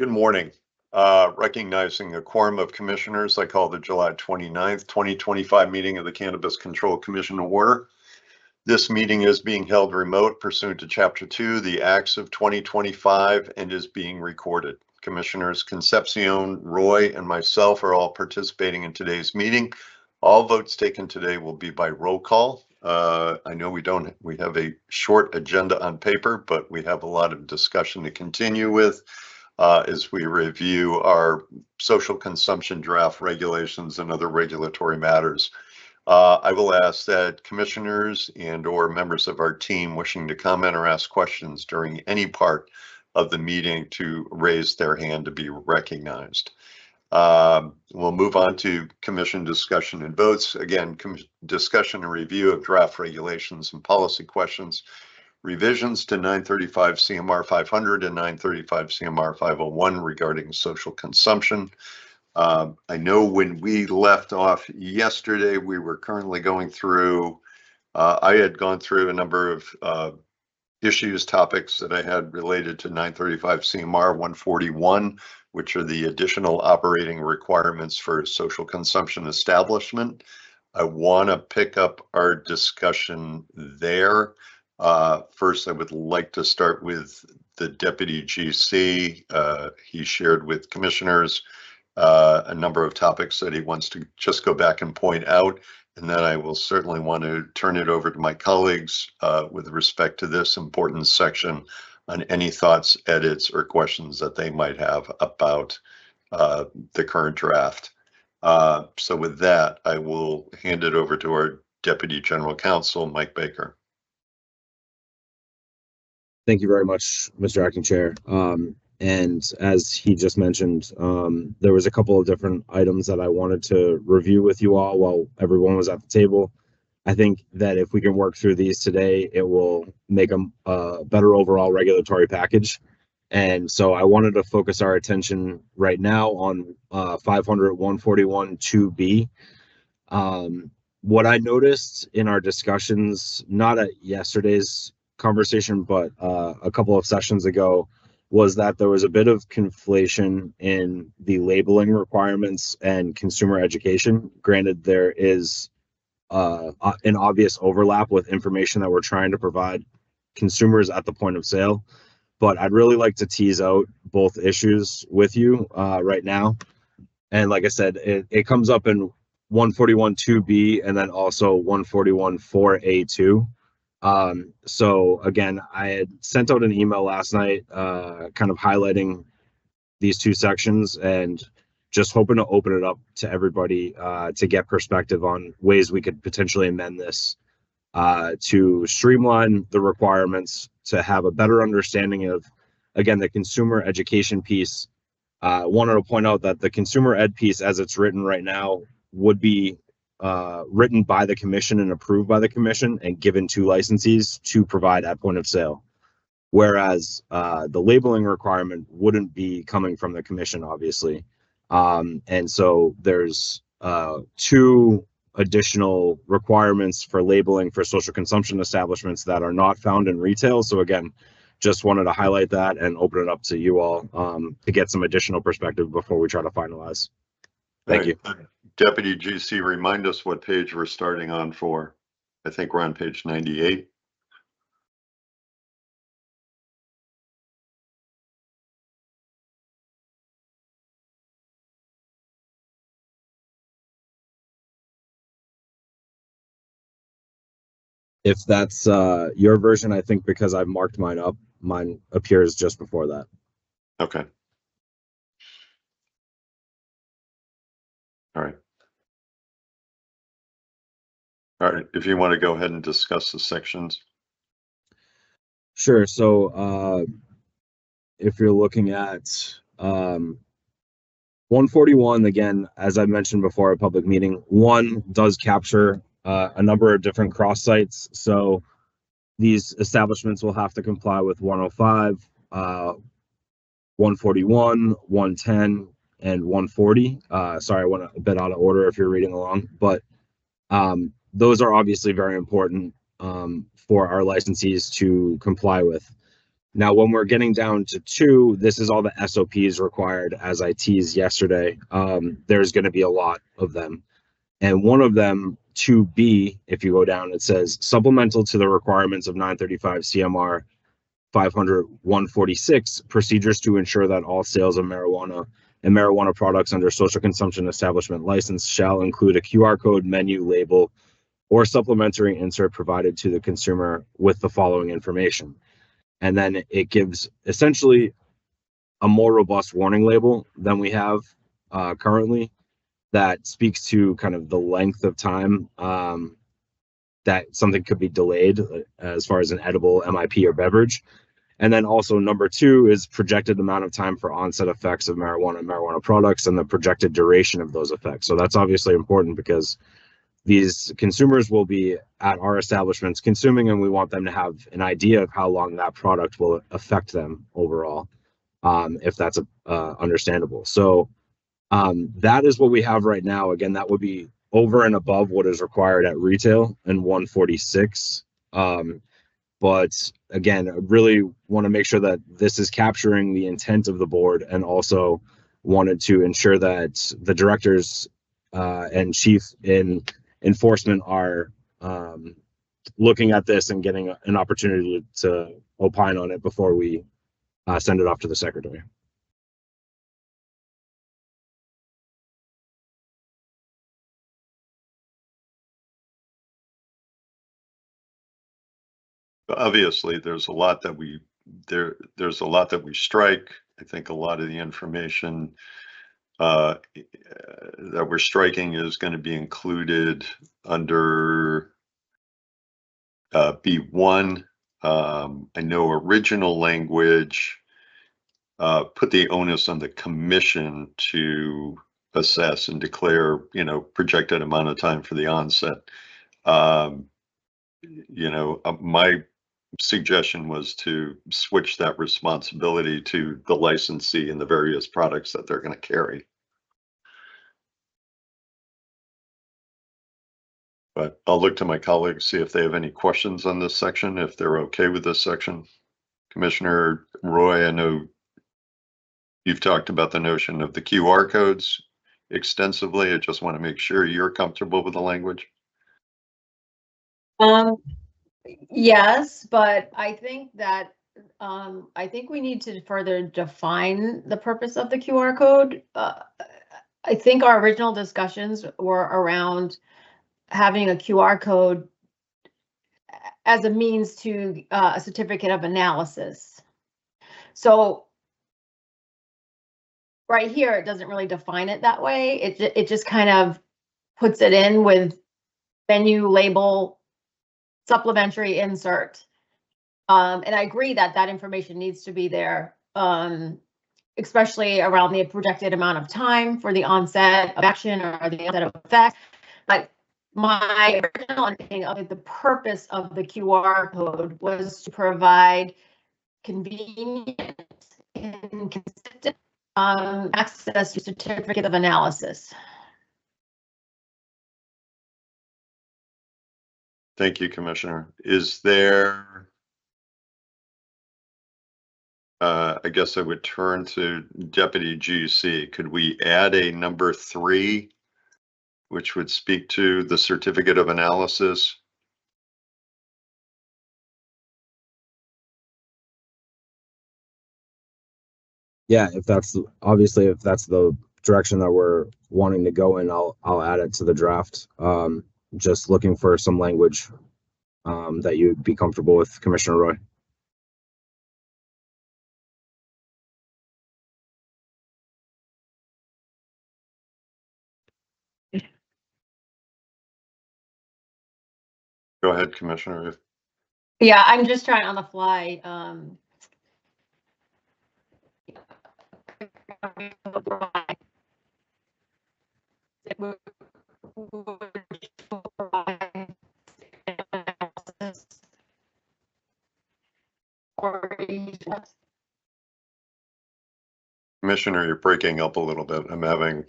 Good morning. Recognizing a quorum of commissioners, I call the July 29th, 2025 meeting of the Cannabis Control Commission to order. This meeting is being held remote pursuant to Chapter 2, the Acts of 2025, and is being recorded. Commissioners Concepcion, Roy, and myself are all participating in today's meeting. All votes taken today will be by roll call. I know we have a short agenda on paper, but we have a lot of discussion to continue with as we review our social consumption draft regulations and other regulatory matters. I will ask that commissioners and/or members of our team wishing to comment or ask questions during any part of the meeting to raise their hand to be recognized. We'll move on to commission discussion and votes. Again, discussion and review of draft regulations and policy questions. Revisions to 935 CMR 500 and 935 CMR 501 regarding social consumption. I know when we left off yesterday, we were currently going through, I had gone through a number of issues, topics that I had related to 935 CMR 141, which are the additional operating requirements for social consumption establishment. I want to pick up our discussion there. First, I would like to start with the Deputy GC. He shared with commissioners a number of topics that he wants to just go back and point out. And then I will certainly want to turn it over to my colleagues with respect to this important section on any thoughts, edits, or questions that they might have about the current draft. So with that, I will hand it over to our Deputy General Counsel, Mike Baker. Thank you very much, Mr. Acting Chair. And as he just mentioned, there was a couple of different items that I wanted to review with you all while everyone was at the table. I think that if we can work through these today, it will make a better overall regulatory package. And so I wanted to focus our attention right now on 500 141 2B. What I noticed in our discussions, not at yesterday's conversation, but a couple of sessions ago, was that there was a bit of conflation in the labeling requirements and consumer education. Granted, there is an obvious overlap with information that we're trying to provide consumers at the point of sale, but I'd really like to tease out both issues with you right now. And like I said, it comes up in 141 2B and then also 141 4A2. So again, I had sent out an email last night kind of highlighting these two sections and just hoping to open it up to everybody to get perspective on ways we could potentially amend this to streamline the requirements, to have a better understanding of, again, the consumer education piece. Wanted to point out that the consumer ed piece, as it's written right now, would be written by the commission and approved by the commission and given to licensees to provide at point of sale. Whereas the labeling requirement wouldn't be coming from the commission, obviously. And so there's two additional requirements for labeling for social consumption establishments that are not found in retail. So again, just wanted to highlight that and open it up to you all to get some additional perspective before we try to finalize. Thank you. Deputy GC, remind us what page we're starting on for. I think we're on page 98. If that's your version, I think because I've marked mine up, mine appears just before that. Okay. All right. All right, if you want to go ahead and discuss the sections. Sure. So if you're looking at 141, again, as I mentioned before, a public meeting, one does capture a number of different cross sites. So these establishments will have to comply with 105, 141, 110, and 140. Sorry, I went a bit out of order if you're reading along, but those are obviously very important for our licensees to comply with. Now, when we're getting down to 2, this is all the SOPs required, as I teased yesterday. There's going to be a lot of them. And one of them, 2B, if you go down, it says supplemental to the requirements of 935 CMR 500-146, procedures to ensure that all sales of marijuana and marijuana products under social consumption establishment license shall include a QR code, menu, label, or supplementary insert provided to the consumer with the following information. And then it gives essentially a more robust warning label than we have currently that speaks to kind of the length of time that something could be delayed as far as an edible MIP or beverage. And then also number 2 is projected amount of time for onset effects of marijuana and marijuana products and the projected duration of those effects. So that's obviously important because these consumers will be at our establishments consuming, and we want them to have an idea of how long that product will affect them overall, if that's understandable. So that is what we have right now. Again, that would be over and above what is required at retail in 146. But again, I really want to make sure that this is capturing the intent of the board, and also wanted to ensure that the directors and chief in enforcement are looking at this and getting an opportunity to opine on it before we send it off to the secretary. Obviously, there's a lot that there's a lot that we strike. I think a lot of the information that we're striking is going to be included under B1. I know original language put the onus on the commission to assess and declare, projected amount of time for the onset. My suggestion was to switch that responsibility to the licensee and the various products that they're going to carry. But I'll look to my colleagues, see if they have any questions on this section, if they're okay with this section. Commissioner Roy, I know you've talked about the notion of the QR codes extensively. I just want to make sure you're comfortable with the language. Yes, but I think that I think we need to further define the purpose of the QR code. I think our original discussions were around having a QR code as a means to a certificate of analysis. So right here, it doesn't really define it that way. It just kind of puts it in with menu, label, supplementary insert. And I agree that that information needs to be there, especially around the projected amount of time for the onset of action or the onset of effect. But my original understanding of the purpose of the QR code was to provide convenient and consistent access to certificate of analysis. Thank you, Commissioner. Is there, I guess I would turn to Deputy GC. Could we add a number 3, which would speak to the certificate of analysis? Yeah, if that's the direction that we're wanting to go in, I'll add it to the draft. Just looking for some language that you'd be comfortable with, Commissioner Roy. Go ahead, Commissioner. Yeah, I'm just trying on the fly. Commissioner, you're breaking up a little bit. I'm having.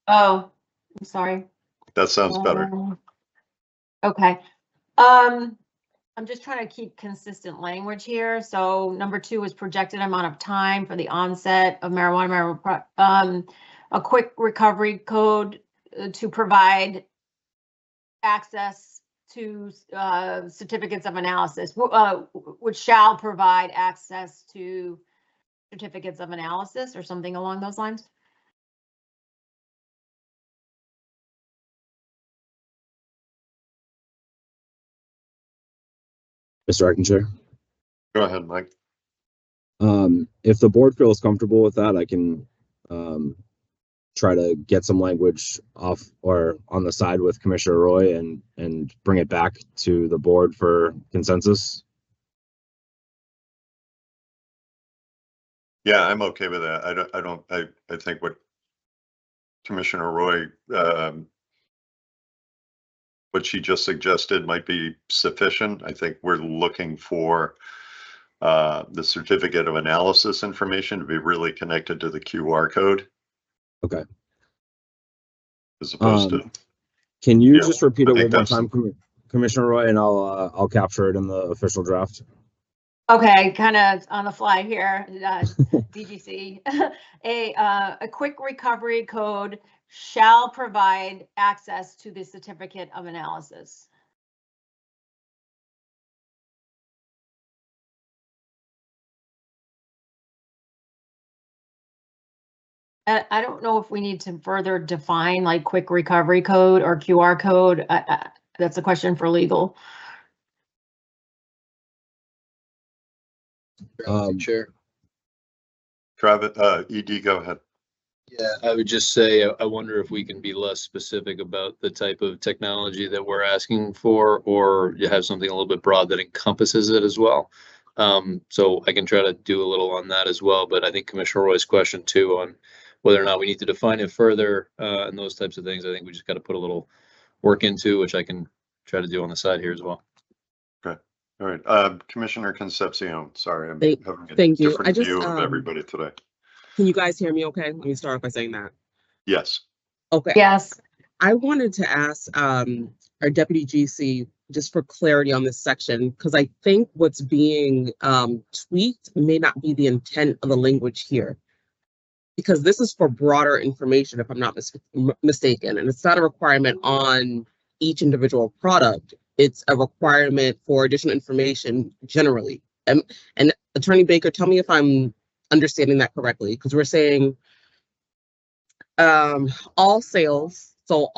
Oh, I'm sorry. That sounds better. Okay. I'm just trying to keep consistent language here. So number 2 is projected amount of time for the onset of marijuana, a quick recovery code to provide access to certificates of analysis, which shall provide access to certificates of analysis or something along those lines. Mr. Acting Chair. Go ahead, Mike. If the board feels comfortable with that, I can try to get some language off or on the side with Commissioner Roy and bring it back to the board for consensus. Yeah, I'm okay with that. I think what Commissioner Roy, what she just suggested might be sufficient. I think we're looking for the certificate of analysis information to be really connected to the QR code. Okay. As opposed to. Can you Yeah, just repeat I it think one more time, Commissioner Roy, and I'll capture it in the official draft. Okay, kind of on the fly here, DGC. A quick recovery code shall provide access to the certificate of analysis. I don't know if we need to further define like quick recovery code or QR code. That's a question for legal. Chair. Travis, ED, go ahead. Yeah, I would just say, I wonder if we can be less specific about the type of technology that we're asking for, or you have something a little bit broad that encompasses it as well. So I can try to do a little on that as well, but I think Commissioner Roy's question too on whether or not we need to define it further, and those types of things, I think we just got to put a little work into, which I can try to do on the side here as well. Okay. All right. Commissioner Concepcion, sorry, I'm having a Thank you. different view of everybody today. Can you guys hear me okay? Let me start off by saying that. Yes. Okay. Yes. I wanted to ask our Deputy GC just for clarity on this section, because I think what's being tweaked may not be the intent of the language here. Because this is for broader information, if I'm not mistaken, and it's not a requirement on each individual product. It's a requirement for additional information generally. And Attorney Baker, tell me if I'm understanding that correctly, because we're saying all sales of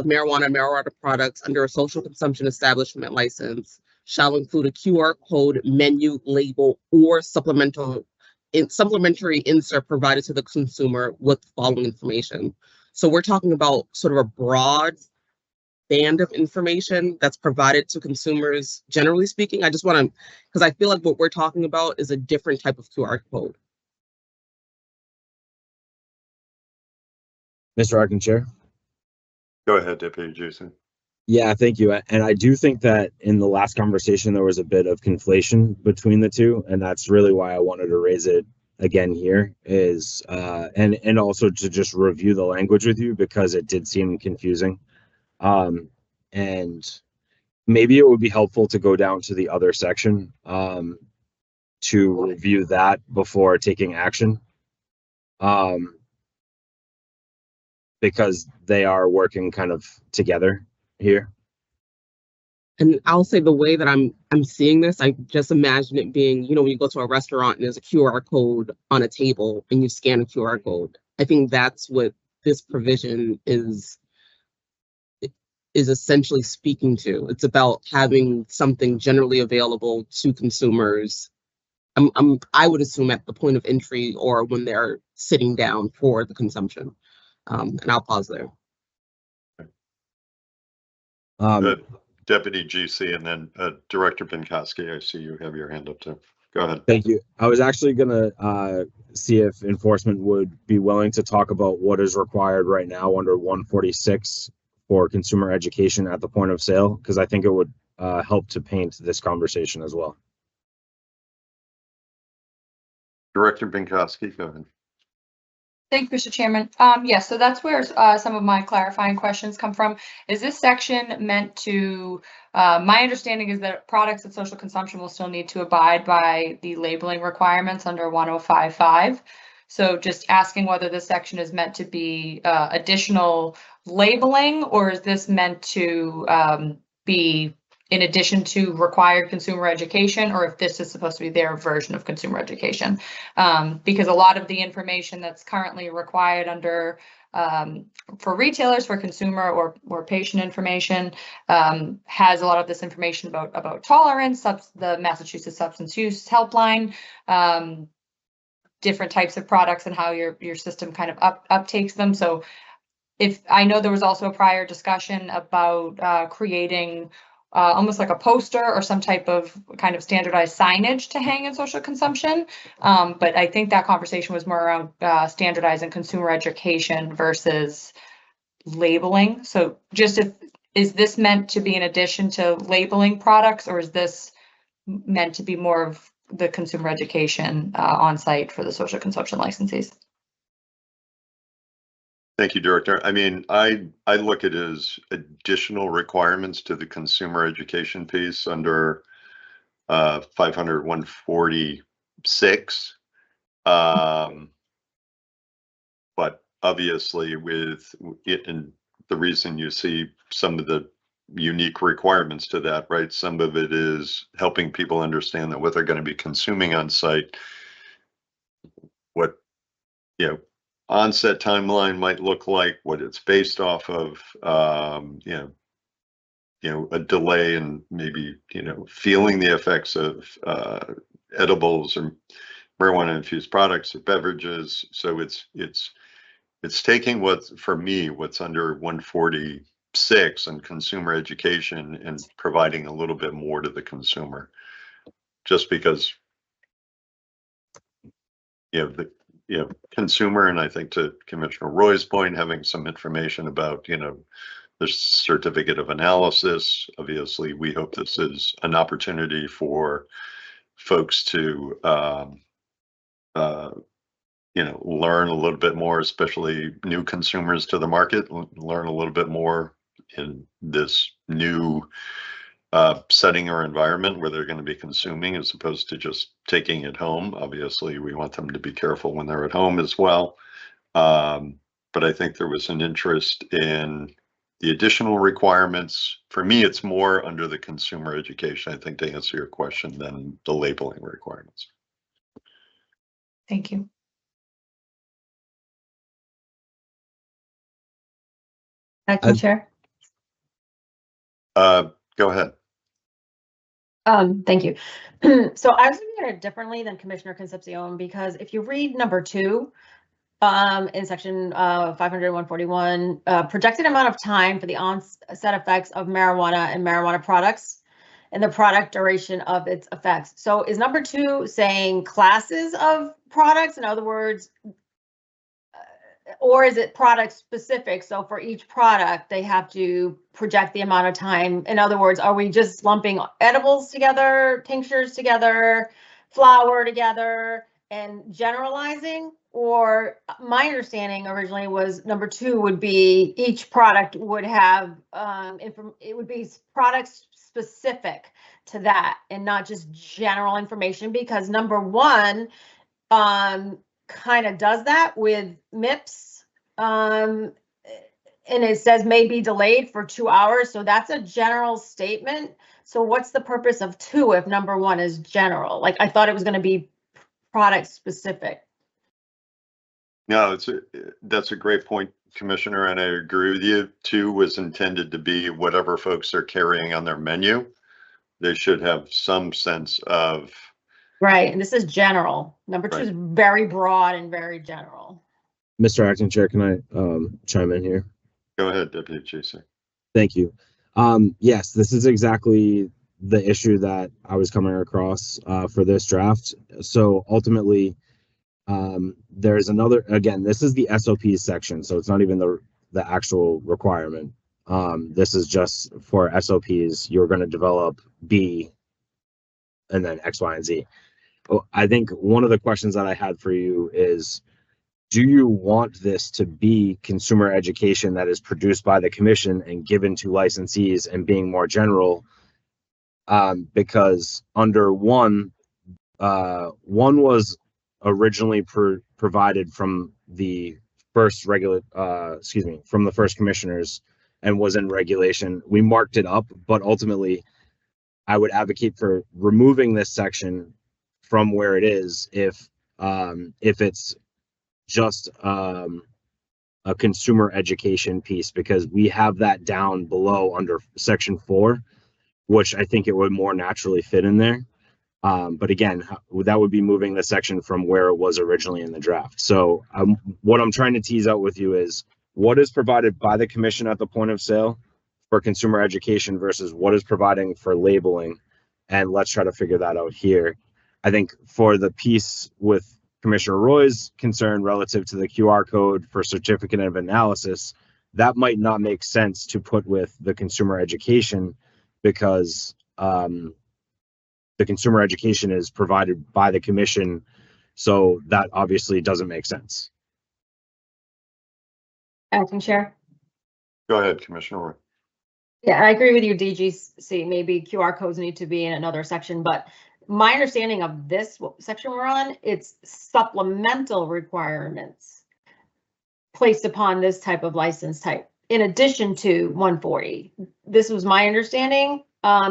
marijuana and marijuana products under a social consumption establishment license shall include a QR code, menu, label, or supplementary insert provided to the consumer with the following information. So we're talking about sort of a broad band of information that's provided to consumers, generally speaking. I just want to, because I feel like what we're talking about is a different type of QR code. Mr. Acting Chair. Go ahead, Deputy Jason. Yeah, thank you. And I do think that in the last conversation, there was a bit of conflation between the two. And that's really why I wanted to raise it again here is, and also to just review the language with you because it did seem confusing. And maybe it would be helpful to go down to the other section to review that before taking action. Because they are working kind of together here. And I'll say the way that I'm seeing this, I just imagine it being, you know, when you go to a restaurant and there's a QR code on a table and you scan a QR code. I think that's what this provision is essentially speaking to. It's about having something generally available to consumers. I would assume at the point of entry or when they're sitting down for the consumption. And I'll pause there. Deputy GC and then Director Pinkowski, I see you have your hand up too. Go ahead. Thank you. I was actually going to see if enforcement would be willing to talk about what is required right now under 146 for consumer education at the point of sale, because I think it would help to paint this conversation as well. Director Pinkowski, go ahead. Thank you, Mr. Chairman. Yes, so that's where some of my clarifying questions come from. Is this section meant to, my understanding is that products of social consumption will still need to abide by the labeling requirements under 1055. So just asking whether this section is meant to be additional labeling, or is this meant to be in addition to required consumer education, or if this is supposed to be their version of consumer education? Because a lot of the information that's currently required under for retailers for consumer or patient information has a lot of this information about tolerance, the Massachusetts Substance Use Helpline, different types of products and how your system kind of uptakes them. So if I know there was also a prior discussion about creating almost like a poster or some type of kind of standardized signage to hang in social consumption. But I think that conversation was more around standardizing consumer education versus labeling. So just is this meant to be in addition to labeling products, or is this meant to be more of the consumer education on site for the social consumption licensees? Thank you, Director. I mean, I look at it as additional requirements to the consumer education piece under 500-146. But obviously with it, and the reason you see some of the unique requirements to that, right? Some of it is helping people understand that what they're going to be consuming on site, what, you know, onset timeline might look like, what it's based off of, you know, a delay and maybe, you know, feeling the effects of edibles or marijuana infused products or beverages. So it's taking for me, what's under 146 and consumer education and providing a little bit more to the consumer, just because, you know, consumer, and I think to Commissioner Roy's point, having some information about, you know, the certificate of analysis. Obviously, we hope this is an opportunity for folks to, you know, learn a little bit more, especially new consumers to the market, learn a little bit more in this new setting or environment where they're going to be consuming, as opposed to just taking it home. Obviously, we want them to be careful when they're at home as well. But I think there was an interest in the additional requirements. For me, it's more under the consumer education, I think, to answer your question, than the labeling requirements. Thank you. Acting Chair. Go ahead. Thank you. So I was looking at it differently than Commissioner Concepcion, because if you read number 2, in section 500-141, projected amount of time for the onset effects of marijuana and marijuana products and the product duration of its effects. So is number 2 saying classes of products? In other words, or is it product specific? So for each product, they have to project the amount of time. In other words, are we just lumping edibles together, tinctures together, flour together, and generalizing? Or my understanding originally was number 2 would be each product would have, it would be product specific to that and not just general information, because number 1, kind of does that with MIPS, and it says may be delayed for 2 hours. So that's a general statement. So what's the purpose of 2 if number 1 is general? Like, I thought it was going to be product specific. No, that's a great point, Commissioner, and I agree with you. 2 was intended to be whatever folks are carrying on their menu. They should have some sense of. Right, and this is general. Number 2 is very broad and very general. Mr. Acting Chair, can I chime in here? Go ahead, Deputy Chaser. Thank you. Yes, this is exactly the issue that I was coming across for this draft. So ultimately, there's another, again, this is the SOP section, so it's not even the actual requirement. This is just for SOPs. You're going to develop B and then X, Y, and Z. I think one of the questions that I had for you is, do you want this to be consumer education that is produced by the commission and given to licensees and being more general? Because under one was originally provided from the first from the first commissioners and was in regulation. We marked it up, but ultimately I would advocate for removing this section from where it is if it's just a consumer education piece, because we have that down below under section 4, which I think it would more naturally fit in there. But again, that would be moving the section from where it was originally in the draft. So what I'm trying to tease out with you is what is provided by the commission at the point of sale for consumer education versus what is providing for labeling. And let's try to figure that out here. I think for the piece with Commissioner Roy's concern relative to the QR code for certificate of analysis, that might not make sense to put with the consumer education, because the consumer education is provided by the commission. So that obviously doesn't make sense. Acting Chair. Go ahead, Commissioner Roy. Yeah, I agree with you, DGC. Maybe QR codes need to be in another section, but my understanding of this section we're on, it's supplemental requirements placed upon this type of license type, in addition to 140. This was my understanding,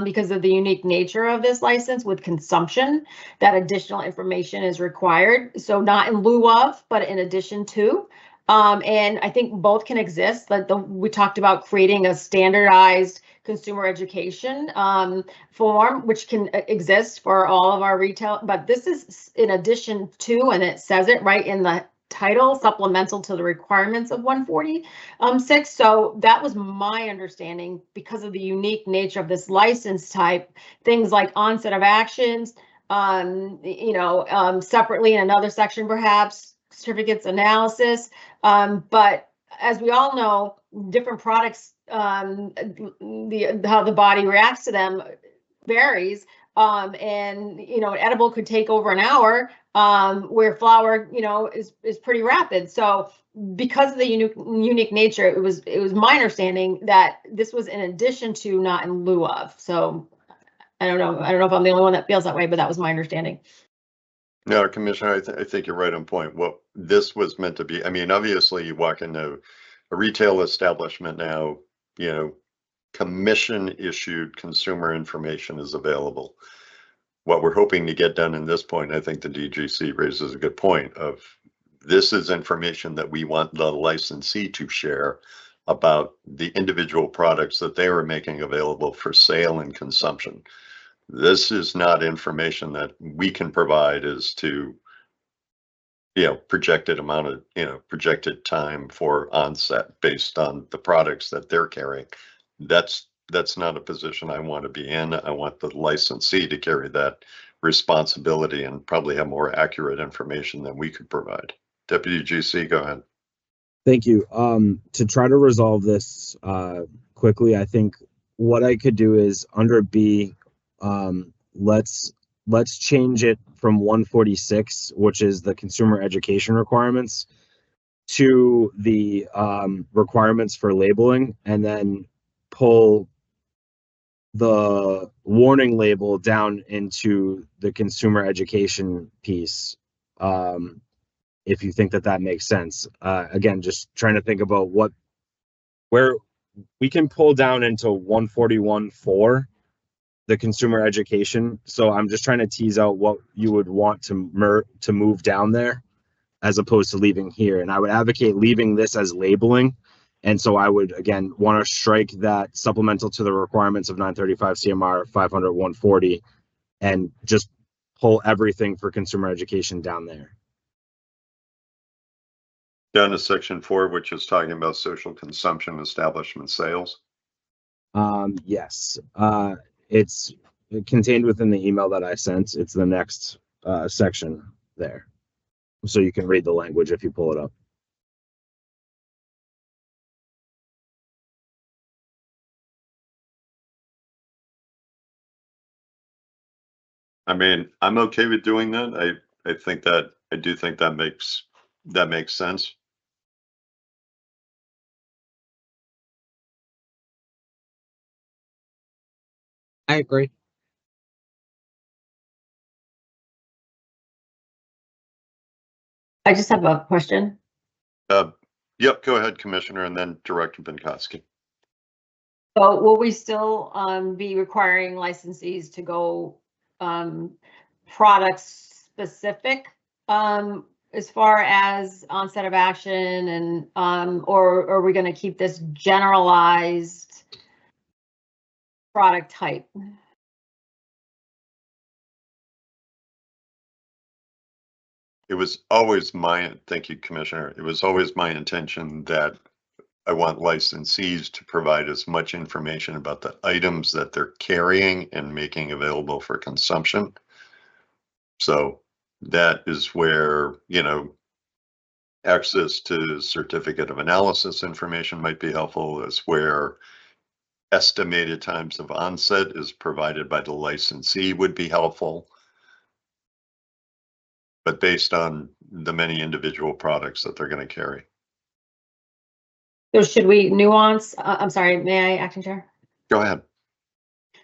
because of the unique nature of this license with consumption, that additional information is required. So not in lieu of, but in addition to. And I think both can exist. Like we talked about creating a standardized consumer education form, which can exist for all of our retail, but this is in addition to, and it says it right in the title, supplemental to the requirements of 146. So that was my understanding, because of the unique nature of this license type, things like onset of actions, separately in another section, perhaps certificates analysis. But as we all know, different products, how the body reacts to them varies. And an edible could take over an hour, where flower, is pretty rapid. So because of the unique nature, it was my understanding that this was in addition to, not in lieu of. So I don't know if I'm the only one that feels that way, but that was my understanding. No, Commissioner, I think you're right on point. What this was meant to be, I mean, obviously you walk into a retail establishment now, commission issued consumer information is available. What we're hoping to get done in this point, I think the DGC raises a good point of, this is information that we want the licensee to share about the individual products that they are making available for sale and consumption. This is not information that we can provide as to, projected amount of, projected time for onset based on the products that they're carrying. That's not a position I want to be in. I want the licensee to carry that responsibility and probably have more accurate information than we could provide. Deputy GC, go ahead. Thank you. To try to resolve this quickly, I think what I could do is under B, let's change it from 146, which is the consumer education requirements, to the requirements for labeling, and then pull the warning label down into the consumer education piece. If you think that makes sense. Again, just trying to think about where we can pull down into 141.4, the consumer education. So I'm just trying to tease out what you would want to move down there, as opposed to leaving here. And I would advocate leaving this as labeling. And so I would, again, want to strike that supplemental to the requirements of 935 CMR 500 140, and just pull everything for consumer education down there. Down to section 4, which is talking about social consumption establishment sales. Yes, it's contained within the email that I sent. It's the next section there. So you can read the language if you pull it up. I mean, I'm okay with doing that. I do think that makes that makes sense. I agree. I just have a question. Yep, go ahead, Commissioner, and then Director Binkowski. So will we still be requiring licensees to go product specific as far as onset of action and or are we going to keep this generalized product type? It was always thank you, Commissioner. It was always my intention that I want licensees to provide as much information about the items that they're carrying and making available for consumption. So that is where, access to certificate of analysis information might be helpful. Is where estimated times of onset is provided by the licensee would be helpful. But based on the many individual products that they're going to carry. So should we nuance, I'm sorry, may I, Acting Chair? Go ahead.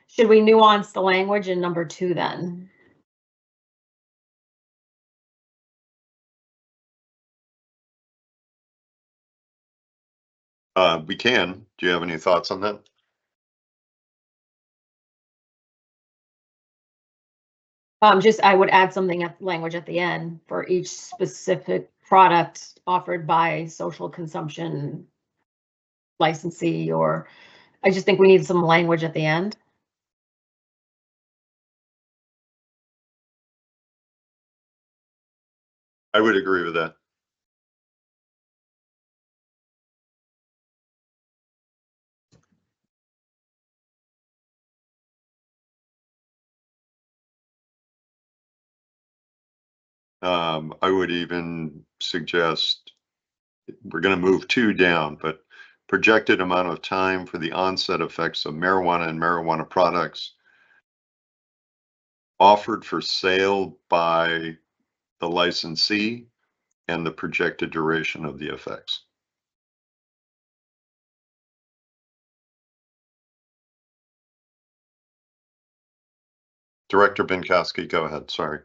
Should we nuance the language in number 2 then? We can. Do you have any thoughts on that? I would add something at language at the end for each specific product offered by social consumption licensee, or I just think we need some language at the end. I would agree with that. I would even suggest we're going to move 2 down, but projected amount of time for the onset effects of marijuana and marijuana products offered for sale by the licensee and the projected duration of the effects. Director Binkowski, go ahead. Sorry.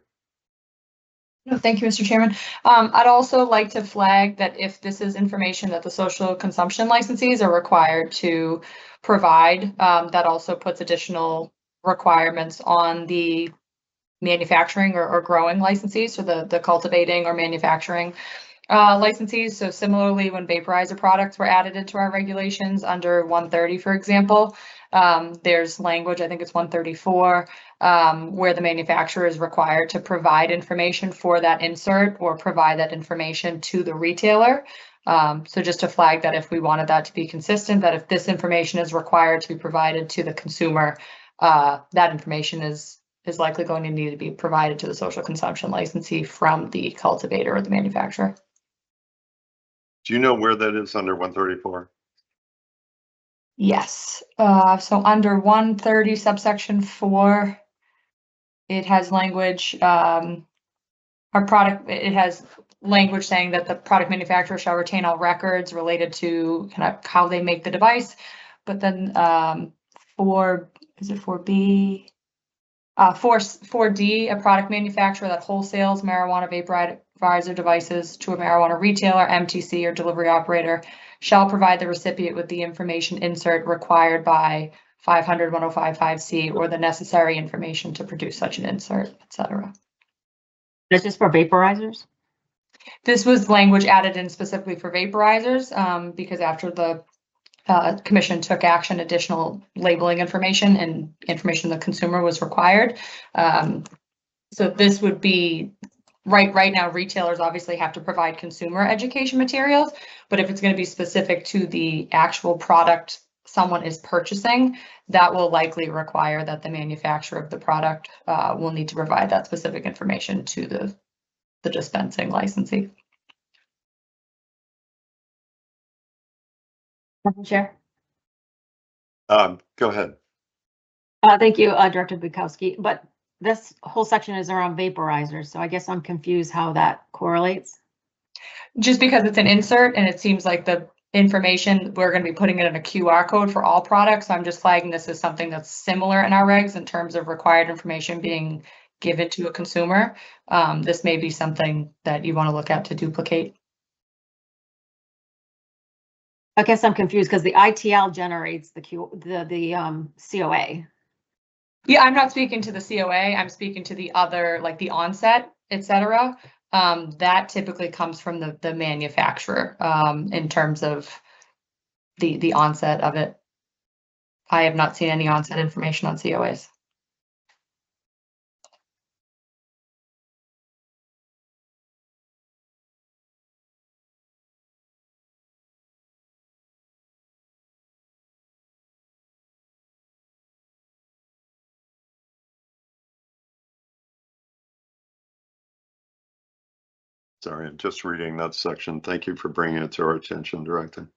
No, thank you, Mr. Chairman. I'd also like to flag that if this is information that the social consumption licensees are required to provide, that also puts additional requirements on the manufacturing or growing licensees, so the cultivating or manufacturing licensees. So similarly, when vaporizer products were added into our regulations under 130, for example, there's language, I think it's 134, where the manufacturer is required to provide information for that insert or provide that information to the retailer. So just to flag that if we wanted that to be consistent, that if this information is required to be provided to the consumer, that information is likely going to need to be provided to the social consumption licensee from the cultivator or the manufacturer. Do you know where that is under 134? Yes, so under 130 subsection 4, it has language, it has language saying that the product manufacturer shall retain all records related to kind of how they make the device. But then 4B? 4D, a product manufacturer that wholesales marijuana vaporizer devices to a marijuana retailer, MTC, or delivery operator shall provide the recipient with the information insert required by 500-1055C or the necessary information to produce such an insert, etc. That's just for vaporizers? This was language added in specifically for vaporizers because after the Commission took action, additional labeling information and information the consumer was required. So this would be right now, retailers obviously have to provide consumer education materials, but if it's going to be specific to the actual product someone is purchasing, that will likely require that the manufacturer of the product will need to provide that specific information to the dispensing licensee. Chair. Go ahead. Thank you, Director Bukowski. But this whole section is around vaporizers, so I guess I'm confused how that correlates. Just because it's an insert and it seems like the information, we're gonna be putting it in a QR code for all products. I'm just flagging this as something that's similar in our regs in terms of required information being given to a consumer. This may be something that you want to look at to duplicate. I guess I'm confused because the ITL generates the COA. Yeah, I'm not speaking to the COA. I'm speaking to the other, like the onset, et cetera. That typically comes from the manufacturer in terms of the onset of it. I have not seen any onset information on COAs. Sorry, I'm just reading that section. Thank you for bringing it to our attention, Director.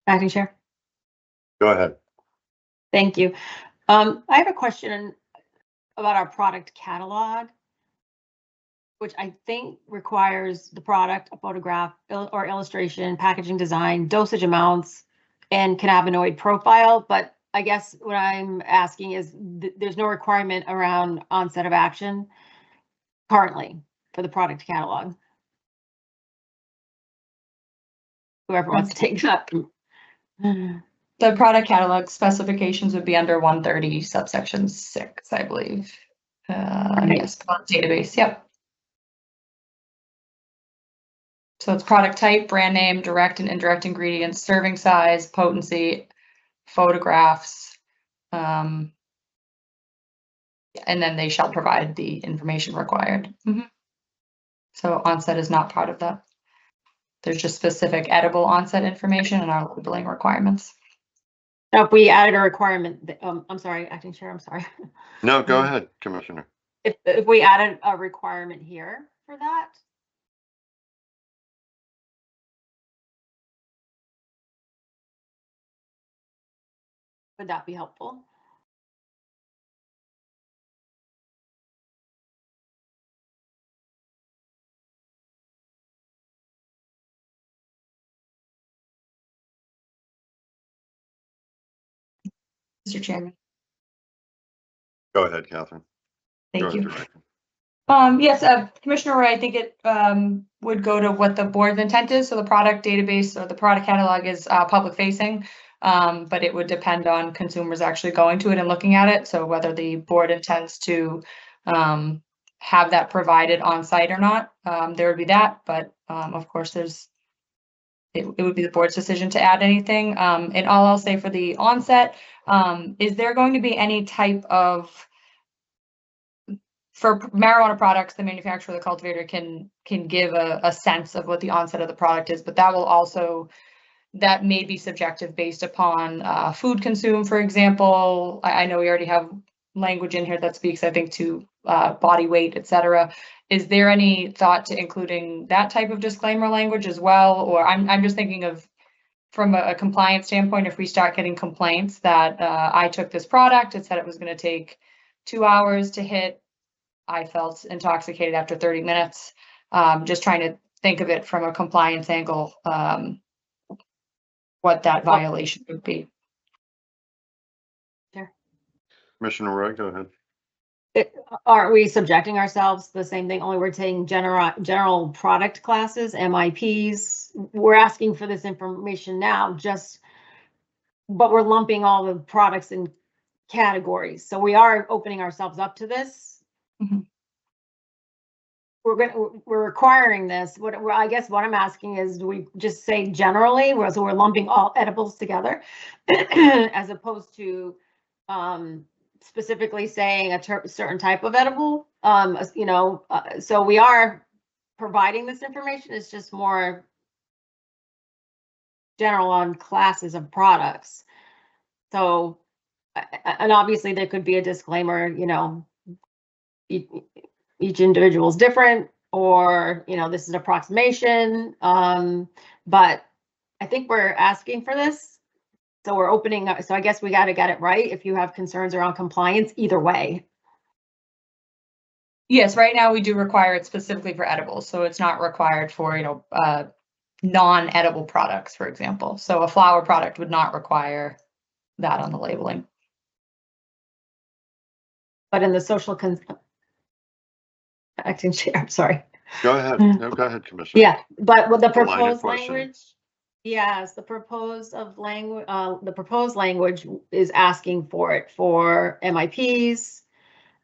Acting Chair. Go ahead. Thank you. I have a question about our product catalog, which I think requires the product, a photograph or illustration, packaging design, dosage amounts, and cannabinoid profile. But I guess what I'm asking is there's no requirement around onset of action currently for the product catalog. Whoever wants to take that. The product catalog specifications would be under 130 subsection 6, I believe. Yes, product database, yep. So it's product type, brand name, direct and indirect ingredients, serving size, potency, photographs, and then they shall provide the information required. So onset is not part of that. There's just specific edible onset information in our labeling requirements. Now, if we added a requirement, I'm sorry, Acting Chair, I'm sorry. No, go ahead, Commissioner. If we added a requirement here for that, would that be helpful? Mr. Chairman. Go ahead, Catherine. Thank you. Director. Yes, Commissioner Roy, I think it would go to what the board's intent is. So the product database or the product catalog is public facing, but it would depend on consumers actually going to it and looking at it. So whether the board intends to have that provided on site or not, there would be that. But of course, it would be the board's decision to add anything. And all I'll say for the onset, is there going to be any type of, for marijuana products, the manufacturer, the cultivator can give a sense of what the onset of the product is, but that will also, that may be subjective based upon food consumed, for example. I know we already have language in here that speaks, I think, to body weight, et cetera. Is there any thought to including that type of disclaimer language as well? Or I'm just thinking of, from a compliance standpoint, if we start getting complaints that I took this product, it said it was going to take 2 hours to hit, I felt intoxicated after 30 minutes. Just trying to think of it from a compliance angle, what that violation would be. Sure. Commissioner Roy, go ahead. Aren't we subjecting ourselves to the same thing? Only we're taking general product classes, MIPs. We're asking for this information now, but we're lumping all the products in categories. So we are opening ourselves up to this. we're requiring this. I guess what I'm asking is, do we just say generally, so we're lumping all edibles together as opposed to specifically saying a certain type of edible? So we are providing this information. It's just more general on classes of products. So, and obviously there could be a disclaimer, each individual is different, or, this is an approximation. But I think we're asking for this. So we're opening up. So I guess we got to get it right. If you have concerns around compliance, either way. Yes, right now we do require it specifically for edibles. So it's not required for, non-edible products, for example. So a flower product would not require that on the labeling. But in the social acting chair, I'm sorry. Go ahead. No, go ahead, Commissioner. Yeah, but with the The line of proposed questioning. language, yes, the proposed language is asking for it for MIPs.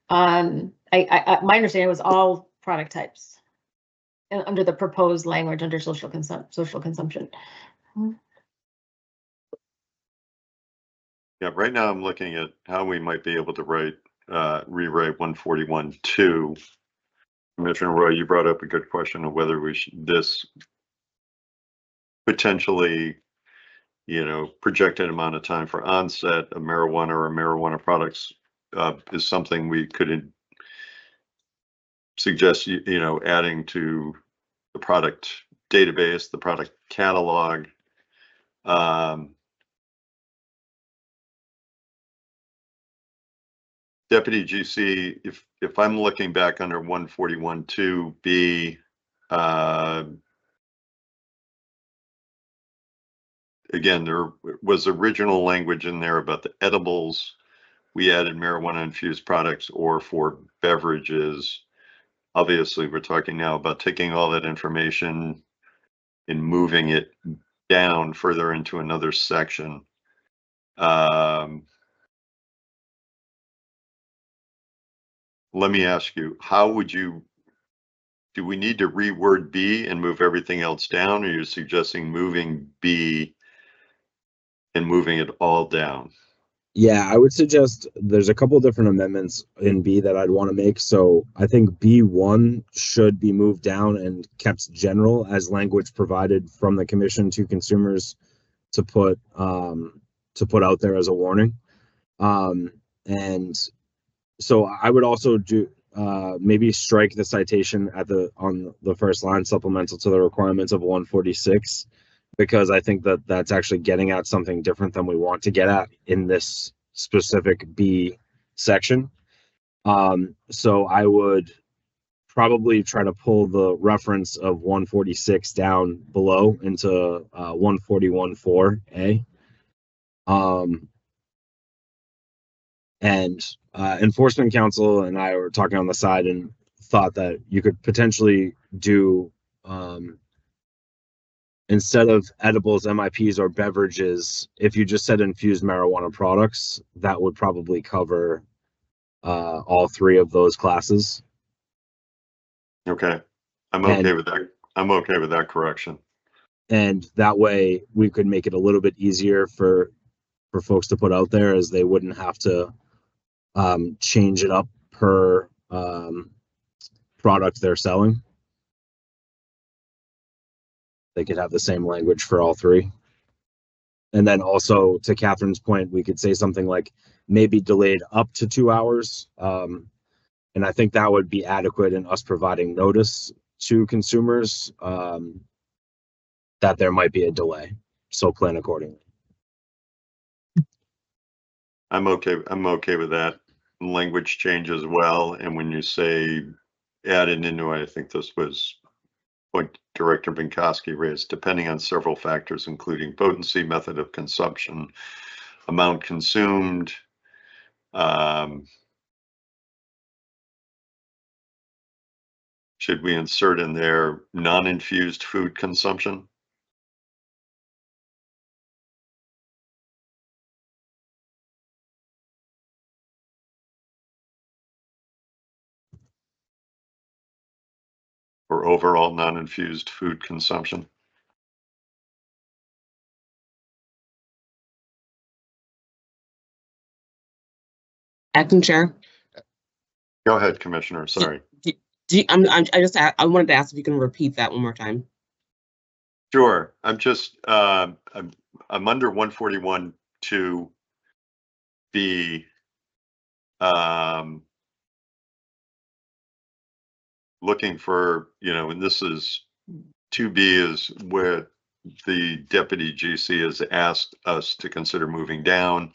My understanding was all product types under the proposed language under social consumption. Yeah, right now I'm looking at how we might be able to rewrite 141.2. Commissioner Roy, you brought up a good question of whether this potentially, projected amount of time for onset of marijuana or marijuana products is something we could suggest, adding to the product database, the product catalog. Deputy GC, if I'm looking back under 141.2B, again, there was original language in there about the edibles. We added marijuana infused products or for beverages. Obviously, we're talking now about taking all that information and moving it down further into another section. Let me ask you, do we need to reword B and move everything else down, or are you suggesting moving B and moving it all down? Yeah, I would suggest there's a couple different amendments in B that I'd want to make. So I think B1 should be moved down and kept general as language provided from the commission to consumers to put out there as a warning. And so I would also do maybe strike the citation on the first line, supplemental to the requirements of 146, because I think that that's actually getting at something different than we want to get at in this specific B section. So I would probably try to pull the reference of 146 down below into 141.4A. And enforcement counsel and I were talking on the side and thought that you could potentially do instead of edibles, MIPs, or beverages, if you just said infused marijuana products, that would probably cover all three of those classes. Okay, I'm okay with that. I'm okay with that correction. And that way we could make it a little bit easier for folks to put out there, as they wouldn't have to change it up per product they're selling. They could have the same language for all three. And then also, to Catherine's point, we could say something like maybe delayed up to 2 hours. And I think that would be adequate in us providing notice to consumers that there might be a delay. So plan accordingly. I'm okay with that language change as well. And when you say added into it, I think this was what Director Binkowski raised, depending on several factors, including potency, method of consumption, amount consumed. Should we insert in there non-infused food consumption? for overall non-infused food consumption. Acting Chair. Go ahead, Commissioner, sorry. I wanted to ask if you can repeat that one more time. Sure, I'm just, I'm under 141 to be looking for, and this is 2B is where the deputy GC has asked us to consider moving down.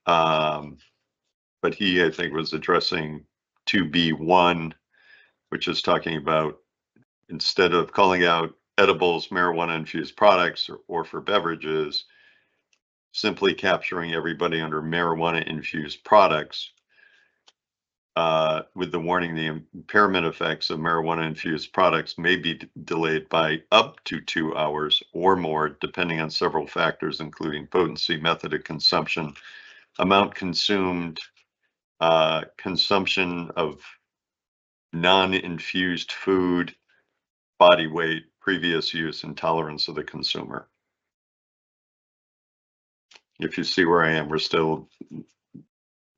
But he, I think, was addressing 2B1, which is talking about instead of calling out edibles, marijuana infused products, or for beverages, simply capturing everybody under marijuana infused products with the warning the impairment effects of marijuana infused products may be delayed by up to 2 hours or more, depending on several factors, including potency, method of consumption, amount consumed, consumption of non-infused food, body weight, previous use, and tolerance of the consumer. If you see where I am, we're still.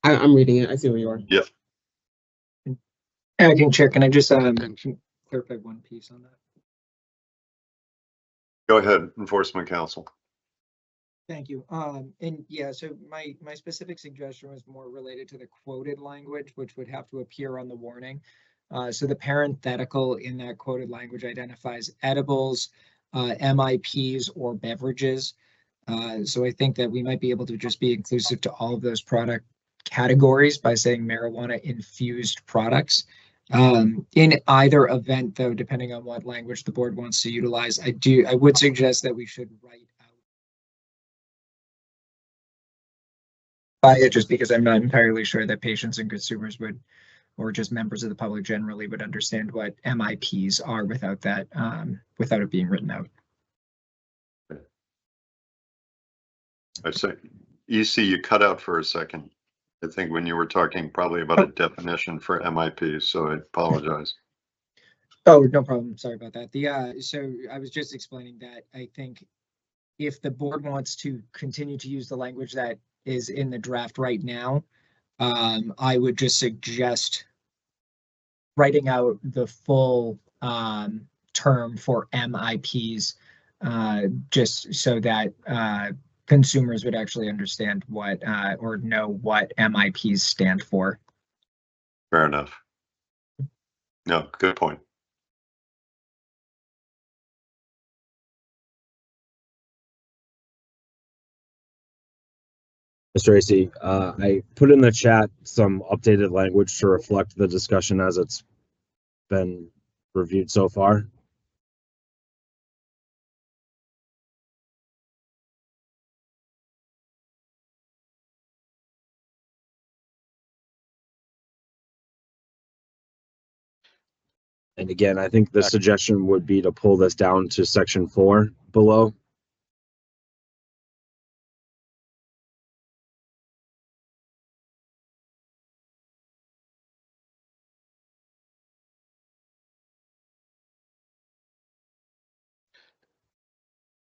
I'm reading it. I see where you are. Yep. Acting Chair, can I just clarify one piece on that? Go ahead, Enforcement Counsel. Thank you. And yeah, so my specific suggestion was more related to the quoted language, which would have to appear on the warning. So the parenthetical in that quoted language identifies edibles, MIPs, or beverages. So I think that we might be able to just be inclusive to all of those product categories by saying marijuana infused products. In either event, though, depending on what language the board wants to utilize, I would suggest that we should write out it, just because I'm not entirely sure that patients and consumers would, or just members of the public generally would understand what MIPs are without that, without it being written out. I say, EC, you cut out for a second. I think when you were talking probably about a definition for MIP, so I apologize. Oh, no problem. Sorry about that. So I was just explaining that I think if the board wants to continue to use the language that is in the draft right now, I would just suggest writing out the full term for MIPs, just so that consumers would actually understand what or know what MIPs stand for. Fair enough. No, good point. Mr. AC, I put in the chat some updated language to reflect the discussion as it's been reviewed so far. And again, I think the suggestion would be to pull this down to section 4 below.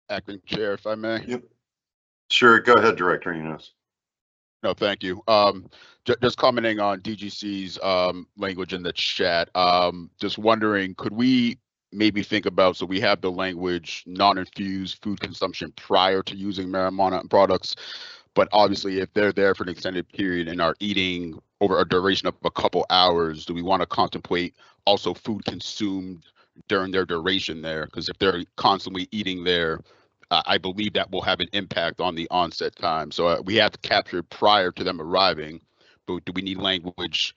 Acting Chair, if I may. Yep. Sure, go ahead, Director Enos. No, thank you. Just commenting on DGC's language in the chat. Just wondering, could we maybe think about, so we have the language non-infused food consumption prior to using marijuana products, but obviously if they're there for an extended period and are eating over a duration of a couple hours, do we want to contemplate also food consumed during their duration there? Because if they're constantly eating there, I believe that will have an impact on the onset time. So we have to capture prior to them arriving, but do we need language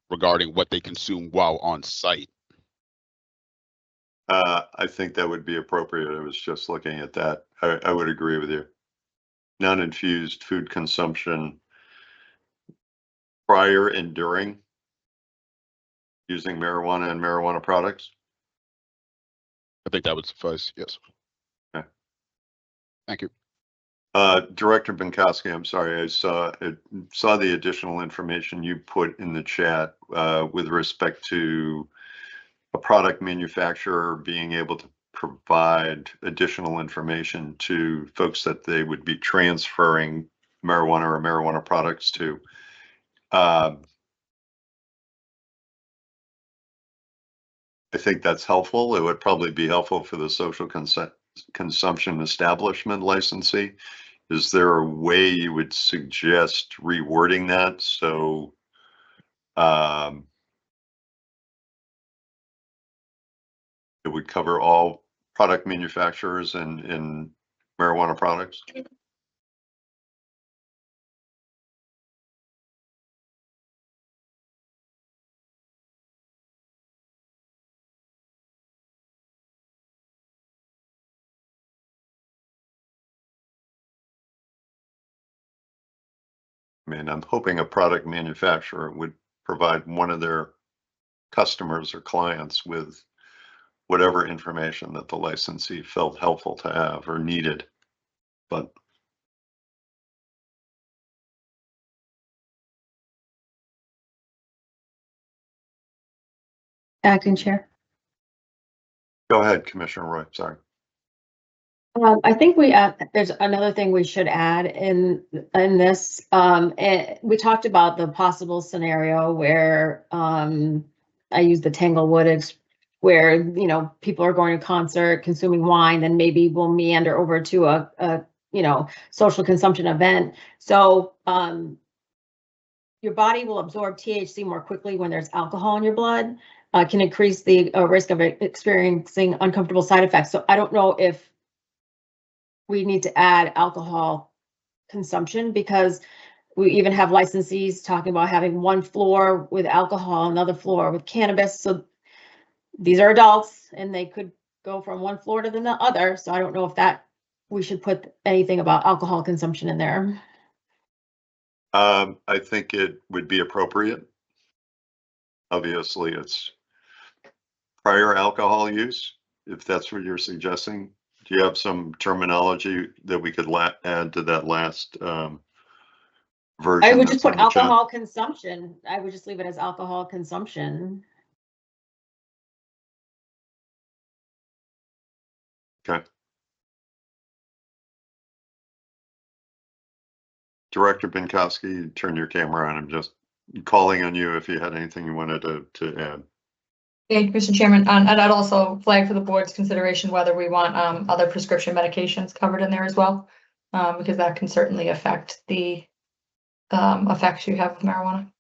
regarding what they consume while on site? I think that would be appropriate. I was just looking at that. I would agree with you. Non-infused food consumption prior and during using marijuana and marijuana products. I think that would suffice, yes. Okay. Thank you. Director Binkowski, I'm sorry, I saw the additional information you put in the chat with respect to a product manufacturer being able to provide additional information to folks that they would be transferring marijuana or marijuana products to. I think that's helpful. It would probably be helpful for the social consumption establishment licensee. Is there a way you would suggest rewording that so it would cover all product manufacturers in marijuana products? I mean, I'm hoping a product manufacturer would provide one of their customers or clients with whatever information that the licensee felt helpful to have or needed. But Acting Chair. go ahead, Commissioner Roy, sorry. I think there's another thing we should add in this. We talked about the possible scenario where I use the Tanglewood, where people are going to concert, consuming wine, then maybe we'll meander over to a social consumption event. So your body will absorb THC more quickly when there's alcohol in your blood, can increase the risk of experiencing uncomfortable side effects. So I don't know if we need to add alcohol consumption, because we even have licensees talking about having one floor with alcohol, another floor with cannabis. So these are adults and they could go from one floor to the other. So I don't know if we should put anything about alcohol consumption in there. I think it would be appropriate. Obviously, it's prior alcohol use, if that's what you're suggesting. Do you have some terminology that we could add to that last version? I would just put that's on the chat? alcohol consumption. I would just leave it as alcohol consumption. Okay. Director Binkowski, turn your camera on. I'm just calling on you if you had anything you wanted to add. Thank you, Mr. Chairman. And I'd also flag for the board's consideration whether we want other prescription medications covered in there as well, because that can certainly affect the effects you have with marijuana.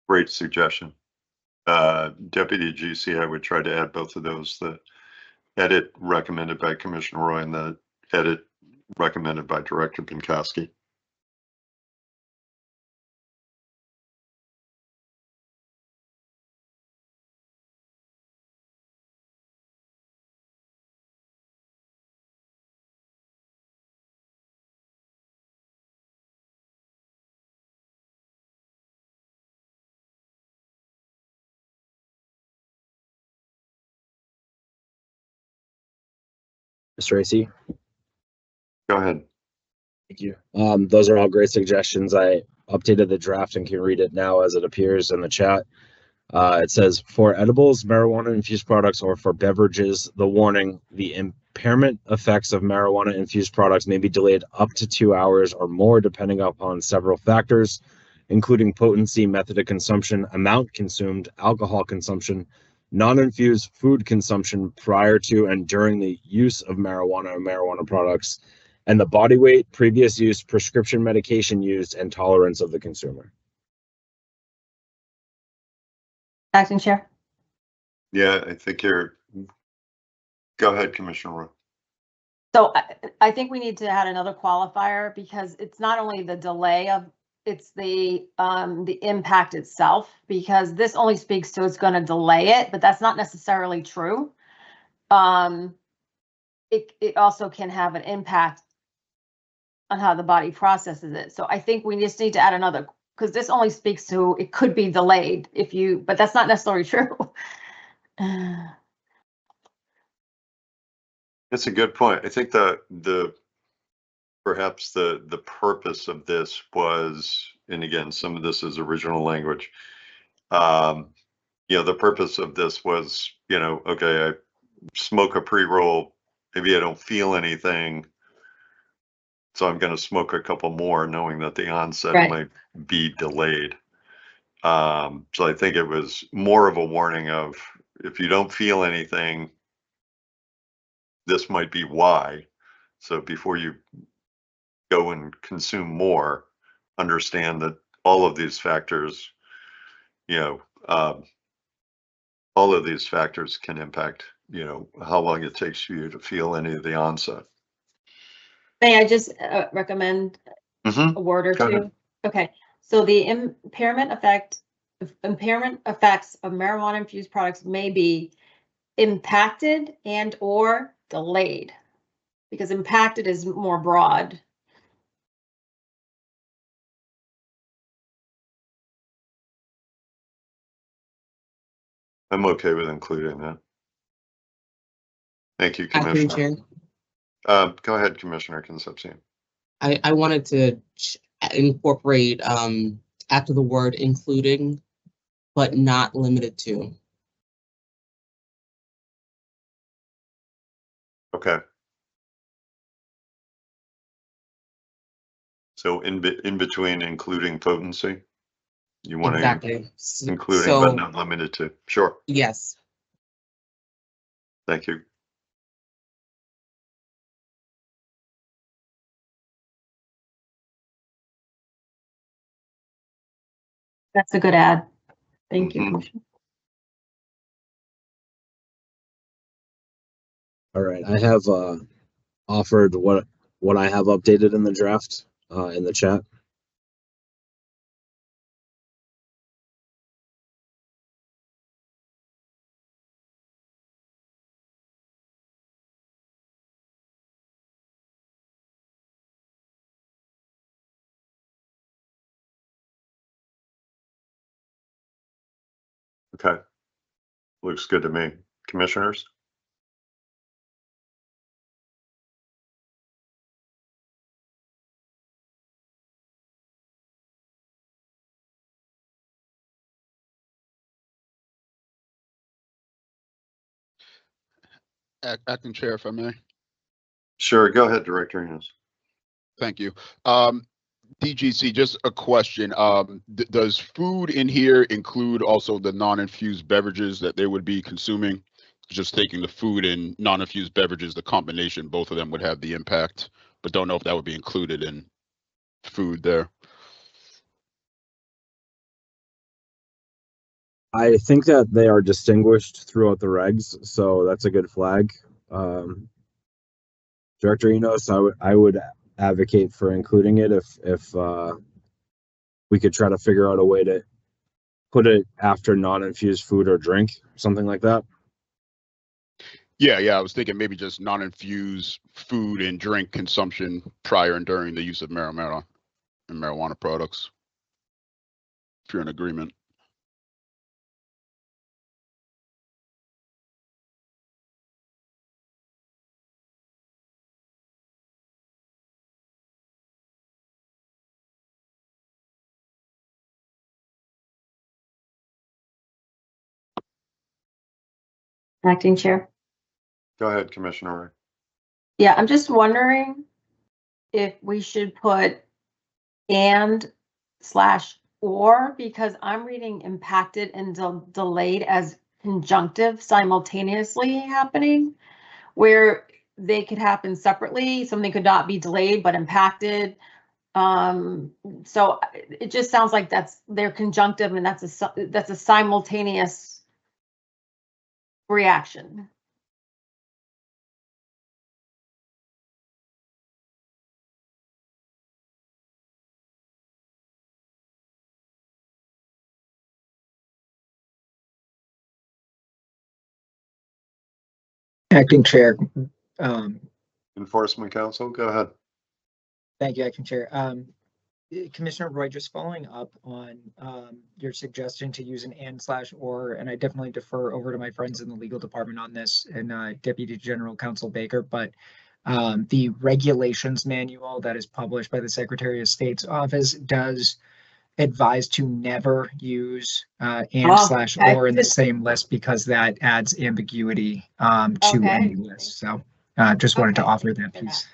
Great suggestion. Deputy GC, I would try to add both of those, the edit recommended by Commissioner Roy and the edit recommended by Director Binkowski. Mr. Tracy. Go ahead. Thank you. Those are all great suggestions. I updated the draft and can read it now as it appears in the chat. It says, for edibles, marijuana infused products, or for beverages, the warning: the impairment effects of marijuana infused products may be delayed up to 2 hours or more, depending upon several factors, including potency, method of consumption, amount consumed, alcohol consumption, non-infused food consumption prior to and during the use of marijuana or marijuana products, and the body weight, previous use, prescription medication used, and tolerance of the consumer. Acting Chair. Yeah, I think go ahead, Commissioner Roy. So I think we need to add another qualifier, because it's not only the delay of, it's the impact itself, because this only speaks to it's going to delay it, but that's not necessarily true. It also can have an impact on how the body processes it. So I think we just need to add another, because this only speaks to it could be delayed but that's not necessarily true. That's a good point. I think the perhaps the purpose of this was, and again, some of this is original language. You know, the purpose of this was, you know, okay, I smoke a pre-roll, maybe I don't feel anything, so I'm going to smoke a couple more, knowing that the onset Right. might be delayed. So I think it was more of a warning of, if you don't feel anything, this might be why. So before you go and consume more, understand that all of these factors, you know, all of these factors can impact, you know, how long it takes for you to feel any of the onset. May I just recommend Mhm. a word or Go ahead. two? Okay, so the impairment effects of marijuana infused products may be impacted and or delayed, because impacted is more broad. I'm okay with including that. Thank you, Acting Commissioner. Chair, Go ahead, Commissioner Concepcion. I wanted to incorporate after the word including, but not limited to. Okay. So in between including potency, you want to Exactly. including but So not limited to. Sure. yes, Thank you. That's a good add. Thank you, Mhm. Commissioner. All right, I have offered what I have updated in the draft in the chat. Okay. Looks good to me. Commissioners? Acting Chair, if I may. Sure. Go ahead, Director Enos. Thank you. DGC, just a question. Does food in here include also the non-infused beverages that they would be consuming? Just taking the food and non-infused beverages, the combination, both of them would have the impact, but don't know if that would be included in food there. I think that they are distinguished throughout the regs, so that's a good flag. Director Enos, I would advocate for including it if we could try to figure out a way to put it after non-infused food or drink, something like that. Yeah, I was thinking maybe just non-infused food and drink consumption prior and during the use of marijuana and marijuana products. If you're in agreement. Acting Chair. Go ahead, Commissioner Ray. Yeah, I'm just wondering if we should put and/or, because I'm reading impacted and delayed as conjunctive simultaneously happening, where they could happen separately. Something could not be delayed but impacted. So it just sounds like they're conjunctive, and that's a simultaneous reaction. Acting Chair, Enforcement Council, go ahead. thank you, Acting Chair. Commissioner Roy, just following up on your suggestion to use an and/or, and I definitely defer over to my friends in the legal department on this, and Deputy General Counsel Baker, but The regulations manual that is published by the Secretary of State's office does advise to never use okay. or in the same list because that adds ambiguity to Okay. any list. So just wanted to Okay. offer that Yeah. piece.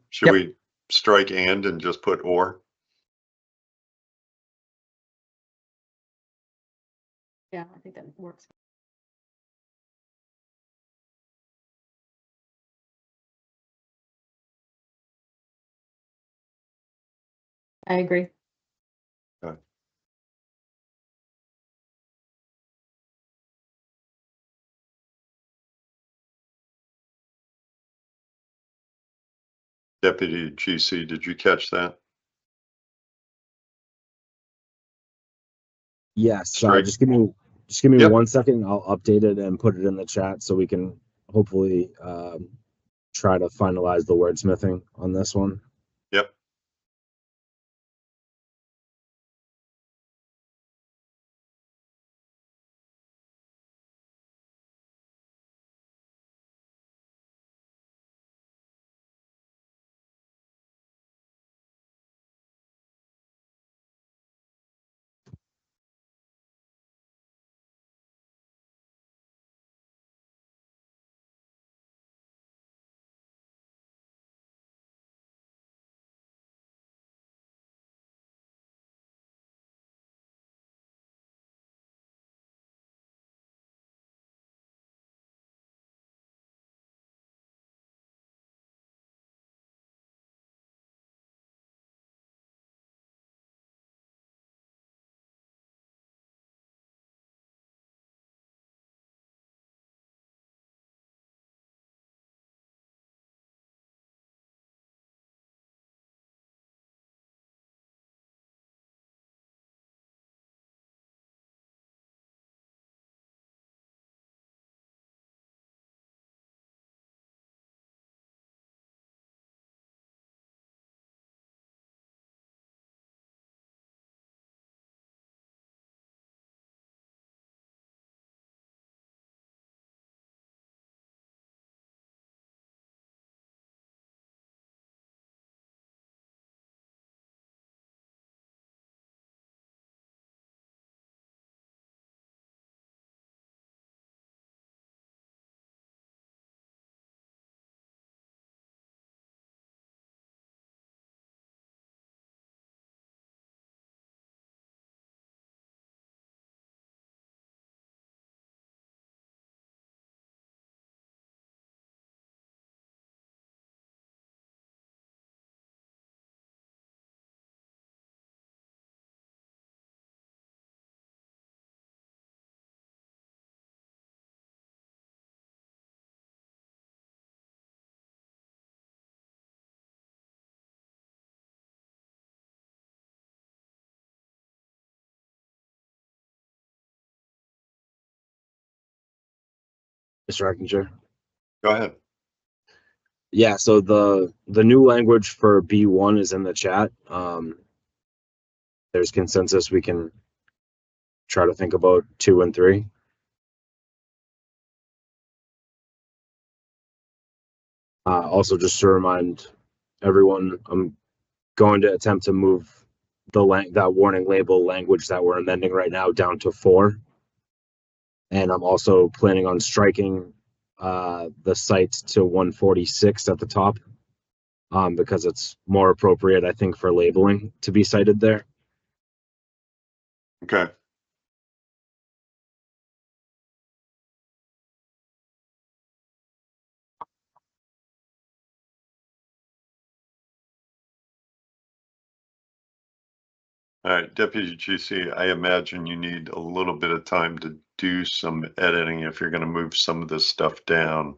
Should Yep. we strike and just put or? Yeah, I think that works. I agree. Deputy GC, did you catch that? Yes, Strike. just give me Yep. 1 second. I'll update it and put it in the chat so we can hopefully try to finalize the wordsmithing on this one. Yep. Mr. Acting Chair. Go ahead. Yeah, so the new language for B1 is in the chat. There's consensus. We can try to think about 2 and 3. Also, just to remind everyone, I'm going to attempt to move that warning label language that we're amending right now down to 4. And I'm also planning on striking the site to 146 at the top because it's more appropriate, I think, for labeling to be cited there. Okay. All right, Deputy GC, I imagine you need a little bit of time to do some editing if you're going to move some of this stuff down.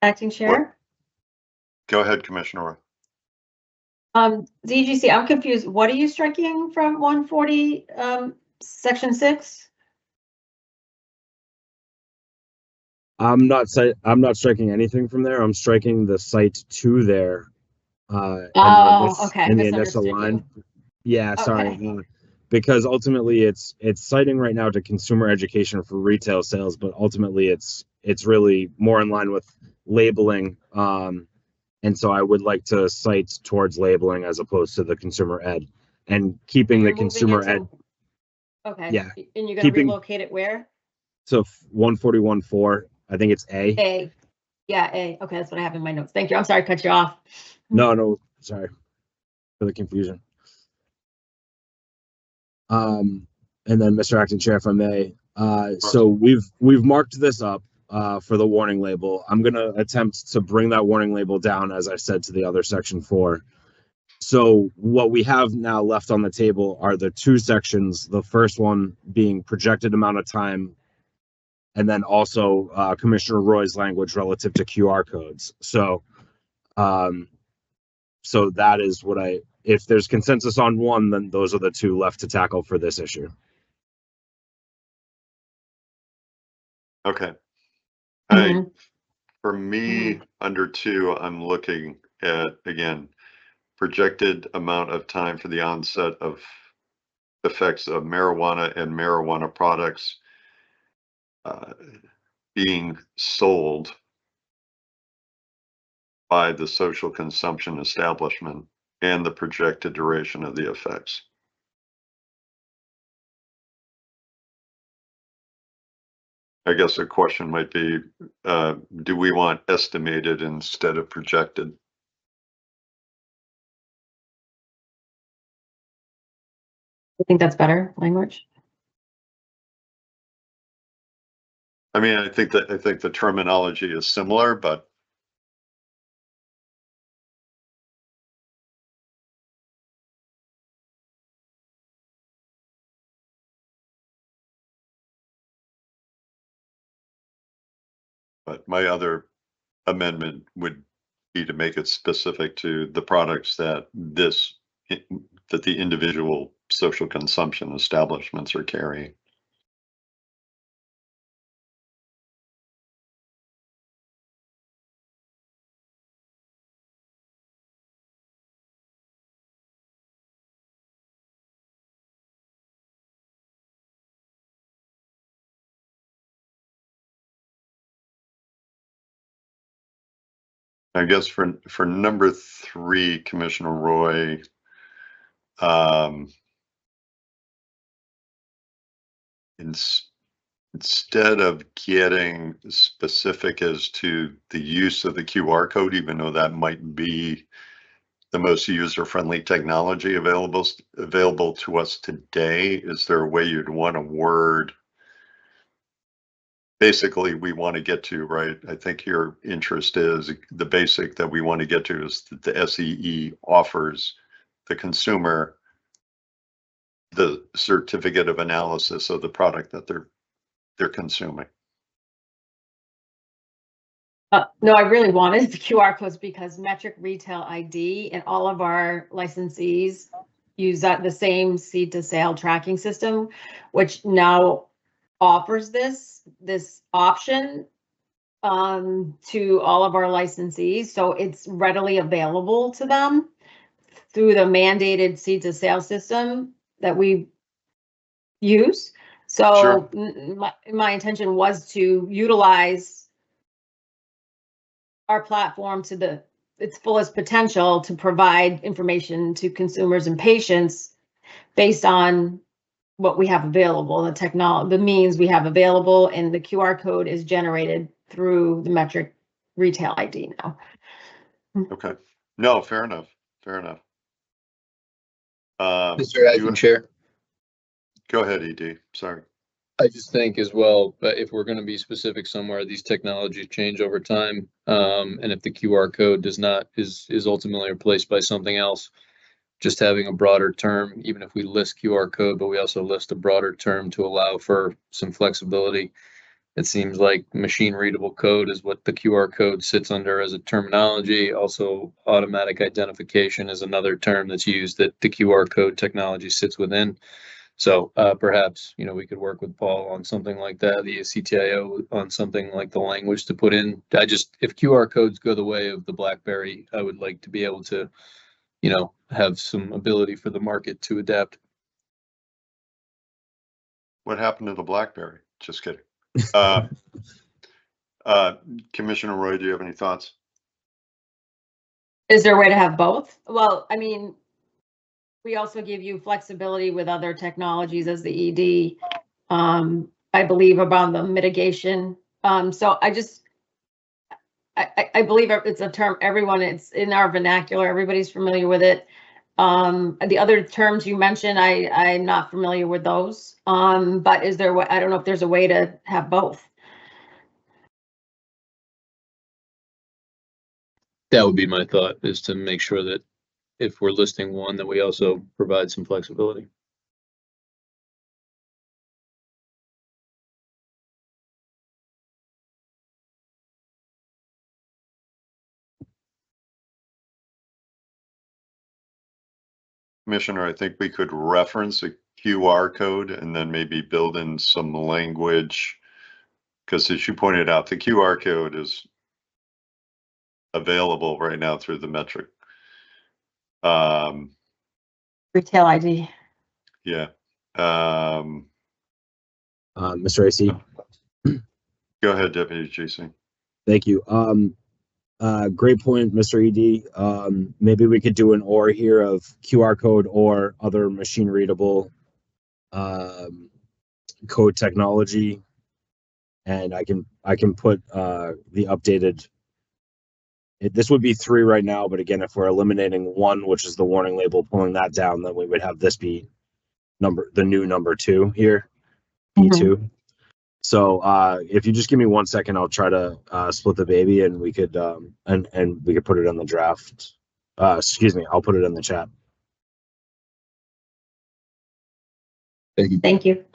Acting Chair? Go ahead, Commissioner. DGC, I'm confused. What are you striking from 140, section 6? I'm not striking anything from there. I'm striking the site to there. Okay. In the initial line. Yeah, sorry. Okay. Because ultimately it's citing right now to consumer education for retail sales, but ultimately it's really more in line with labeling. And so I would like to cite towards labeling as opposed to the consumer ed, and keeping the You're moving consumer it ed. to- Okay. Yeah. And you're gonna Keeping- relocate it where? So 141.4, I think it's A. A. Yeah, A. Okay, that's what I have in my notes. Thank you. I'm sorry to cut you off. No, sorry for the confusion. And then Mr. Acting Chair, if I may, so we've marked this up for the warning label. I'm gonna attempt to bring that warning label down, as I said, to the other section 4. So what we have now left on the table are the 2 sections, the first one being projected amount of time, and then also Commissioner Roy's language relative to QR codes. So so that is what if there's consensus on one, then those are the 2 left to tackle for this issue. Okay. Mhm. For me, under 2, I'm looking at, again, projected amount of time for the onset of effects of marijuana and marijuana products being sold by the social consumption establishment, and the projected duration of the effects. I guess the question might be, do we want estimated instead of projected? I think that's better language. I mean, I think the terminology is similar, but my other amendment would be to make it specific to the products that the individual social consumption establishments are carrying. I guess for number 3, Commissioner Roy, instead of getting specific as to the use of the QR code, even though that might be the most user-friendly technology available to us today, is there a way you'd want to word? Basically, we want to get to, right? I think your interest is the basic that we want to get to is that the SEE offers the consumer the certificate of analysis of the product that they're consuming. No, I really wanted the QR codes because Metric Retail ID and all of our licensees use the same seed to sale tracking system, which now offers this option to all of our licensees. So it's readily available to them through the mandated seed to sale system that we use. So Sure. my intention was to utilize our platform to its fullest potential to provide information to consumers and patients based on what we have available, the means we have available, and the QR code is generated through the Metric Retail ID now. Okay. No, fair enough. Fair enough. Mr. Acting Chair, Go ahead, ED. Sorry. I just think as well, if we're going to be specific somewhere, these technologies change over time. And if the QR code is ultimately replaced by something else, just having a broader term, even if we list QR code, but we also list a broader term to allow for some flexibility. It seems like machine readable code is what the QR code sits under as a terminology. Also, automatic identification is another term that's used that the QR code technology sits within. So perhaps, we could work with Paul on something like that, the CTIO on something like the language to put in. If QR codes go the way of the BlackBerry, I would like to be able to, have some ability for the market to adapt. What happened to the BlackBerry? Just kidding. Commissioner Roy, do you have any thoughts? Is there a way to have both? Well, I mean, we also give you flexibility with other technologies as the ED. I believe about the mitigation. So I believe it's a term everyone, it's in our vernacular, everybody's familiar with it. The other terms you mentioned, I'm not familiar with those. But is there, I don't know if there's a way to have both. That would be my thought, is to make sure that if we're listing one, that we also provide some flexibility. Commissioner, I think we could reference a QR code and then maybe build in some language. Because as you pointed out, the QR code is available right now through the metric. Retail ID. Yeah. Mr. AC, Go ahead, Deputy GC. thank you. Great point, Mr. ED. Maybe we could do an or here of QR code or other machine readable code technology, and I can put the updated. This would be 3 right now, but again, if we're eliminating 1, which is the warning label, pulling that down, then we would have this be the new number 2 here, E2. So if you just give me 1 second, I'll try to split the baby, and we could and we could put it in the draft. Excuse me, I'll put it in the chat. Thank you. Thank you.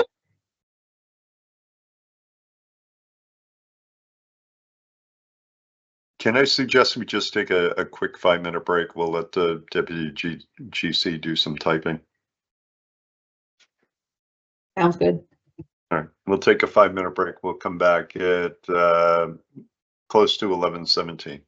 Can I suggest we just take a quick 5-minute break? We'll let the Deputy GC do some typing. Sounds good. All right, we'll take a 5-minute break. We'll come back at close to 11:17.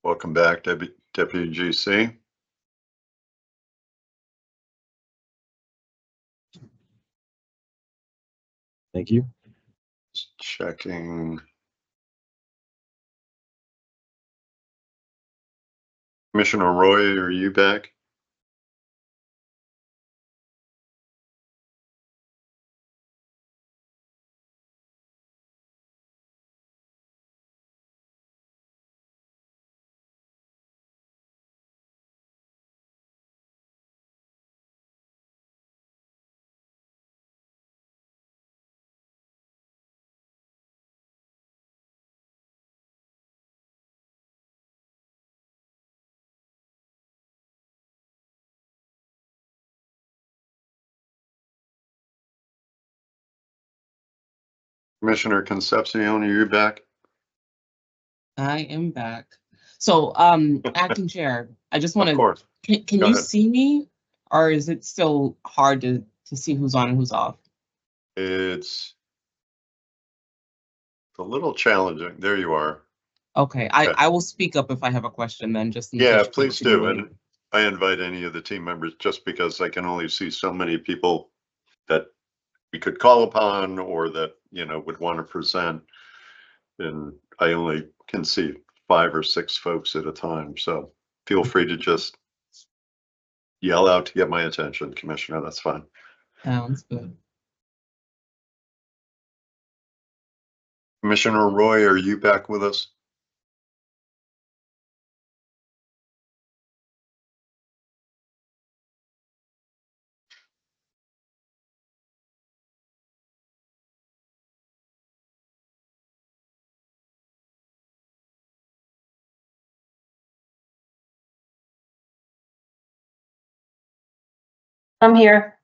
Welcome back, Deputy GC. Thank you. Just checking. Commissioner Roy, are you back? Commissioner Concepcion, are you back? I am back. So, acting chair, I just want Of to, course. can Go you ahead. see me? Or is it still hard to see who's on and who's off? It's a little challenging. There you are. Okay, I will speak up if I have a question then, just in Yeah, case please you can do. wait. And I invite any of the team members just because I can only see so many people that we could call upon or that, would want to present. And I only can see 5 or 6 folks at a time. So feel free to just yell out to get my attention, Commissioner. That's fine. Sounds good. Commissioner Roy, are you back with us? I'm here.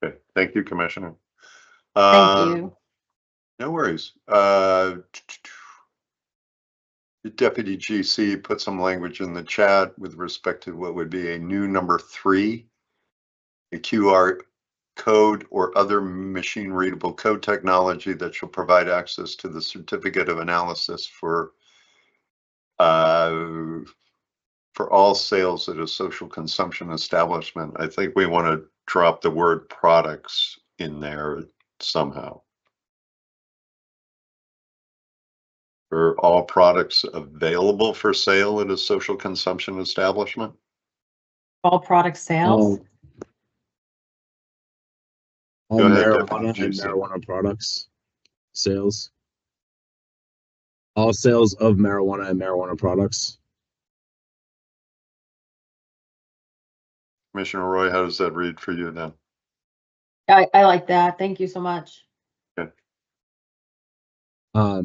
Okay. Thank you, Commissioner. Thank you. No worries. The Deputy GC put some language in the chat with respect to what would be a new number 3, a QR code or other machine readable code technology that shall provide access to the certificate of analysis for all sales at a social consumption establishment. I think we want to drop the word products in there somehow. Are all products available for sale at a social consumption establishment? All product sales. All Go ahead, marijuana Deputy and GC. marijuana products sales. All sales of marijuana and marijuana products. Commissioner Roy, how does that read for you then? I like that. Thank you so much. All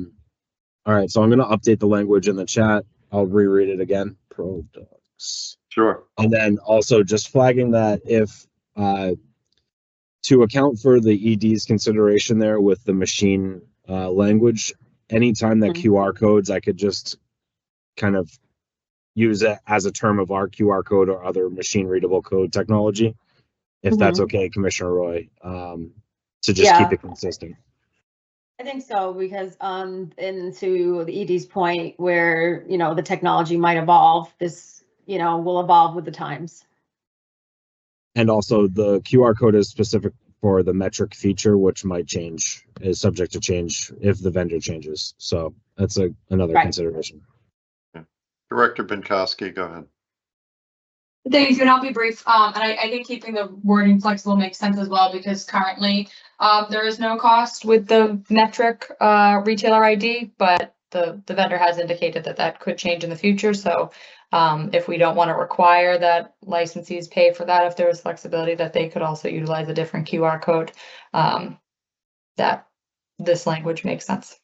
right, so I'm going to update the language in the chat. I'll reread it again. Products. Sure. And then also just flagging that if to account for the ED's consideration there with the machine language, anytime that QR codes, I could just kind of use it as a term of our QR code or other machine readable code technology, if that's okay, Commissioner Roy, to just keep it consistent. I think so, because into the ED's point where, the technology might evolve, this, will evolve with the times. And also the QR code is specific for the metric feature, which might change, is subject to change if the vendor changes. So that's another consideration. Director Binkowski, go ahead. Thank you, and I'll be brief. And I think keeping the wording flexible makes sense as well, because currently there is no cost with the metric retailer ID, but the vendor has indicated that could change in the future. So if we don't want to require that licensees pay for that, if there is flexibility that they could also utilize a different QR code, that this language makes sense.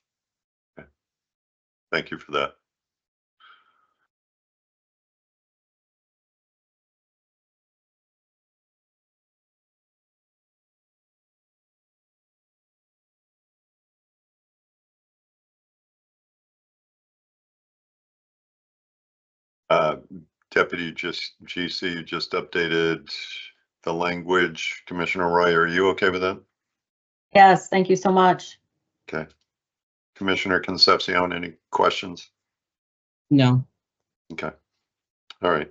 Okay. Thank you for that. Deputy GC, you just updated the language. Commissioner Roy, are you okay with that? Yes, thank you so much. Okay. Commissioner Concepcion, any questions? No. Okay. All right.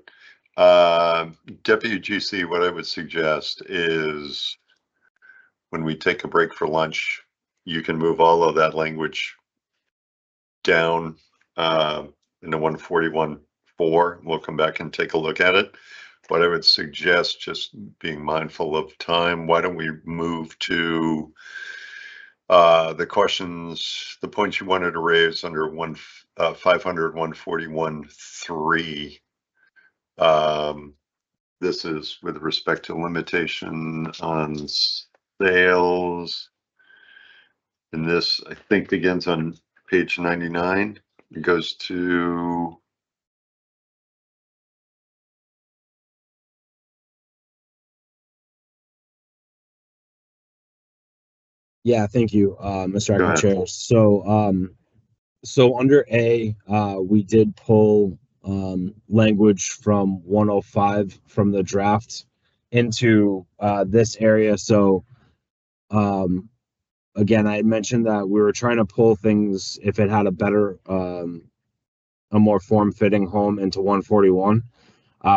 Deputy GC, what I would suggest is when we take a break for lunch, you can move all of that language down into 141.4. We'll come back and take a look at it. But I would suggest, just being mindful of time, why don't we move to the questions, the points you wanted to raise under 500, 141.3. This is with respect to limitation on sales. And this, I think, begins on page 99. It goes to Yeah, thank you, Mr. Go Acting ahead. Chair. So under A, we did pull language from 105 from the draft into this area. So again, I mentioned that we were trying to pull things if it had a better, a more form-fitting home into 141.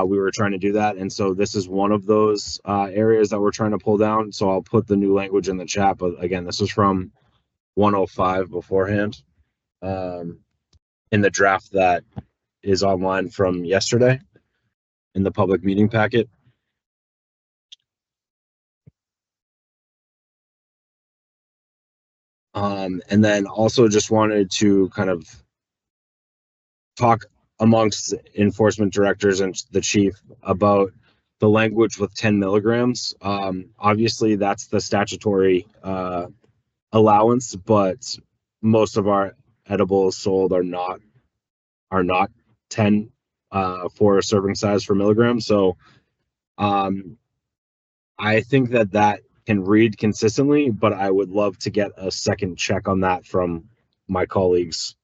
We were trying to do that, and so this is one of those areas that we're trying to pull down. So I'll put the new language in the chat, but again, this was from 105 beforehand, in the draft that is online from yesterday in the public meeting packet. And then also just wanted to kind of talk amongst enforcement directors and the chief about the language with 10 milligrams. Obviously that's the statutory allowance, but most of our edibles sold are not 10 for a serving size for milligrams. So I think that can read consistently, but I would love to get a second check on that from my colleagues.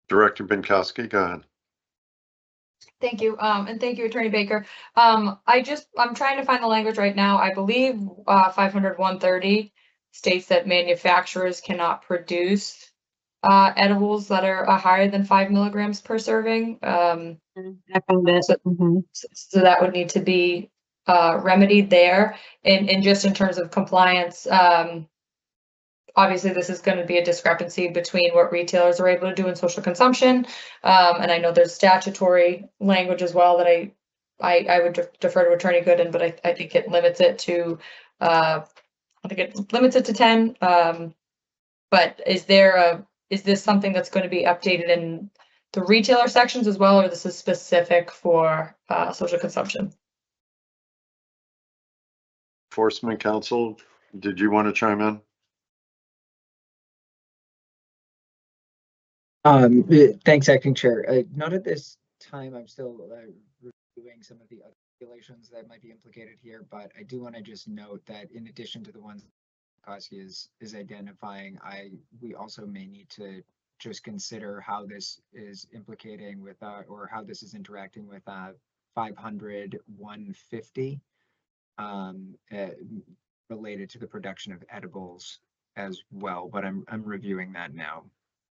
Director Binkowski, go ahead. Thank you, and thank you, Attorney Baker. I'm trying to find the language right now. I believe 500 130 states that manufacturers cannot produce edibles that are higher than 5 milligrams per serving. I found it. So that would need to be remedied there. And just in terms of compliance, obviously this is going to be a discrepancy between what retailers are able to do in social consumption. And I know there's statutory language as well that I would defer to Attorney Gooden, but I think it limits it to 10. But is this something that's going to be updated in the retailer sections as well, or this is specific for social consumption? Enforcement Council, did you want to chime in? Thanks, Acting Chair. Not at this time. I'm still reviewing some of the other regulations that might be implicated here, but I do want to just note that in addition to the ones Koski is identifying, we also may need to just consider how this is implicating with or how this is interacting with 500 150 related to the production of edibles as well. But I'm reviewing that now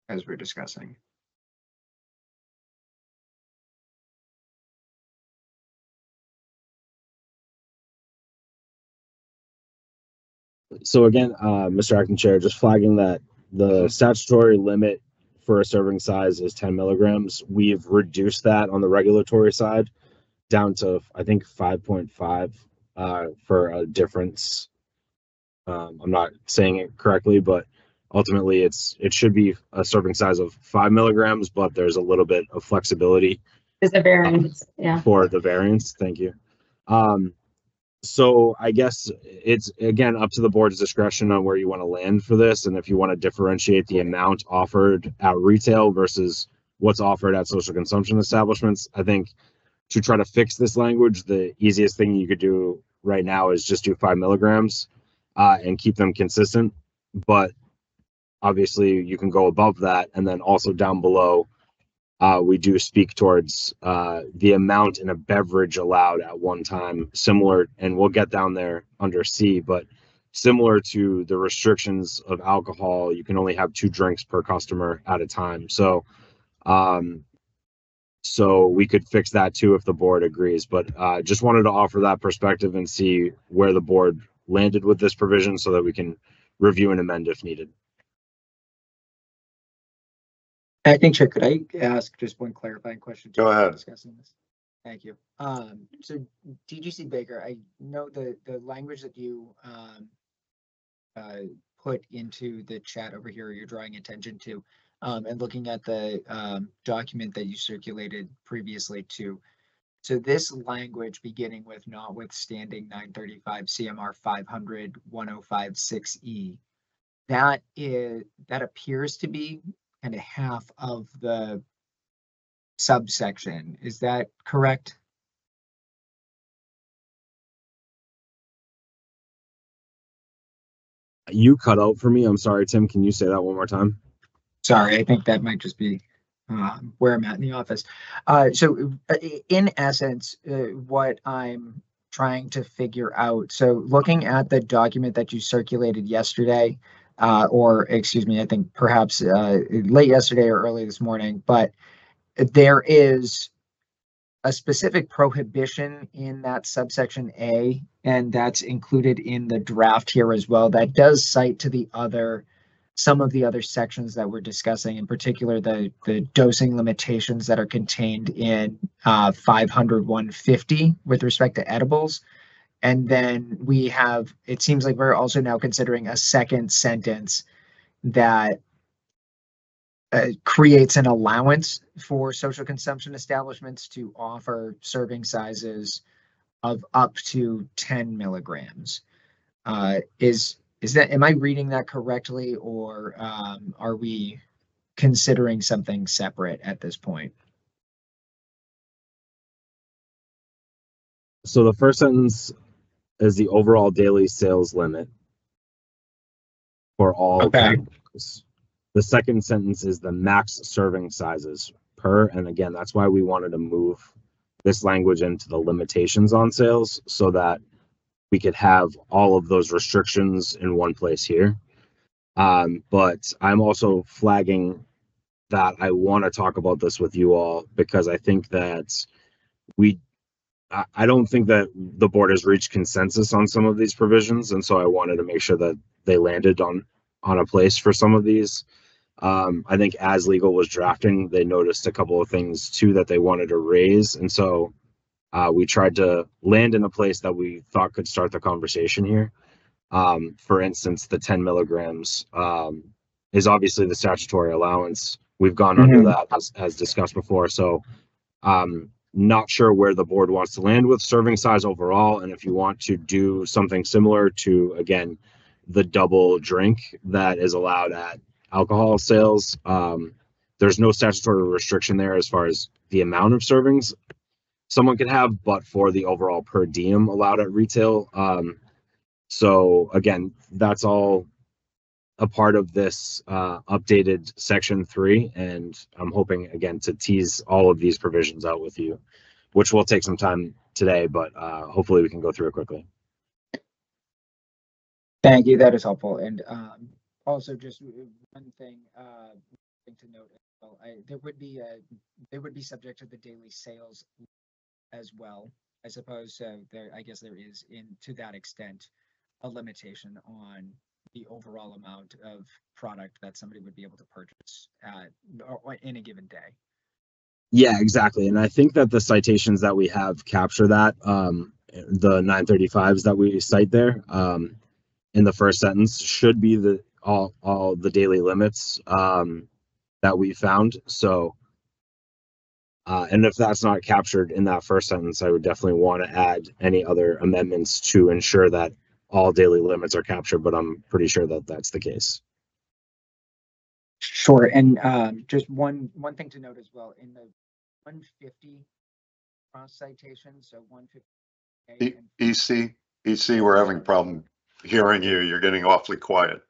as we're discussing. So again, Mr. Acting Chair, just flagging that the statutory limit for a serving size is 10 milligrams. We've reduced that on the regulatory side down to, I think, 5.5 for a difference. I'm not saying it correctly, but ultimately it should be a serving size of 5 milligrams, but there's a little bit of flexibility. Is a variance, yeah. For the variance, thank you. So I guess it's again up to the board's discretion on where you want to land for this, and if you want to differentiate the amount offered at retail versus what's offered at social consumption establishments. I think to try to fix this language, the easiest thing you could do right now is just do 5 milligrams and keep them consistent. But obviously you can go above that, and then also down below, we do speak towards the amount in a beverage allowed at one time, similar, and we'll get down there under C, but similar to the restrictions of alcohol. You can only have 2 drinks per customer at a time. So we could fix that too if the board agrees, but just wanted to offer that perspective and see where the board landed with this provision so that we can review and amend if needed. Acting Chair, could I ask just one clarifying question? Go ahead. Discussing this. Thank you. So DGC Baker, I know the language that you put into the chat over here, you're drawing attention to, and looking at the document that you circulated previously too. So this language beginning with notwithstanding 935 CMR 500 1056E, that appears to be kind of half of the subsection. Is that correct? You cut out for me. I'm sorry, Tim. Can you say that one more time? Sorry, I think that might just be where I'm at in the office. So in essence, what I'm trying to figure out, so looking at the document that you circulated yesterday, or excuse me, I think perhaps late yesterday or early this morning, but there is a specific prohibition in that subsection A, and that's included in the draft here as well. That does cite to some of the other sections that we're discussing, in particular the dosing limitations that are contained in 500 150 with respect to edibles. And then it seems like we're also now considering a second sentence that creates an allowance for social consumption establishments to offer serving sizes of up to 10 milligrams. Am I reading that correctly, or are we considering something separate at this point? So the first sentence is the overall daily sales limit for all categories. The second sentence is the max serving sizes per, and again, that's why we wanted to move this language into the limitations on sales so that we could have all of those restrictions in one place here. But I'm also flagging that I want to talk about this with you all because I think that I don't think that the board has reached consensus on some of these provisions, and so I wanted to make sure that they landed on a place for some of these. I think as legal was drafting, they noticed a couple of things too that they wanted to raise, and so we tried to land in a place that we thought could start the conversation here. For instance, the 10 milligrams is obviously the statutory allowance. We've gone under that as discussed before, so not sure where the board wants to land with serving size overall, and if you want to do something similar to, again, the double drink that is allowed at alcohol sales. There's no statutory restriction there as far as the amount of servings someone can have, but for the overall per diem allowed at retail. So again, that's all a part of this updated section 3, and I'm hoping again to tease all of these provisions out with you, which will take some time today, but hopefully we can go through it quickly. Thank you, that is helpful. And also just one thing to note as well, they would be subject to the daily sales as well, I suppose. So I guess there is, to that extent, a limitation on the overall amount of product that somebody would be able to purchase in a given day. Yeah, exactly. And I think that the citations that we have capture that, the 935s that we cite there in the first sentence should be all the daily limits that we found. So, and if that's not captured in that first sentence, I would definitely want to add any other amendments to ensure that all daily limits are captured, but I'm pretty sure that that's the case. Sure. And just one thing to note as well, in the 150 cross citation, so 150. EC, we're having a problem hearing you. You're getting awfully quiet.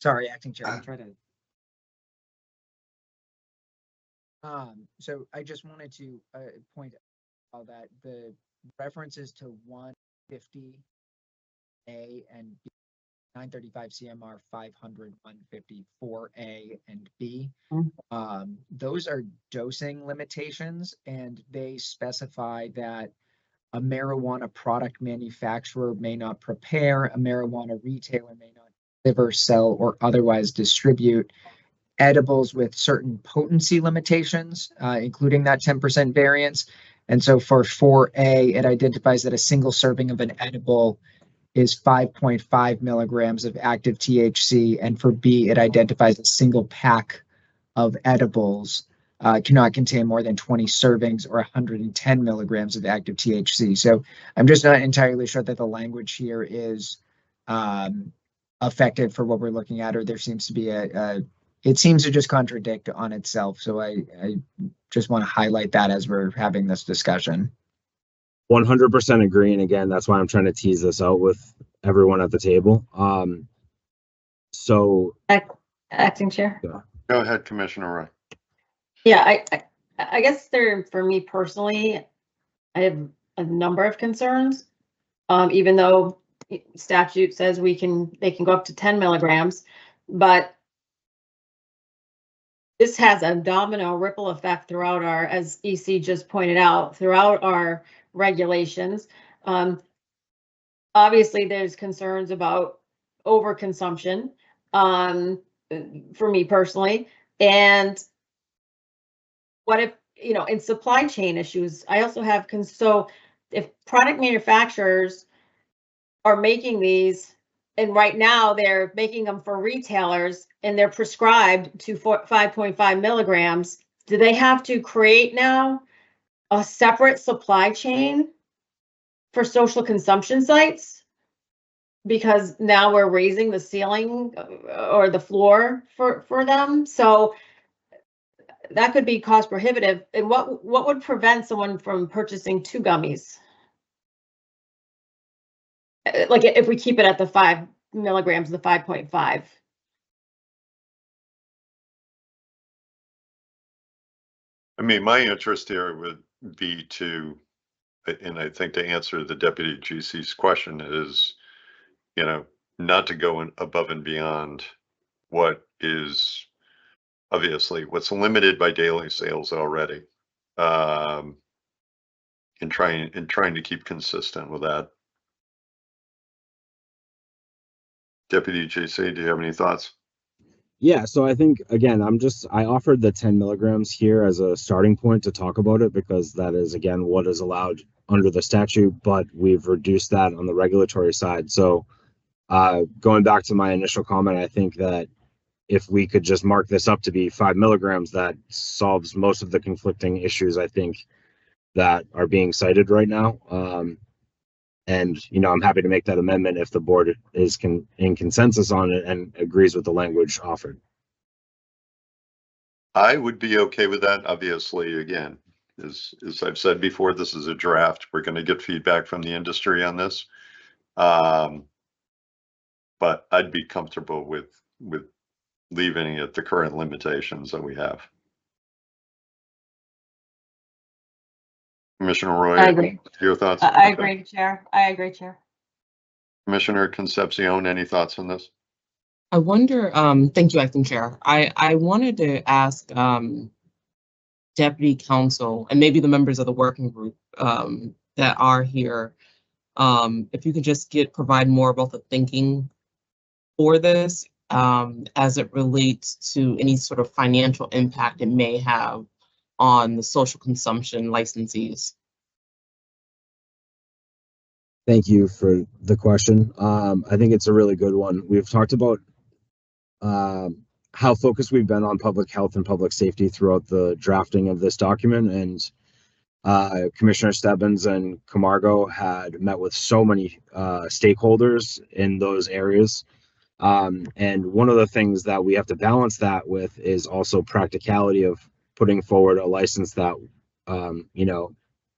Sorry, Acting Chair, I'll try to. So I just wanted to point out that the references to 150 A and B, 935 CMR 500 154A and B. Those are dosing limitations, and they specify that a marijuana product manufacturer may not prepare, a marijuana retailer may not deliver, sell, or otherwise distribute edibles with certain potency limitations, including that 10% variance. And so for 4A, it identifies that a single serving of an edible is 5.5 milligrams of active THC. And for B, it identifies a single pack of edibles cannot contain more than 20 servings or 110 milligrams of active THC. So I'm just not entirely sure that the language here is effective for what we're looking at, or there seems to be it seems to just contradict on itself. So I just want to highlight that as we're having this discussion. 100% agree. And again, that's why I'm trying to tease this out with everyone at the table. So Acting Chair. Go ahead, Commissioner Roy. Yeah, I guess for me personally, I have a number of concerns. Even though statute says they can go up to 10 milligrams, but this has a domino ripple effect throughout our, as EC just pointed out, throughout our regulations. Obviously, there's concerns about overconsumption for me personally. And what if, in supply chain issues, I also have, so if product manufacturers are making these, and right now they're making them for retailers and they're prescribed to 5.5 milligrams, do they have to create now a separate supply chain for social consumption sites? Because now we're raising the ceiling or the floor for them. So that could be cost prohibitive. And what would prevent someone from purchasing 2 gummies? Like if we keep it at the 5 milligrams, the 5.5. I mean, my interest here would be to, and I think to answer the Deputy GC's question is, not to go above and beyond what is obviously what's limited by daily sales already, and trying to keep consistent with that. Deputy GC, do you have any thoughts? yeah, so I think again, I offered the 10 milligrams here as a starting point to talk about it because that is again what is allowed under the statute, but we've reduced that on the regulatory side. So going back to my initial comment, I think that if we could just mark this up to be 5 milligrams, that solves most of the conflicting issues I think that are being cited right now. And I'm happy to make that amendment if the board is in consensus on it and agrees with the language offered. I would be okay with that. Obviously, again, as I've said before, this is a draft. We're going to get feedback from the industry on this. But I'd be comfortable with leaving it at the current limitations that we have. Commissioner Roy, I agree. Your thoughts? I agree, Chair. I agree, Chair. Commissioner Concepcion, any thoughts on this? I wonder, thank you, Acting Chair. I wanted to ask Deputy Counsel and maybe the members of the working group that are here, if you could just provide more about the thinking for this as it relates to any sort of financial impact it may have on the social consumption licensees. Thank you for the question. I think it's a really good one. We've talked about how focused we've been on public health and public safety throughout the drafting of this document, and Commissioner Stebbins and Camargo had met with so many stakeholders in those areas. And one of the things that we have to balance that with is also practicality of putting forward a license that,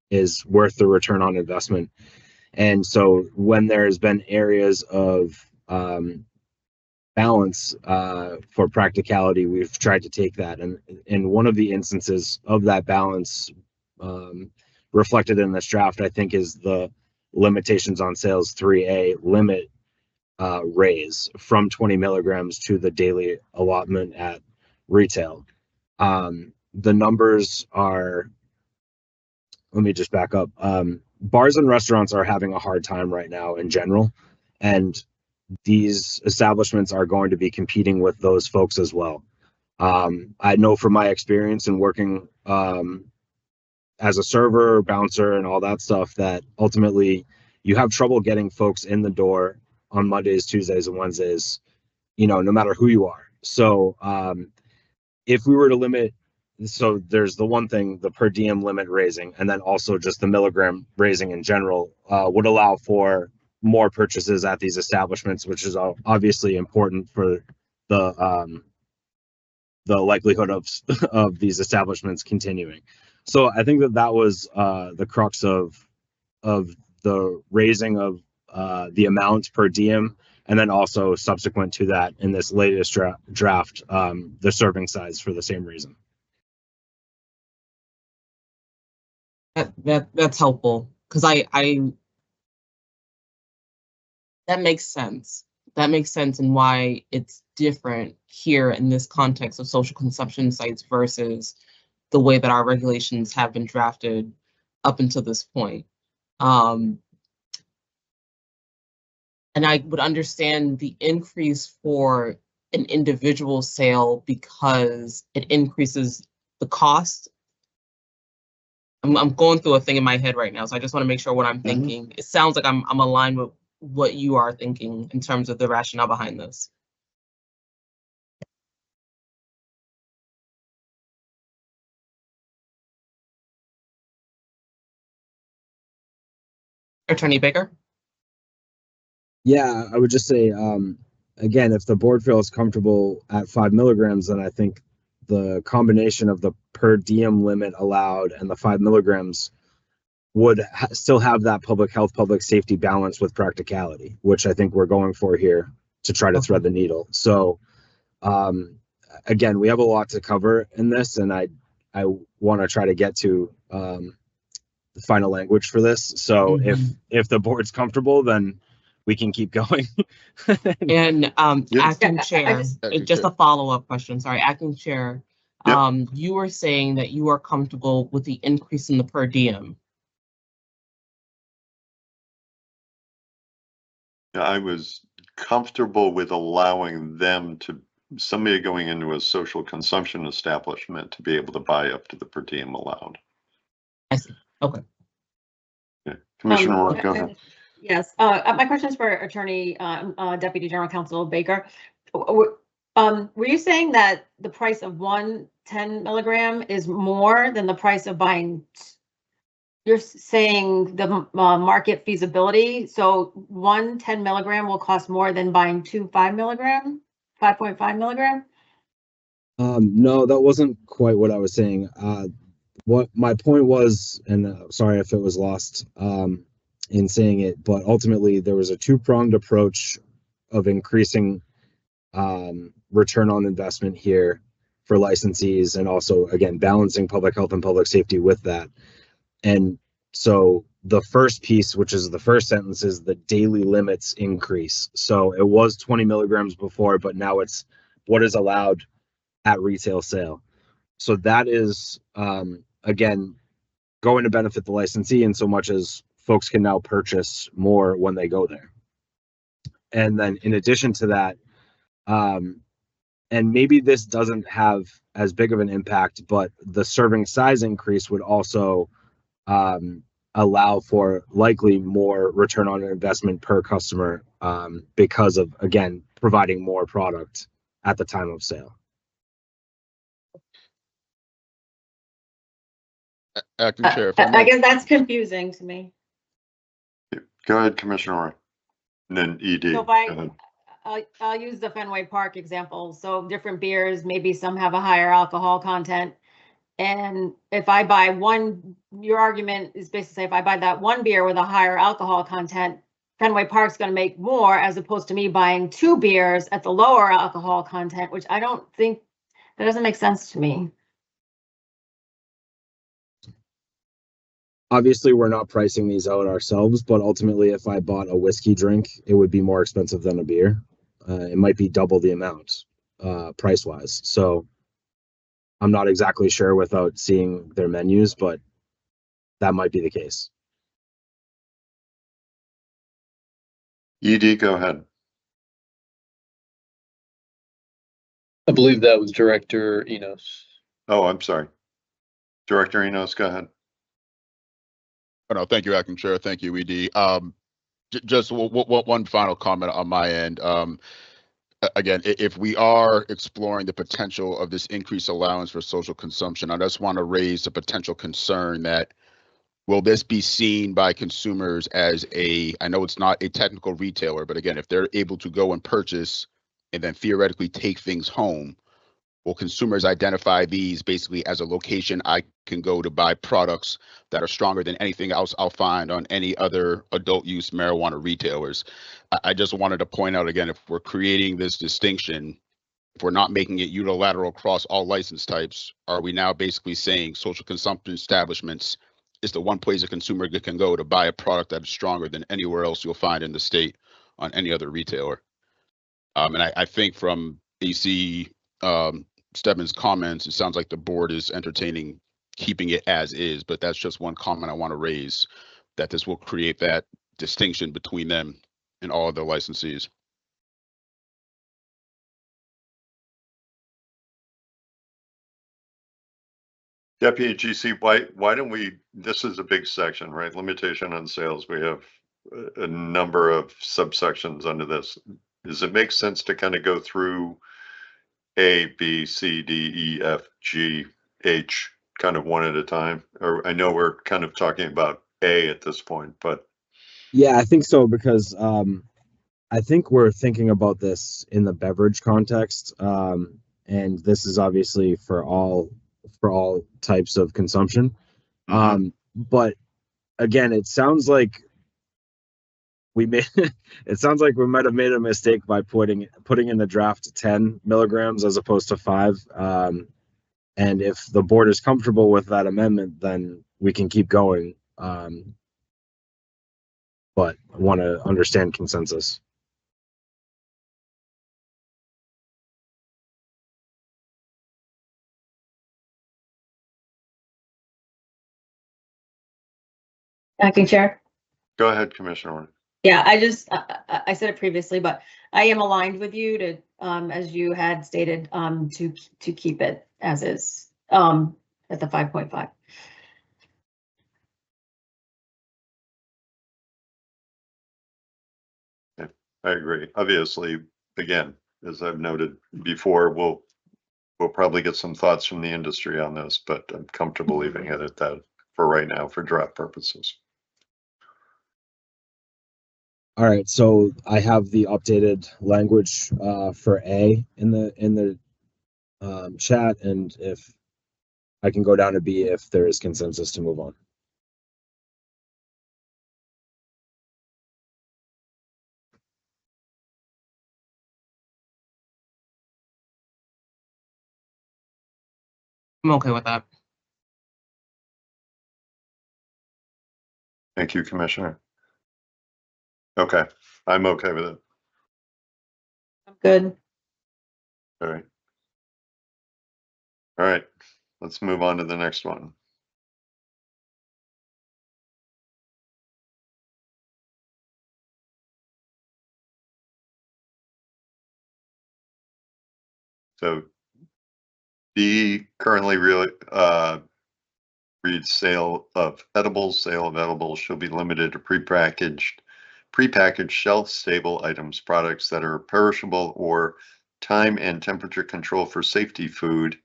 is worth the return on investment. And so when there's been areas of balance for practicality, we've tried to take that. And in one of the instances of that balance reflected in this draft, I think, is the limitations on sales 3A limit raise from 20 milligrams to the daily allotment at retail. The numbers are, let me just back up. Bars and restaurants are having a hard time right now in general, and these establishments are going to be competing with those folks as well. I know from my experience in working as a server, bouncer, and all that stuff that ultimately you have trouble getting folks in the door on Mondays, Tuesdays, and Wednesdays, no matter who you are. So if we were to limit, so there's the one thing, the per diem limit raising, and then also just the milligram raising in general would allow for more purchases at these establishments, which is obviously important for the likelihood of these establishments continuing. So I think that was the crux of the raising of the amount per diem, and then also subsequent to that in this latest draft, the serving size for the same reason. That's helpful, because I that makes sense. That makes sense, and why it's different here in this context of social consumption sites versus the way that our regulations have been drafted up until this point. And I would understand the increase for an individual sale because it increases the cost. I'm going through a thing in my head right now, so I just want to make sure what I'm thinking. It sounds like I'm aligned with what you are thinking in terms of the rationale behind this. Attorney Baker? Yeah, I would just say, again, if the board feels comfortable at 5 milligrams, then I think the combination of the per diem limit allowed and the 5 milligrams would still have that public health, public safety balance with practicality, which I think we're going for here to try to thread the needle. So, again, we have a lot to cover in this, and I want to try to get to the final language for this. So if the board's comfortable, then we can keep going. And acting chair, Acting just chair. a follow-up question. Sorry, acting chair. Yep. You were saying that you are comfortable with the increase in the per diem. I was comfortable with allowing them somebody going into a social consumption establishment to be able to buy up to the per diem allowed. I see. Okay. Yeah. Commissioner Rourke, go ahead. Yes, my question is for Attorney Deputy General Counsel Baker. Were you saying that the price of 1 10 milligram is more than the price of buying? You're saying the market feasibility, so 1 10 milligram will cost more than buying 2 5 milligram, 5.5 milligram? No, that wasn't quite what I was saying. What my point was, and sorry if it was lost in saying it, but ultimately there was a two-pronged approach of increasing return on investment here for licensees, and also, again, balancing public health and public safety with that. And so the first piece, which is the first sentence, is the daily limits increase. So it was 20 milligrams before, but now it's what is allowed at retail sale. So that is, again, going to benefit the licensee in so much as folks can now purchase more when they go there. And then in addition to that, and maybe this doesn't have as big of an impact, but the serving size increase would also allow for likely more return on investment per customer because of, again, providing more product at the time of sale. Acting chair, if I guess that's confusing to me. Go ahead, Commissioner Rourke. And then ED. So Go ahead. I'll use the Fenway Park example. So different beers, maybe some have a higher alcohol content. And if I buy one, your argument is basically say if I buy that one beer with a higher alcohol content, Fenway Park's going to make more as opposed to me buying 2 beers at the lower alcohol content, which I don't think, that doesn't make sense to me. Obviously, we're not pricing these out ourselves, but ultimately, if I bought a whiskey drink, it would be more expensive than a beer. It might be double the amount, price wise. So I'm not exactly sure without seeing their menus, but that might be the case. ED, go ahead. I believe that was Director Enos. Oh, I'm sorry. Director Enos, go ahead. Oh, no, thank you, Acting Chair. Thank you, ED. Just one final comment on my end. Again, if we are exploring the potential of this increased allowance for social consumption, I just want to raise the potential concern that will this be seen by consumers as I know it's not a technical retailer, but again, if they're able to go and purchase and then theoretically take things home, will consumers identify these basically as a location I can go to buy products that are stronger than anything else I'll find on any other adult use marijuana retailers? I just wanted to point out again, if we're creating this distinction, if we're not making it unilateral across all license types, are we now basically saying social consumption establishments is the one place a consumer can go to buy a product that is stronger than anywhere else you'll find in the state on any other retailer? And I think from AC Stebbins' comments, it sounds like the board is entertaining keeping it as is, but that's just one comment I want to raise, that this will create that distinction between them and all of their licensees. Deputy GC, why don't we, this is a big section, right? Limitation on sales. We have a number of subsections under this. Does it make sense to kind of go through A, B, C, D, E, F, G, H, kind of one at a time? Or I know we're kind of talking about A at this point, but. Yeah, I think so, because I think we're thinking about this in the beverage context, and this is obviously for all types of consumption. But again, it sounds like we might have made a mistake by putting in the draft 10 milligrams as opposed to 5. And if the board is comfortable with that amendment, then we can keep going. But I want to understand consensus. Acting Chair? Go ahead, Commissioner Warren. Yeah, I said it previously, but I am aligned with you to, as you had stated, to keep it as is, at the 5.5. I agree. Obviously, again, as I've noted before, we'll probably get some thoughts from the industry on this, but I'm comfortable leaving it at that for right now for draft purposes. All right, so I have the updated language for A in the chat, and if I can go down to B if there is consensus to move on. I'm okay with that. Thank you, Commissioner. Okay, I'm okay with it. Good. All right. All right, let's move on to the next one. So D currently reads sale of edibles shall be limited to prepackaged shelf-stable items, products that are perishable or time and temperature control for safety food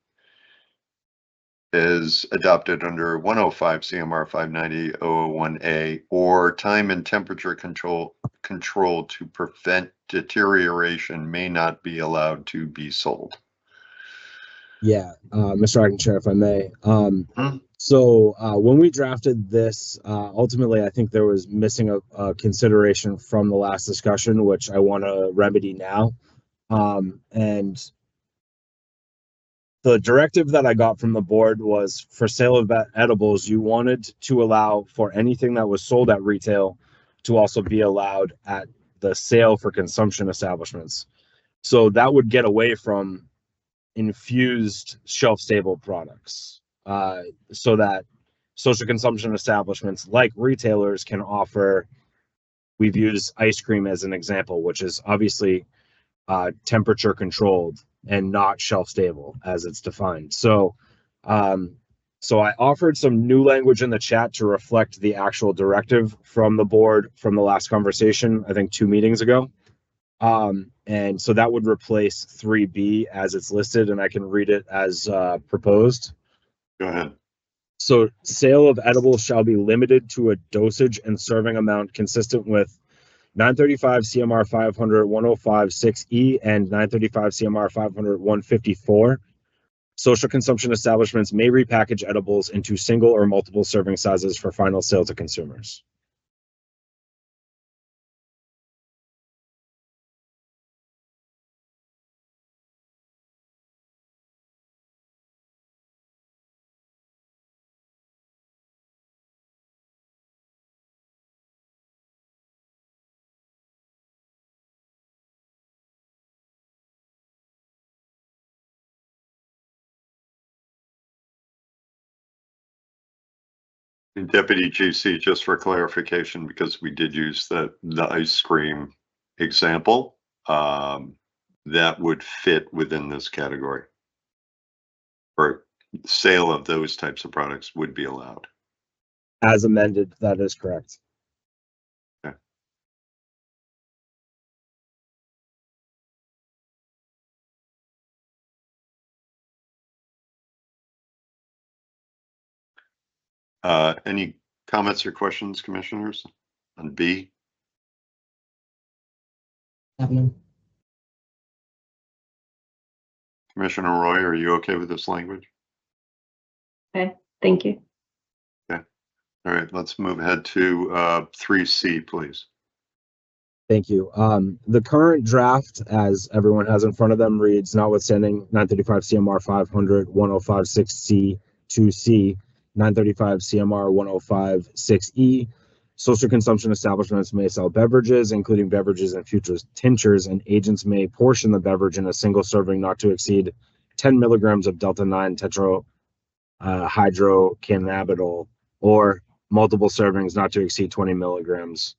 is adopted under 105 CMR 590-001A, or time and temperature control to prevent deterioration may not be allowed to be sold. Yeah, Mr. Acting Chair, if I may. So when we drafted this, ultimately, I think there was missing a consideration from the last discussion, which I want to remedy now. And the directive that I got from the board was for sale of edibles, you wanted to allow for anything that was sold at retail to also be allowed at the sale for consumption establishments. So that would get away from infused shelf-stable products, so that social consumption establishments like retailers can offer. We've used ice cream as an example, which is obviously temperature controlled and not shelf stable as it's defined. So I offered some new language in the chat to reflect the actual directive from the board from the last conversation, I think 2 meetings ago. And so that would replace 3B as it's listed, and I can read it as proposed. Go ahead. So sale of edibles shall be limited to a dosage and serving amount consistent with 935 CMR 500 105 6E and 935 CMR 500 154. Social consumption establishments may repackage edibles into single or multiple serving sizes for final sale to consumers. And Deputy GC, just for clarification, because we did use the ice cream example, that would fit within this category. Or sale of those types of products would be allowed. As amended, that is correct. Okay. Any comments or questions, commissioners, on B? Commissioner Roy, are you okay with this language? Okay, thank you. Okay. All right, let's move ahead to 3C, please. Thank you. The current draft, as everyone has in front of them, reads notwithstanding 935 CMR 500 105 6C 2C, 935 CMR 105 6E. Social consumption establishments may sell beverages, including beverages and future tinctures, and agents may portion the beverage in a single serving not to exceed 10 milligrams of delta-9 tetrahydrocannabinol, or multiple servings not to exceed 20 milligrams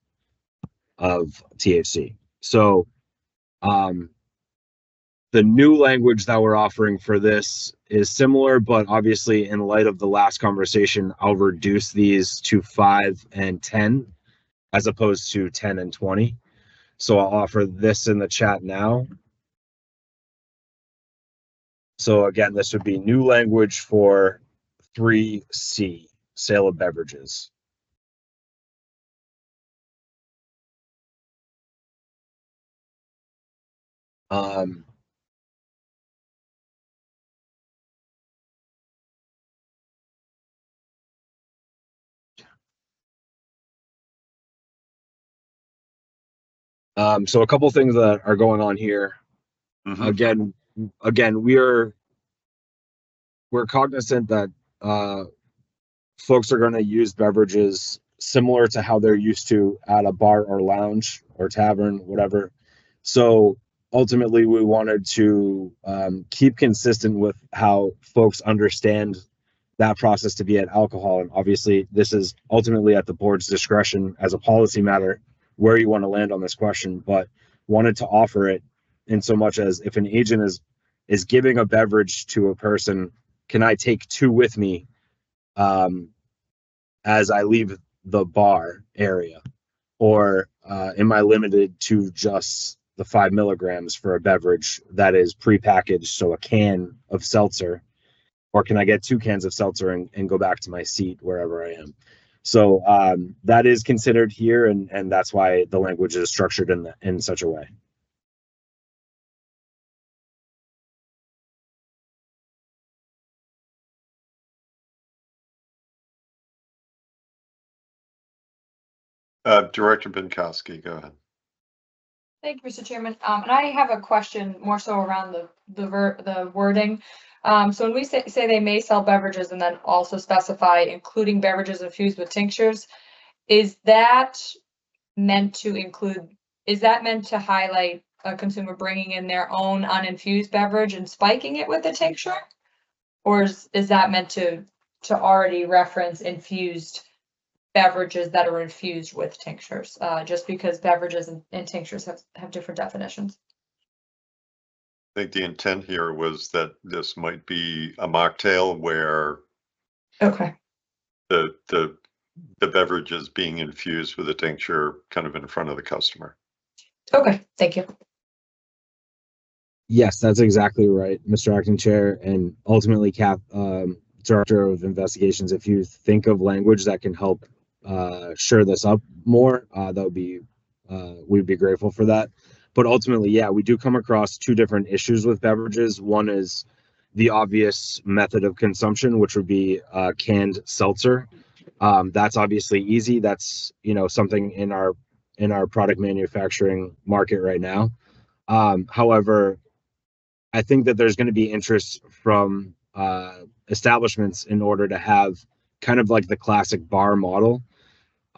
of THC. So the new language that we're offering for this is similar, but obviously in light of the last conversation, I'll reduce these to 5 and 10 as opposed to 10 and 20. So I'll offer this in the chat now. So again, this would be new language for 3C, sale of beverages. So a couple things that are going on here. Again, we're cognizant that folks are going to use beverages similar to how they're used to at a bar or lounge or tavern, whatever. So ultimately, we wanted to keep consistent with how folks understand that process to be at alcohol. And obviously, this is ultimately at the board's discretion as a policy matter where you want to land on this question, but wanted to offer it in so much as if an agent is giving a beverage to a person, can I take 2 with me as I leave the bar area? Or am I limited to just the 5 milligrams for a beverage that is prepackaged, so a can of seltzer? Or can I get 2 cans of seltzer and go back to my seat wherever I am? So that is considered here, and that's why the language is structured in such a way. Director Binkowski, go ahead. Thank you, Mr. Chairman. And I have a question more so around the wording. So when we say they may sell beverages and then also specify including beverages infused with tinctures, is that meant to include, is that meant to highlight a consumer bringing in their own uninfused beverage and spiking it with a tincture? Or is that meant to already reference infused beverages that are infused with tinctures? Just because beverages and tinctures have different definitions. I think the intent here was that this might be a mocktail where Okay. the beverage is being infused with a tincture kind of in front of the customer. Okay, thank you. Yes, that's exactly right, Mr. Acting Chair, and ultimately, Director of Investigations, if you think of language that can help shore this up more, that would be we'd be grateful for that. But ultimately, yeah, we do come across two different issues with beverages. One is the obvious method of consumption, which would be canned seltzer. That's obviously easy. That's, you know, something in our product manufacturing market right now. However, I think that there's going to be interest from establishments in order to have kind of like the classic bar model.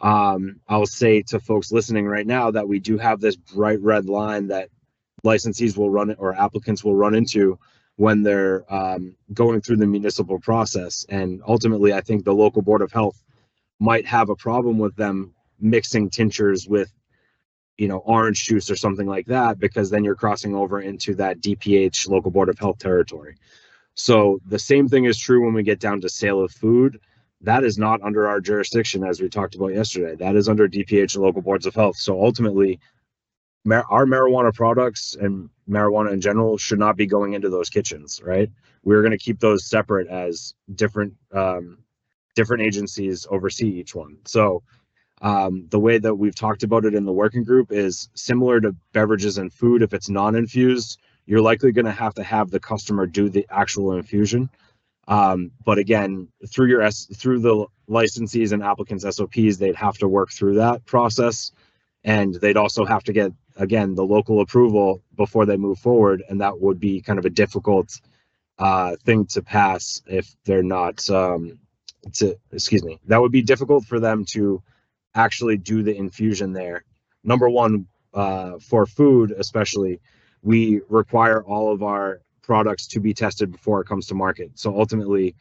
I'll say to folks listening right now that we do have this bright red line that licensees will run or applicants will run into when they're going through the municipal process. And ultimately, I think the local board of health might have a problem with them mixing tinctures with, you know, orange juice or something like that, because then you're crossing over into that DPH local board of health territory. So the same thing is true when we get down to sale of food. That is not under our jurisdiction, as we talked about yesterday. That is under DPH and local boards of health. So ultimately, our marijuana products and marijuana in general should not be going into those kitchens, right? We're going to keep those separate as different agencies oversee each one. So the way that we've talked about it in the working group is similar to beverages and food. If it's non-infused, you're likely going to have the customer do the actual infusion. But again, through the licensees and applicants SOPs, they'd have to work through that process, and they'd also have to get, again, the local approval before they move forward, and that would be kind of a difficult thing to pass if they're not. That would be difficult for them to actually do the infusion there. Number one, for food especially, we require all of our products to be tested before it comes to market. So ultimately,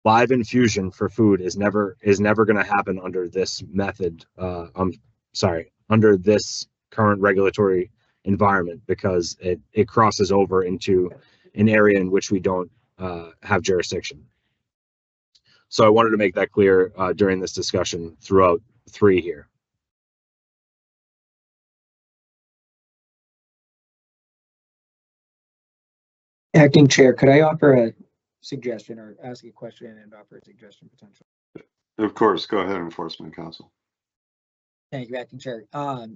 live infusion for food is never going to happen under this method. Under this current regulatory environment, because it crosses over into an area in which we don't have jurisdiction. So I wanted to make that clear during this discussion throughout 3 here. Acting Chair, could I offer a suggestion or ask a question and offer a suggestion potentially? Of course, go ahead, Enforcement Counsel. Thank you, Acting Chair.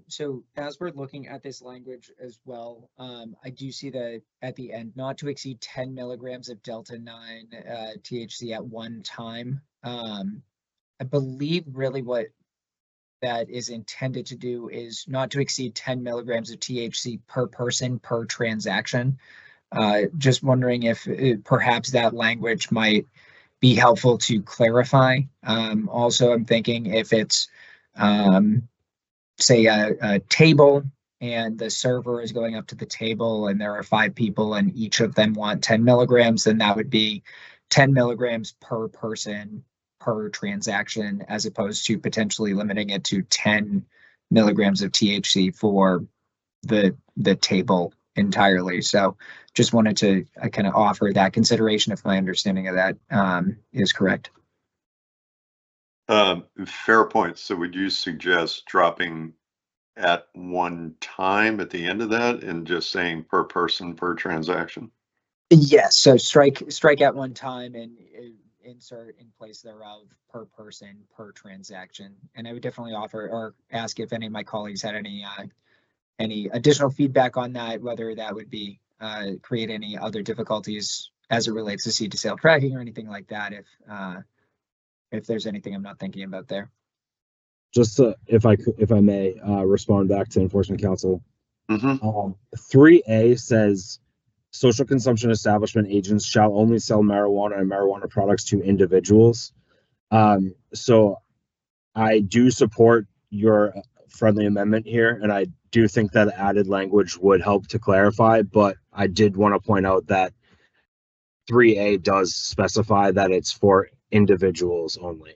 So as we're looking at this language as well, I do see that at the end, not to exceed 10 milligrams of Delta 9 THC at one time. I believe really what that is intended to do is not to exceed 10 milligrams of THC per person per transaction. Just wondering if perhaps that language might be helpful to clarify. Also, I'm thinking if it's say a table and the server is going up to the table and there are 5 people and each of them want 10 milligrams, then that would be 10 milligrams per person per transaction, as opposed to potentially limiting it to 10 milligrams of THC for the table entirely. So just wanted to kind of offer that consideration if my understanding of that is correct. Fair point. So would you suggest dropping at one time at the end of that and just saying per person per transaction? Yes. So strike at one time and insert in place thereof per person per transaction. And I would definitely offer or ask if any of my colleagues had any additional feedback on that, whether that would be create any other difficulties as it relates to seed to sale tracking or anything like that. If there's anything I'm not thinking about there. Just if I may respond back to Enforcement Counsel. Mm-hmm. 3A says social consumption establishment agents shall only sell marijuana and marijuana products to individuals. So I do support your friendly amendment here, and I do think that added language would help to clarify, but I did want to point out that 3A does specify that it's for individuals only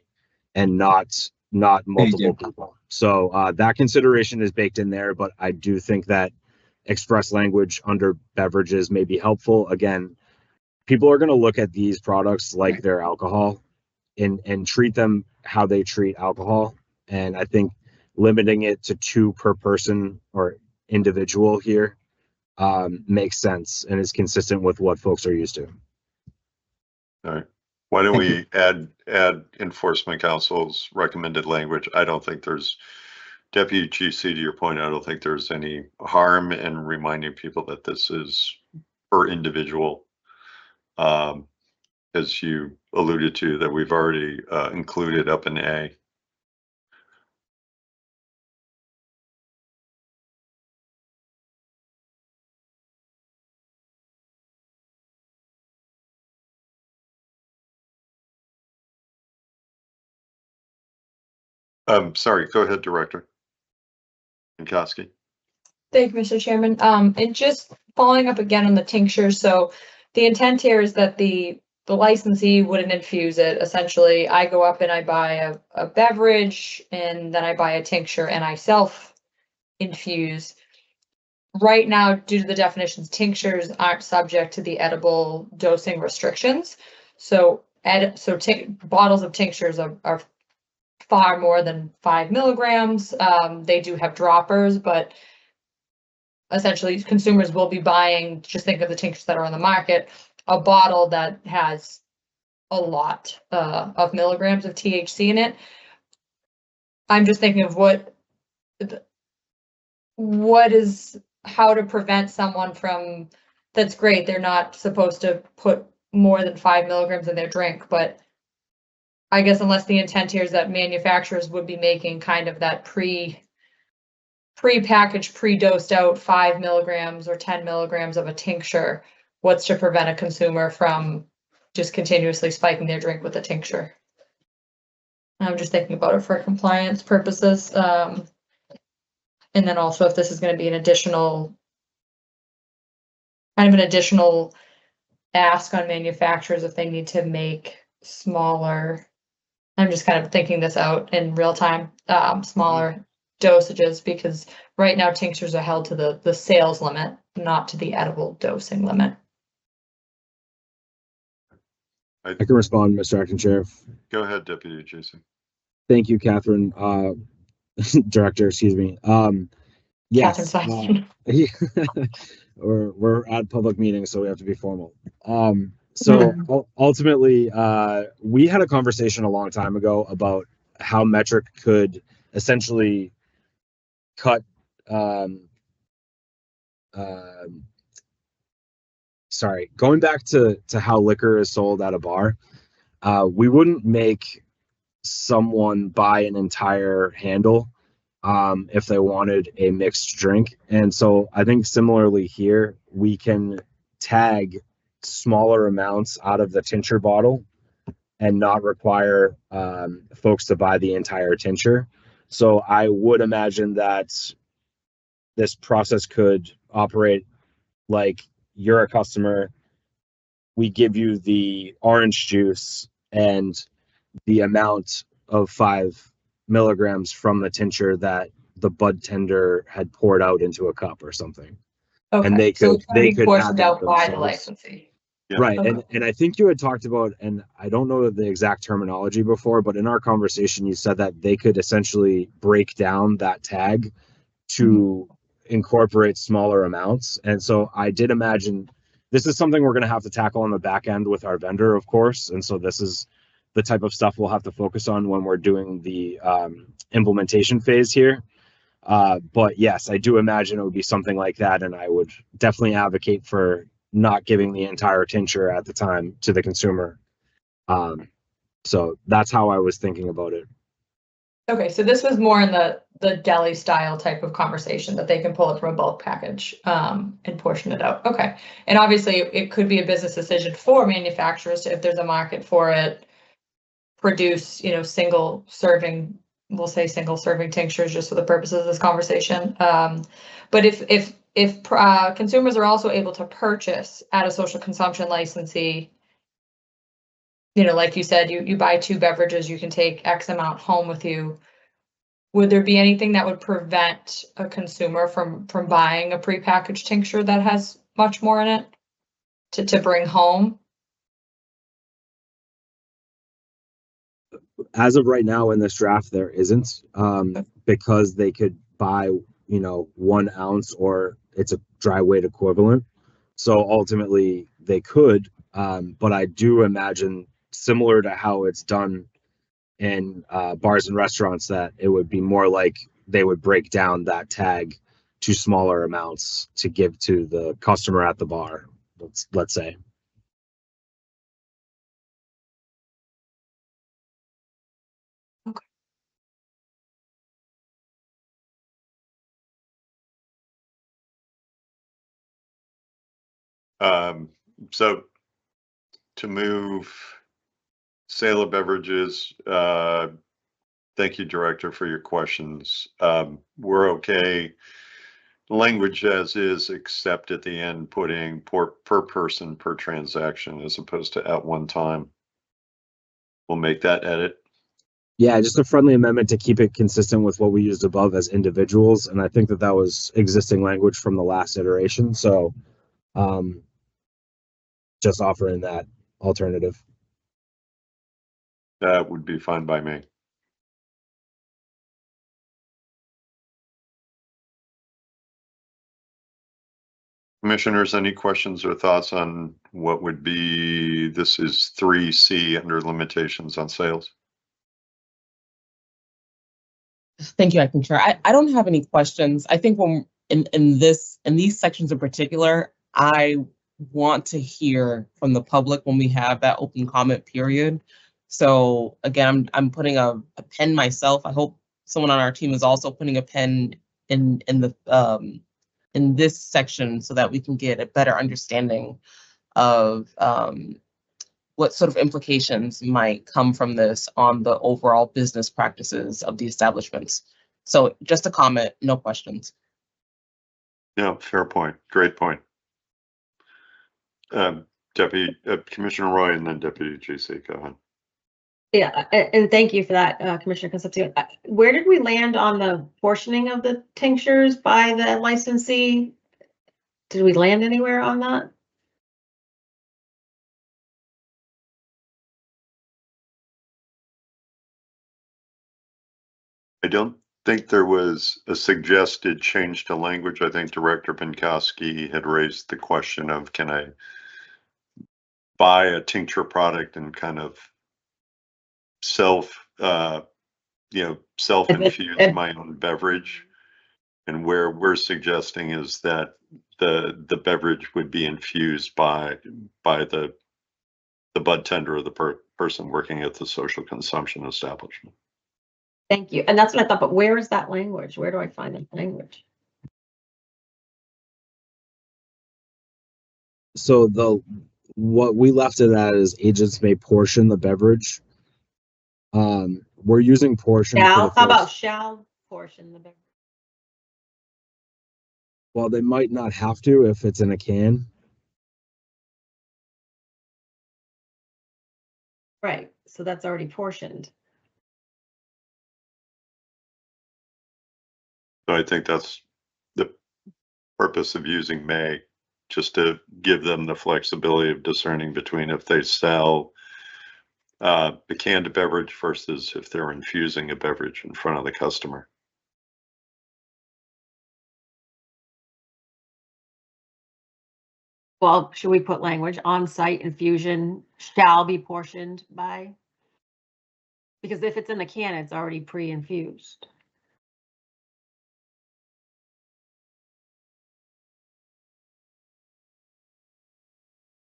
and not multiple people. So that consideration is baked in there, but I do think that express language under beverages may be helpful. Again, people are going to look at these products like they're alcohol and treat them how they treat alcohol. And I think limiting it to 2 per person or individual here makes sense and is consistent with what folks are used to. All right. Why don't we add enforcement council's recommended language? I don't think there's, Deputy GC, to your point, I don't think there's any harm in reminding people that this is per individual. As you alluded to, that we've already included up in A. Sorry, go ahead, Director Minkowski. Thank you, Mr. Chairman. And just following up again on the tinctures. So the intent here is that the licensee wouldn't infuse it. Essentially, I go up and I buy a beverage and then I buy a tincture and I self-infuse. Right now, due to the definitions, tinctures aren't subject to the edible dosing restrictions. So bottles of tinctures are far more than 5 milligrams. They do have droppers, but essentially consumers will be buying, just think of the tinctures that are on the market, a bottle that has a lot of milligrams of THC in it. I'm just thinking of how to prevent someone from, that's great, they're not supposed to put more than 5 milligrams in their drink, but I guess unless the intent here is that manufacturers would be making kind of that pre-packaged, pre-dosed out 5 milligrams or 10 milligrams of a tincture, what's to prevent a consumer from just continuously spiking their drink with a tincture? I'm just thinking about it for compliance purposes. And then also if this is going to be an additional ask on manufacturers if they need to make smaller, I'm just kind of thinking this out in real time, smaller dosages, because right now tinctures are held to the sales limit, not to the edible dosing limit. I can respond, Mr. Acting Chair. Go ahead, Deputy Jason. Thank you, Catherine. Director, excuse me. Yes. We're at public meetings, so we have to be formal. So ultimately, we had a conversation a long time ago about how Metric could essentially cut going back to how liquor is sold at a bar, we wouldn't make someone buy an entire handle if they wanted a mixed drink. And so I think similarly here, we can tag smaller amounts out of the tincture bottle and not require folks to buy the entire tincture. So I would imagine that this process could operate like you're a customer, we give you the orange juice and the amount of 5 milligrams from the tincture that the bud tender had poured out into a cup or something. Okay. And they could portioned out by the licensee. Yeah. Right. Okay. And I think you had talked about, and I don't know the exact terminology before, but in our conversation, you said that they could essentially break down that tag to incorporate smaller amounts. And so I did imagine this is something we're going to have to tackle on the back end with our vendor, of course. And so this is the type of stuff we'll have to focus on when we're doing the implementation phase here. But yes, I do imagine it would be something like that. And I would definitely advocate for not giving the entire tincture at the time to the consumer. So that's how I was thinking about it. Okay, so this was more in the deli style type of conversation that they can pull it from a bulk package and portion it out. Okay. And obviously it could be a business decision for manufacturers to, if there's a market for it, produce, single serving, we'll say single serving tinctures just for the purposes of this conversation. But if consumers are also able to purchase at a social consumption licensee, like you said, you buy 2 beverages, you can take X amount home with you. Would there be anything that would prevent a consumer from buying a prepackaged tincture that has much more in it to bring home? As of right now in this draft, there isn't, because they could buy, 1 ounce or it's a dry weight equivalent. So ultimately they could, but I do imagine similar to how it's done in bars and restaurants, that it would be more like they would break down that tag to smaller amounts to give to the customer at the bar, let's say. So to move sale of beverages, thank you, Director, for your questions. We're okay. Language as is, except at the end, putting per person per transaction as opposed to at one time. We'll make that edit. Yeah, just a friendly amendment to keep it consistent with what we used above as individuals. And I think that was existing language from the last iteration. So just offering that alternative. That would be fine by me. Commissioners, any questions or thoughts on what would be, this is 3C under limitations on sales? Thank you, Acting Chair. I don't have any questions. I think when in these sections in particular, I want to hear from the public when we have that open comment period. So again, I'm putting a pen myself. I hope someone on our team is also putting a pen in this section so that we can get a better understanding of what sort of implications might come from this on the overall business practices of the establishments. So just a comment, no questions. Yeah, fair point. Great point. Deputy Commissioner Roy and then Deputy GC, go ahead. Yeah, and thank you for that, Commissioner Concepcion. Where did we land on the portioning of the tinctures by the licensee? Did we land anywhere on that? I don't think there was a suggested change to language. I think Director Pinkowski had raised the question of, can I buy a tincture product and kind of self-infuse my own beverage? And where we're suggesting is that the beverage would be infused by the bud tender or the person working at the social consumption establishment. Thank you. And that's what I thought, but where is that language? Where do I find that language? So what we left it at is agents may portion the beverage. We're using portion. How about shall portion the beverage? Well, they might not have to if it's in a can. Right, so that's already portioned. So I think that's the purpose of using may, just to give them the flexibility of discerning between if they sell the canned beverage versus if they're infusing a beverage in front of the customer. Well, should we put language on-site infusion shall be portioned by? Because if it's in the can, it's already pre-infused.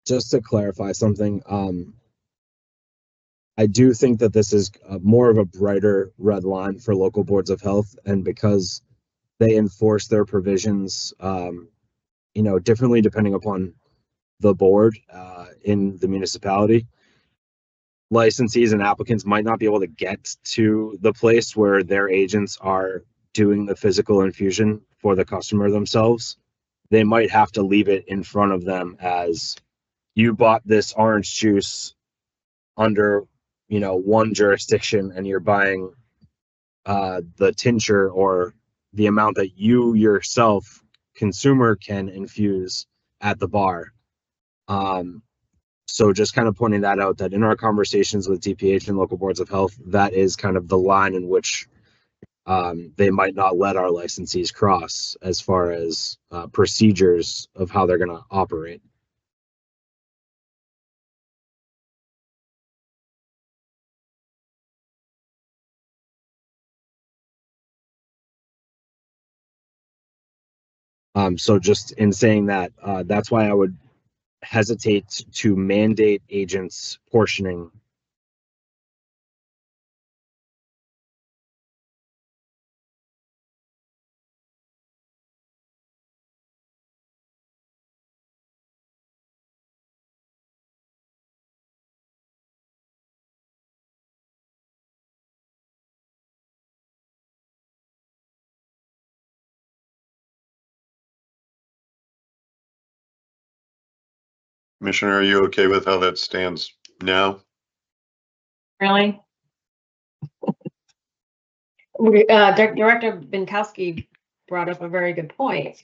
Just to clarify something, I do think that this is more of a brighter red line for local boards of health, and because they enforce their provisions, differently depending upon the board in the municipality. Licensees and applicants might not be able to get to the place where their agents are doing the physical infusion for the customer themselves. They might have to leave it in front of them as, you bought this orange juice under, one jurisdiction, and you're buying the tincture or the amount that you yourself, consumer, can infuse at the bar. So just kind of pointing that out, that in our conversations with DPH and local boards of health, that is kind of the line in which they might not let our licensees cross as far as procedures of how they're going to operate. So just in saying that, that's why I would hesitate to mandate agents portioning. Commissioner, are you okay with how that stands now? Really? Director Binkowski brought up a very good point.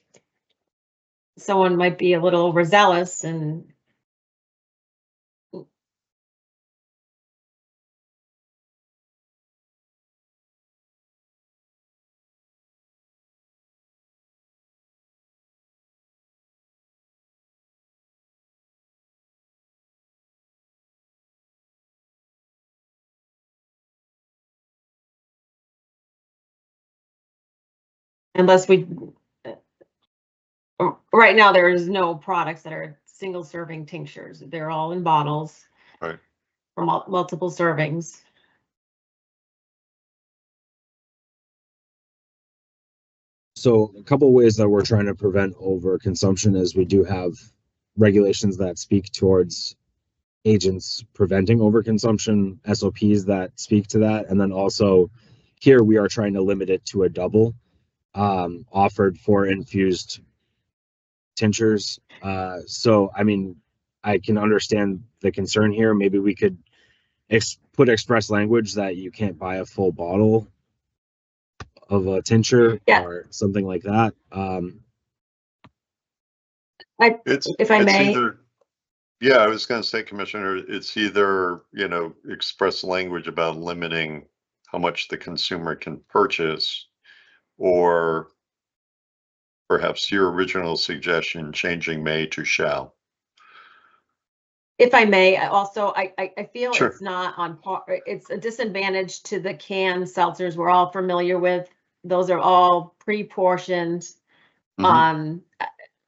Someone might be a little overzealous and unless we, right now, there is no products that are single serving tinctures. They're all in bottles. Right. For multiple servings. So a couple of ways that we're trying to prevent overconsumption is we do have regulations that speak towards agents preventing overconsumption, SOPs that speak to that, and then also here we are trying to limit it to a double offered for infused tinctures. So I mean, I can understand the concern here. Maybe we could put express language that you can't buy a full bottle of a tincture or something like that. If I may. Yeah, I was going to say, Commissioner, it's either, express language about limiting how much the consumer can purchase, or perhaps your original suggestion, changing may to shall. If I may, I feel Sure. It's not on par. It's a disadvantage to the canned seltzers we're all familiar with. Those are all pre-portioned. Mhm.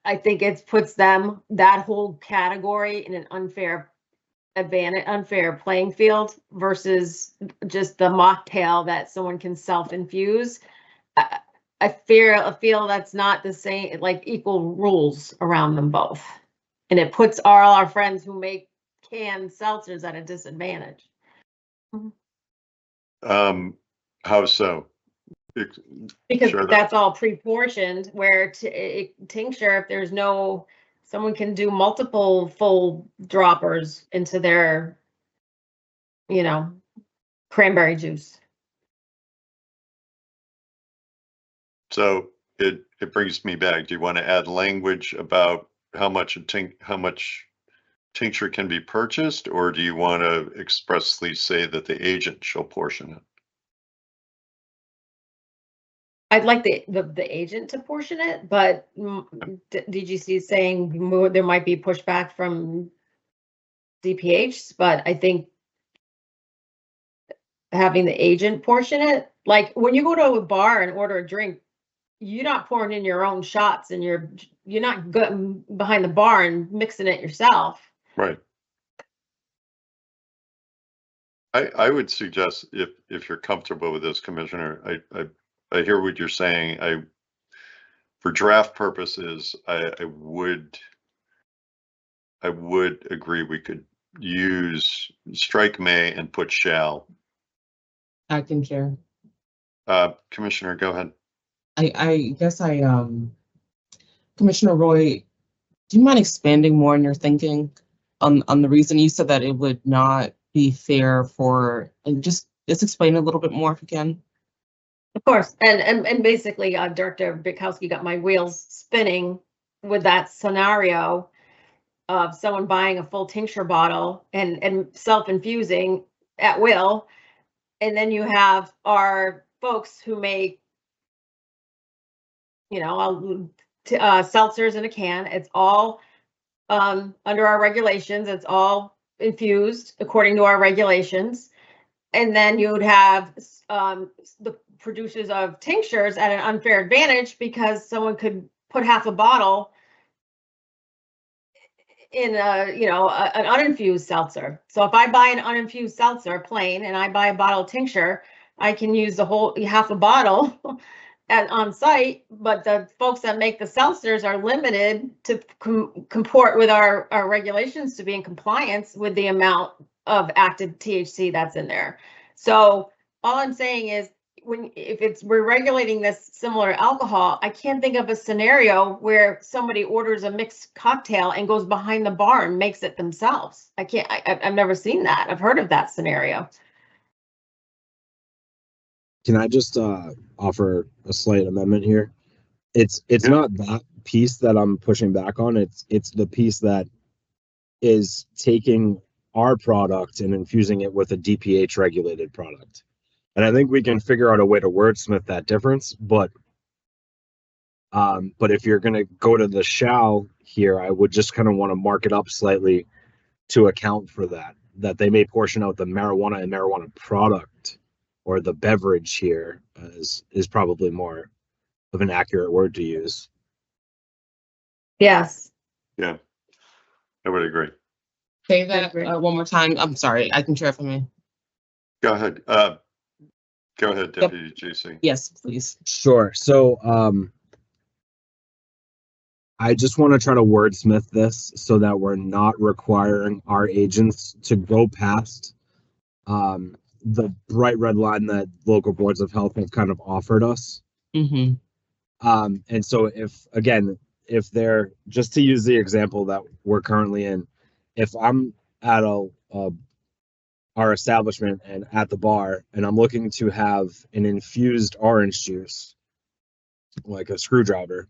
I think it puts that whole category in an unfair playing field versus just the mocktail that someone can self-infuse. I feel that's not the same, like equal rules around them both. And it puts all our friends who make canned seltzers at a disadvantage. How so? Because Sure, that's all pre-portioned, where tincture, if there's no, someone can do multiple full droppers into their, cranberry juice. So it brings me back. Do you want to add language about how much tincture can be purchased, or do you want to expressly say that the agent shall portion it? I'd like the agent to portion it, but DGC is saying there might be pushback from DPH, but I think having the agent portion it, like when you go to a bar and order a drink, you're not pouring in your own shots and you're not going behind the bar and mixing it yourself. Right. I would suggest if you're comfortable with this, Commissioner, I hear what you're saying. For draft purposes, I would agree we could strike may and put shall. Acting Chair. Commissioner, go ahead. I guess Commissioner Roy, do you mind expanding more on your thinking on the reason you said that it would not be fair for, and just explain a little bit more if you can? Of course, and basically, Director Bukowski got my wheels spinning with that scenario of someone buying a full tincture bottle and self-infusing at will. And then you have our folks who make, seltzers in a can. It's all under our regulations. It's all infused according to our regulations. And then you would have the producers of tinctures at an unfair advantage because someone could put half a bottle in an uninfused seltzer. So if I buy an uninfused seltzer plain and I buy a bottle of tincture, I can use the whole half a bottle on site, but the folks that make the seltzers are limited to comport with our regulations to be in compliance with the amount of active THC that's in there. So all I'm saying is, we're regulating this similar to alcohol, I can't think of a scenario where somebody orders a mixed cocktail and goes behind the bar and makes it themselves. I've never seen that. I've heard of that scenario. Can I just offer a slight amendment here? It's not that piece that I'm pushing back on. It's the piece that is taking our product and infusing it with a DPH regulated product. And I think we can figure out a way to wordsmith that difference. But if you're going to go to the shall here, I would just kind of want to mark it up slightly to account for that they may portion out the marijuana and marijuana product, or the beverage here is probably more of an accurate word to use. Yes. Yeah, I would agree. Say that one more time. I'm sorry. I can share for me. Go ahead. Go ahead, Deputy GC. Yes, please. Sure. So I just want to try to wordsmith this so that we're not requiring our agents to go past the bright red line that local boards of health have kind of offered us. Mm-hmm. And so if they're, just to use the example that we're currently in, if I'm at our establishment and at the bar and I'm looking to have an infused orange juice, like a screwdriver,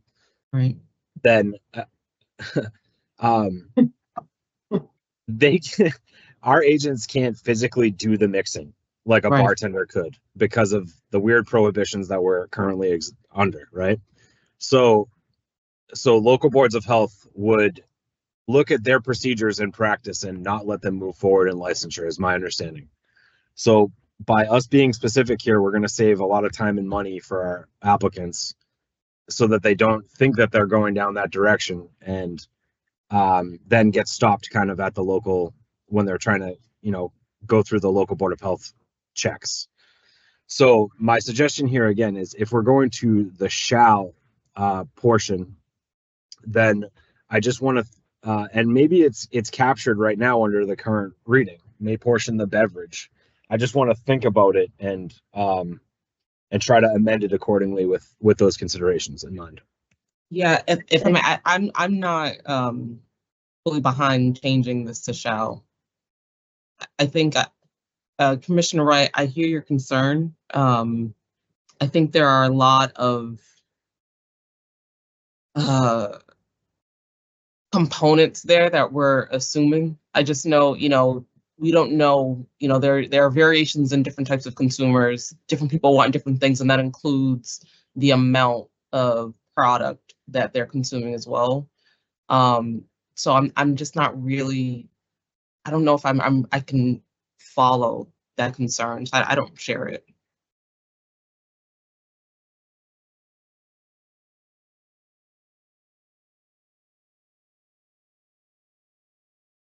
Right. then our agents can't physically do the mixing like a bartender could because of the weird prohibitions that we're currently under, right? So local boards of health would look at their procedures in practice and not let them move forward in licensure, is my understanding. So by us being specific here, we're going to save a lot of time and money for our applicants so that they don't think that they're going down that direction and then get stopped kind of at the local when they're trying to, go through the local board of health checks. So my suggestion here again is if we're going to the shall portion, then I just want to, and maybe it's captured right now under the current reading, may portion the beverage. I just want to think about it and try to amend it accordingly with those considerations in mind. Yeah, if I'm not fully behind changing this to shall. I think Commissioner Wright, I hear your concern. I think there are a lot of components there that we're assuming. I just know, we don't know, there are variations in different types of consumers. Different people want different things, and that includes the amount of product that they're consuming as well. So I'm just not really, I don't know if I can follow that concern. I don't share it.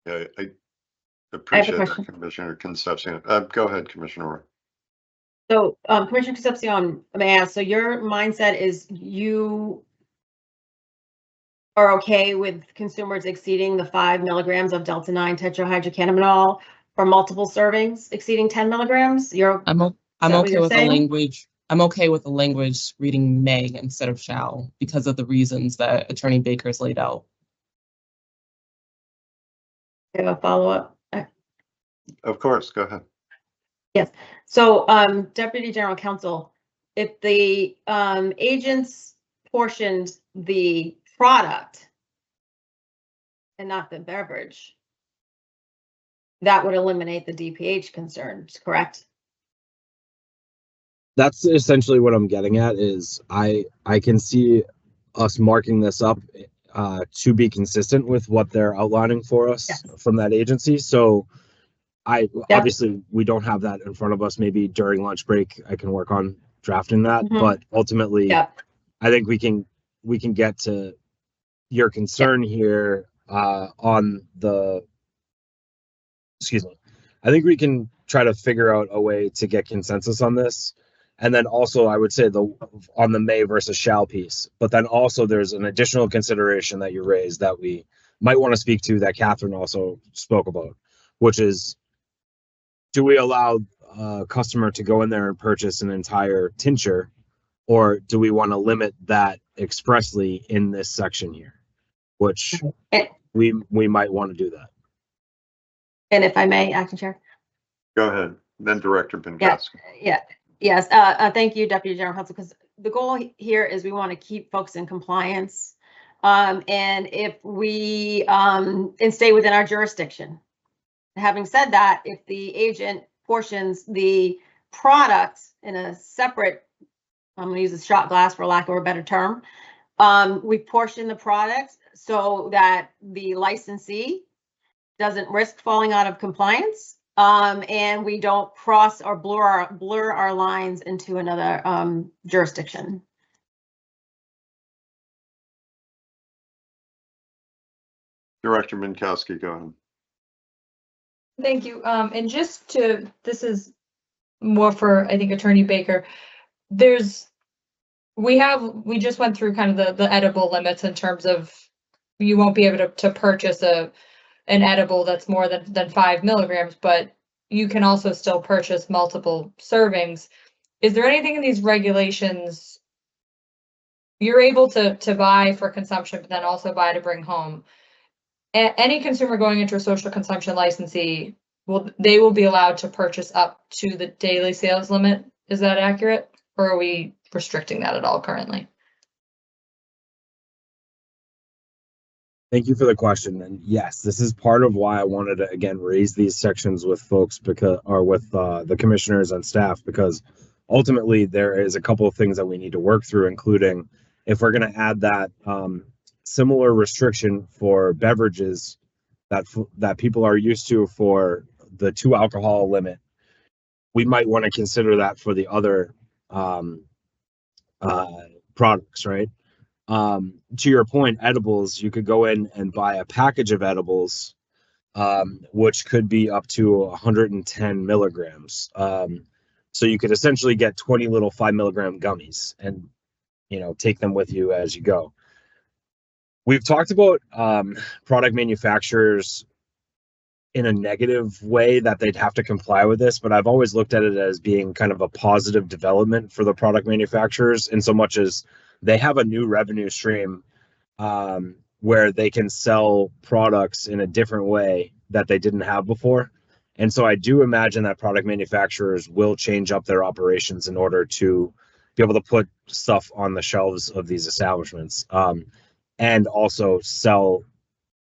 Yeah, Appreciate that, question. Commissioner Concepcion. Go ahead, Commissioner Roy. So, Commissioner Concepcion, may I ask, so your mindset is you are okay with consumers exceeding the 5 milligrams of Delta-9 tetrahydrocannabinol or multiple servings exceeding 10 milligrams? I'm that what okay you're with the saying? language. I'm okay with the language reading may instead of shall because of the reasons that Attorney Baker's laid out. I have a follow-up. Of course, go ahead. Yes. So, Deputy General Counsel, if the agents portioned the product and not the beverage, that would eliminate the DPH concerns, correct? That's essentially what I'm getting at is I can see us marking this up to be consistent with what they're outlining for us Yes. from that agency. So Yep. obviously we don't have that in front of us. Maybe during lunch break I can work on drafting that, Mhm. but ultimately Yep. I think we can get to your concern here on the, excuse me. I think we can try to figure out a way to get consensus on this. And then also I would say on the may versus shall piece, but then also there's an additional consideration that you raised that we might want to speak to that Catherine also spoke about, which is, do we allow a customer to go in there and purchase an entire tincture, or do we want to limit that expressly in this section here? Which And we might want to do that. if I may, Acting Chair. Go ahead. Then Director Pinkowski. Yes. Thank you, Deputy General Counsel, because the goal here is we want to keep folks in compliance. And if we and stay within our jurisdiction. Having said that, if the agent portions the product in a separate, I'm going to use a shot glass for lack of a better term, we portion the product so that the licensee doesn't risk falling out of compliance, and we don't cross or blur our lines into another jurisdiction. Director Minkowski, go ahead. Thank you. And just to, this is more for, I think, Attorney Baker. We just went through kind of the edible limits in terms of you won't be able to purchase an edible that's more than 5 milligrams, but you can also still purchase multiple servings. Is there anything in these regulations you're able to buy for consumption, but then also buy to bring home? Any consumer going into a social consumption licensee will be allowed to purchase up to the daily sales limit. Is that accurate? Or are we restricting that at all currently? Thank you for the question. And yes, this is part of why I wanted to again raise these sections with folks with the commissioners and staff, because ultimately there is a couple of things that we need to work through, including if we're going to add that similar restriction for beverages that people are used to for the 2 alcohol limit, we might want to consider that for the other products, right? To your point, edibles, you could go in and buy a package of edibles, which could be up to 110 milligrams. So you could essentially get 20 little 5 milligram gummies and, take them with you as you go. We've talked about product manufacturers in a negative way that they'd have to comply with this, but I've always looked at it as being kind of a positive development for the product manufacturers, in so much as they have a new revenue stream where they can sell products in a different way that they didn't have before. And so I do imagine that product manufacturers will change up their operations in order to be able to put stuff on the shelves of these establishments, and also sell,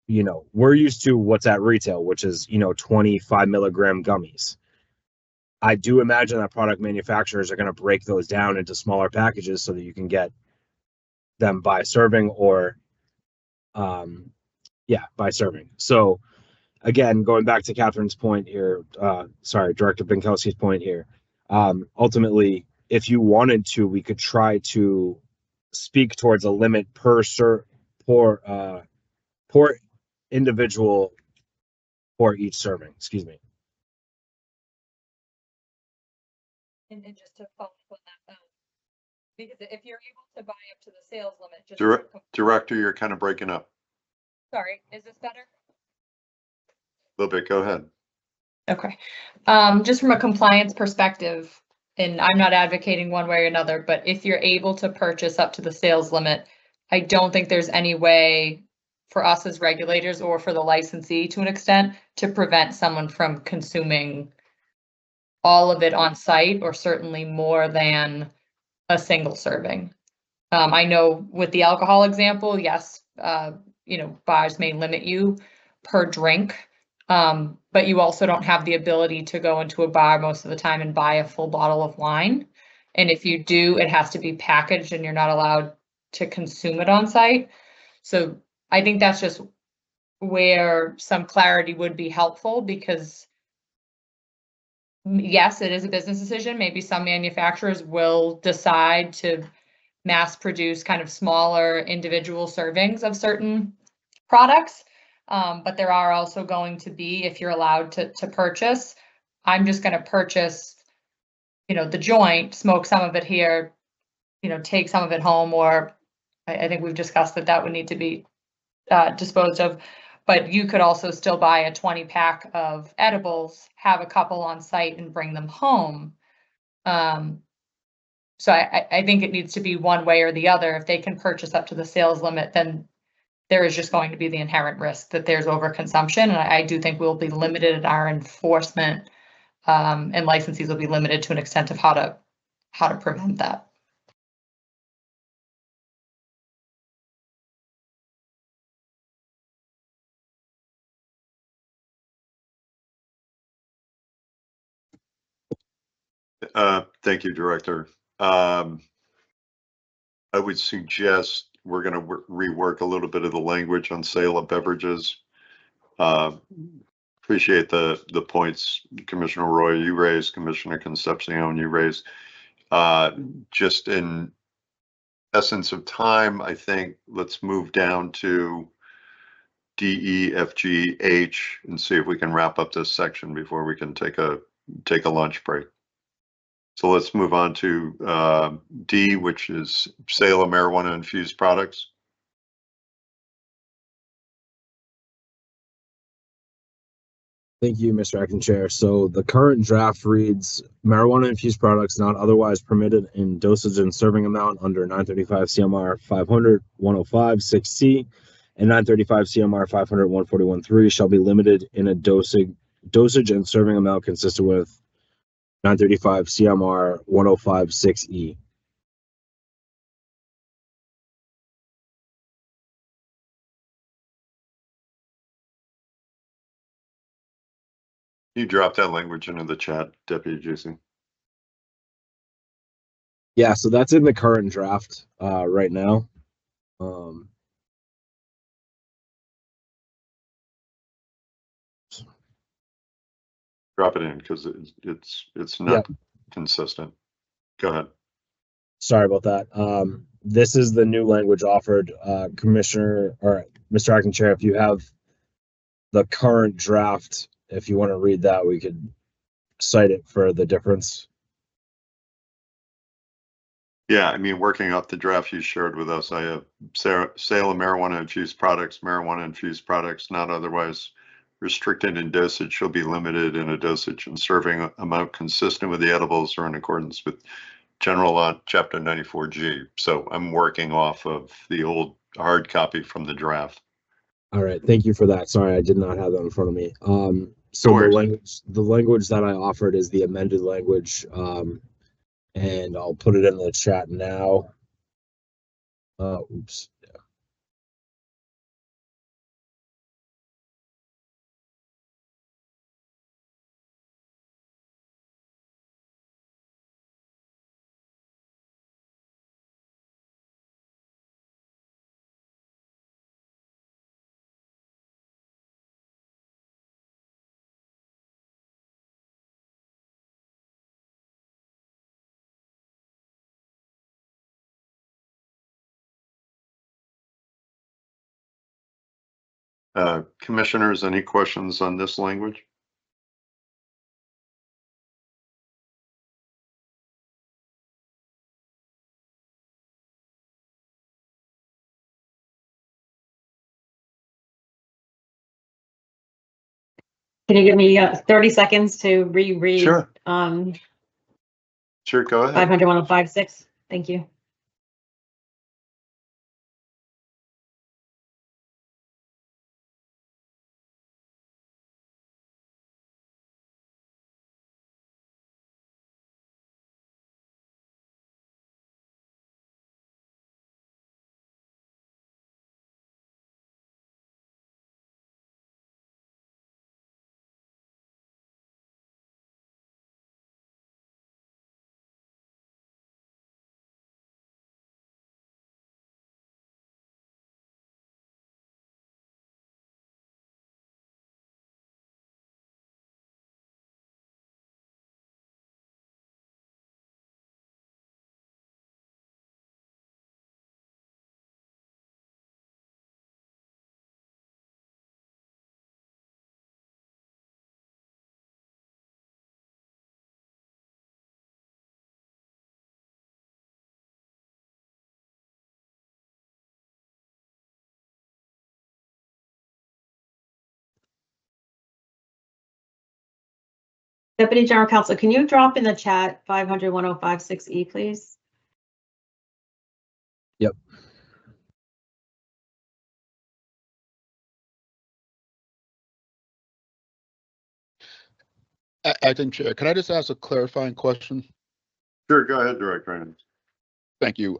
we're used to what's at retail, which is, 25 milligram gummies. I do imagine that product manufacturers are going to break those down into smaller packages so that you can get them by serving or, by serving. So again, going back to Catherine's point here, Director Binkowski's point here, ultimately, if you wanted to, we could try to speak towards a limit per individual for each serving, excuse me. And just to follow up on that, because if you're able to buy up to the sales limit, just Director, you're kind of breaking up sorry, is this better? a little bit. Go ahead. Okay. Just from a compliance perspective, and I'm not advocating one way or another, but if you're able to purchase up to the sales limit, I don't think there's any way for us as regulators or for the licensee to an extent to prevent someone from consuming all of it on site or certainly more than a single serving. I know with the alcohol example, yes, bars may limit you per drink. But you also don't have the ability to go into a bar most of the time and buy a full bottle of wine. And if you do, it has to be packaged and you're not allowed to consume it on site. So I think that's just where some clarity would be helpful because yes, it is a business decision. Maybe some manufacturers will decide to mass produce kind of smaller individual servings of certain products. But there are also going to be, if you're allowed to purchase, I'm just going to purchase, the joint, smoke some of it here, take some of it home, or I think we've discussed that would need to be disposed of. But you could also still buy a 20 pack of edibles, have a couple on site and bring them home. So I think it needs to be one way or the other. If they can purchase up to the sales limit, then there is just going to be the inherent risk that there's overconsumption. And I do think we'll be limited in our enforcement, and licensees will be limited to an extent of how to prevent that. Thank you, Director. I would suggest we're going to rework a little bit of the language on sale of beverages. Appreciate the points, Commissioner Roy, you raised, Commissioner Concepcion, you raised. Just in essence of time, I think let's move down to D, E, F, G, H, and see if we can wrap up this section before we can take a lunch break. So let's move on to D, which is sale of marijuana infused products. Thank you, Mr. Acting Chair. So the current draft reads marijuana infused products not otherwise permitted in dosage and serving amount under 935 CMR 500 105 6C and 935 CMR 500 141 3 shall be limited in a dosage and serving amount consistent with 935 CMR 105 6E. You drop that language into the chat, Deputy Juicy. Yeah, so that's in the current draft right now. Drop it in because it's not consistent. Go ahead. Sorry about that. This is the new language offered, Commissioner or Mr. Acting Chair. If you have the current draft, if you want to read that, we could cite it for the difference. Yeah, I mean, working off the draft you shared with us, I have sale of marijuana infused products not otherwise restricted in dosage shall be limited in a dosage and serving amount consistent with the edibles or in accordance with general law chapter 94G. So I'm working off of the old hard copy from the draft. All right, thank you for that. Sorry, I did not have that in front of me. So the language that I offered is the amended language, and I'll put it in the chat now. Oops. Commissioners, any questions on this language? Can you give me 30 seconds to reread? Sure. Sure, go ahead. 500-1056. Thank you. Deputy General Counsel, can you drop in the chat 500-1056E, please? Yep. Acting Chair, can I just ask a clarifying question? Sure, go ahead, Director Adams. Thank you.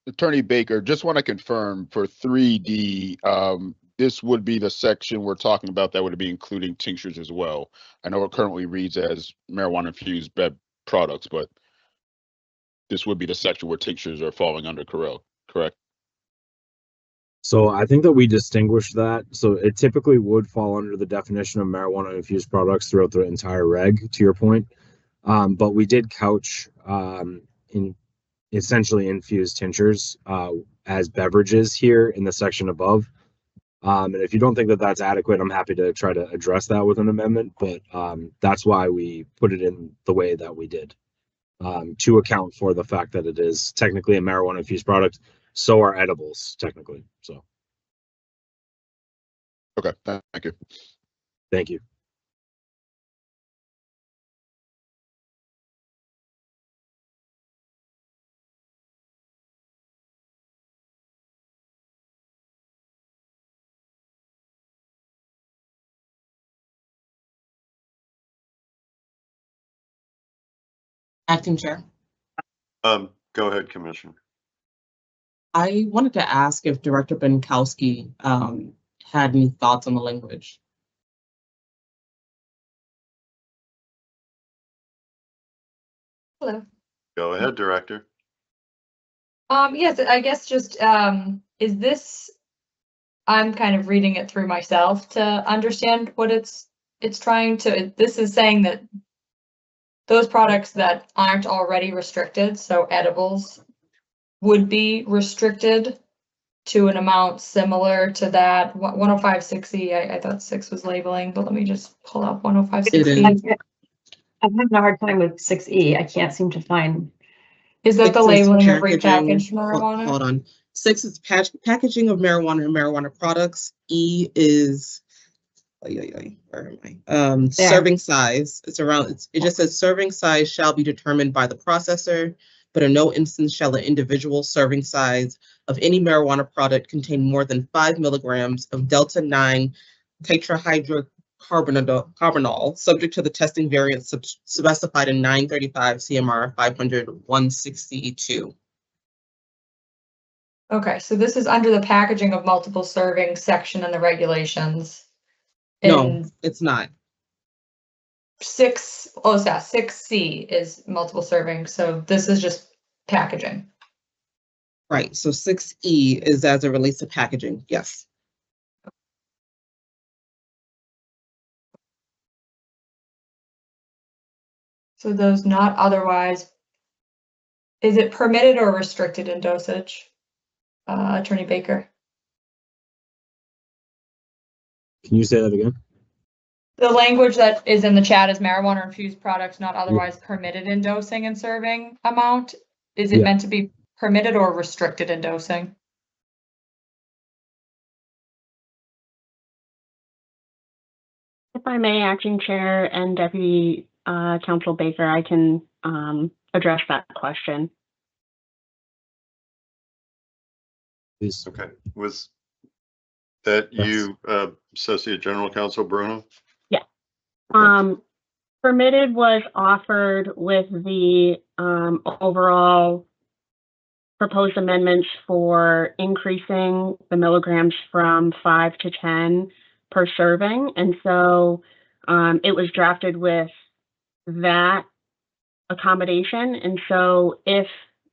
Attorney Baker, just want to confirm for 3D, this would be the section we're talking about that would be including tinctures as well. I know it currently reads as marijuana infused bed products, but this would be the section where tinctures are falling under, correct? So I think that we distinguish that. So it typically would fall under the definition of marijuana infused products throughout the entire reg, to your point. But we did couch in essentially infused tinctures as beverages here in the section above. And if you don't think that that's adequate, I'm happy to try to address that with an amendment, but that's why we put it in the way that we did, to account for the fact that it is technically a marijuana infused product. So are edibles technically. So. Okay, thank you. Thank you. Acting Chair. Go ahead, Commissioner. I wanted to ask if Director Benkowski had any thoughts on the language. Hello. Go ahead, Director. Yes, I guess just, is this, I'm kind of reading it through myself to understand what it's trying to, this is saying that those products that aren't already restricted, so edibles, would be restricted to an amount similar to that 105.6E. I thought 6 was labeling, but let me just pull up 105.6E. I'm having a hard time with 6E. I can't seem to find. Is that the 6 is labeling of packaging. repackaged marijuana? Hold on. 6 is packaging of marijuana and marijuana products. E is where am I? Serving size. It's around. It just says serving size shall be determined by the processor, but in no instance shall an individual serving size of any marijuana product contain more than 5 milligrams of delta 9 tetrahydrocarbonol, subject to the testing variant specified in 935 CMR 500-162. Okay, so this is under the packaging of multiple serving section in the regulations. No, it's not. 6C is multiple serving, so this is just packaging. Right, so 6E is as it relates to packaging, yes. So those not otherwise, is it permitted or restricted in dosage? Attorney Baker? Can you say that again? The language that is in the chat is marijuana infused products not otherwise permitted in dosing and serving amount. Is it Yeah. meant to be permitted or restricted in dosing? If I may, Acting Chair and Deputy Council Baker, I can address that question. Please. Okay, was that you, Associate General Counsel Bruno? Yeah. Permitted was offered with the overall proposed amendments for increasing the milligrams from 5 to 10 per serving. And so it was drafted with that accommodation. And so if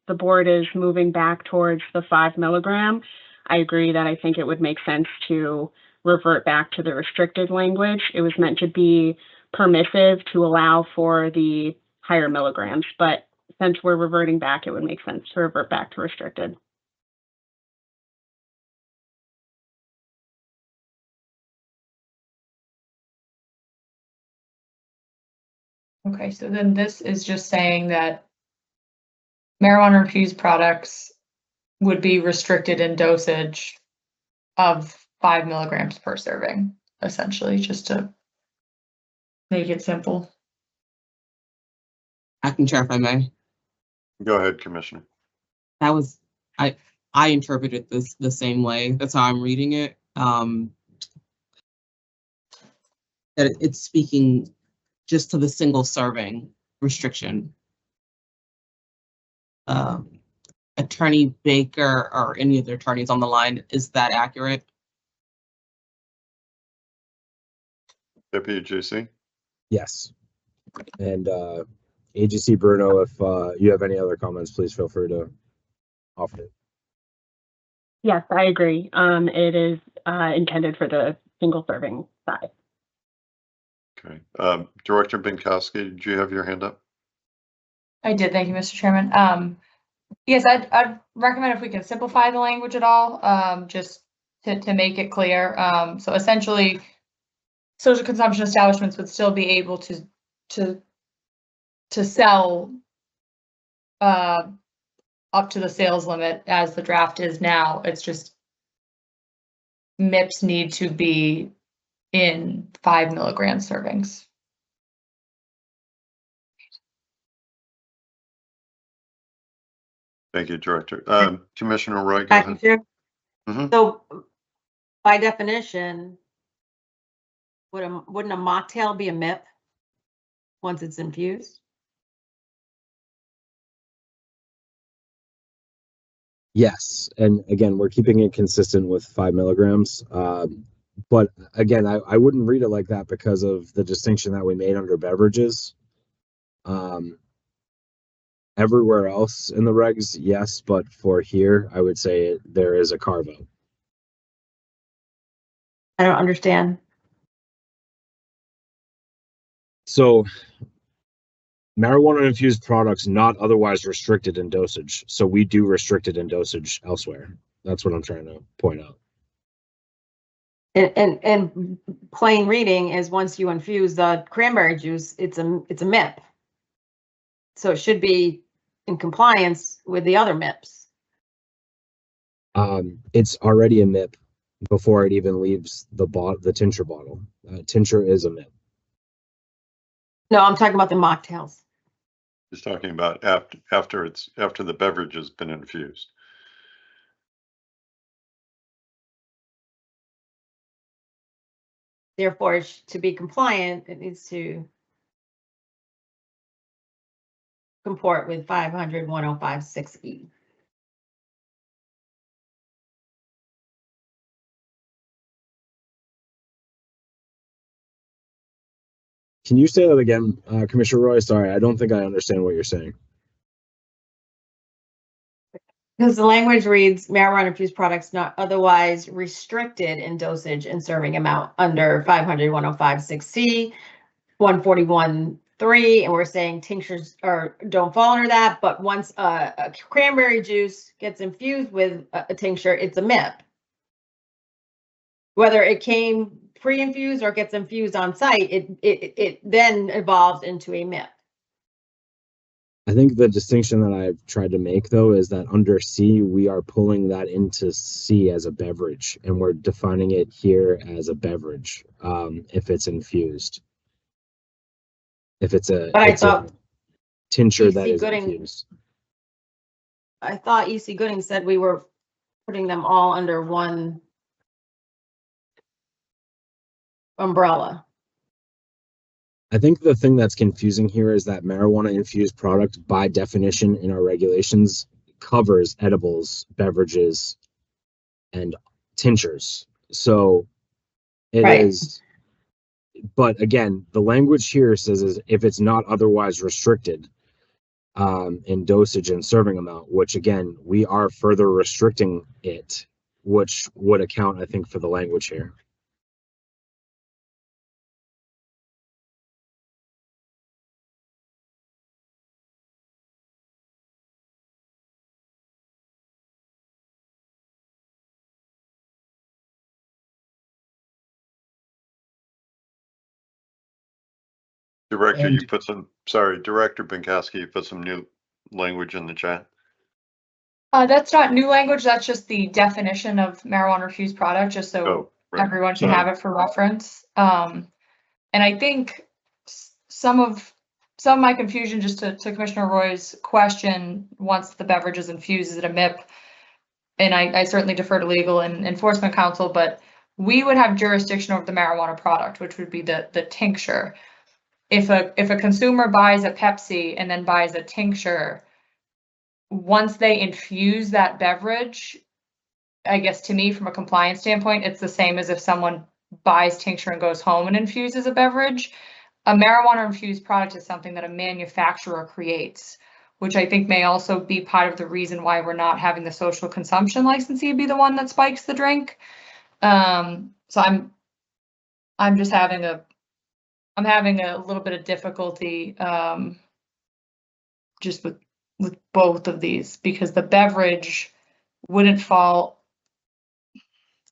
the board is moving back towards the 5 milligram, I agree that I think it would make sense to revert back to the restricted language. It was meant to be permissive to allow for the higher milligrams, but since we're reverting back, it would make sense to revert back to restricted. Okay, so then this is just saying that marijuana infused products would be restricted in dosage of 5 milligrams per serving, essentially, just to make it simple. Acting Chair, if I may. Go ahead, Commissioner. That was, I interpreted this the same way. That's how I'm reading it. That it's speaking just to the single serving restriction. Attorney Baker or any of the attorneys on the line, is that accurate? Deputy GC? Yes. And AGC Bruno, if you have any other comments, please feel free to offer it. Yes, I agree. It is intended for the single serving size. Okay. Director Binkowski, did you have your hand up? I did, thank you, Mr. Chairman. Yes, I'd recommend if we can simplify the language at all, just to make it clear. So essentially, social consumption establishments would still be able to sell up to the sales limit as the draft is now. It's just MIPS need to be in 5 milligram servings. Thank you, Director. Commissioner Roy, go ahead. Mhm. So by definition, wouldn't a mocktail be a MIP once it's infused? Yes, and again, we're keeping it consistent with 5 milligrams. But again, I wouldn't read it like that because of the distinction that we made under beverages. Everywhere else in the regs, yes, but for here, I would say there is a carve out. I don't understand. So marijuana infused products not otherwise restricted in dosage. So we do restrict it in dosage elsewhere. That's what I'm trying to point out. And plain reading is once you infuse the cranberry juice, it's a MIP. So it should be in compliance with the other MIPs. It's already a MIP before it even leaves the tincture bottle. Tincture is a MIP. No, I'm talking about the mocktails. Just talking about after the beverage has been infused. Therefore, to be compliant, it needs to comport with 500-1056E. Can you say that again, Commissioner Roy? Sorry, I don't think I understand what you're saying. Because the language reads marijuana infused products not otherwise restricted in dosage and serving amount under 500-1056C, 141.3, and we're saying tinctures don't fall under that, but once a cranberry juice gets infused with a tincture, it's a MIP. Whether it came pre-infused or gets infused on site, it then evolves into a MIP. I think the distinction that I've tried to make, though, is that under C, we are pulling that into C as a beverage, and we're defining it here as a beverage if it's infused. If it's a, But I it's a thought tincture that EC is Gooding- infused. I thought EC Gooding said we were putting them all under one umbrella. I think the thing that's confusing here is that marijuana infused product, by definition in our regulations, covers edibles, beverages, and tinctures. So it Right. is, but again, the language here says is if it's not otherwise restricted in dosage and serving amount, which again, we are further restricting it, which would account, I think, for the language here. Director, you And- put some, sorry, Director Binkowski, you put some new language in the chat. That's not new language, that's just the definition of marijuana infused product, just so Oh, right. everyone should have it for reference. And I think some of my confusion, just to Commissioner Roy's question, once the beverage is infused, is it a MIP? And I certainly defer to legal and enforcement counsel, but we would have jurisdiction over the marijuana product, which would be the tincture. If a consumer buys a Pepsi and then buys a tincture, once they infuse that beverage, I guess to me, from a compliance standpoint, it's the same as if someone buys tincture and goes home and infuses a beverage. A marijuana infused product is something that a manufacturer creates, which I think may also be part of the reason why we're not having the social consumption licensee be the one that spikes the drink. So I'm just having a little bit of difficulty just with both of these, because the beverage wouldn't fall.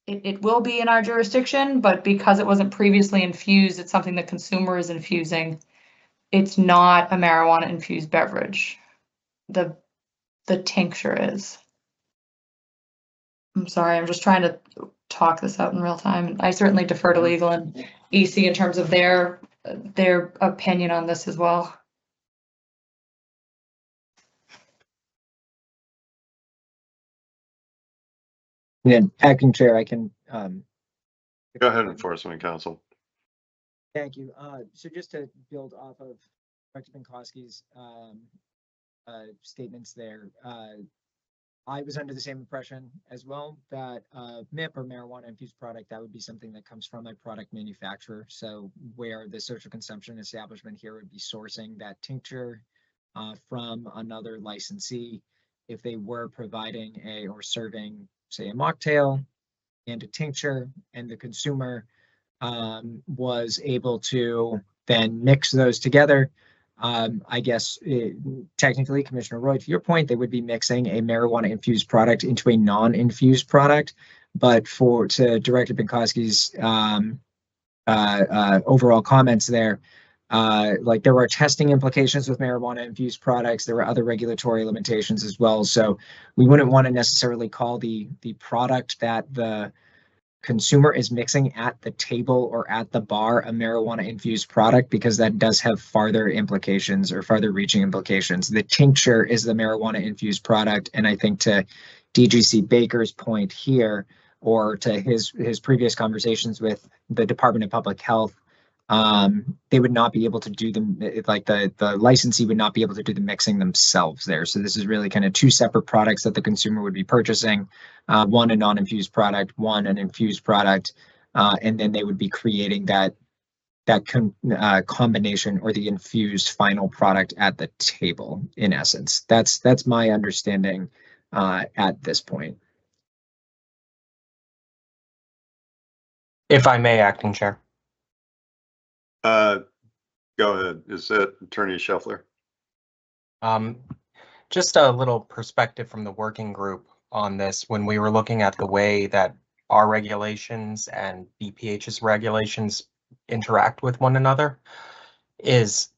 It will be in our jurisdiction, but because it wasn't previously infused, it's something the consumer is infusing. It's not a marijuana infused beverage. The tincture is. I'm sorry, I'm just trying to talk this out in real time. I certainly defer to legal and EC in terms of their opinion on this as well. Then acting chair, I can, Go ahead, Enforcement Counsel. thank you. So just to build off of Dr. Binkowski's statements there, I was under the same impression as well that MIP or marijuana infused product, that would be something that comes from a product manufacturer. So where the social consumption establishment here would be sourcing that tincture from another licensee, if they were providing or serving, say, a mocktail and a tincture, and the consumer was able to then mix those together. I guess technically, Commissioner Roy, to your point, they would be mixing a marijuana infused product into a non-infused product. But to Director Binkowski's overall comments there, like there were testing implications with marijuana infused products. There were other regulatory limitations as well. So we wouldn't want to necessarily call the product that the consumer is mixing at the table or at the bar a marijuana infused product, because that does have farther implications or farther reaching implications. The tincture is the marijuana infused product. And I think to DGC Baker's point here, or to his previous conversations with the Department of Public Health, they would not be able to do the licensee would not be able to do the mixing themselves there. So this is really kind of two separate products that the consumer would be purchasing, one a non-infused product, one an infused product, and then they would be creating that combination or the infused final product at the table. In essence, that's my understanding at this point. If I may, Acting Chair. Go ahead. Is that Attorney Scheffler? Just a little perspective from the working group on this. When we were looking at the way that our regulations and BPH's regulations interact with one another, is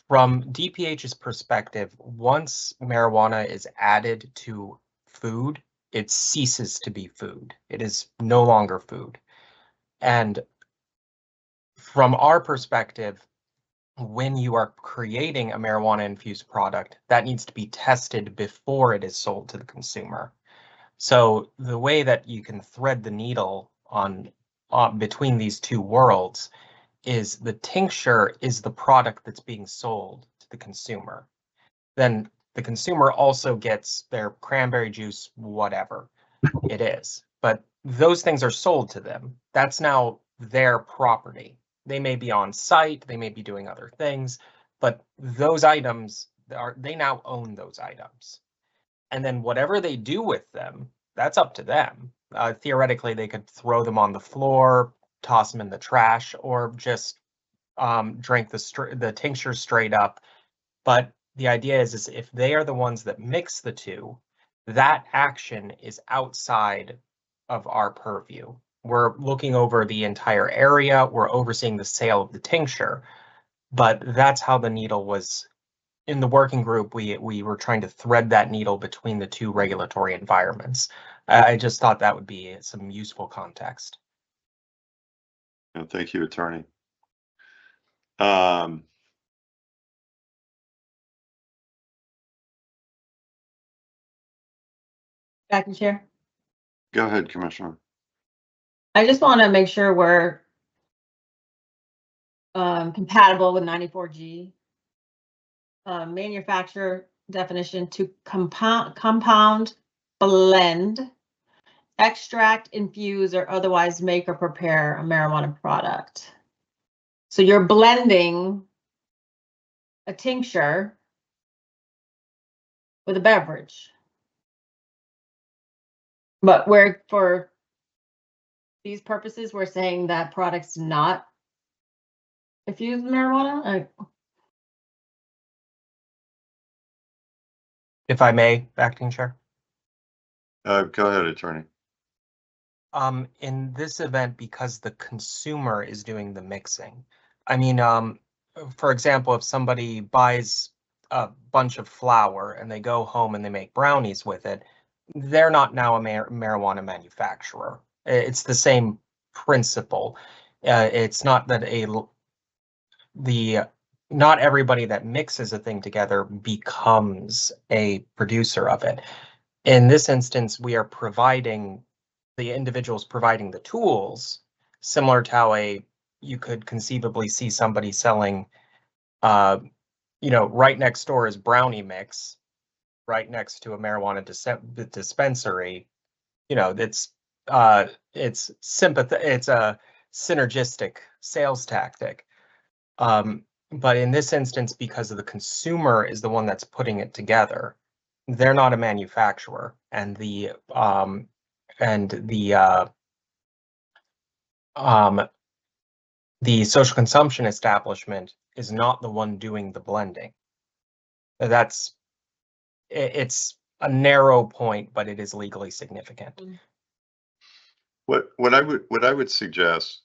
from DPH's perspective, once marijuana is added to food, it ceases to be food. It is no longer food. And from our perspective, when you are creating a marijuana infused product, that needs to be tested before it is sold to the consumer. So the way that you can thread the needle on between these two worlds is the tincture is the product that's being sold to the consumer. Then the consumer also gets their cranberry juice, whatever it is. But those things are sold to them. That's now their property. They may be on site, they may be doing other things, but those items they now own those items. And then whatever they do with them, that's up to them. Theoretically, they could throw them on the floor, toss them in the trash, or just drink the tincture straight up. But the idea is if they are the ones that mix the two, that action is outside of our purview. We're looking over the entire area. We're overseeing the sale of the tincture, but that's how the needle was in the working group. We were trying to thread that needle between the two regulatory environments. I just thought that would be some useful context. Thank you, Attorney. Acting Chair. Go ahead, Commissioner. I just want to make sure we're compatible with 94G. Manufacturer definition to compound, blend, extract, infuse, or otherwise make or prepare a marijuana product. So you're blending a tincture with a beverage. But for these purposes, we're saying that product's not infused marijuana? If I may, Acting Chair. Go ahead, Attorney. In this event, because the consumer is doing the mixing, I mean, for example, if somebody buys a bunch of flour and they go home and they make brownies with it, they're not now a marijuana manufacturer. It's the same principle. It's not that not everybody that mixes a thing together becomes a producer of it. In this instance, we are providing the individuals providing the tools, similar to how you could conceivably see somebody selling, right next door is brownie mix, right next to a marijuana dispensary. It's a synergistic sales tactic. But in this instance, because of the consumer is the one that's putting it together, they're not a manufacturer, and the social consumption establishment is not the one doing the blending. It's a narrow point, but it is legally significant. What I would suggest,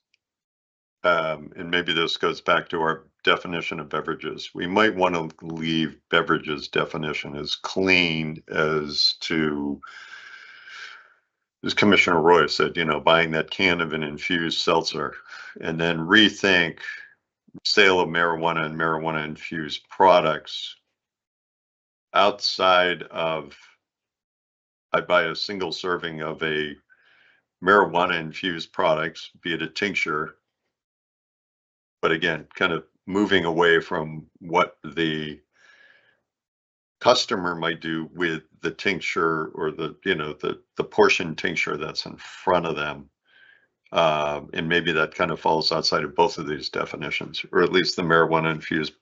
and maybe this goes back to our definition of beverages, we might want to leave beverages definition as clean as Commissioner Roy said, buying that can of an infused seltzer, and then rethink sale of marijuana and marijuana infused products outside of, I buy a single serving of a marijuana infused products, be it a tincture, but again, kind of moving away from what the customer might do with the tincture or the portion tincture that's in front of them. And maybe that kind of falls outside of both of these definitions, or at least the marijuana infused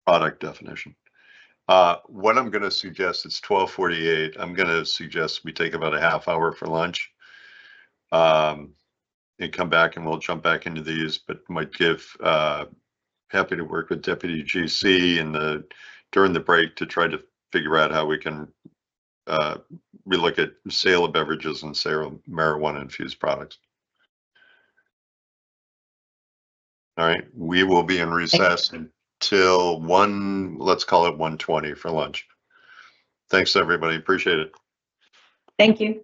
product definition. What I'm going to suggest, it's 12:48. I'm going to suggest we take about a half hour for lunch. And come back and we'll jump back into these, but might give, happy to work with Deputy GC during the break to try to figure out how we can we look at sale of beverages and sale of marijuana infused products. All right, we will be in recess until let's call it 1:20 for lunch. Thanks, everybody. Appreciate it. Thank you.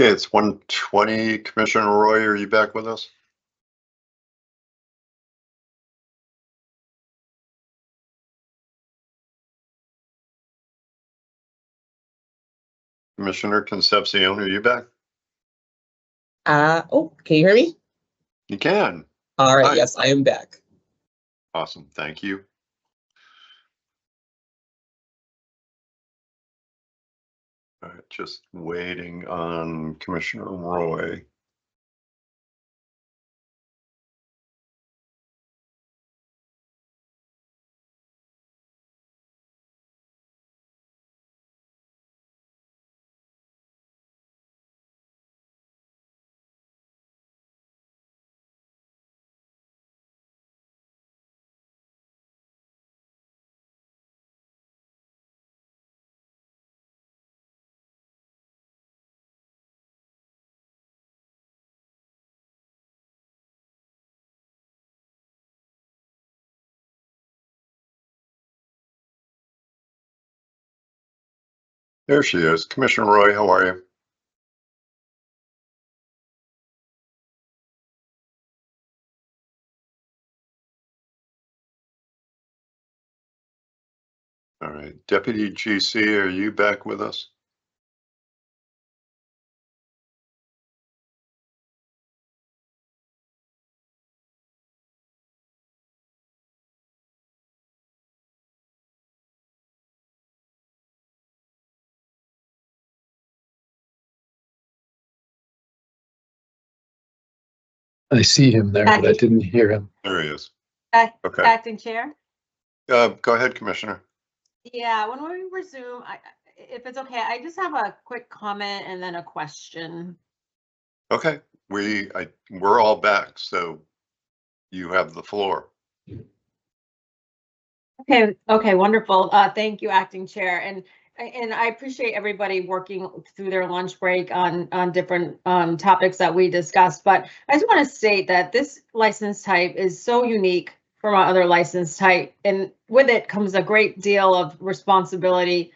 Okay, it's 1:20. Commissioner Roy, are you back with us? Commissioner Concepcion, are you back? Oh, can you hear me? You can. All right, Hi. yes, I am back. Awesome, thank you. All right, just waiting on Commissioner Roy. There she is. Commissioner Roy, how are you? All right, Deputy GC, are you back with us? I see him there, but I didn't hear him. There he is. Okay. Acting Chair? Go ahead, Commissioner. Yeah, when we resume, if it's okay, I just have a quick comment and then a question. Okay, we're all back, so you have the floor. Okay, wonderful. Thank you, Acting Chair. And I appreciate everybody working through their lunch break on different topics that we discussed. But I just want to state that this license type is so unique from our other license type, and with it comes a great deal of responsibility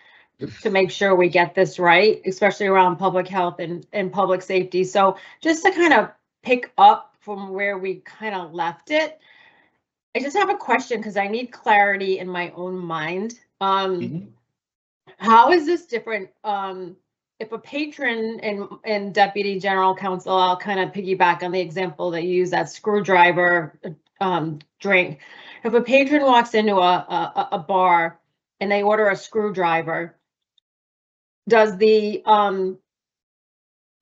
to make sure we get this right, especially around public health and public safety. So just to kind of pick up from where we kind of left it, I just have a question because I need clarity in my own mind. How is this different? If a patron and deputy general counsel, I'll kind of piggyback on the example that you use, that screwdriver drink. If a patron walks into a bar and they order a screwdriver, does the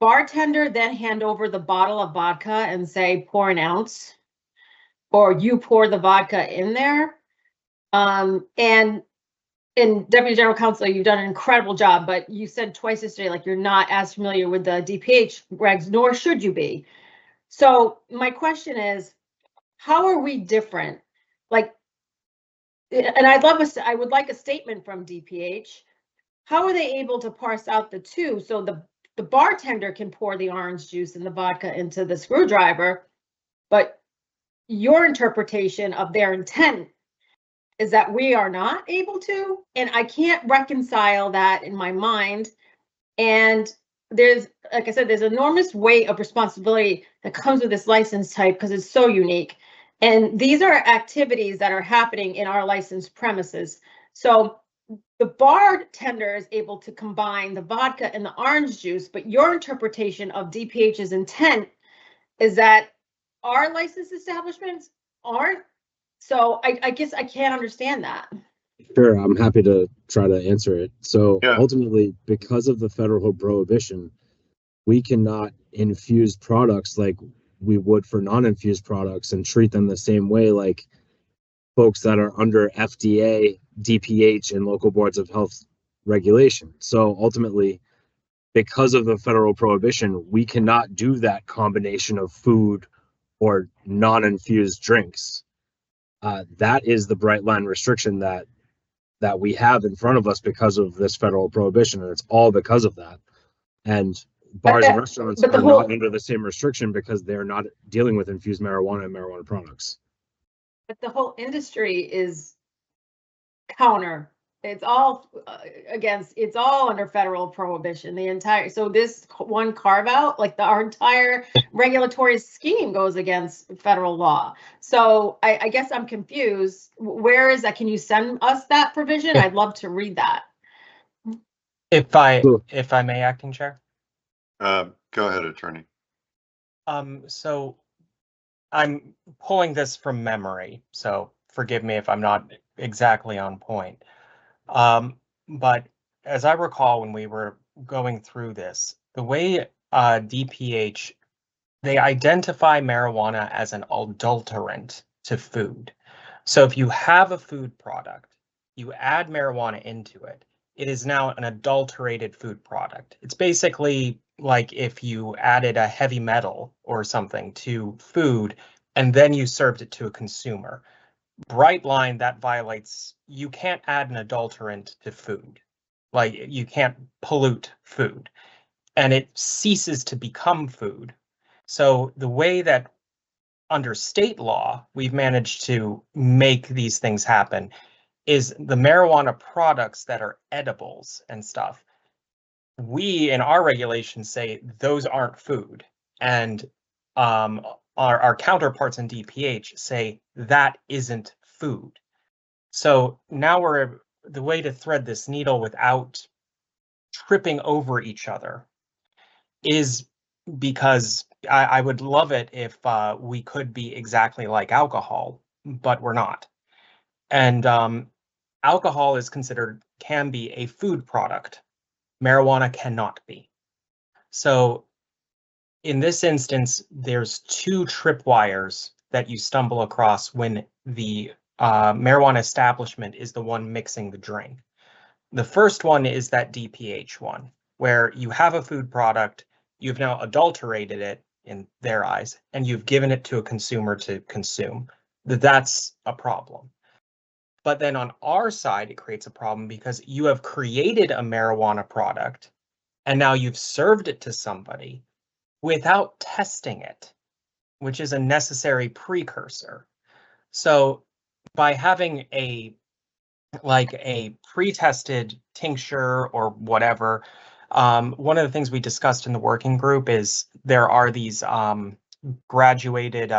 bartender then hand over the bottle of vodka and say, pour an ounce? Or you pour the vodka in there? And Deputy General Counsel, you've done an incredible job, but you said twice yesterday, like you're not as familiar with the DPH regs, nor should you be. So my question is, how are we different? Like, and I would like a statement from DPH. How are they able to parse out the two so the bartender can pour the orange juice and the vodka into the screwdriver, but your interpretation of their intent is that we are not able to? And I can't reconcile that in my mind. And there's, like I said, there's enormous weight of responsibility that comes with this license type because it's so unique. And these are activities that are happening in our licensed premises. So the bartender is able to combine the vodka and the orange juice, but your interpretation of DPH's intent is that our licensed establishments aren't. So I guess I can't understand that. Sure, I'm happy to try to answer it. So Yeah. ultimately, because of the federal prohibition, we cannot infuse products like we would for non-infused products and treat them the same way like folks that are under FDA, DPH, and local boards of health regulation. So ultimately, because of the federal prohibition, we cannot do that combination of food or non-infused drinks. That is the bright line restriction that we have in front of us because of this federal prohibition, and it's all because of that. And bars and restaurants are not under the same restriction because they're not dealing with infused marijuana and marijuana products. But the whole industry is counter It's all it's all under federal prohibition, the entire, so this one carve out, like our entire regulatory scheme goes against federal law. So I guess I'm confused. Where is that? Can you send us that provision? I'd love to read that. If I may, Acting Chair. Go ahead, Attorney. So I'm pulling this from memory, so forgive me if I'm not exactly on point. But as I recall, when we were going through this, the way DPH, they identify marijuana as an adulterant to food. So if you have a food product, you add marijuana into it, it is now an adulterated food product. It's basically like if you added a heavy metal or something to food and then you served it to a consumer. Bright line, that violates, you can't add an adulterant to food. Like you can't pollute food and it ceases to become food. So the way that under state law, we've managed to make these things happen is the marijuana products that are edibles and stuff. We in our regulations say those aren't food. And our counterparts in DPH say that isn't food. So now the way to thread this needle without tripping over each other is because I would love it if we could be exactly like alcohol, but we're not. And alcohol is can be a food product. Marijuana cannot be. So in this instance, there's two tripwires that you stumble across when the marijuana establishment is the one mixing the drink. The first one is that DPH one, where you have a food product, you've now adulterated it in their eyes, and you've given it to a consumer to consume. That's a problem. But then on our side, it creates a problem because you have created a marijuana product, and now you've served it to somebody without testing it, which is a necessary precursor. So by having a pre-tested tincture or whatever, one of the things we discussed in the working group is there are these graduated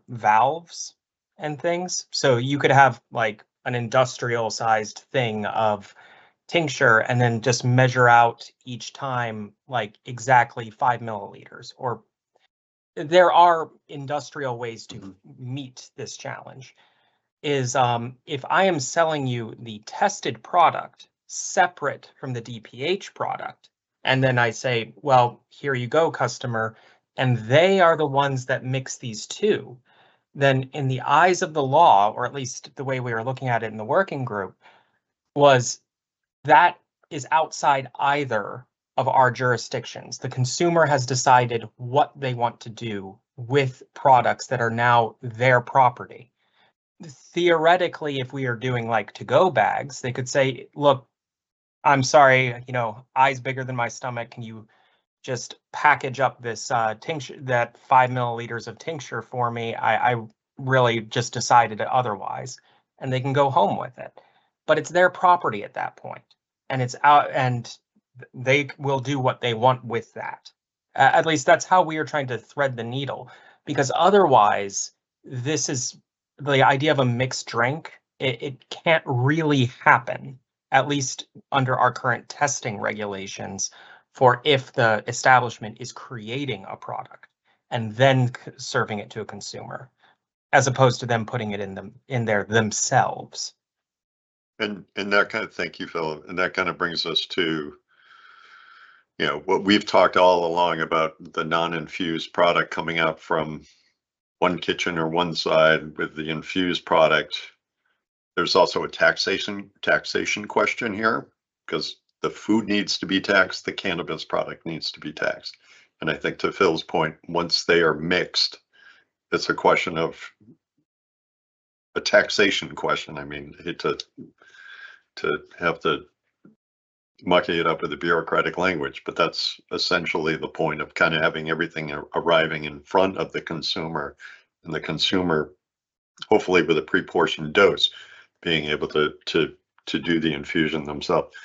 valves and things. So you could have like an industrial sized thing of tincture and then just measure out each time like exactly 5 milliliters, or there are industrial ways to meet this challenge. Is if I am selling you the tested product separate from the DPH product, and then I say, well, here you go, customer, and they are the ones that mix these two, then in the eyes of the law, or at least the way we were looking at it in the working group, was that is outside either of our jurisdictions. The consumer has decided what they want to do with products that are now their property. Theoretically, if we are doing like to-go bags, they could say, look, I'm sorry, eyes bigger than my stomach. Can you just package up this tincture, that 5 milliliters of tincture for me? I really just decided otherwise, and they can go home with it. But it's their property at that point, and it's out, and they will do what they want with that. At least that's how we are trying to thread the needle, because otherwise, this is the idea of a mixed drink. It can't really happen, at least under our current testing regulations, for if the establishment is creating a product and then serving it to a consumer, as opposed to them putting it in there themselves. And that kind of, thank you, Philip. And that kind of brings us to, what we've talked all along about, the non-infused product coming out from one kitchen or one side with the infused product. There's also a taxation question here, because the food needs to be taxed, the cannabis product needs to be taxed. And I think to Phil's point, once they are mixed, it's a question of a taxation question. I mean, I hate to have to mucking it up with the bureaucratic language, but that's essentially the point of kind of having everything arriving in front of the consumer, and the consumer, hopefully with a pre-portioned dose, being able to do the infusion themselves.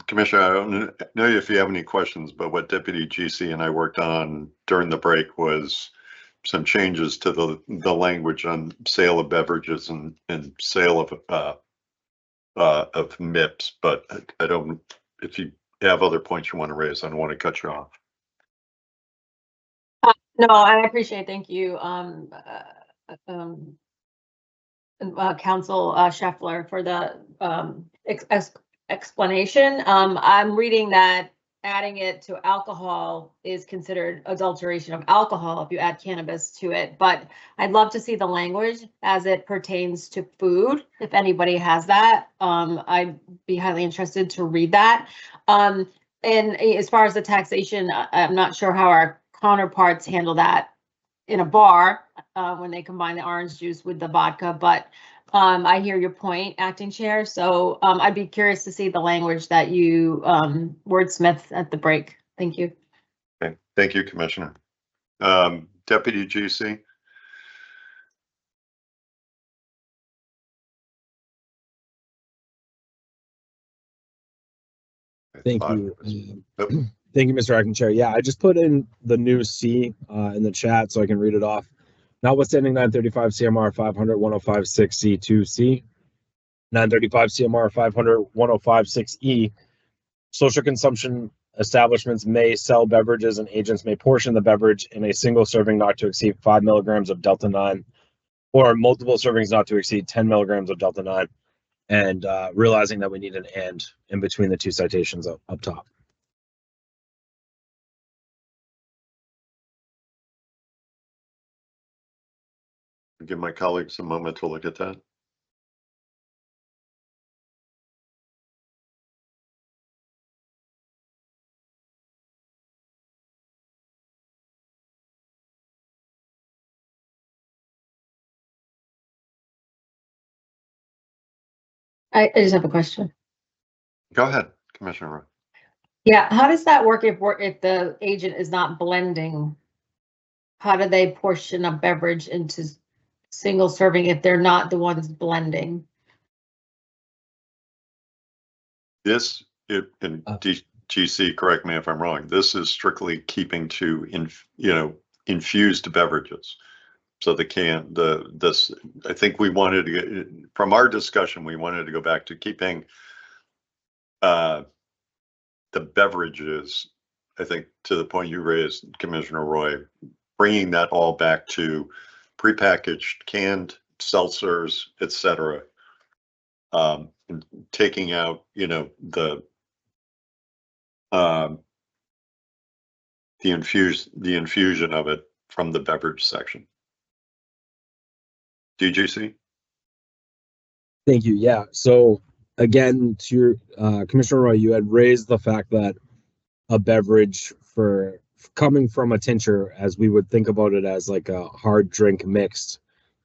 Commissioner, I don't know if you have any questions, but what Deputy GC and I worked on during the break was some changes to the language on sale of beverages and sale of MIPS. But I don't. If you have other points you want to raise, I don't want to cut you off. No, I appreciate. Thank you, Council Scheffler, for the explanation. I'm reading that adding it to alcohol is considered adulteration of alcohol if you add cannabis to it, but I'd love to see the language as it pertains to food. If anybody has that, I'd be highly interested to read that. And as far as the taxation, I'm not sure how our counterparts handle that in a bar when they combine the orange juice with the vodka, but I hear your point, Acting Chair. So I'd be curious to see the language that you wordsmith at the break. Thank you. Okay, thank you, Commissioner. Deputy GC. Thank you. Thank you, Mr. Acting Chair. Yeah, I just put in the new C in the chat so I can read it off. Notwithstanding 935 CMR 500 1056 C2C, 935 CMR 500 1056 E, social consumption establishments may sell beverages and agents may portion the beverage in a single serving not to exceed 5 milligrams of Delta 9 or multiple servings not to exceed 10 milligrams of Delta 9, and realizing that we need an and in between the two citations up top. Give my colleagues a moment to look at that. I just have a question. Go ahead, Commissioner. Yeah, how does that work if the agent is not blending? How do they portion a beverage into single serving if they're not the ones blending? This, and GC, correct me if I'm wrong, this is strictly keeping to infused beverages. So I think we wanted to get, from our discussion, we wanted to go back to keeping the beverages, I think, to the point you raised, Commissioner Roy, bringing that all back to prepackaged, canned seltzers, etc. And taking out, the infusion of it from the beverage section. DGC? Thank you. Yeah. So again, to your Commissioner Roy, you had raised the fact that a beverage for coming from a tincture, as we would think about it as like a hard drink mixed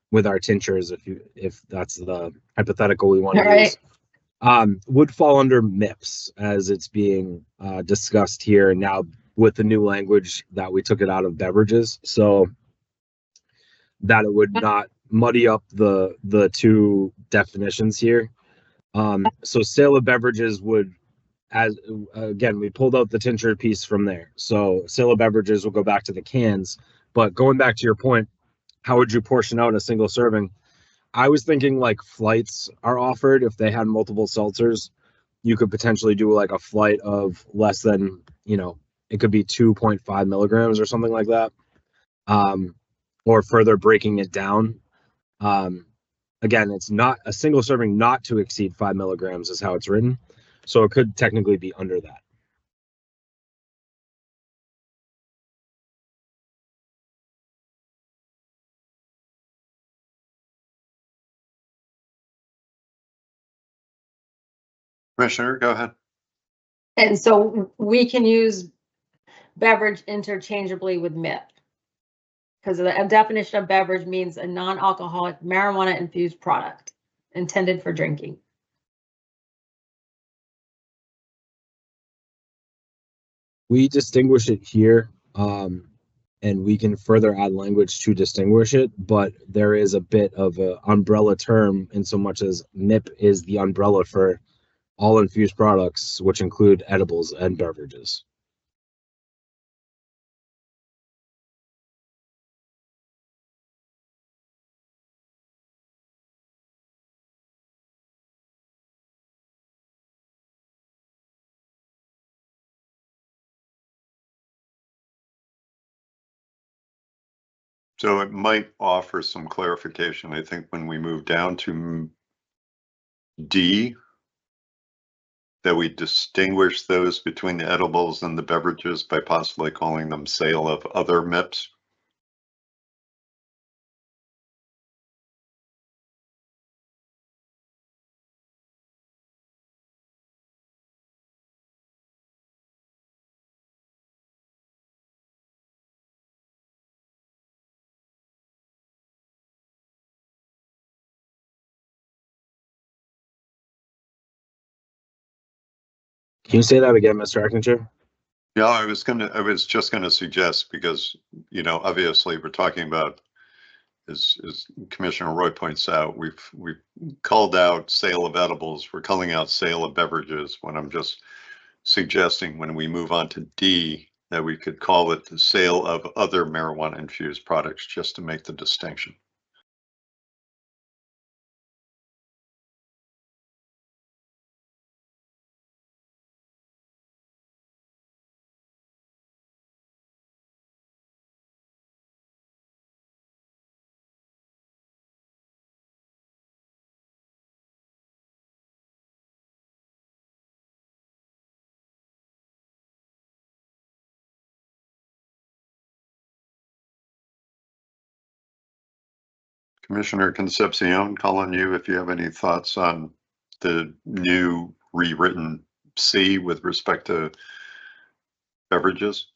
with our tinctures, if that's the hypothetical we want to use, would fall under MIPS as it's being discussed here now with the new language that we took it out of beverages, so that it would not muddy up the two definitions here. So sale of beverages would, as again, we pulled out the tincture piece from there. So sale of beverages will go back to the cans. But going back to your point, how would you portion out a single serving? I was thinking like flights are offered. If they had multiple seltzers, you could potentially do like a flight of less than, it could be 2.5 milligrams or something like that. Or further breaking it down. Again, it's not a single serving not to exceed 5 milligrams is how it's written. So it could technically be under that. Commissioner, go ahead. And so we can use beverage interchangeably with MIP. Because the definition of beverage means a non-alcoholic marijuana infused product intended for drinking. We distinguish it here and we can further add language to distinguish it, but there is a bit of an umbrella term in so much as MIP is the umbrella for all infused products, which include edibles and beverages. So it might offer some clarification. I think when we move down to D, that we distinguish those between the edibles and the beverages by possibly calling them sale of other MIPS. Can you say that again, Mr. Acting Chair? Yeah, I was just gonna suggest, because, you know, obviously we're talking about, as Commissioner Roy points out, we've called out sale of edibles, we're calling out sale of beverages. When I'm just suggesting when we move on to D, that we could call it the sale of other marijuana infused products, just to make the distinction. Commissioner Concepcion, call on you if you have any thoughts on the new rewritten C with respect to beverages.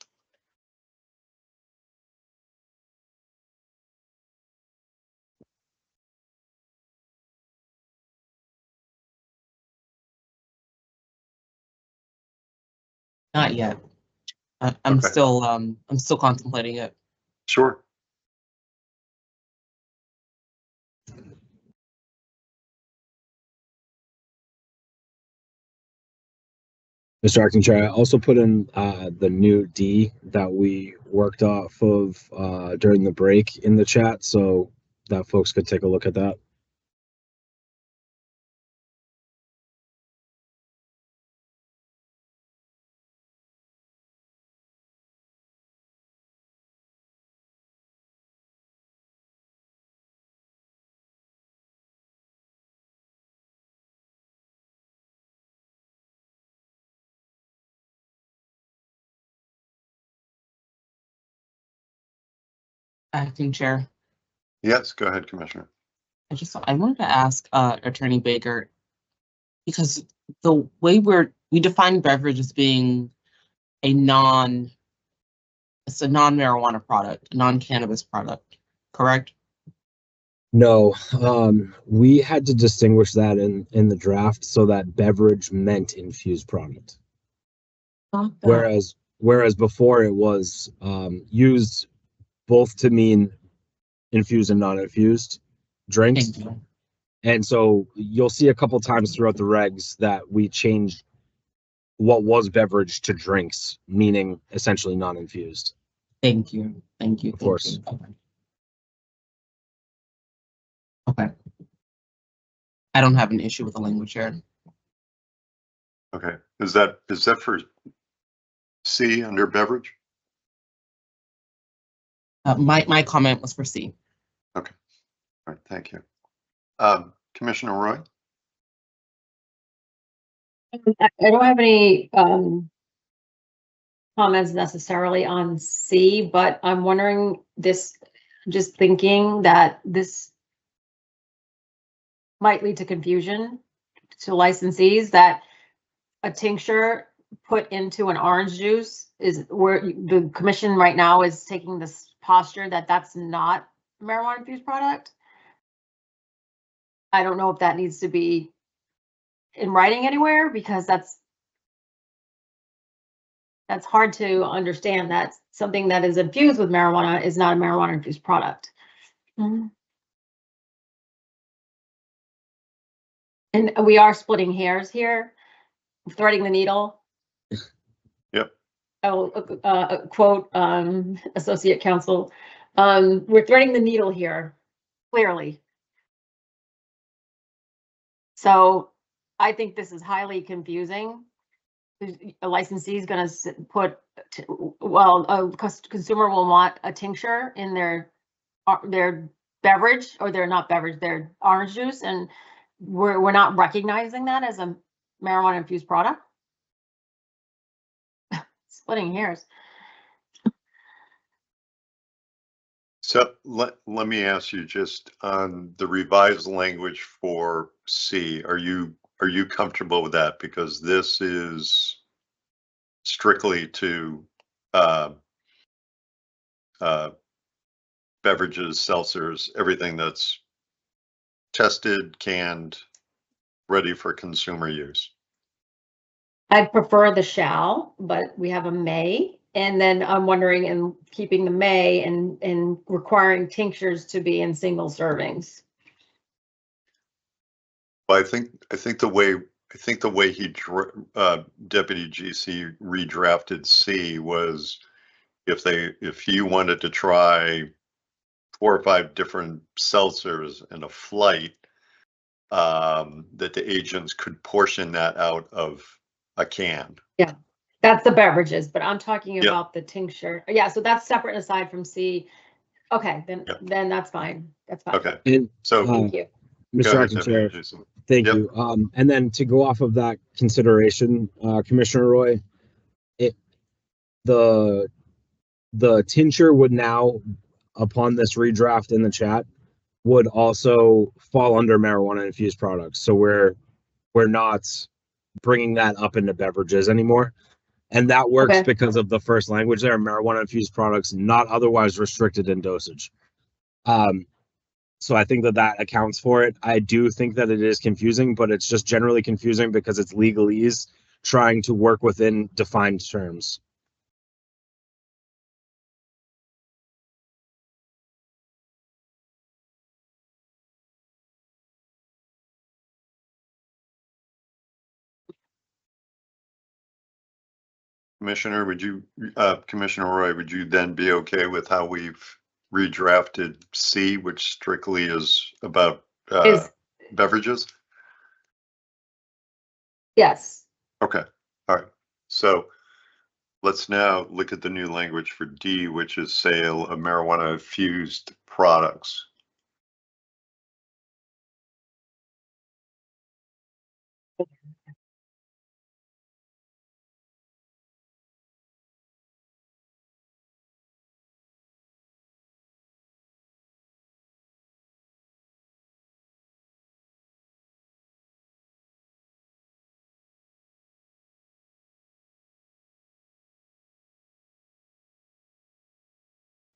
Not yet. I'm Okay. still contemplating it. Sure. Mr. Acting Chair, I also put in the new D that we worked off of during the break in the chat, so that folks could take a look at that. Acting Chair, Yes, go ahead, Commissioner. I wanted to ask Attorney Baker, because the way we define beverage as being a it's a non-marijuana product, a non-cannabis product, correct? No, we had to distinguish that in the draft so that beverage meant infused product. Whereas before it was used both to mean infused and non-infused drinks. Thank you. And so you'll see a couple times throughout the regs that we changed what was beverage to drinks, meaning essentially non-infused. Thank you. Thank you. Of course. Okay. I don't have an issue with the language here. Okay, is that for C under beverage? My comment was for C. Okay, all right, thank you. Commissioner Roy? I don't have any comments necessarily on C, but I'm wondering just thinking that this might lead to confusion to licensees, that a tincture put into an orange juice is where the commission right now is taking this posture that that's not a marijuana infused product. I don't know if that needs to be in writing anywhere, because that's That's hard to understand that something that is infused with marijuana is not a marijuana infused product. And we are splitting hairs here, threading the needle. Yep. Oh, quote, associate counsel, we're threading the needle here, clearly. So I think this is highly confusing. A licensee is going to put, well, a consumer will want a tincture in their beverage, or their not beverage, their orange juice, and we're not recognizing that as a marijuana infused product. Splitting hairs. So let me ask you, just on the revised language for C, are you comfortable with that? Because this is strictly to beverages, seltzers, everything that's tested, canned, ready for consumer use. I prefer the shall, but we have a may. And then I'm wondering, in keeping the may and requiring tinctures to be in single servings. Well, I think the way he Deputy GC redrafted C was, if you wanted to try 4 or 5 different seltzers in a flight, that the agents could portion that out of a can. Yeah, that's the beverages, but I'm talking Yep. about the tincture. Yeah, so that's separate and aside from C. Okay, then Yep. then that's fine. That's fine. Okay, And so Thank you. Mr. go ahead, Acting Deputy Chair, Jason. thank Yep. you. And then to go off of that consideration, Commissioner Roy, the tincture would now, upon this redraft in the chat, would also fall under marijuana infused products. So we're not bringing that up into beverages anymore. And that works Okay. because of the first language there, marijuana infused products not otherwise restricted in dosage. So I think that accounts for it. I do think that it is confusing, but it's just generally confusing because it's legalese trying to work within defined terms. Commissioner, Commissioner Roy, would you then be okay with how we've redrafted C, which strictly is about beverages? Yes. Okay, all right. So let's now look at the new language for D, which is sale of marijuana infused products.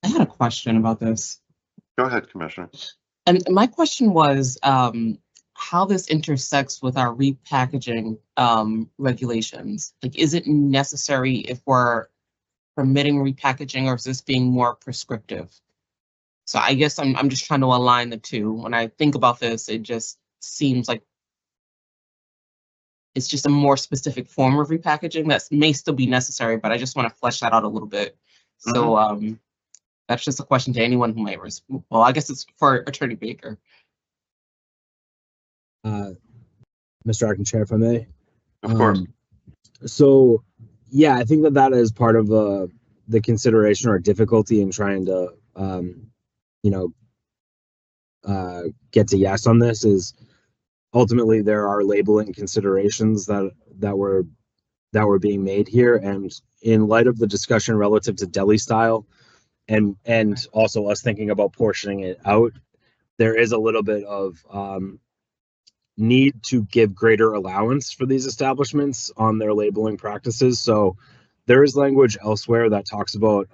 I had a question about this. Go ahead, Commissioner. And my question was how this intersects with our repackaging regulations. Like, is it necessary if we're permitting repackaging, or is this being more prescriptive? So I guess I'm just trying to align the two. When I think about this, it just seems like it's just a more specific form of repackaging that may still be necessary, but I just want to flesh that out a little bit. So that's just a question to anyone who might respond. Well, I guess it's for Attorney Baker. Mr. Acting Chair, if I may. Of course. So, yeah, I think that is part of the consideration or difficulty in trying to, get to yes on this is ultimately there are labeling considerations that were being made here, and in light of the discussion relative to deli style, and also us thinking about portioning it out, there is a little bit of need to give greater allowance for these establishments on their labeling practices. So there is language elsewhere that talks about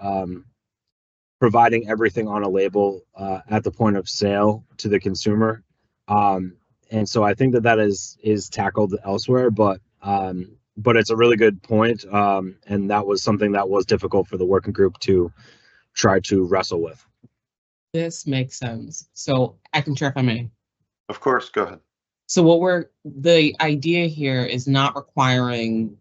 providing everything on a label at the point of sale to the consumer. And so I think that is tackled elsewhere, but but it's a really good point. And that was something that was difficult for the working group to try to wrestle with. This makes sense. So I can share if I may. Of course, go ahead. So the idea here is not requiring,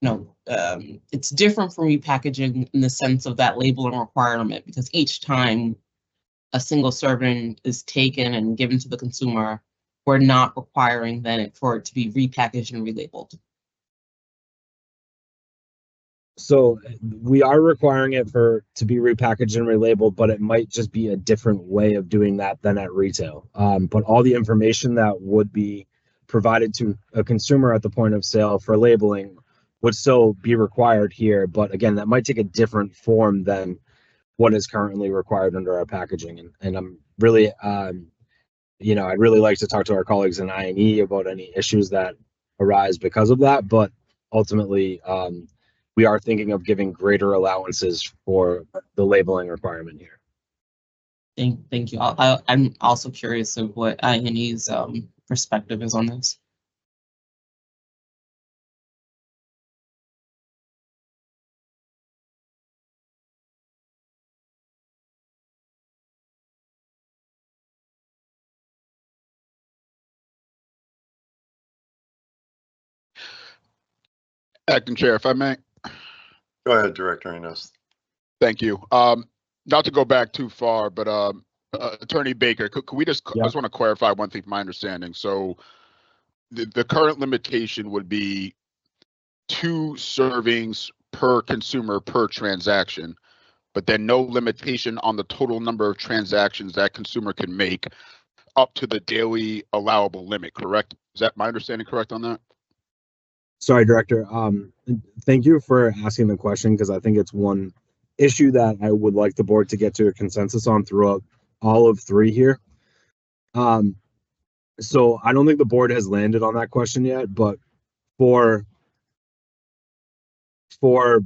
it's different from repackaging in the sense of that labeling requirement, because each time a single serving is taken and given to the consumer, we're not requiring then for it to be repackaged and relabeled. So we are requiring it to be repackaged and relabeled, but it might just be a different way of doing that than at retail. But all the information that would be provided to a consumer at the point of sale for labeling would still be required here. But again, that might take a different form than what is currently required under our packaging. And I'm really, I'd really like to talk to our colleagues in I&E about any issues that arise because of that. But ultimately, we are thinking of giving greater allowances for the labeling requirement here. Thank you. I'm also curious of what I&E's perspective is on this. Acting Chair, if I may. Go ahead, Director Enos. Thank you. Not to go back too far, but Attorney Baker, could we just, I just want to clarify one thing from my understanding. So the current limitation would be 2 servings per consumer per transaction, but then no limitation on the total number of transactions that consumer can make up to the daily allowable limit, correct? Is that my understanding correct on that? Sorry, Director. Thank you for asking the question, because I think it's one issue that I would like the board to get to a consensus on throughout all of 3 here. So I don't think the board has landed on that question yet, but for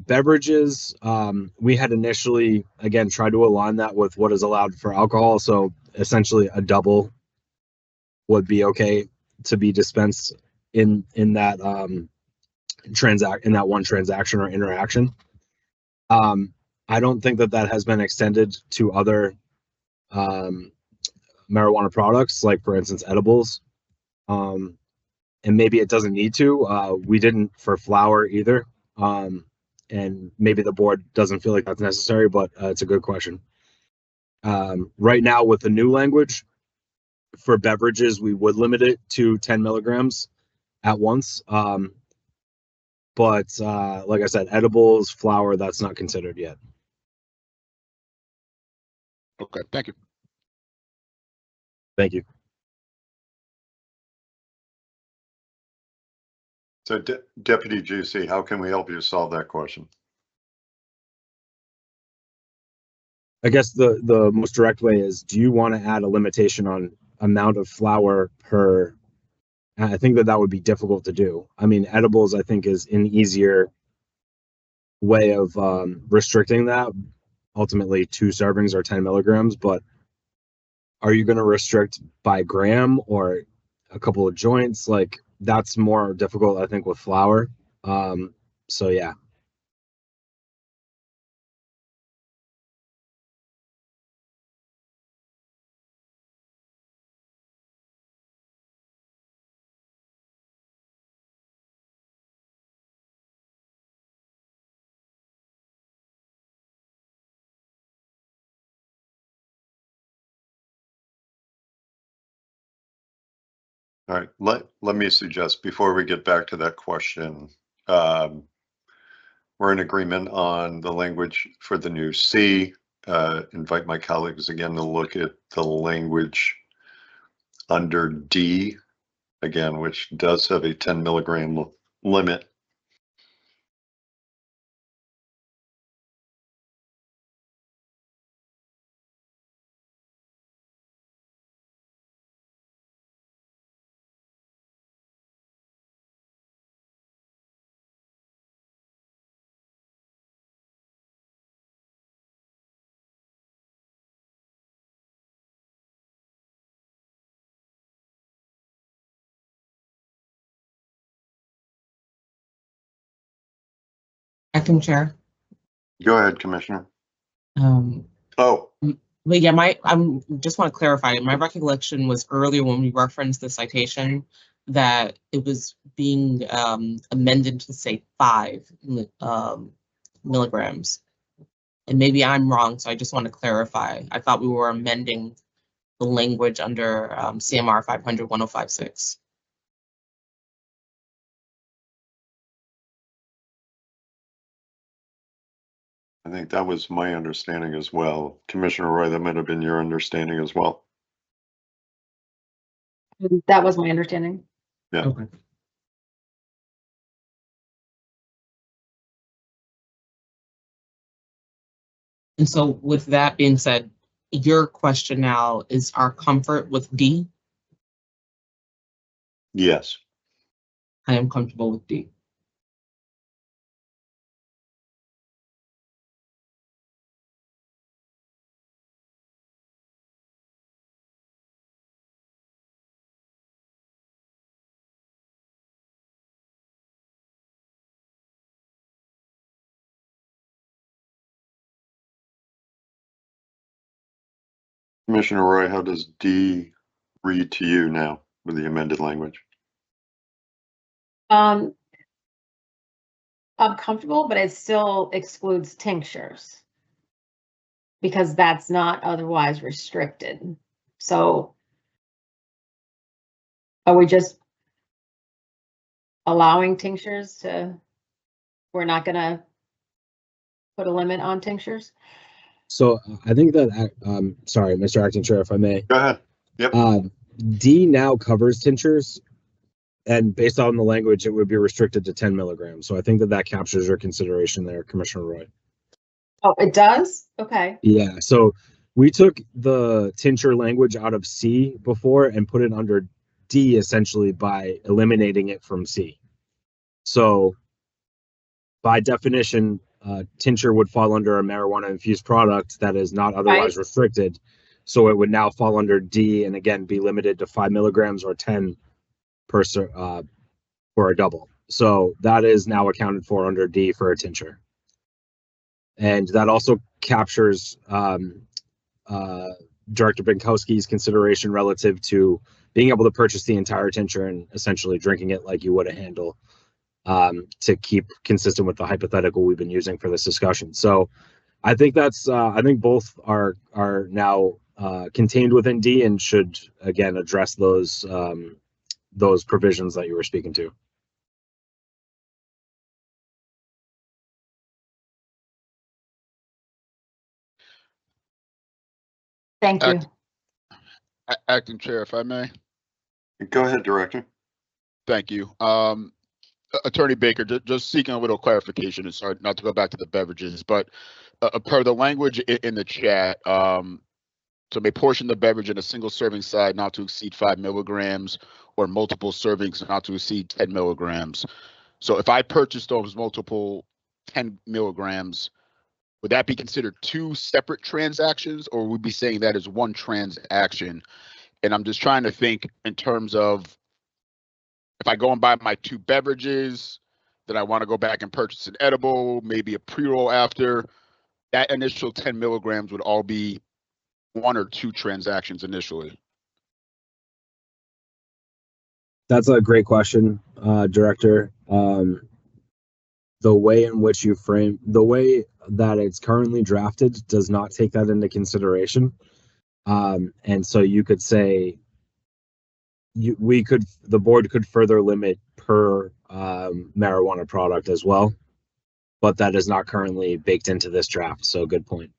beverages, we had initially, again, tried to align that with what is allowed for alcohol. So essentially a double would be okay to be dispensed in that in that one transaction or interaction. I don't think that has been extended to other marijuana products, like for instance edibles, and maybe it doesn't need to. We didn't for flour either, and maybe the board doesn't feel like that's necessary, but it's a good question. Right now with the new language for beverages, we would limit it to 10 milligrams at once. But like I said, edibles, flour, that's not considered yet. Okay, thank you. Thank you. So Deputy GC, how can we help you solve that question? I guess the most direct way is, do you want to add a limitation on amount of flour per? I think that would be difficult to do. I mean, edibles, I think, is an easier way of restricting that. Ultimately, 2 servings are 10 milligrams, but are you going to restrict by gram or a couple of joints? Like, that's more difficult, I think, with flour. So yeah. All right, let me suggest before we get back to that question, we're in agreement on the language for the new C. Invite my colleagues again to look at the language under D, again, which does have a 10 milligram limit. Acting Chair. Go ahead, Commissioner. Um, Oh, but yeah, I'm just want to clarify. My recollection was earlier when we referenced the citation that it was being amended to say 5 milligrams. And maybe I'm wrong, so I just want to clarify. I thought we were amending the language under CMR 500-1056. I think that was my understanding as well. Commissioner Roy, that might have been your understanding as well. That was my understanding. Yeah. Okay. And so with that being said, your question now is our comfort with D? Yes. I am comfortable with D. Commissioner Roy, how does D read to you now with the amended language? I'm comfortable, but it still excludes tinctures because that's not otherwise restricted. So are we just allowing tinctures to, we're not gonna put a limit on tinctures? So I think that, sorry, Mr. Acting Chair, if I may. Go ahead. Yep. D now covers tinctures, and based on the language, it would be restricted to 10 milligrams. So I think that captures your consideration there, Commissioner Roy. Oh, it does? Okay. Yeah, so we took the tincture language out of C before and put it under D essentially by eliminating it from C. So by definition, tincture would fall under a marijuana infused product that is not otherwise restricted. So it would now fall under D and again be limited to 5 milligrams or 10 per for a double. So that is now accounted for under D for a tincture. And that also captures Director Binkowski's consideration relative to being able to purchase the entire tincture and essentially drinking it like you would a handle, to keep consistent with the hypothetical we've been using for this discussion. So I think that's I think both are now contained within D and should again address those provisions that you were speaking to. Thank you. Acting Chair, if I may. Go ahead, Director. Thank you. Attorney Baker, just seeking a little clarification, and sorry not to go back to the beverages, but per the language in the chat, so may portion the beverage in a single serving size not to exceed 5 milligrams or multiple servings not to exceed 10 milligrams. So if I purchase those multiple 10 milligrams, would that be considered 2 separate transactions, or would we be saying that is 1 transaction? And I'm just trying to think in terms of if I go and buy my 2 beverages, then I want to go back and purchase an edible, maybe a pre-roll after, that initial 10 milligrams would all be 1 or 2 transactions initially. That's a great question, Director. The way in which you frame, the way that it's currently drafted does not take that into consideration. And so you could say, the board could further limit per marijuana product as well, but that is not currently baked into this draft. So good point.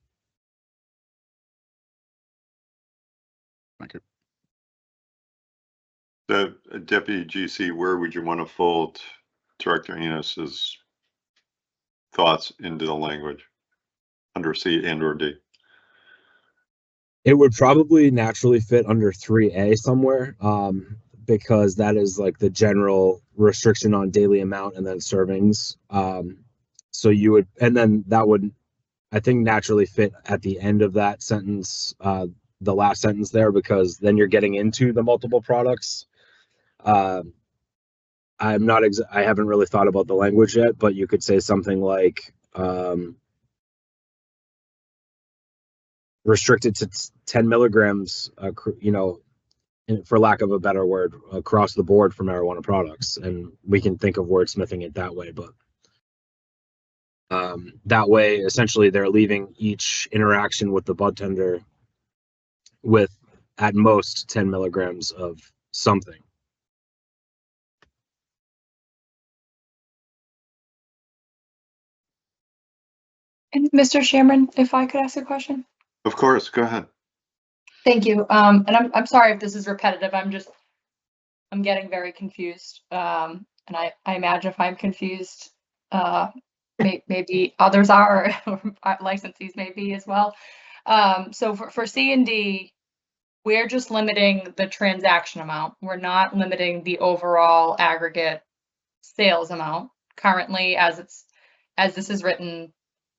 Thank you. The Deputy GC, where would you want to fold Director Enos's thoughts into the language under C and or D? It would probably naturally fit under 3A somewhere, because that is like the general restriction on daily amount and then servings. So you would, and then that would, I think, naturally fit at the end of that sentence, the last sentence there, because then you're getting into the multiple products. I haven't really thought about the language yet, but you could say something like restricted to 10 milligrams, for lack of a better word, across the board for marijuana products. And we can think of wordsmithing it that way, but that way, essentially, they're leaving each interaction with the bud tender with at most 10 milligrams of something. And Mr. Shamron, if I could ask a question? Of course, go ahead. Thank you. And I'm sorry if this is repetitive. I'm getting very confused. And I imagine if I'm confused, maybe others are, or licensees may be as well. So for C and D, we're just limiting the transaction amount. We're not limiting the overall aggregate sales amount. Currently, as this is written,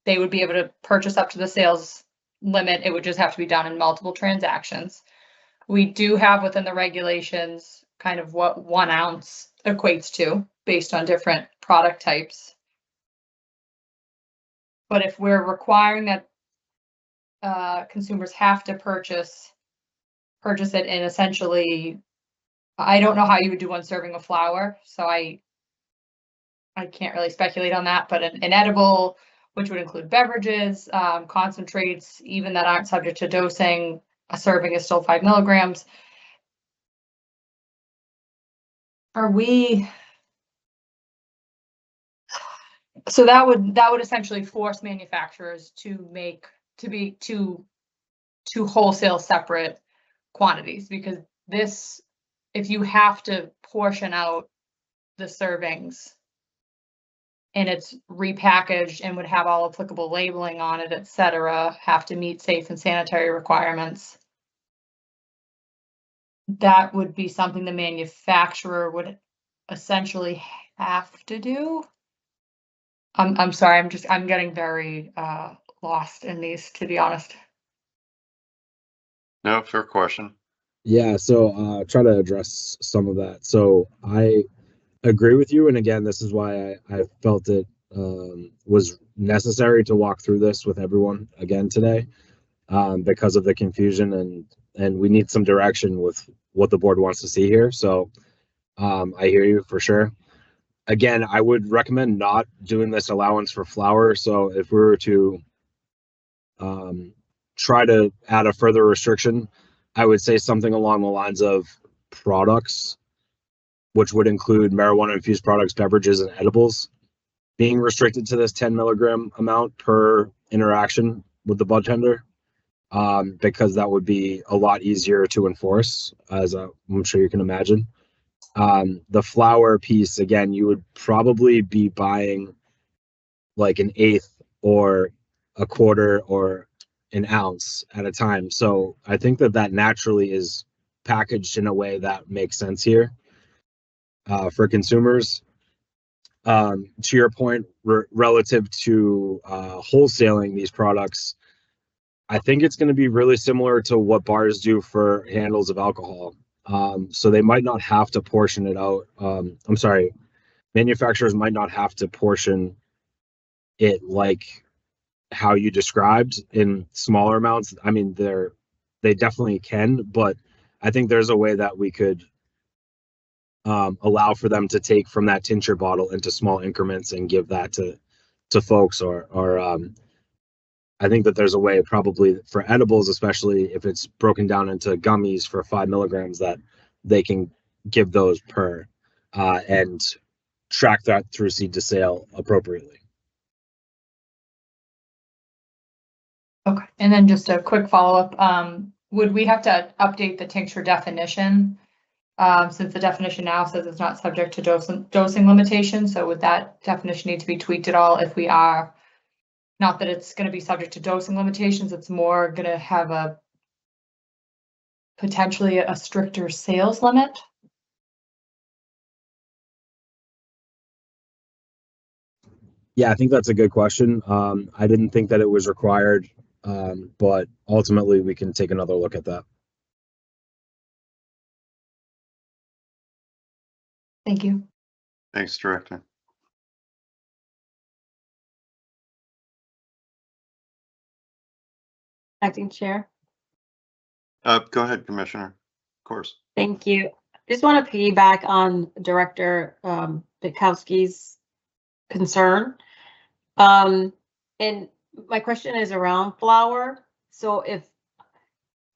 they would be able to purchase up to the sales limit. It would just have to be done in multiple transactions. We do have within the regulations kind of what 1 ounce equates to based on different product types. But if we're requiring that consumers have to purchase it in essentially, I don't know how you would do 1 serving of flour, so I can't really speculate on that, but an edible, which would include beverages, concentrates, even that aren't subject to dosing, a serving is still 5 milligrams. So that would essentially force manufacturers to wholesale separate quantities, because if you have to portion out the servings and it's repackaged and would have all applicable labeling on it, etc., have to meet safe and sanitary requirements, that would be something the manufacturer would essentially have to do. I'm sorry, I'm getting very lost in these, to be honest. No, fair question. Yeah, so try to address some of that. So I agree with you, and again, this is why I felt it was necessary to walk through this with everyone again today, because of the confusion, and we need some direction with what the board wants to see here. So I hear you for sure. Again, I would recommend not doing this allowance for flour. So if we were to try to add a further restriction, I would say something along the lines of products, which would include marijuana infused products, beverages, and edibles, being restricted to this 10 milligram amount per interaction with the bud tender, because that would be a lot easier to enforce, as I'm sure you can imagine. The flour piece, again, you would probably be buying like an eighth or a quarter or an ounce at a time. So I think that naturally is packaged in a way that makes sense here for consumers. To your point, relative to wholesaling these products, I think it's going to be really similar to what bars do for handles of alcohol. So they might not have to portion it out. I'm sorry, manufacturers might not have to portion it like how you described in smaller amounts. I mean, they definitely can, but I think there's a way that we could allow for them to take from that tincture bottle into small increments and give that to folks, or I think that there's a way, probably for edibles, especially if it's broken down into gummies for 5 milligrams, that they can give those per and track that through seed to sale appropriately. Okay, and then just a quick follow-up. Would we have to update the tincture definition? Since the definition now says it's not subject to dosing limitations, so would that definition need to be tweaked at all if we are, not that it's going to be subject to dosing limitations, it's more going to have potentially a stricter sales limit? Yeah, I think that's a good question. I didn't think that it was required, but ultimately we can take another look at that. Thank you. Thanks, Director. Acting Chair. Go ahead, Commissioner. Of course. Thank you. Just want to piggyback on Director Bukowski's concern. And my question is around flower. So if,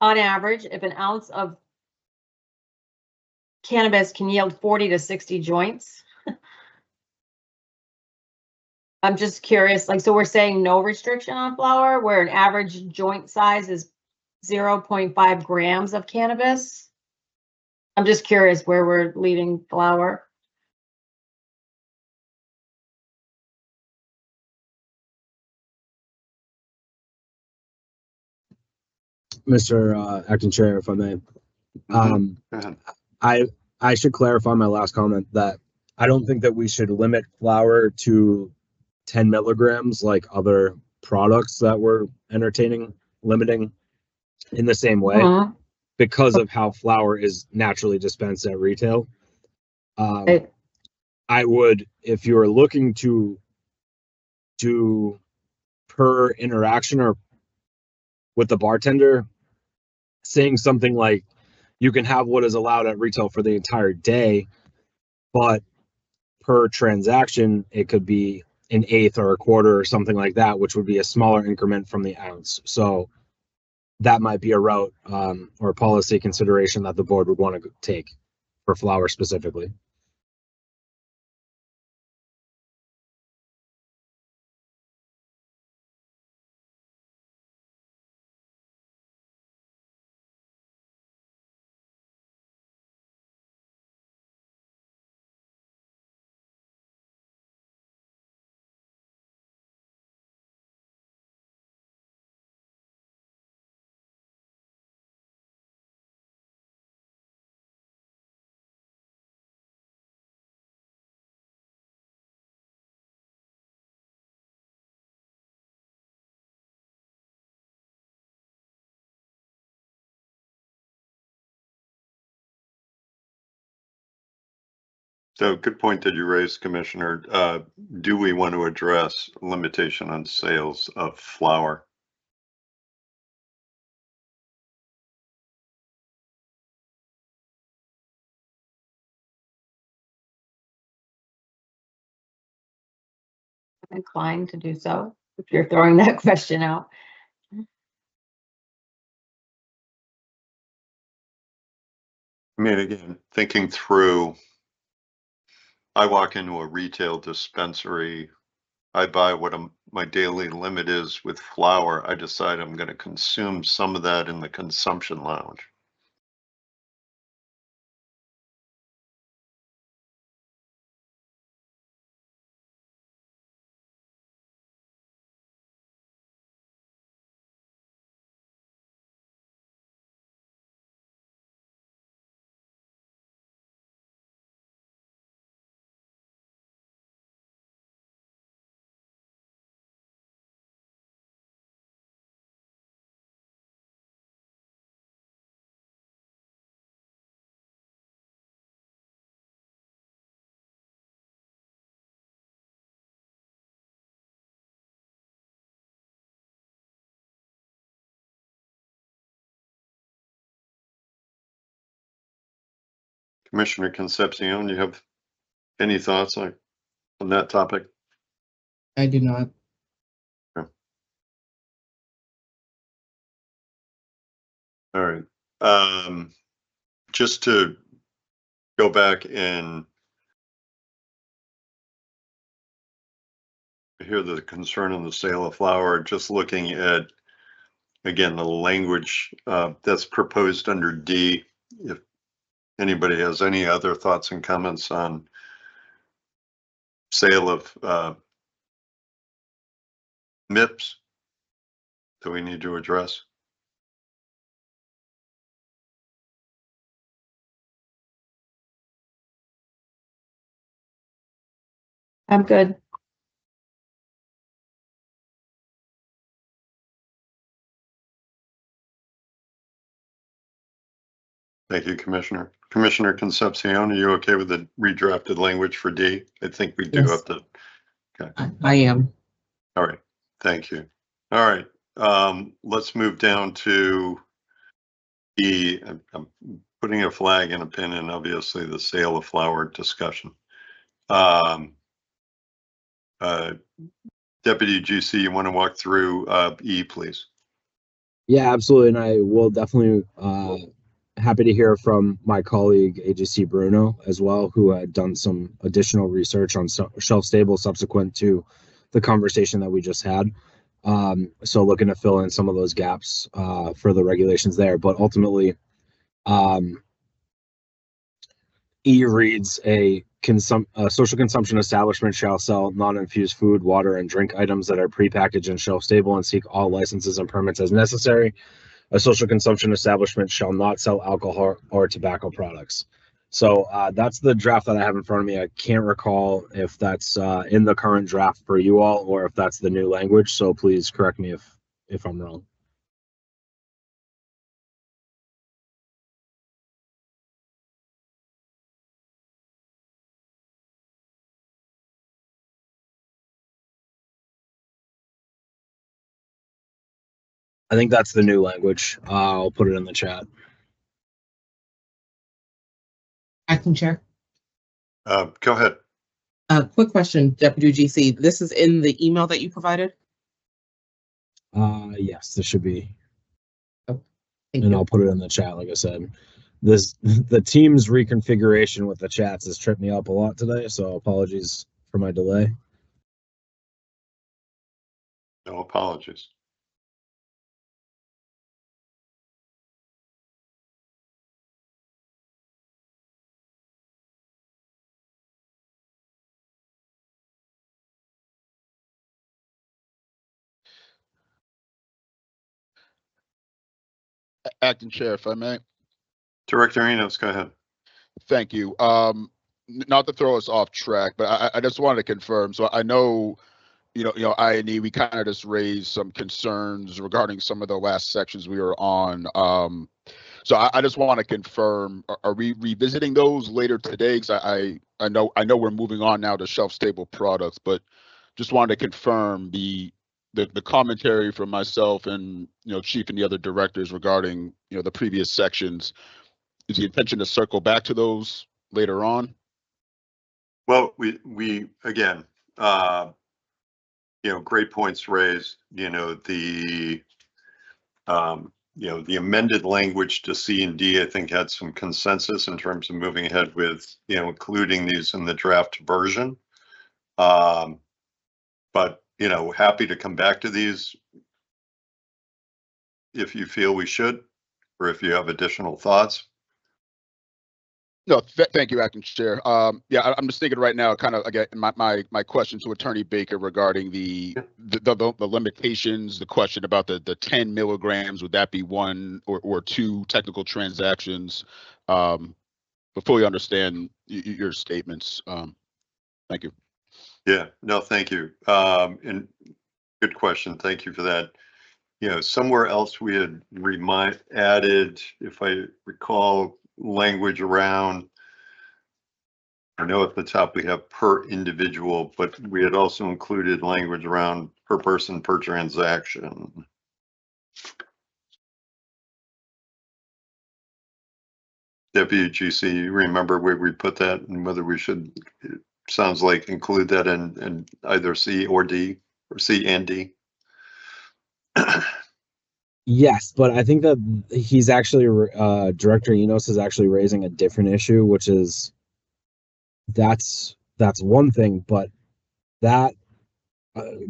on average, if an ounce of cannabis can yield 40 to 60 joints, I'm just curious, like, so we're saying no restriction on flower, where an average joint size is 0.5 grams of cannabis? I'm just curious where we're leaving flower. Mr. Acting Chair, if I may. Go ahead. I should clarify my last comment that I don't think that we should limit flower to 10 milligrams like other products that we're limiting in the same way because of how flower is naturally dispensed at retail. Right. I would, if you're looking to do per interaction or with the bartender, saying something like you can have what is allowed at retail for the entire day, but per transaction, it could be an eighth or a quarter or something like that, which would be a smaller increment from the ounce. So that might be a route or policy consideration that the board would want to take for flower specifically. So good point that you raised, Commissioner. Do we want to address limitation on sales of flower? I'm inclined to do so if you're throwing that question out. I mean, again, thinking through, I walk into a retail dispensary, I buy what my daily limit is with flower. I decide I'm going to consume some of that in the consumption lounge. Commissioner Concepcion, you have any thoughts on that topic? I do not. All right. Just to go back and hear the concern on the sale of flower, just looking at, again, the language that's proposed under D. If anybody has any other thoughts and comments on sale of MIPS that we need to address? I'm good. Thank you, Commissioner. Commissioner Concepcion, are you okay with the redrafted language for D? I think we do Yes. have to. Okay. I am. All right. Thank you. All right. Let's move down to E. I'm putting a flag and a pin in, obviously, the sale of flower discussion. Deputy GC, you want to walk through E, please? Yeah, absolutely. And I will definitely happy to hear from my colleague AJC Bruno as well, who had done some additional research on shelf stable subsequent to the conversation that we just had. So looking to fill in some of those gaps for the regulations there, but ultimately E reads a social consumption establishment shall sell non-infused food, water, and drink items that are prepackaged and shelf stable and seek all licenses and permits as necessary. A social consumption establishment shall not sell alcohol or tobacco products. So that's the draft that I have in front of me. I can't recall if that's in the current draft for you all or if that's the new language. So please correct me if I'm wrong. I think that's the new language. I'll put it in the chat. Acting Chair. Go ahead. Quick question, Deputy GC. This is in the email that you provided? Yes, this should be. Thank And you. I'll put it in the chat. Like I said, the team's reconfiguration with the chats has tripped me up a lot today. So apologies for my delay. No apologies. Acting Chair, if I may. Director Enos, go ahead. Thank you. Not to throw us off track, but I just wanted to confirm. So I know, I&E, we kind of just raised some concerns regarding some of the last sections we were on. So I just want to confirm, are we revisiting those later today? Because I know we're moving on now to shelf stable products, but just wanted to confirm the commentary from myself and Chief and the other directors regarding the previous sections. Is the intention to circle back to those later on? Well, we again, great points raised. The amended language to C and D, I think, had some consensus in terms of moving ahead with including these in the draft version. But happy to come back to these if you feel we should, or if you have additional thoughts. No, thank you, Acting Chair. Yeah, I'm just thinking right now, kind of again, my question to Attorney Baker regarding the limitations, the question about the 10 milligrams, would that be one or two technical transactions? But fully understand your statements. Thank you. Yeah, no, thank you. And good question. Thank you for that. Somewhere else we had added, if I recall, language around, I know at the top we have per individual, but we had also included language around per person per transaction. Deputy GC, you remember where we put that and whether we should, it sounds like, include that in either C or D, or C and D? Yes, but I think that he's actually Director Enos is actually raising a different issue, which is that's one thing, but that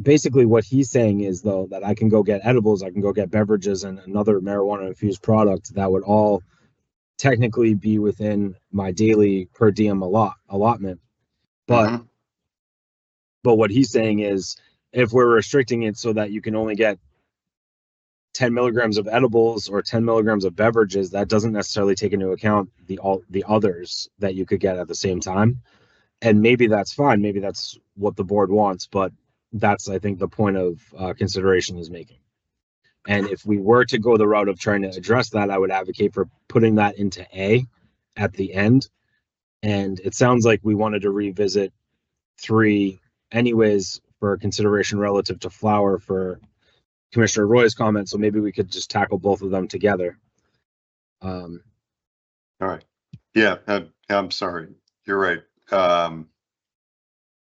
basically what he's saying is, though, that I can go get edibles, I can go get beverages and another marijuana infused product that would all technically be within my daily per diem allotment. But but what he's saying is, if we're restricting it so that you can only get 10 milligrams of edibles or 10 milligrams of beverages, that doesn't necessarily take into account the others that you could get at the same time. And maybe that's fine. Maybe that's what the board wants, but that's, I think, the point of consideration is making. And if we were to go the route of trying to address that, I would advocate for putting that into A at the end. And it sounds like we wanted to revisit 3 anyways for consideration relative to flower for Commissioner Roy's comment. So maybe we could just tackle both of them together. All right. Yeah, I'm sorry. You're right.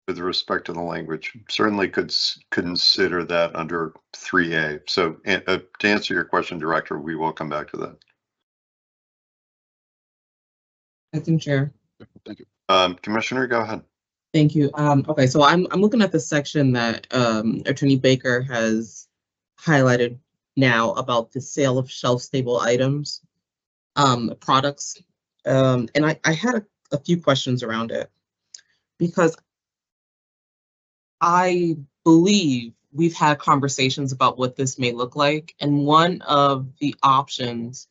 With respect to the language, certainly could consider that under 3A. So to answer your question, Director, we will come back to that. Acting Chair. Thank you. Commissioner, go ahead. Thank you. Okay, so I'm looking at the section that Attorney Baker has highlighted now about the sale of shelf-stable items, products, and I had a few questions around it because I believe we've had conversations about what this may look like, and one of the options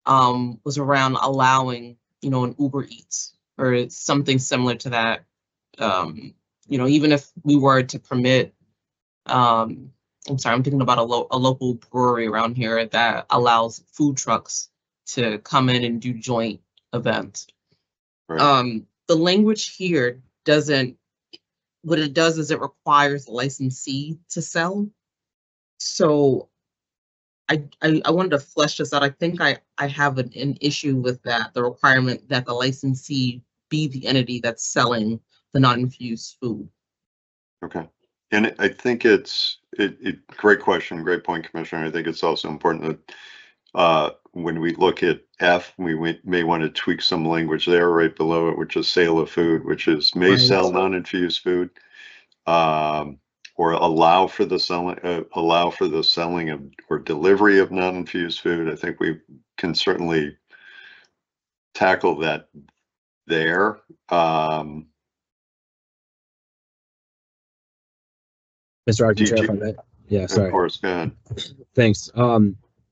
was around allowing, an Uber Eats or something similar to that. Even if we were to permit, I'm thinking about a local brewery around here that allows food trucks to come in and do joint events. Right. The language here doesn't. What it does is it requires the licensee to sell. So I wanted to flesh this out. I think I have an issue with that, the requirement that the licensee be the entity that's selling the non-infused food. Okay. And I think it's great question, great point, Commissioner. I think it's also important that when we look at F, we may want to tweak some language there right below it, which is sale of food, which is may Right. sell non-infused food, or allow for the selling of or delivery of non-infused food. I think we can certainly tackle that there. Mr. Acting Chair, if I may. Yeah, sorry. Of course, go ahead. Thanks.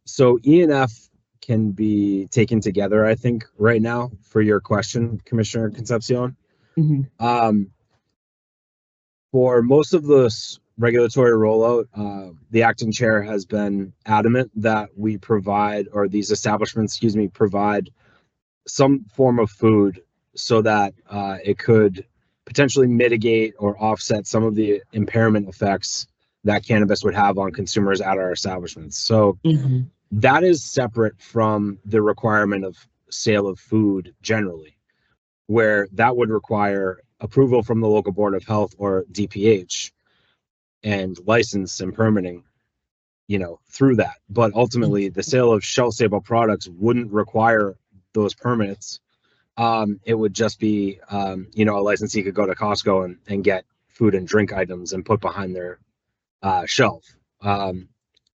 So E and F can be taken together, I think, right now for your question, Commissioner Concepcion. Mm-hmm. For most of this regulatory rollout, the acting chair has been adamant that we provide, or these establishments, provide some form of food so that it could potentially mitigate or offset some of the impairment effects that cannabis would have on consumers at our establishments. So that is separate from the requirement of sale of food generally, where that would require approval from the local board of health or DPH and license and permitting, through that. But ultimately, the sale of shelf-stable products wouldn't require those permits. It would just be, a licensee could go to Costco and get food and drink items and put behind their shelf.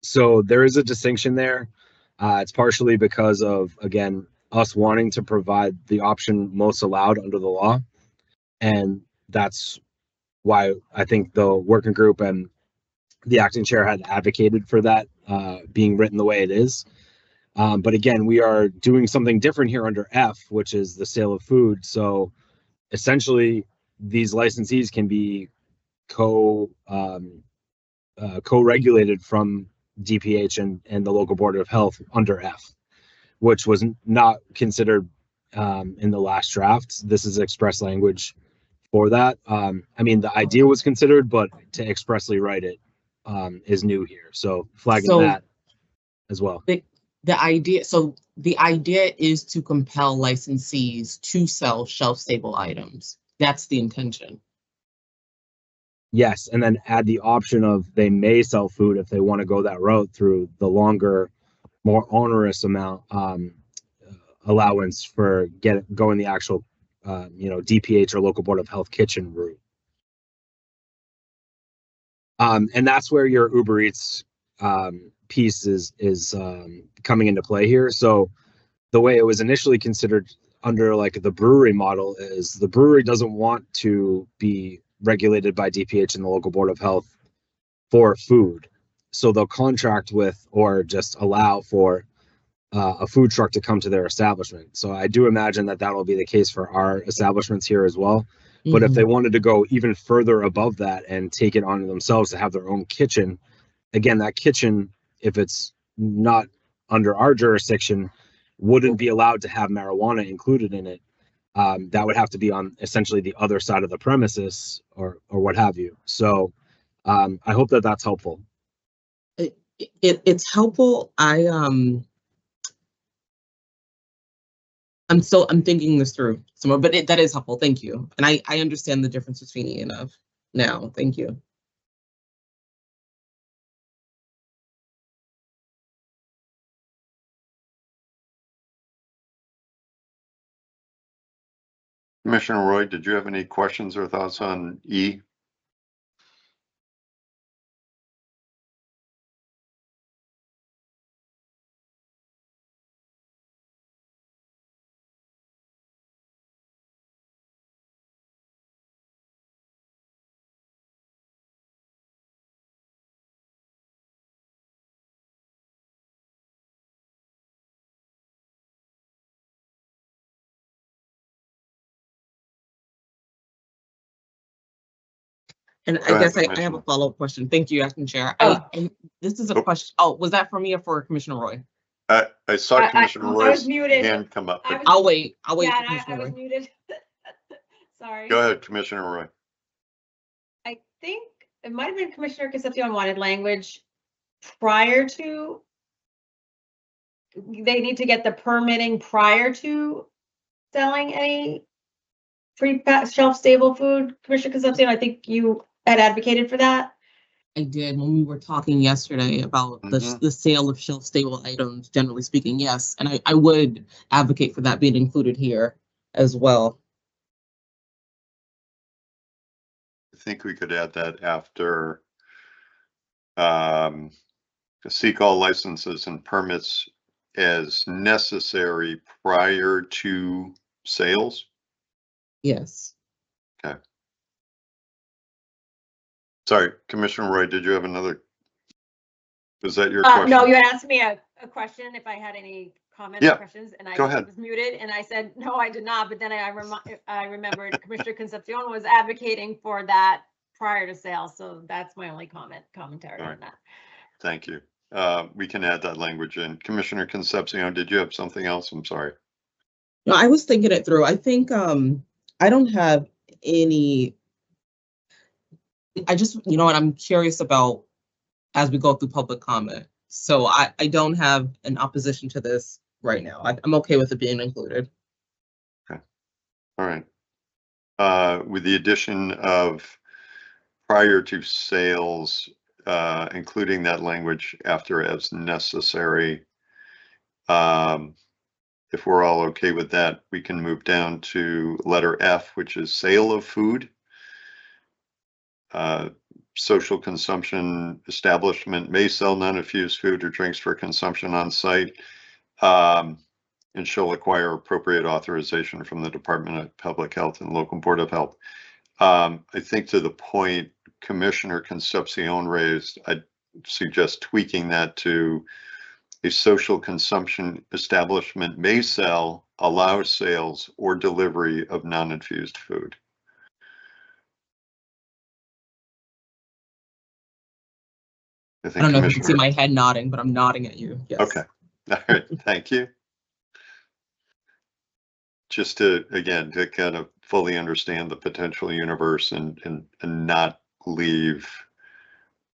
So there is a distinction there. It's partially because of, again, us wanting to provide the option most allowed under the law. And that's why I think the working group and the acting chair had advocated for that being written the way it is. But again, we are doing something different here under F, which is the sale of food. So essentially, these licensees can be co-regulated from DPH and the local board of health under F, which was not considered in the last draft. This is express language for that. The idea was considered, but to expressly write it is new here. So flagging that as well. The idea is to compel licensees to sell shelf-stable items. That's the intention. Yes, and then add the option of they may sell food if they want to go that route through the longer, more onerous amount allowance for going the actual DPH or local board of health kitchen route. And that's where your Uber Eats piece is coming into play here. So the way it was initially considered under like the brewery model is the brewery doesn't want to be regulated by DPH and the local board of health for food. So they'll contract with or just allow for a food truck to come to their establishment. So I do imagine that will be the case for our establishments here as well. But if they wanted to go even further above that and take it on themselves to have their own kitchen, again, that kitchen, if it's not under our jurisdiction wouldn't be allowed to have marijuana included in it. That would have to be on essentially the other side of the premises or what have you. So I hope that that's helpful. It's helpful. I'm thinking this through some more, but that is helpful. Thank you. And I understand the difference between E and F now. Thank you. Commissioner Roy, did you have any questions or thoughts on E? And Go I guess ahead, I have a Commissioner. follow-up question. Thank you, Acting Chair. Oh. This is a Oh. question. Oh, was that for me or for Commissioner Roy? I saw Commissioner I was Roy's muted. hand come up. I but was- I'll wait. I'll wait Yeah, for and I Commissioner was Roy. muted. Sorry. Go ahead, Commissioner Roy. I think it might have been Commissioner Concepcion wanted language prior to. They need to get the permitting prior to selling any shelf stable food. Commissioner Concepcion, I think you had advocated for that. I did when we were talking yesterday about the sale of shelf stable items, generally speaking, yes. And I would advocate for that being included here as well. I think we could add that after seek all licenses and permits as necessary prior to sales. Yes. Okay. Sorry, Commissioner Roy, did you have another? Was that your question? No, you asked me a question if I had any comments Yeah, or questions, and I go ahead. was muted, and I said, no, I did not, but then I remembered Commissioner Concepcion was advocating for that prior to sale, so that's my only commentary on that. Thank you. We can add that language in. Commissioner Concepcion, did you have something else? I'm sorry. No, I was thinking it through. I think I don't have any. I just, you know what, I'm curious about as we go through public comment. So I don't have an opposition to this right now. I'm okay with it being included. Okay. All right. With the addition of prior to sales, including that language after as necessary. If we're all okay with that, we can move down to letter F, which is sale of food. Social consumption establishment may sell non-infused food or drinks for consumption on site, and shall acquire appropriate authorization from the Department of Public Health and local Board of Health. I think to the point Commissioner Concepcion raised, I'd suggest tweaking that to a social consumption establishment may sell, allow sales, or delivery of non-infused food. I don't know if you can see my head nodding, but I'm nodding at you. Yes. Okay. All right. Thank you. Just to, again, to kind of fully understand the potential universe and not leave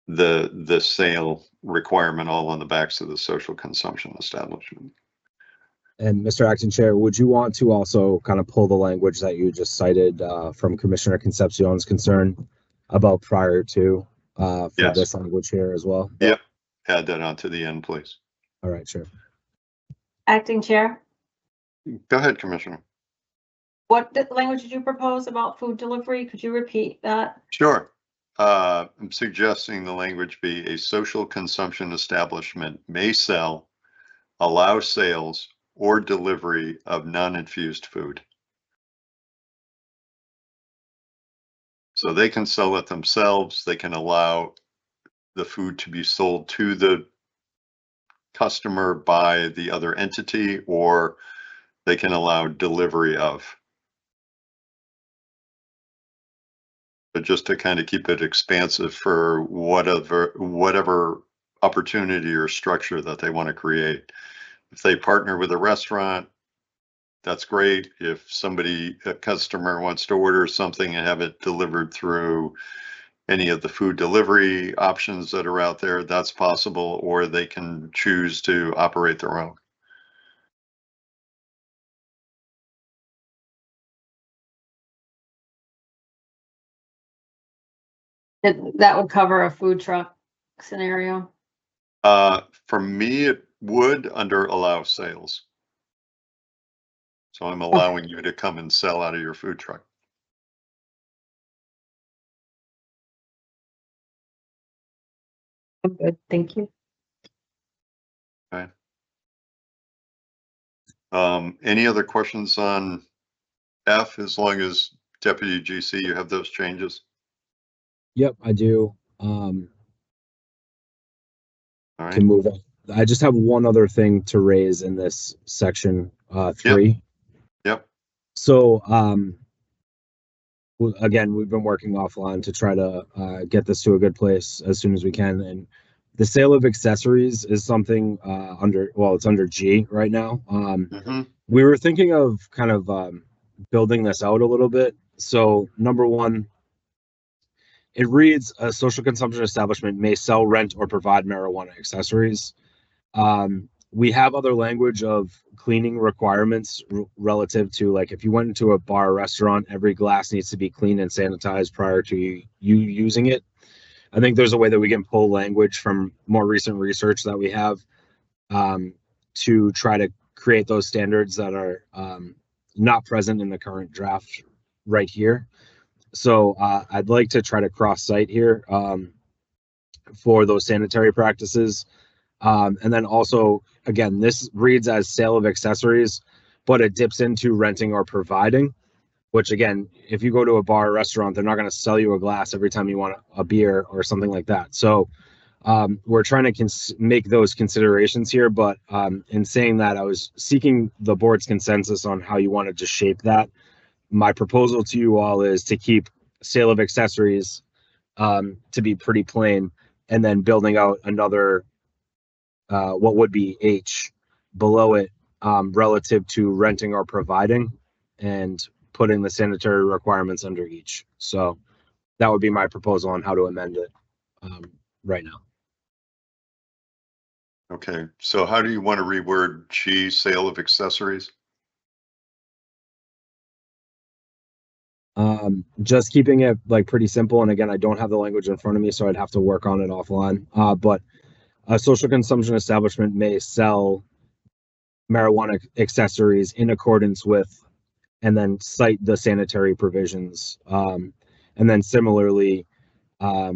the sale requirement all on the backs of the social consumption establishment. And Mr. Acting Chair, would you want to also kind of pull the language that you just cited from Commissioner Concepcion's concern about prior to for Yes. this language here as well? Yep. Add that on to the end, please. All right, sure. Acting Chair, Go ahead, Commissioner. what language did you propose about food delivery? Could you repeat that? Sure. I'm suggesting the language be a social consumption establishment may sell, allow sales, or delivery of non-infused food. So they can sell it themselves. They can allow the food to be sold to the customer by the other entity, or they can allow delivery of. But just to kind of keep it expansive for whatever opportunity or structure that they want to create. If they partner with a restaurant, that's great. If a customer wants to order something and have it delivered through any of the food delivery options that are out there, that's possible, or they can choose to operate their own. That would cover a food truck scenario. For me, it would under allow sales. So I'm allowing you to come and sell out of your food truck. I'm good, thank you. Okay. Any other questions on F, as long as Deputy GC, you have those changes? Yep, I do. All right. Can move on. I just have one other thing to raise in this section 3. Yep. So again, we've been working offline to try to get this to a good place as soon as we can. And the sale of accessories is something it's under G right now. We were thinking of kind of building this out a little bit. So number one, it reads, a social consumption establishment may sell, rent, or provide marijuana accessories. We have other language of cleaning requirements relative to, like, if you went into a bar or restaurant, every glass needs to be cleaned and sanitized prior to you using it. I think there's a way that we can pull language from more recent research that we have to try to create those standards that are not present in the current draft right here. So I'd like to try to cross-site here for those sanitary practices. And then also, again, this reads as sale of accessories, but it dips into renting or providing, which, again, if you go to a bar or restaurant, they're not going to sell you a glass every time you want a beer or something like that. So we're trying to make those considerations here. But in saying that, I was seeking the board's consensus on how you wanted to shape that. My proposal to you all is to keep sale of accessories to be pretty plain, and then building out another what would be H below it relative to renting or providing, and putting the sanitary requirements under each. So that would be my proposal on how to amend it right now. Okay, so how do you want to reword G, sale of accessories? Just keeping it like pretty simple. And again, I don't have the language in front of me, so I'd have to work on it offline. But a social consumption establishment may sell marijuana accessories in accordance with, and then cite the sanitary provisions. And then similarly, I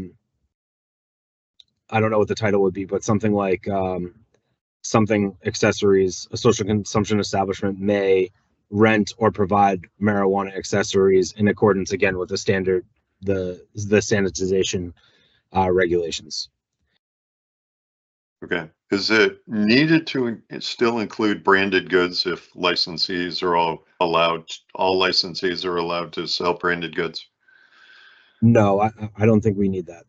don't know what the title would be, but something like something accessories, a social consumption establishment may rent or provide marijuana accessories in accordance, again, with the standard, the sanitization regulations. Okay, is it needed to still include branded goods if licensees are all licensees are allowed to sell branded goods? No, I don't think we need that.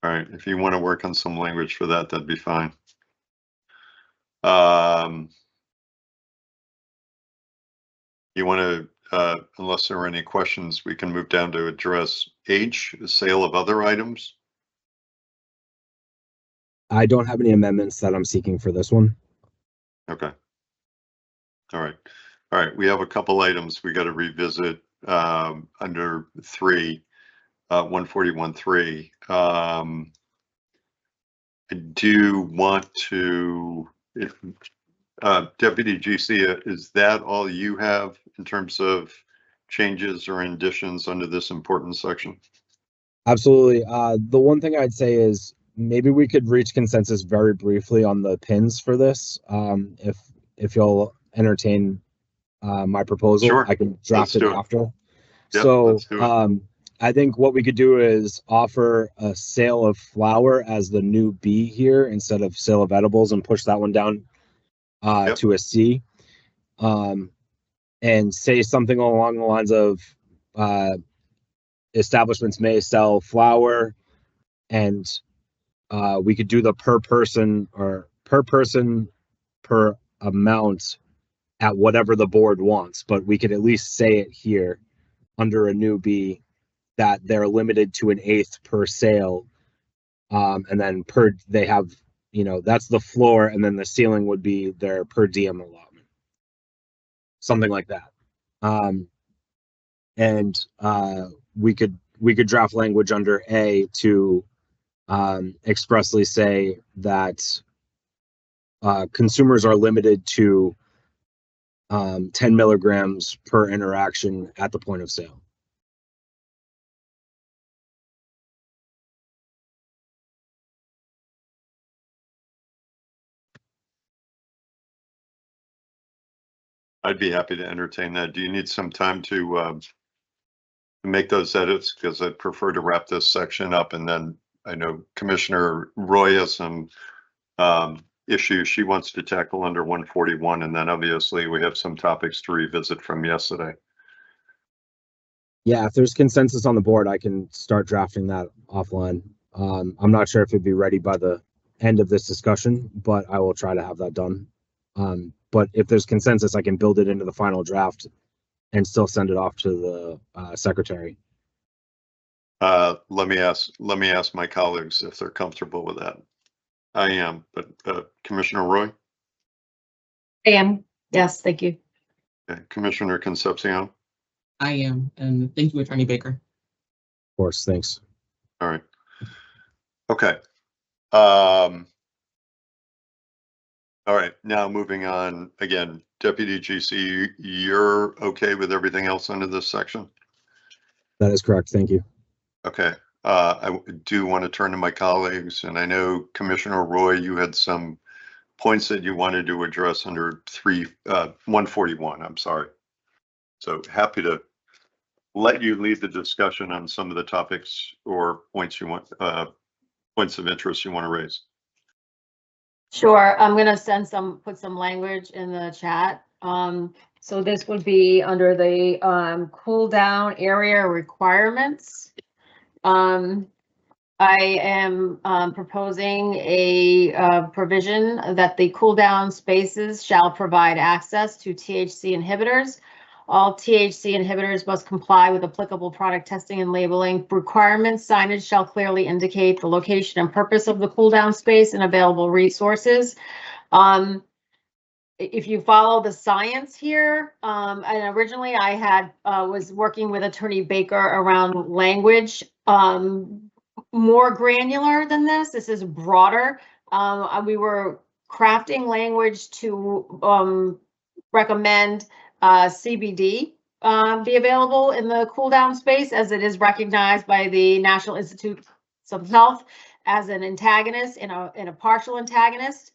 All right, if you want to work on some language for that, that'd be fine. You want to, unless there are any questions, we can move down to address H, the sale of other items. I don't have any amendments that I'm seeking for this one. Okay. All right. All right. We have a couple items we got to revisit under 3, 141.3. I do want to, if Deputy GC, is that all you have in terms of changes or additions under this important section? Absolutely. The one thing I'd say is maybe we could reach consensus very briefly on the pins for this. If you'll entertain my proposal, Sure. I can draft it after. Yep, So let's do it. I think what we could do is offer a sale of flour as the new B here instead of sale of edibles, and push that one down to a C. And say something along the lines of establishments may sell flour and we could do the per person per amount at whatever the board wants, but we could at least say it here under a new B that they're limited to 1/8 per sale. And then they have, that's the floor, and then the ceiling would be their per diem allotment. Something like that. And we could draft language under A to expressly say that consumers are limited to 10 milligrams per interaction at the point of sale. I'd be happy to entertain that. Do you need some time to make those edits? Because I'd prefer to wrap this section up, and then I know Commissioner Roy has some issues she wants to tackle under 141, and then obviously we have some topics to revisit from yesterday. Yeah, if there's consensus on the board, I can start drafting that offline. I'm not sure if it'd be ready by the end of this discussion, but I will try to have that done. But if there's consensus, I can build it into the final draft and still send it off to the secretary. Let me ask my colleagues if they're comfortable with that. I am, but Commissioner Roy? I am. Yes, thank you. Okay. Commissioner Concepcion? I am, and thank you, Attorney Baker. Of course, thanks. All right. Okay. All right, now moving on again, Deputy GC, you're okay with everything else under this section? That is correct. Thank you. Okay, I do want to turn to my colleagues, and I know Commissioner Roy, you had some points that you wanted to address under 141. I'm sorry. So happy to let you lead the discussion on some of the topics or points you want, points of interest you want to raise. Sure, I'm gonna put some language in the chat. So this would be under the cool down area requirements. I am proposing a provision that the cool down spaces shall provide access to THC inhibitors. All THC inhibitors must comply with applicable product testing and labeling requirements. Signage shall clearly indicate the location and purpose of the cool down space and available resources. If you follow the science here, and originally I was working with Attorney Baker around language, more granular than this. This is broader. We were crafting language to recommend CBD be available in the cool down space, as it is recognized by the National Institute of Health as an antagonist and a partial antagonist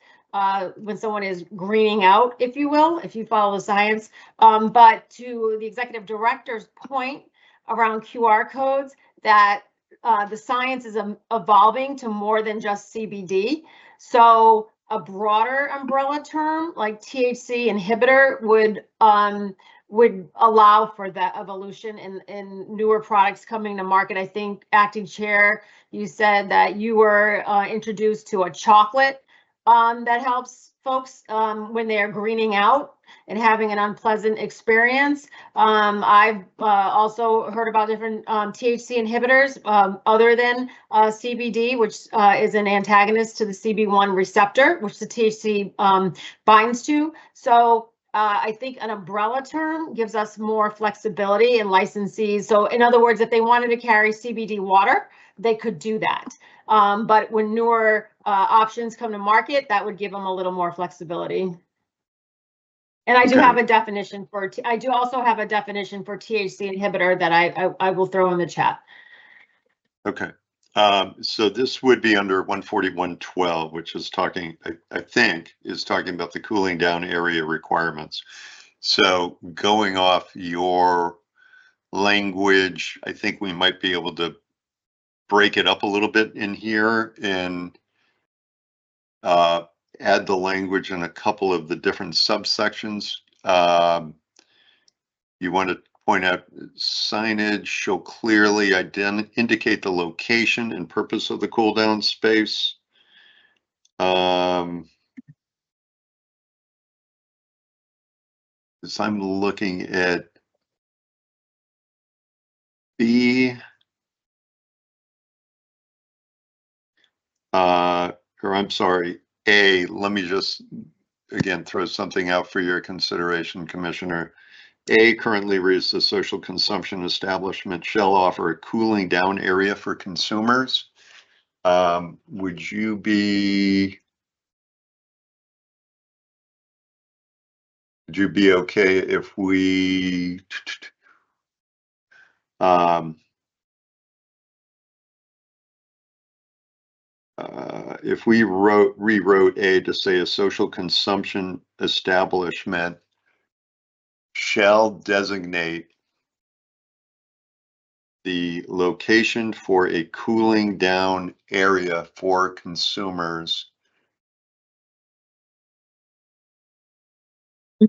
when someone is greening out, if you will, if you follow the science. But to the executive director's point around QR codes, that the science is evolving to more than just CBD. So a broader umbrella term like THC inhibitor would allow for that evolution in newer products coming to market. I think, Acting Chair, you said that you were introduced to a chocolate that helps folks when they're greening out and having an unpleasant experience. I've also heard about different THC inhibitors other than CBD, which is an antagonist to the CB1 receptor, which the THC binds to. So I think an umbrella term gives us more flexibility in licensees. So in other words, if they wanted to carry CBD water, they could do that. But when newer options come to market, that would give them a little more flexibility. And I do have a definition for, I do also have a definition for THC inhibitor that I will throw in the chat. Okay. So this would be under 141.12, which is talking, I think, is talking about the cooling down area requirements. So going off your language, I think we might be able to break it up a little bit in here and add the language in a couple of the different subsections. You want to point out signage shall clearly indicate the location and purpose of the cool down space. As I'm looking at B, or I'm sorry, A, let me just, again, throw something out for your consideration, Commissioner. A currently reads the social consumption establishment shall offer a cooling down area for consumers. Would you be okay if we rewrote A to say a social consumption establishment shall designate the location for a cooling down area for consumers.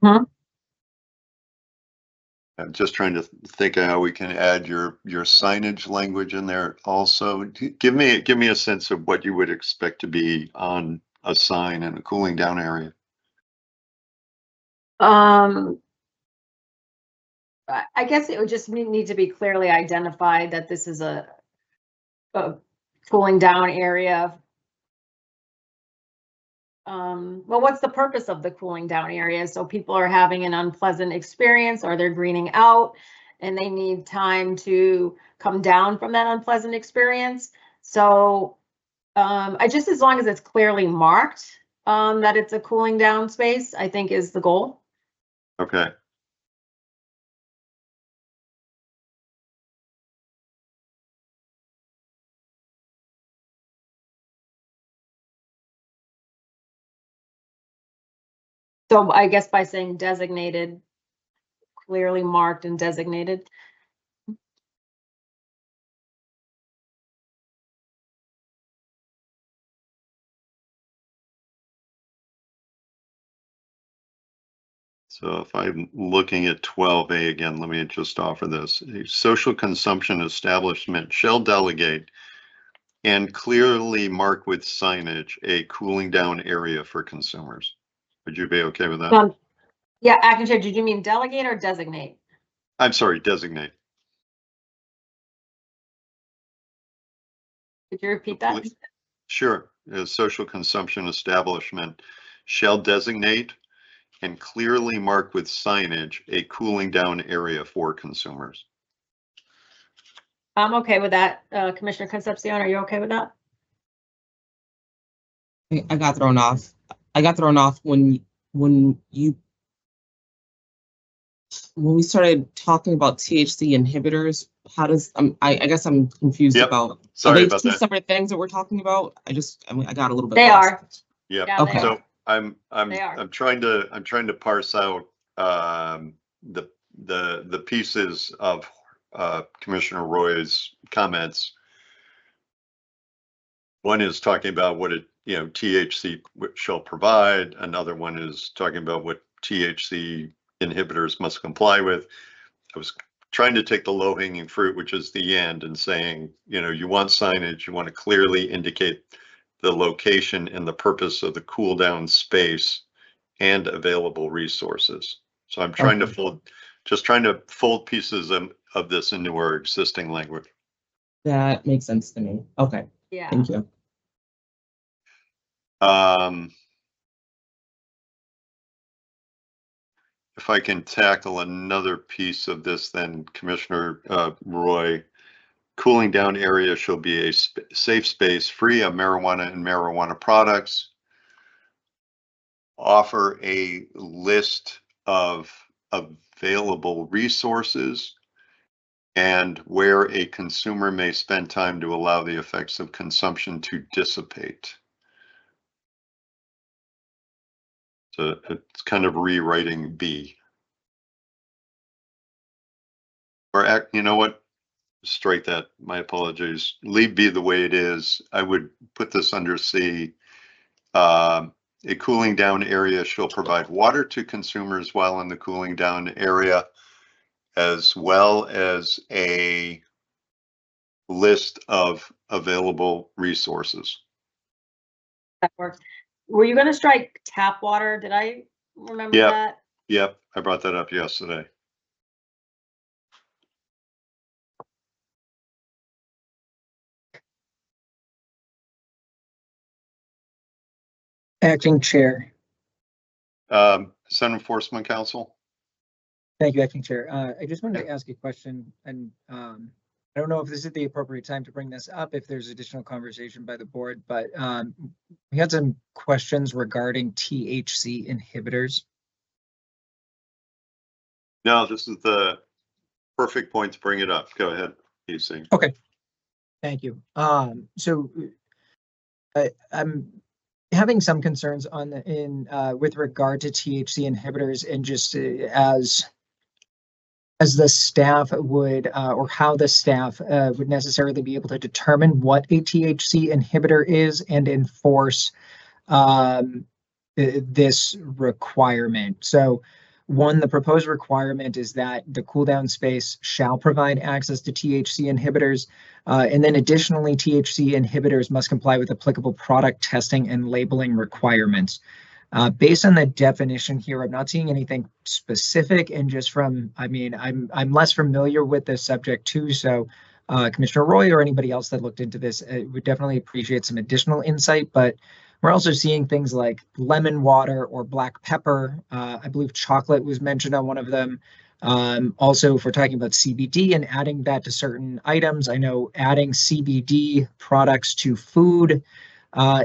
I'm just trying to think of how we can add your signage language in there also. Give me a sense of what you would expect to be on a sign in a cooling down area. I guess it would just need to be clearly identified that this is a cooling down area. Well, what's the purpose of the cooling down area? So people are having an unpleasant experience, or they're greening out and they need time to come down from that unpleasant experience. So I just, as long as it's clearly marked that it's a cooling down space, I think is the goal. Okay. So I guess by saying designated, clearly marked and designated. So if I'm looking at 12A again, let me just offer this. A social consumption establishment shall delegate and clearly mark with signage a cooling down area for consumers. Would you be okay with that? Yeah, Acting Chair, did you mean delegate or designate? I'm sorry, designate. Could you repeat that? Sure. A social consumption establishment shall designate and clearly mark with signage a cooling down area for consumers. I'm okay with that. Commissioner Concepcion, are you okay with that? I got thrown off. I got thrown off when we started talking about THC inhibitors. How does I guess I'm confused about. Sorry are they about two that. separate things that we're talking about? I got a little bit. They lost. are. Yeah. Okay. So I'm They are. trying to parse out the pieces of Commissioner Roy's comments. One is talking about what THC shall provide. Another one is talking about what THC inhibitors must comply with. I was trying to take the low hanging fruit, which is the end, and saying, you want signage, you want to clearly indicate the location and the purpose of the cool down space and available resources. So I'm trying to fold pieces of this into our existing language. That makes sense to me. Okay. Yeah. Thank you. If I can tackle another piece of this, then Commissioner Roy, cooling down area shall be a safe space free of marijuana and marijuana products. Offer a list of available resources and where a consumer may spend time to allow the effects of consumption to dissipate. So it's kind of rewriting B. Or you know what? Strike that. My apologies. Leave B the way it is. I would put this under C. A cooling down area shall provide water to consumers while in the cooling down area, as well as a list of available resources. That works. Were you gonna strike tap water? Did I remember Yep. that? Yep, I brought that up yesterday. Acting Chair. Senate Enforcement Council. Thank you, Acting Chair. I just wanted to ask a question, and I don't know if this is the appropriate time to bring this up, if there's additional conversation by the board, but we had some questions regarding THC inhibitors. No, this is the perfect point to bring it up. Go ahead, PC. Okay, thank you. So I'm having some concerns on with regard to THC inhibitors, and just as the staff would, or how the staff would necessarily be able to determine what a THC inhibitor is and enforce this requirement. So one, the proposed requirement is that the cool down space shall provide access to THC inhibitors. And then additionally, THC inhibitors must comply with applicable product testing and labeling requirements. Based on the definition here, I'm not seeing anything specific, and just from, I mean, I'm less familiar with this subject too, so Commissioner Roy or anybody else that looked into this would definitely appreciate some additional insight. But we're also seeing things like lemon water or black pepper. I believe chocolate was mentioned on one of them. Also, if we're talking about CBD and adding that to certain items, I know adding CBD products to food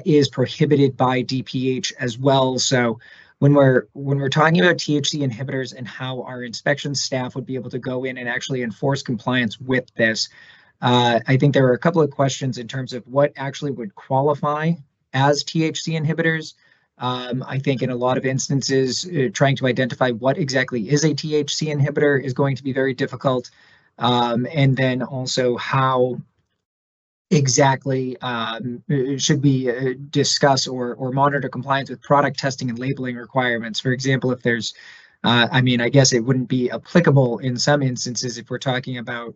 is prohibited by DPH as well. So when we're talking about THC inhibitors and how our inspection staff would be able to go in and actually enforce compliance with this, I think there are a couple of questions in terms of what actually would qualify as THC inhibitors. I think in a lot of instances, trying to identify what exactly is a THC inhibitor is going to be very difficult. And then also how exactly should we discuss or monitor compliance with product testing and labeling requirements. For example, if there's, I mean, I guess it wouldn't be applicable in some instances if we're talking about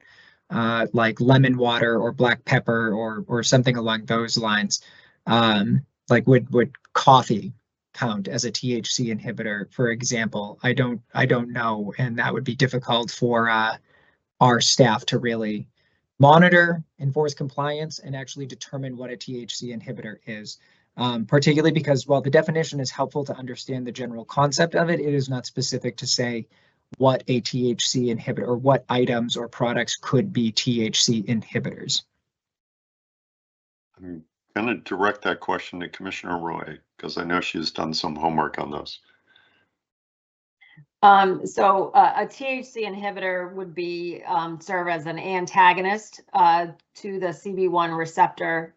like lemon water or black pepper or something along those lines. Like would coffee count as a THC inhibitor, for example? I don't know, and that would be difficult for our staff to really monitor, enforce compliance, and actually determine what a THC inhibitor is. Particularly because while the definition is helpful to understand the general concept of it, it is not specific to say what a THC inhibitor or what items or products could be THC inhibitors. I'm going to direct that question to Commissioner Roy, because I know she's done some homework on this. So a THC inhibitor would be serve as an antagonist to the CB1 receptor.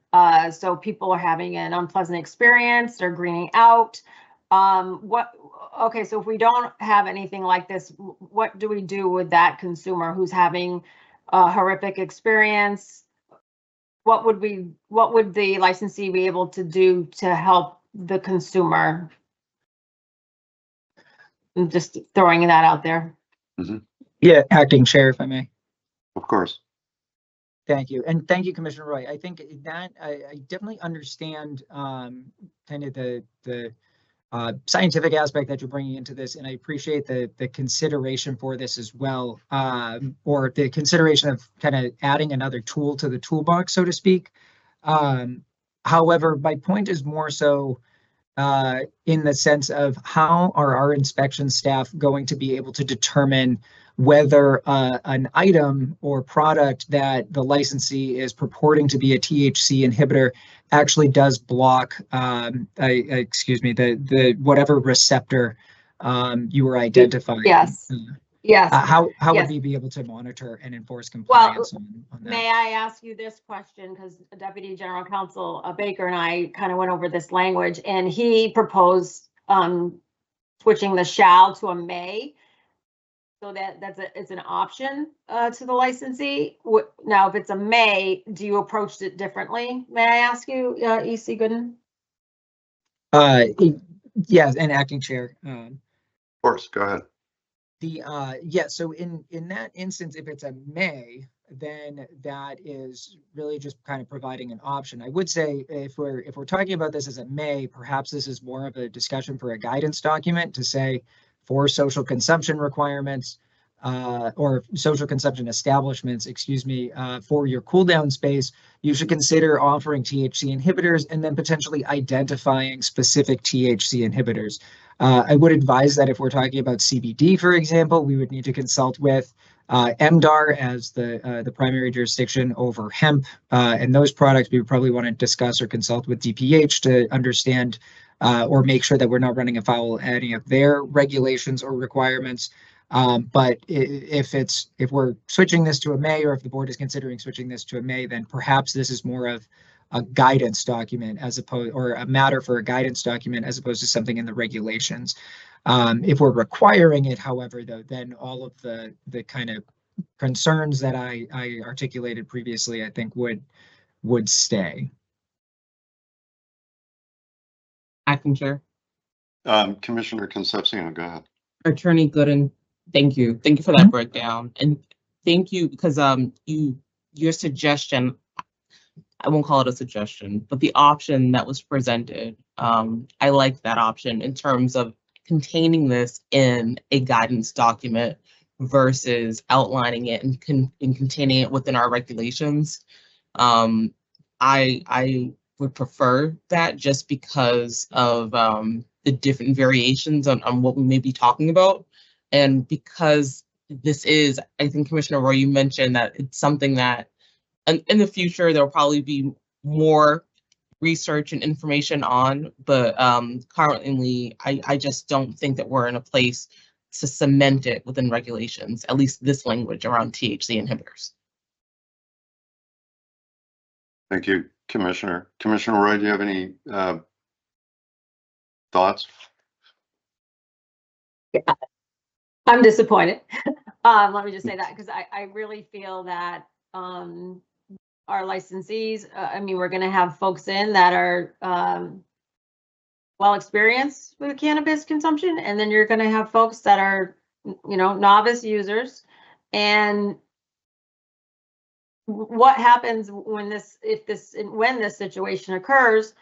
So people are having an unpleasant experience, they're greening out. Okay, so if we don't have anything like this, what do we do with that consumer who's having a horrific experience? What would the licensee be able to do to help the consumer? I'm just throwing that out there. Mm-hmm. Yeah, Acting Chair, if I may. Of course. Thank you. And thank you, Commissioner Roy. I think that I definitely understand kind of the scientific aspect that you're bringing into this, and I appreciate the consideration for this as well, or the consideration of kind of adding another tool to the toolbox, so to speak. However, my point is more so in the sense of how are our inspection staff going to be able to determine whether an item or product that the licensee is purporting to be a THC inhibitor actually does block, excuse me, the whatever receptor you were identifying. Yes. Yes. How yes. would we be able to monitor and enforce compliance on that? May I ask you this question? Because Deputy General Counsel Baker and I kind of went over this language, and he proposed switching the shall to a may, so that it's an option to the licensee. Now, if it's a may, do you approach it differently? May I ask you, EC Gooden? Yes, and Acting Chair. Of course, go ahead. Yeah, so in that instance, if it's a may, then that is really just kind of providing an option. I would say if we're talking about this as a may, perhaps this is more of a discussion for a guidance document to say for social consumption requirements or social consumption establishments, excuse me, for your cool down space, you should consider offering THC inhibitors and then potentially identifying specific THC inhibitors. I would advise that if we're talking about CBD, for example, we would need to consult with MDAR as the primary jurisdiction over hemp and those products. We would probably want to discuss or consult with DPH to understand or make sure that we're not running afoul of any of their regulations or requirements. But if we're switching this to a may, or if the board is considering switching this to a may, then perhaps this is more of a guidance document as opposed, or a matter for a guidance document as opposed to something in the regulations. If we're requiring it, however, though, then all of the kind of concerns that I articulated previously, I think would stay. Acting Chair. Commissioner Concepcion, go ahead. Attorney Gooden, thank you. Thank you for that breakdown. And thank you because your suggestion, I won't call it a suggestion, but the option that was presented, I like that option in terms of containing this in a guidance document versus outlining it and containing it within our regulations. I would prefer that just because of the different variations on what we may be talking about. And because this is, I think Commissioner Roy, you mentioned that it's something that in the future, there'll probably be more research and information on, but currently, I just don't think that we're in a place to cement it within regulations, at least this language around THC inhibitors. Thank you, Commissioner. Commissioner Roy, do you have any thoughts? I'm disappointed. Let me just say that because I really feel that our licensees, I mean, we're going to have folks in that are well experienced with cannabis consumption, and then you're going to have folks that are, you know, novice users. And what happens when this situation occurs?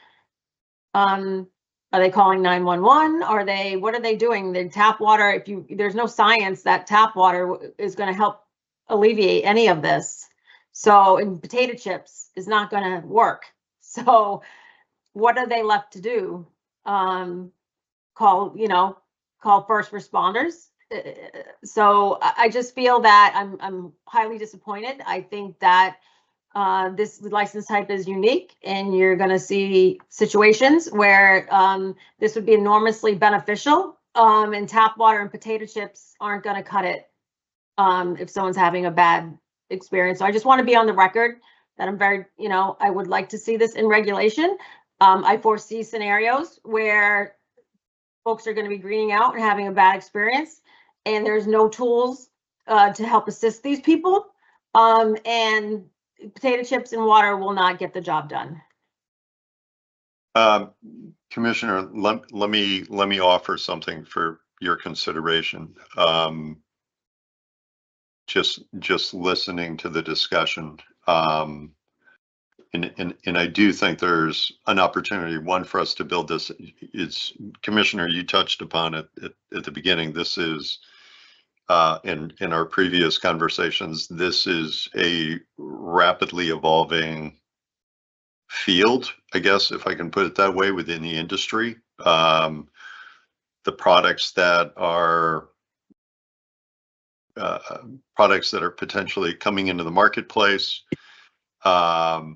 Are they calling 911? What are they doing? The tap water, there's no science that tap water is going to help alleviate any of this. So, and potato chips is not going to work. So what are they left to do? Call first responders. So I just feel that I'm highly disappointed. I think that this license type is unique, and you're going to see situations where this would be enormously beneficial, and tap water and potato chips aren't going to cut it if someone's having a bad experience. So I just want to be on the record that I'm very, I would like to see this in regulation. I foresee scenarios where folks are going to be greening out and having a bad experience, and there's no tools to help assist these people. And potato chips and water will not get the job done. Commissioner, let me offer something for your consideration. Just listening to the discussion, and I do think there's an opportunity, one, for us to build this. It's, Commissioner, you touched upon it at the beginning. This is in our previous conversations, this is a rapidly evolving field, I guess, if I can put it that way, within the industry. The products that are potentially coming into the marketplace, I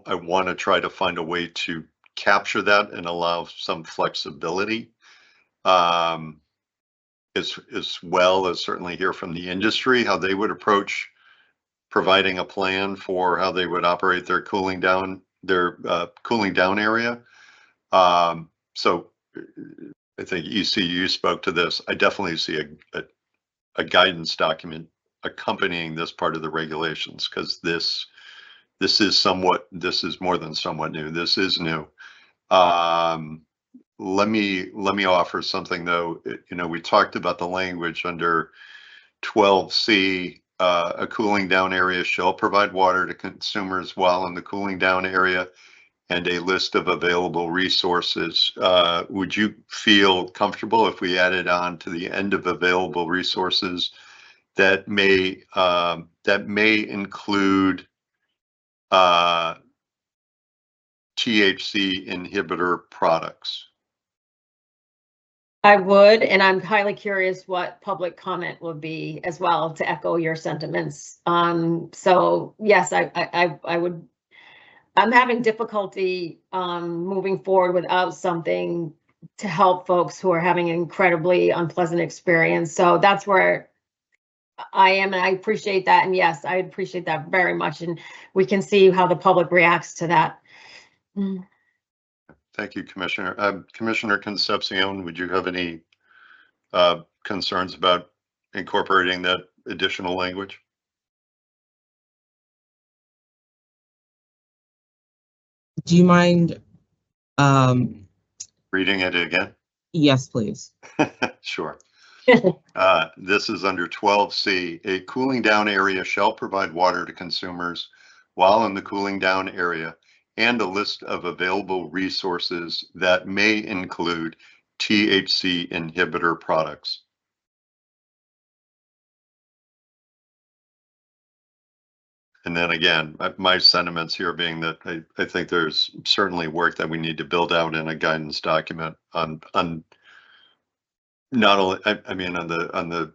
want to try to find a way to capture that and allow some flexibility, as well as certainly hear from the industry how they would approach providing a plan for how they would operate their cooling down area. So I think you spoke to this. I definitely see a guidance document accompanying this part of the regulations, because this is more than somewhat new. This is new. Let me offer something though. We talked about the language under 12C a cooling down area shall provide water to consumers while in the cooling down area and a list of available resources. Would you feel comfortable if we added on to the end of available resources that may include THC inhibitor products? I would, and I'm highly curious what public comment would be as well, to echo your sentiments. So yes, I would. I'm having difficulty moving forward without something to help folks who are having an incredibly unpleasant experience. So that's where I am, and I appreciate that. And yes, I appreciate that very much. And we can see how the public reacts to that. Thank you, Commissioner. Commissioner Concepcion, would you have any concerns about incorporating that additional language? Do you mind? Reading it again? Yes, please. Sure. This is under 12C. A cooling down area shall provide water to consumers while in the cooling down area, and a list of available resources that may include THC inhibitor products. And then again, my sentiments here being that I think there's certainly work that we need to build out in a guidance document on not only, I mean, on the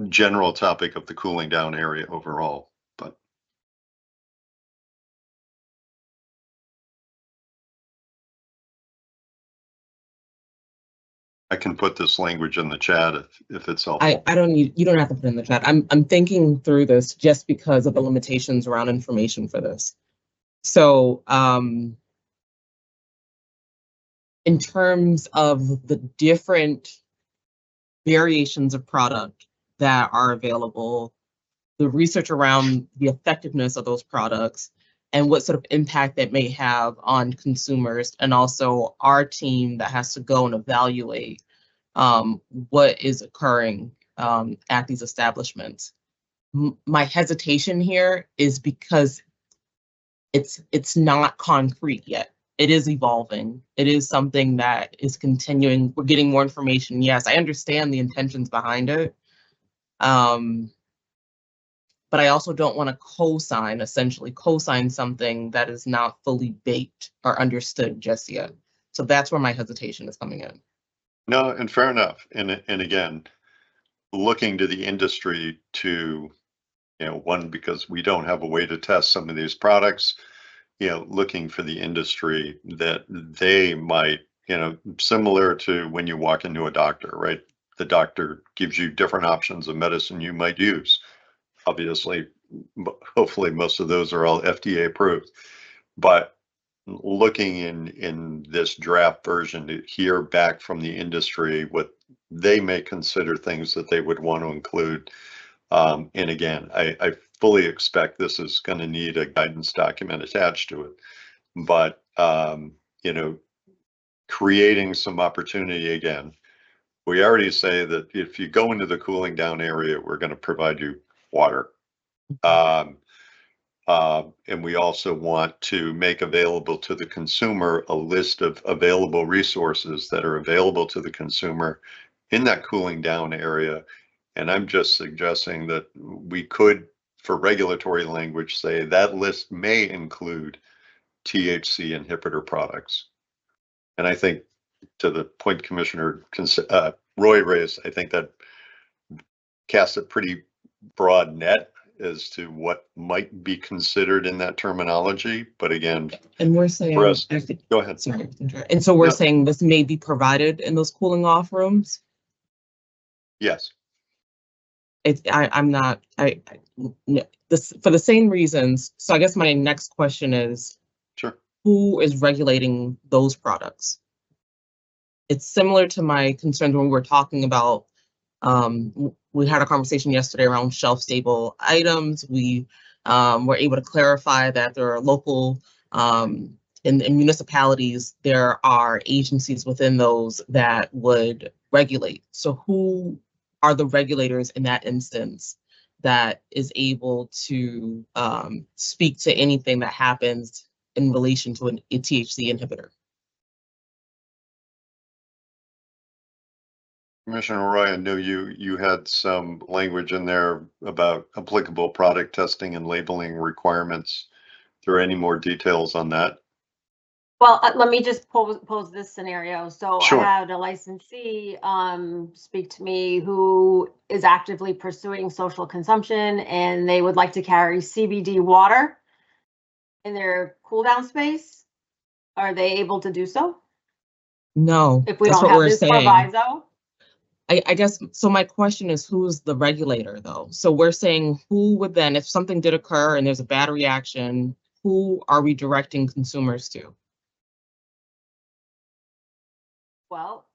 general topic of the cooling down area overall, but. I can put this language in the chat if it's helpful. I don't need, you don't have to put it in the chat. I'm thinking through this just because of the limitations around information for this. So in terms of the different variations of product that are available, the research around the effectiveness of those products and what sort of impact that may have on consumers, and also our team that has to go and evaluate what is occurring at these establishments. My hesitation here is because it's not concrete yet. It is evolving. It is something that is continuing. We're getting more information. Yes, I understand the intentions behind it. But I also don't want to essentially co-sign something that is not fully baked or understood just yet. So that's where my hesitation is coming in. No, and fair enough. And again, looking to the industry to, one, because we don't have a way to test some of these products, looking for the industry that they might, similar to when you walk into a doctor, right? The doctor gives you different options of medicine you might use. Obviously, hopefully most of those are all FDA approved, but looking in this draft version to hear back from the industry what they may consider things that they would want to include. And again, I fully expect this is going to need a guidance document attached to it, but creating some opportunity again. We already say that if you go into the cooling down area, we're going to provide you water. And we also want to make available to the consumer a list of available resources that are available to the consumer in that cooling down area. And I'm just suggesting that we could, for regulatory language, say that list may include THC inhibitor products. And I think, to the point Commissioner Roy raised, I think that casts a pretty broad net as to what might be considered in that terminology. But again, and we're saying, go ahead. Sorry. And so we're saying this may be provided in those cooling off rooms? Yes. I'm not, this for the same reasons. So I guess my next question is, sure, who is regulating those products? It's similar to my concerns when we were talking about, we had a conversation yesterday around shelf stable items. We were able to clarify that there are local, in municipalities, there are agencies within those that would regulate. So who are the regulators in that instance that is able to speak to anything that happens in relation to a THC inhibitor. Commissioner Roy, I knew you had some language in there about applicable product testing and labeling requirements. Is there any more details on that? Well, let me just pose this scenario. So Sure. I had a licensee speak to me who is actively pursuing social consumption, and they would like to carry CBD water in their cool down space. Are they able to do so No, if we that's don't what have we're this saying. proviso? I guess, so my question is, who's the regulator though? So we're saying who would then, if something did occur and there's a bad reaction, who are we directing consumers to? Well,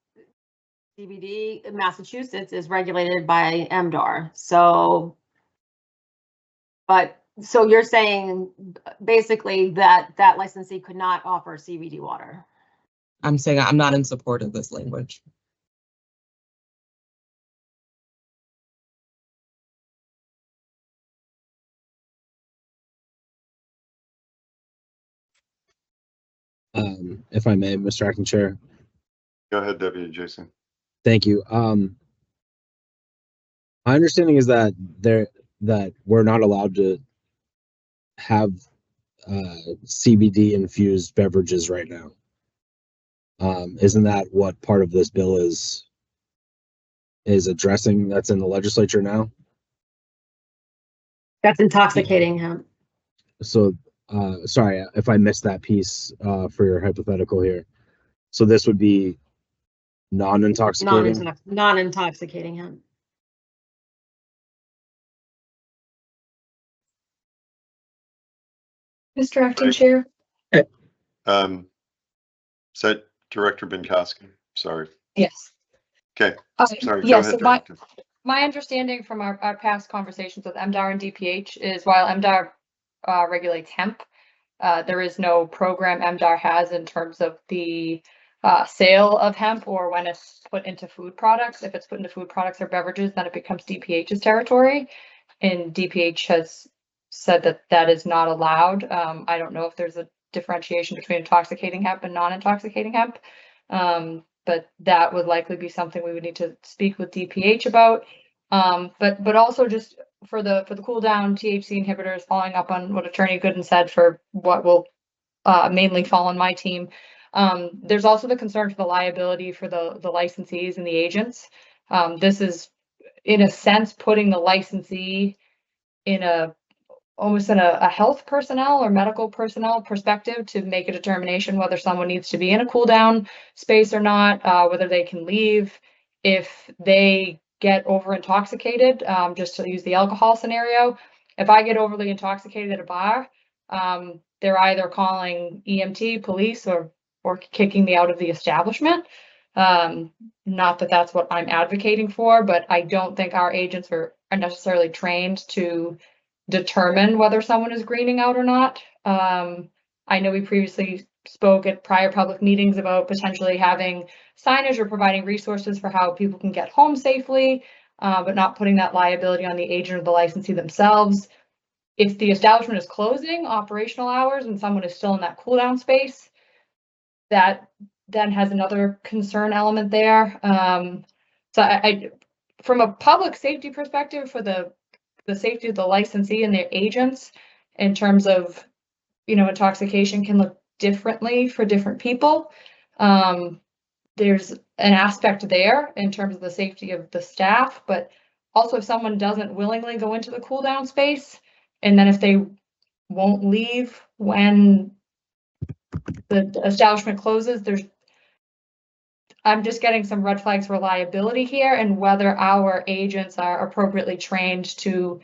CBD in Massachusetts is regulated by MDR. So, so you're saying basically that licensee could not offer CBD water? I'm saying I'm not in support of this language. If I may, Mr. Acting Chair. Go ahead, Deputy Jason. Thank you. My understanding is that we're not allowed to have CBD infused beverages right now. Isn't that what part of this bill is addressing? That's in the legislature now. That's intoxicating hemp. So, sorry if I missed that piece for your hypothetical here. So this would be non-intoxicating. Non-intoxicating hemp. Mr. Acting Right. Chair? Is that Director Binkowski? Sorry. Yes. Okay. Sorry. Go Yeah, ahead, so Director. my understanding from our past conversations with MDR and DPH is while MDR regulates hemp, there is no program MDR has in terms of the sale of hemp or when it's put into food products. If it's put into food products or beverages, then it becomes DPH's territory. And DPH has said that that is not allowed. I don't know if there's a differentiation between intoxicating hemp and non-intoxicating hemp. But that would likely be something we would need to speak with DPH about. But also just for the cool down THC inhibitors, following up on what Attorney Gooden said for what will mainly fall on my team. There's also the concern for the liability for the licensees and the agents. This is in a sense putting the licensee in almost in a health personnel or medical personnel perspective to make a determination whether someone needs to be in a cool down space or not, whether they can leave if they get over intoxicated, just to use the alcohol scenario. If I get overly intoxicated at a bar, they're either calling EMT, police, or kicking me out of the establishment. Not that that's what I'm advocating for, but I don't think our agents are necessarily trained to determine whether someone is greening out or not. I know we previously spoke at prior public meetings about potentially having signage or providing resources for how people can get home safely, but not putting that liability on the agent or the licensee themselves. If the establishment is closing operational hours and someone is still in that cool down space, that then has another concern element there. So I from a public safety perspective, for the safety of the licensee and their agents, in terms of, intoxication can look differently for different people. There's an aspect there in terms of the safety of the staff, but also if someone doesn't willingly go into the cool down space, and then if they won't leave when the establishment closes, I'm just getting some red flags for liability here and whether our agents are appropriately trained to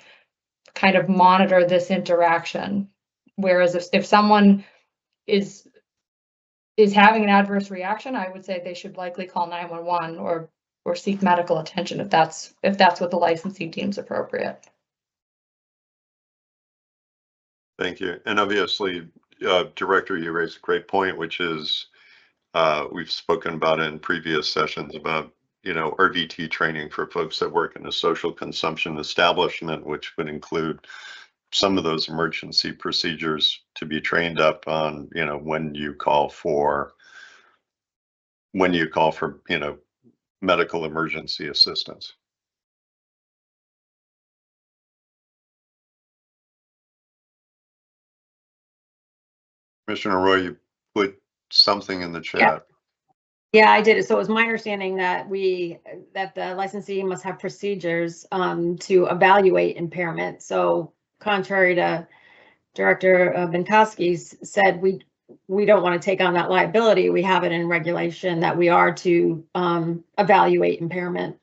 kind of monitor this interaction. Whereas if someone is having an adverse reaction, I would say they should likely call 911 or seek medical attention if that's what the licensee deems appropriate. Thank you. And obviously, Director, you raised a great point, which is we've spoken about in previous sessions about RVT training for folks that work in a social consumption establishment, which would include some of those emergency procedures to be trained up on, when you call for, medical emergency assistance. Commissioner Roy, you put something in the chat. Yeah, I did. So it was my understanding that that the licensee must have procedures to evaluate impairment. So contrary to Director Binkowski's said, we don't want to take on that liability. We have it in regulation that we are to evaluate impairment.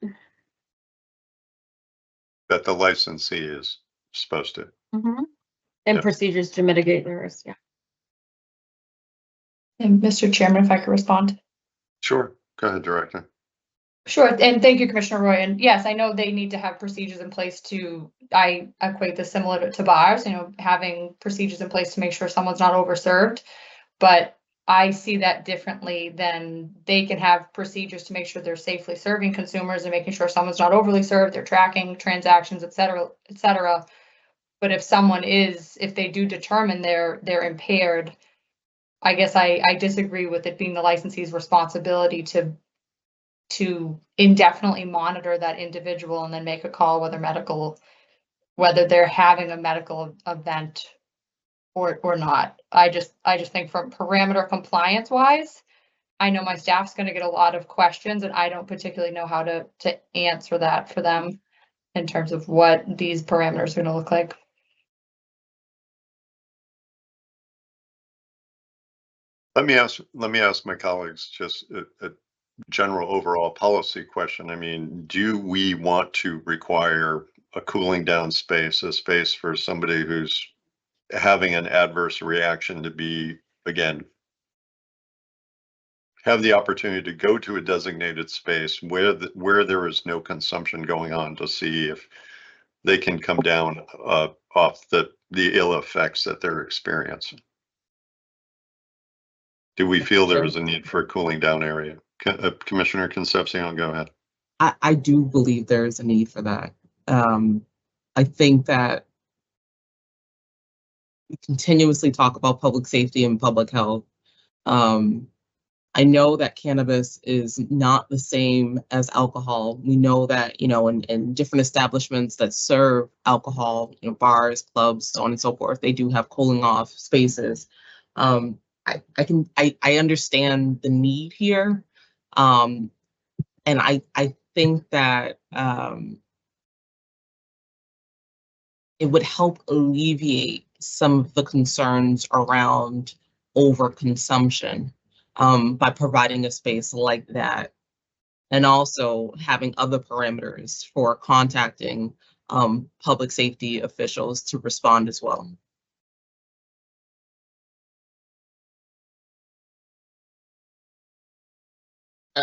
That the licensee is supposed to. Mm-hmm. And Yeah. procedures to mitigate the risk. Yeah. And Mr. Chairman, if I could respond. Sure. Go ahead, Director. Sure, and thank you, Commissioner Roy. And yes, I know they need to have procedures in place I equate this similar to bars, having procedures in place to make sure someone's not overserved. But I see that differently than they can have procedures to make sure they're safely serving consumers and making sure someone's not overly served, they're tracking transactions, et cetera, et cetera. But if they do determine they're impaired, I guess I disagree with it being the licensee's responsibility to indefinitely monitor that individual and then make a call whether they're having a medical event or not. I just think from parameter compliance wise, I know my staff's going to get a lot of questions and I don't particularly know how to answer that for them in terms of what these parameters are going to look like. Let me ask my colleagues just a general overall policy question. I mean, do we want to require a cooling down space, a space for somebody who's having an adverse reaction to be, again, have the opportunity to go to a designated space where there is no consumption going on to see if they can come down off the ill effects that they're experiencing? Do we feel there is a need for a cooling down area? Commissioner Concepcion, go ahead. I do believe there is a need for that. I think that we continuously talk about public safety and public health. I know that cannabis is not the same as alcohol. We know that, in different establishments that serve alcohol, bars, clubs, so on and so forth, they do have cooling off spaces. I understand the need here. And I think that it would help alleviate some of the concerns around overconsumption by providing a space like that, and also having other parameters for contacting public safety officials to respond as well.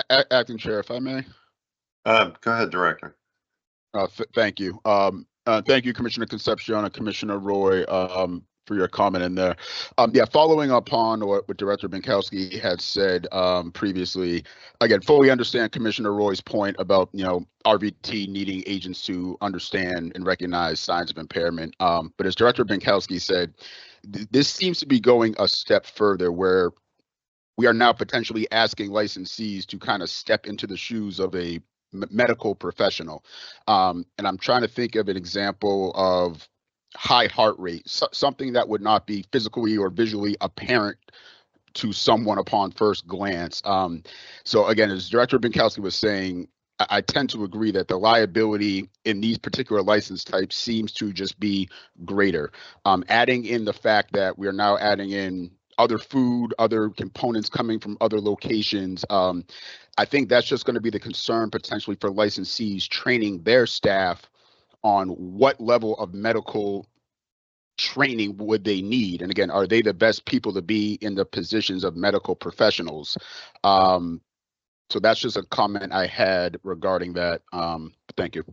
Acting Chair, if I may. Go ahead, Director. Thank you. Thank you, Commissioner Concepcion and Commissioner Roy, for your comment in there. Following up on what Director Binkowski had said previously, again, fully understand Commissioner Roy's point about, RVT needing agents to understand and recognize signs of impairment. But as Director Binkowski said, this seems to be going a step further, where we are now potentially asking licensees to kind of step into the shoes of a medical professional. And I'm trying to think of an example of high heart rate, something that would not be physically or visually apparent to someone upon first glance. So again, as Director Binkowski was saying, I tend to agree that the liability in these particular license types seems to just be greater. Adding in the fact that we are now adding in other food, other components coming from other locations, I think that's just going to be the concern potentially for licensees training their staff on what level of medical training would they need. And again, are they the best people to be in the positions of medical professionals? So that's just a comment I had regarding that. Thank you.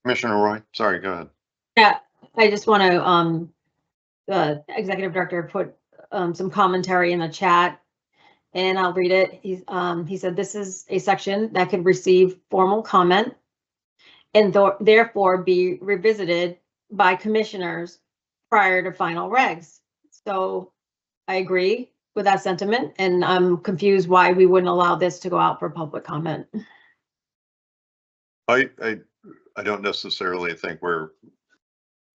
Commissioner Roy, sorry, go ahead. Yeah, I just want to the executive director put some commentary in the chat, and I'll read it. He said, this is a section that could receive formal comment and therefore be revisited by commissioners prior to final regs. So I agree with that sentiment, and I'm confused why we wouldn't allow this to go out for public comment. I don't necessarily think we're,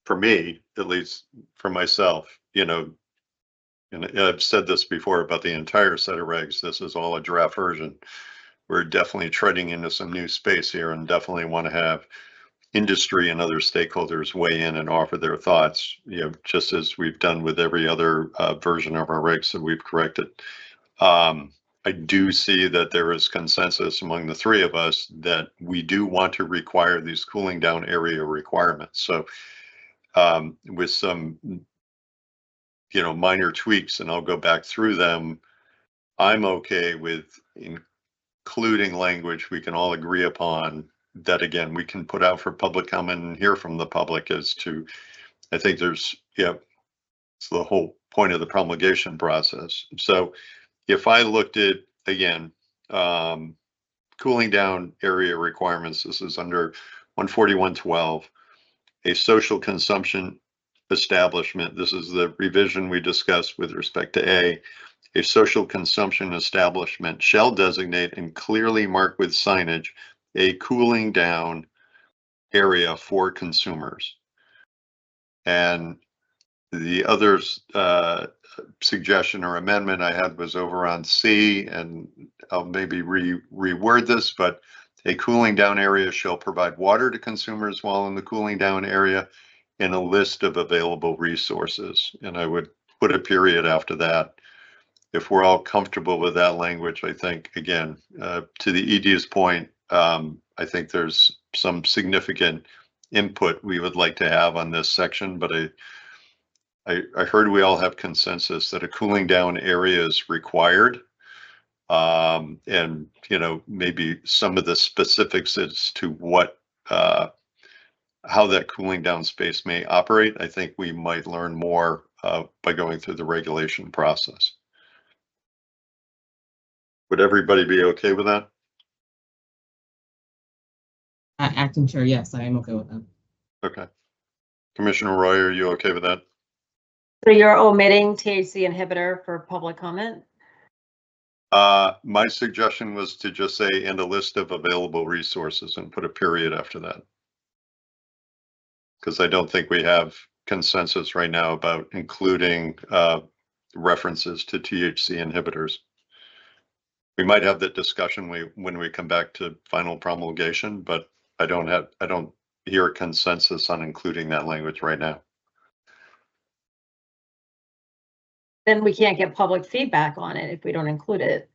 for me, at least for myself, you know, and I've said this before about the entire set of regs, this is all a draft version. We're definitely treading into some new space here and definitely want to have industry and other stakeholders weigh in and offer their thoughts, you know, just as we've done with every other version of our regs that we've corrected. I do see that there is consensus among the three of us that we do want to require these cooling down area requirements. So with some, you know, minor tweaks, and I'll go back through them, I'm okay with including language we can all agree upon that, again, we can put out for public comment and hear from the public as to, I think there's, yeah, it's the whole point of the promulgation process. So if I looked at, again, cooling down area requirements, this is under 141.12, a social consumption establishment. This is the revision we discussed with respect to a social consumption establishment shall designate and clearly mark with signage a cooling down area for consumers. And the other suggestion or amendment I had was over on C, and I'll maybe reword this, but a cooling down area shall provide water to consumers while in the cooling down area and a list of available resources. And I would put a period after that. If we're all comfortable with that language, I think, again, to the ED's point, I think there's some significant input we would like to have on this section, but I heard we all have consensus that a cooling down area is required. And, you know, maybe some of the specifics as to what, how that cooling down space may operate, I think we might learn more by going through the regulation process. Would everybody be okay with that? Acting Chair, yes, I am okay with that. Okay. Commissioner Roy, are you okay with that? So you're omitting THC inhibitor for public comment? My suggestion was to just say, and a list of available resources, and put a period after that. Because I don't think we have consensus right now about including references to THC inhibitors. We might have that discussion when we come back to final promulgation, but I don't hear a consensus on including that language right now. Then we can't get public feedback on it if we don't include it.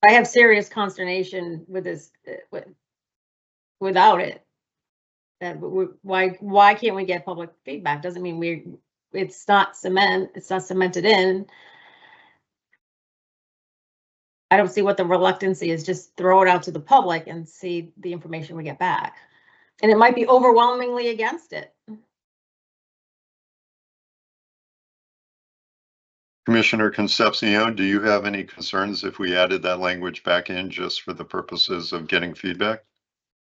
I have serious consternation with this, without it. That why can't we get public feedback? Doesn't mean it's not cemented in. I don't see what the reluctancy is. Just throw it out to the public and see the information we get back. And it might be overwhelmingly against it. Commissioner Concepcion, do you have any concerns if we added that language back in just for the purposes of getting feedback?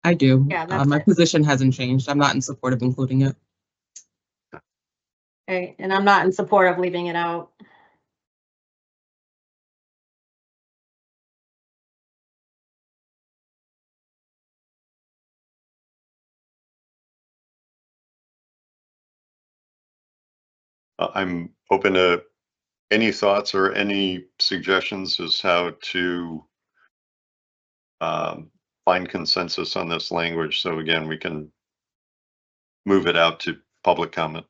I do. Yeah, that's my it. position hasn't changed. I'm not in support of including it. Okay, and I'm not in support of leaving it out. I'm open to any thoughts or any suggestions as how to find consensus on this language. So again, we can move it out to public comment.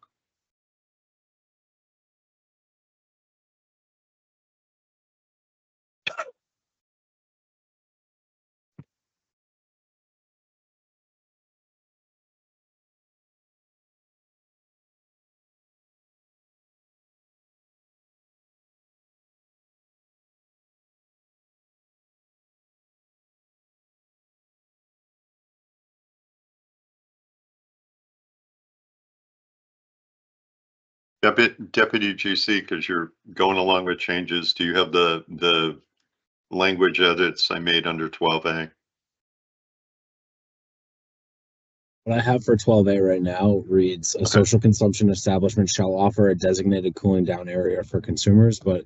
Deputy GC, because you're going along with changes, do you have the language edits I made under 12A? What I have for 12A right now reads, a social consumption establishment shall offer a designated cooling down area for consumers, but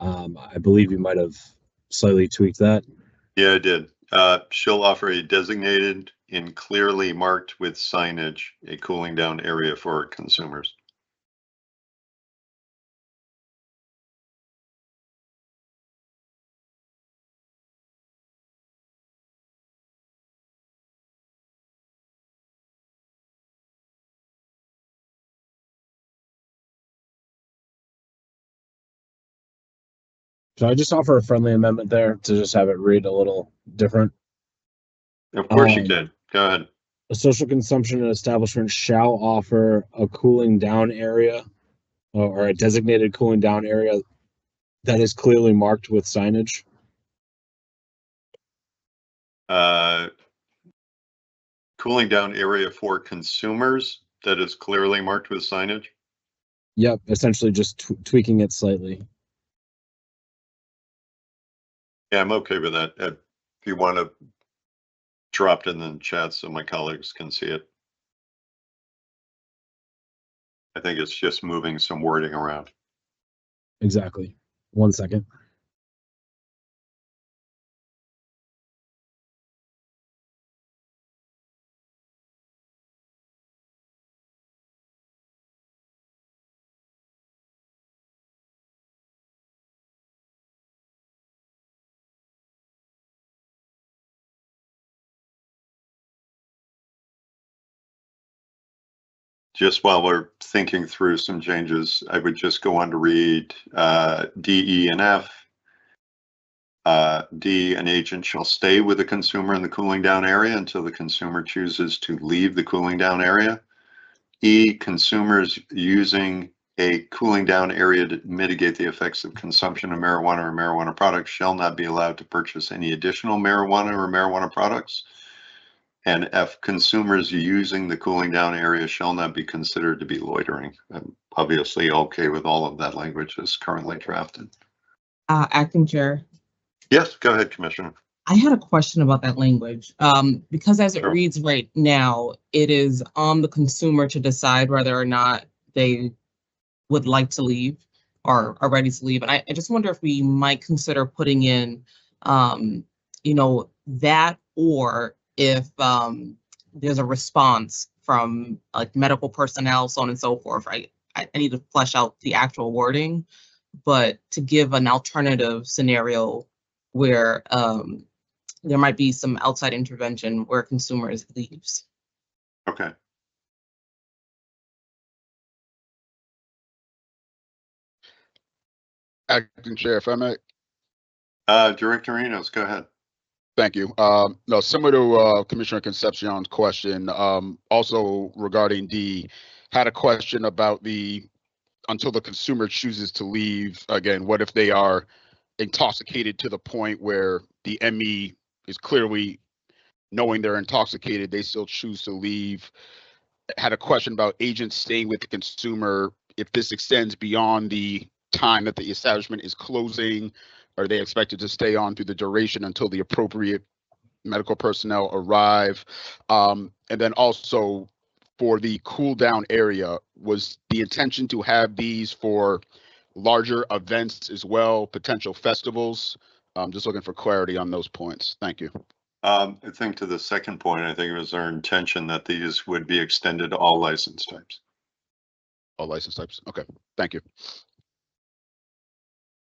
I believe you might have slightly tweaked that. Yeah, I did. Shall offer a designated and clearly marked with signage, a cooling down area for consumers. Should I just offer a friendly amendment there to just have it read a little different? Of course you can. Go ahead. A social consumption establishment shall offer a cooling down area or a designated cooling down area that is clearly marked with signage. Cooling down area for consumers that is clearly marked with signage. Yep, essentially just tweaking it slightly. Yeah, I'm okay with that. If you want to drop it in the chat so my colleagues can see it. I think it's just moving some wording around. Exactly. 1 second. Just while we're thinking through some changes, I would just go on to read D, E, and F. D, an agent shall stay with the consumer in the cooling down area until the consumer chooses to leave the cooling down area. E, consumers using a cooling down area to mitigate the effects of consumption of marijuana or marijuana products shall not be allowed to purchase any additional marijuana or marijuana products. And F, consumers using the cooling down area shall not be considered to be loitering. I'm obviously okay with all of that language as currently drafted. Acting Chair, Yes, go ahead, Commissioner. I had a question about that language. Because as it Sure. reads right now, it is on the consumer to decide whether or not they would like to leave or are ready to leave. And I just wonder if we might consider putting in, that, or if there's a response from like medical personnel, so on and so forth. Right? I need to flesh out the actual wording, but to give an alternative scenario where there might be some outside intervention where consumers leaves. Okay. Acting Chair, if I may. Director Enos, go ahead. Thank you. No, similar to Commissioner Concepcion's question, also regarding D, had a question about until the consumer chooses to leave. Again, what if they are intoxicated to the point where the ME is clearly knowing they're intoxicated, they still choose to leave? Had a question about agents staying with the consumer. If this extends beyond the time that the establishment is closing, are they expected to stay on through the duration until the appropriate medical personnel arrive? And then also for the cool down area, was the intention to have these for larger events as well, potential festivals? Just looking for clarity on those points. Thank you. I think to the second point, I think it was our intention that these would be extended to all license types. All license types. Okay, thank you.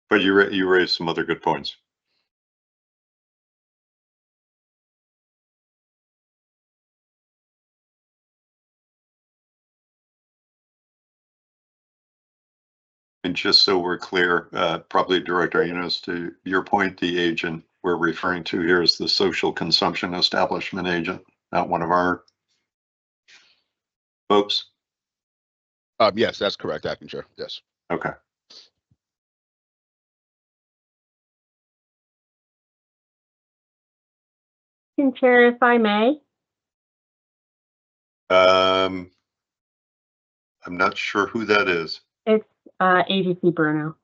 But you raised some other good points. And just so we're clear, probably Director Enos, to your point, the agent we're referring to here is the social consumption establishment agent, not one of our folks. Yes, that's correct, Acting Chair. Yes. Okay. Chair, if I may. I'm not sure who that is. It's AGC Bruno.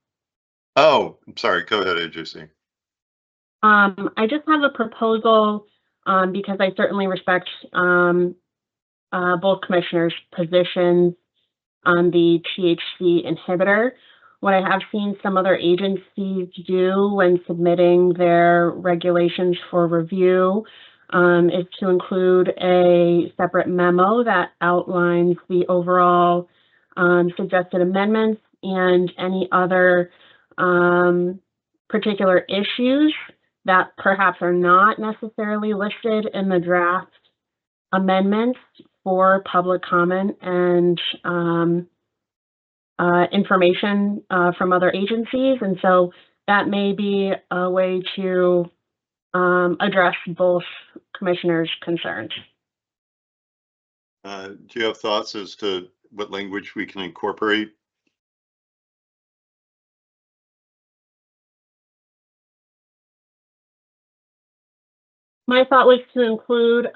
Oh, I'm sorry. Go ahead, AJC. I just have a proposal because I certainly respect both commissioners' positions on the THC inhibitor. What I have seen some other agencies do when submitting their regulations for review is to include a separate memo that outlines the overall suggested amendments and any other particular issues that perhaps are not necessarily listed in the draft amendments for public comment and information from other agencies. And so that may be a way to address both commissioners' concerns. Do you have thoughts as to what language we can incorporate? My thought was to include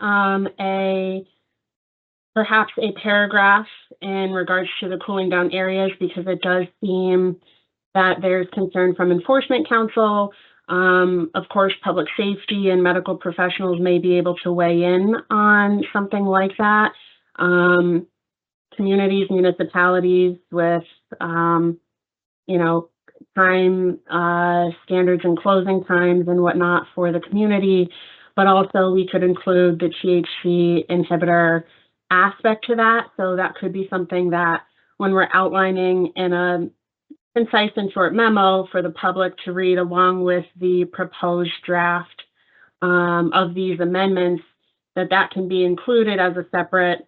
perhaps a paragraph in regards to the cooling down areas, because it does seem that there's concern from Enforcement Council. Of course, public safety and medical professionals may be able to weigh in on something like that. Communities, municipalities with, you know, time standards and closing times and whatnot for the community, but also we could include the THC inhibitor aspect to that. So that could be something that when we're outlining in a concise and short memo for the public to read along with the proposed draft of these amendments, that can be included as a separate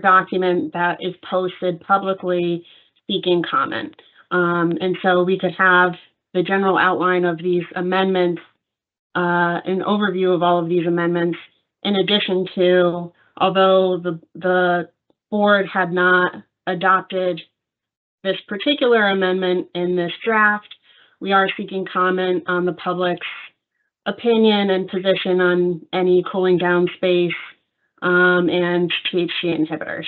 document that is posted publicly seeking comment. And so we could have the general outline of these amendments, an overview of all of these amendments, in addition to, although the board had not adopted this particular amendment in this draft, we are seeking comment on the public's opinion and position on any cooling down space and THC inhibitors.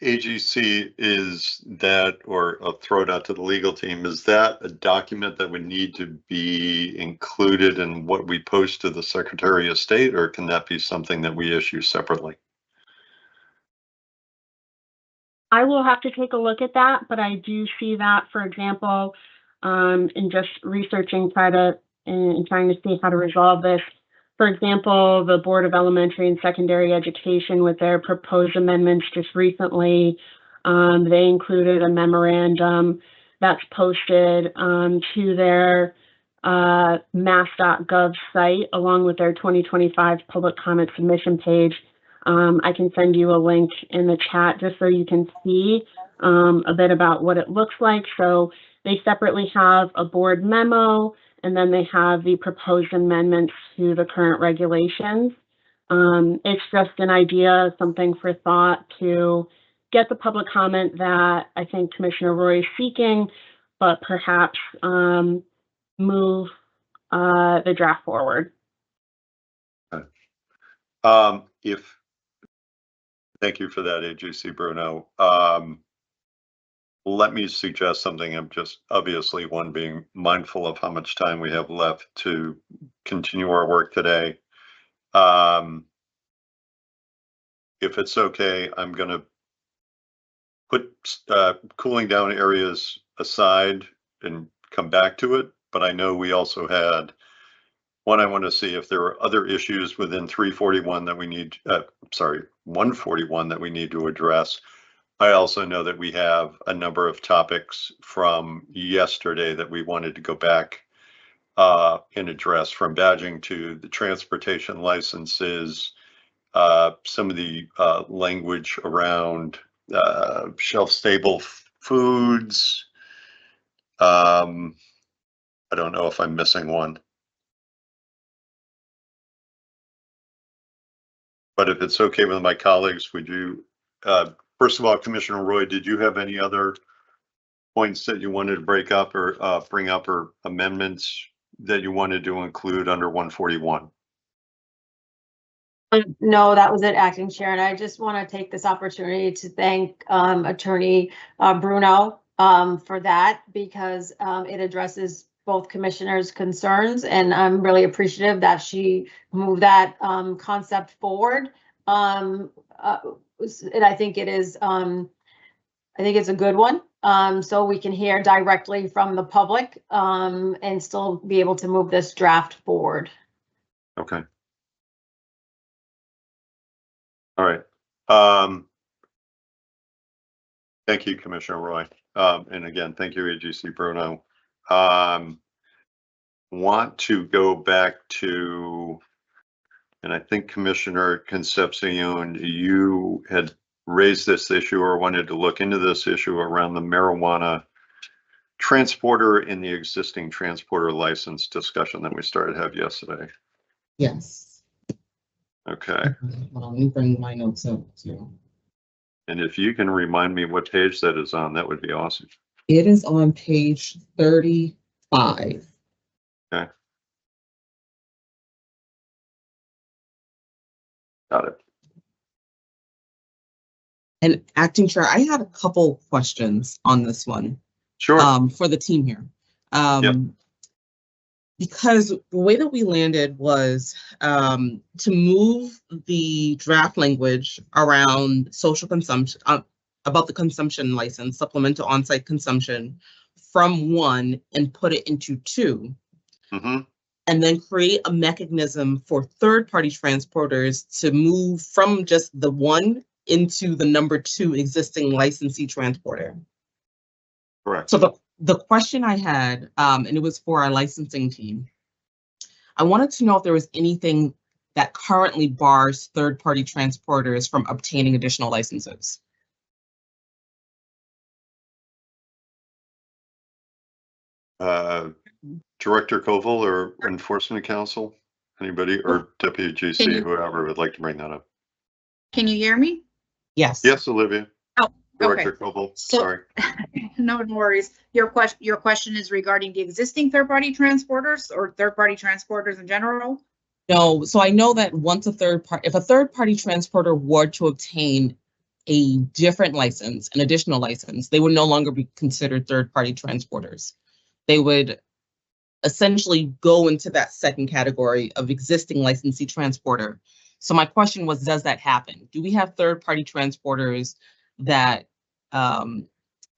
AGC, is that, or I'll throw it out to the legal team, is that a document that would need to be included in what we post to the Secretary of State, or can that be something that we issue separately? I will have to take a look at that, but I do see that, for example, in just researching, and trying to see how to resolve this. For example, the Board of Elementary and Secondary Education, with their proposed amendments just recently, they included a memorandum that's posted to their mass.gov site along with their 2025 public comment submission page. I can send you a link in the chat just so you can see a bit about what it looks like. So they separately have a board memo, and then they have the proposed amendments to the current regulations. It's just an idea, something for thought to get the public comment that I think Commissioner Roy is seeking, but perhaps move the draft forward. Thank you for that, AGC Bruno. Let me suggest something. I'm just obviously being mindful of how much time we have left to continue our work today. If it's okay, I'm going to put cooling down areas aside and come back to it. But I know we also had one. I want to see if there are other issues within 341 that we need, 141 that we need to address. I also know that we have a number of topics from yesterday that we wanted to go back and address, from badging to the transportation licenses, some of the language around shelf-stable foods. I don't know if I'm missing one. But if it's okay with my colleagues, would you, first of all, Commissioner Roy, did you have any other points that you wanted to bring up or amendments that you wanted to include under 141? No, that was it, Acting Chair. And I just want to take this opportunity to thank Attorney Bruno for that, because it addresses both commissioners' concerns, and I'm really appreciative that she moved that concept forward. And I think it is, I think it's a good one. So we can hear directly from the public and still be able to move this draft forward. Okay. All right. Thank you, Commissioner Roy. And again, thank you, AGC Bruno. Want to go back to, and I think Commissioner Concepcion, you had raised this issue or wanted to look into this issue around the marijuana transporter in the existing transporter license discussion that we started to have yesterday. Yes. Okay. Hold on, let me bring my notes up too. And if you can remind me what page that is on, that would be awesome. It is on page 35. Okay. Got it. And Acting Chair, I had a couple questions on this one. Sure. For the team here. Yep. Because the way that we landed was to move the draft language around social consumption, about the consumption license, supplemental on-site consumption, from 1 and put it into 2. Mm-hmm. And then create a mechanism for third-party transporters to move from just the 1 into the number 2 existing licensee transporter. Correct. So the question I had, and it was for our licensing team, I wanted to know if there was anything that currently bars third-party transporters from obtaining additional licenses. Director Koval or Enforcement Council, anybody, or Deputy GC, whoever would like to bring that up. Can you hear me? Yes. Yes, Olivia. Oh, Director okay. Koval, So, sorry. no worries. Your question is regarding the existing third-party transporters or third-party transporters in general? No, so I know that once if a third-party transporter were to obtain a different license, an additional license, they would no longer be considered third-party transporters. They would essentially go into that second category of existing licensee transporter. So my question was, does that happen? Do we have third-party transporters that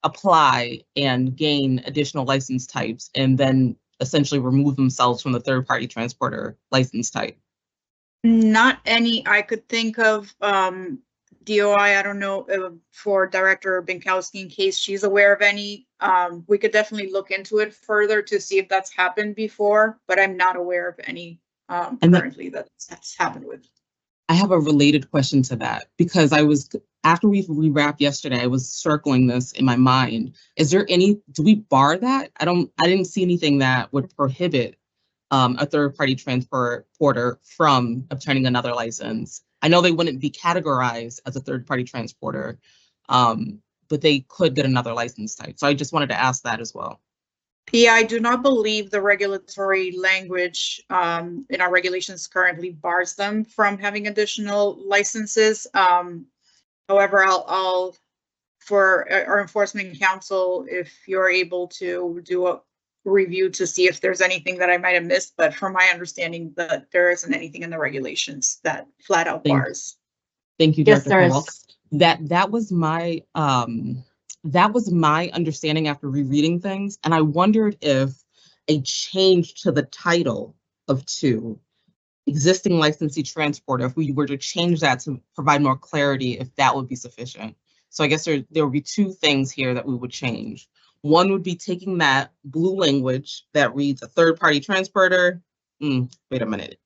apply and gain additional license types and then essentially remove themselves from the third-party transporter license type? Not any I could think of. DOI, I don't know for Director Binkowski in case she's aware of any. We could definitely look into it further to see if that's happened before, but I'm not aware of any currently that's happened with. I have a related question to that, because after we wrapped yesterday, I was circling this in my mind. Do we bar that? I didn't see anything that would prohibit a third-party transporter from obtaining another license. I know they wouldn't be categorized as a third-party transporter, but they could get another license type. So I just wanted to ask that as well. Yeah, I do not believe the regulatory language in our regulations currently bars them from having additional licenses. However, I'll for our enforcement council, if you're able to do a review to see if there's anything that I might have missed, but from my understanding that there isn't anything in the regulations that flat out bars. Thank you, Yes, Director. there is. That was my understanding after rereading things, and I wondered if a change to the title of 2, existing licensee transporter, if we were to change that to provide more clarity, if that would be sufficient. So I guess there would be 2 things here that we would change. One would be taking that blue language that reads a third-party transporter. Wait a minute.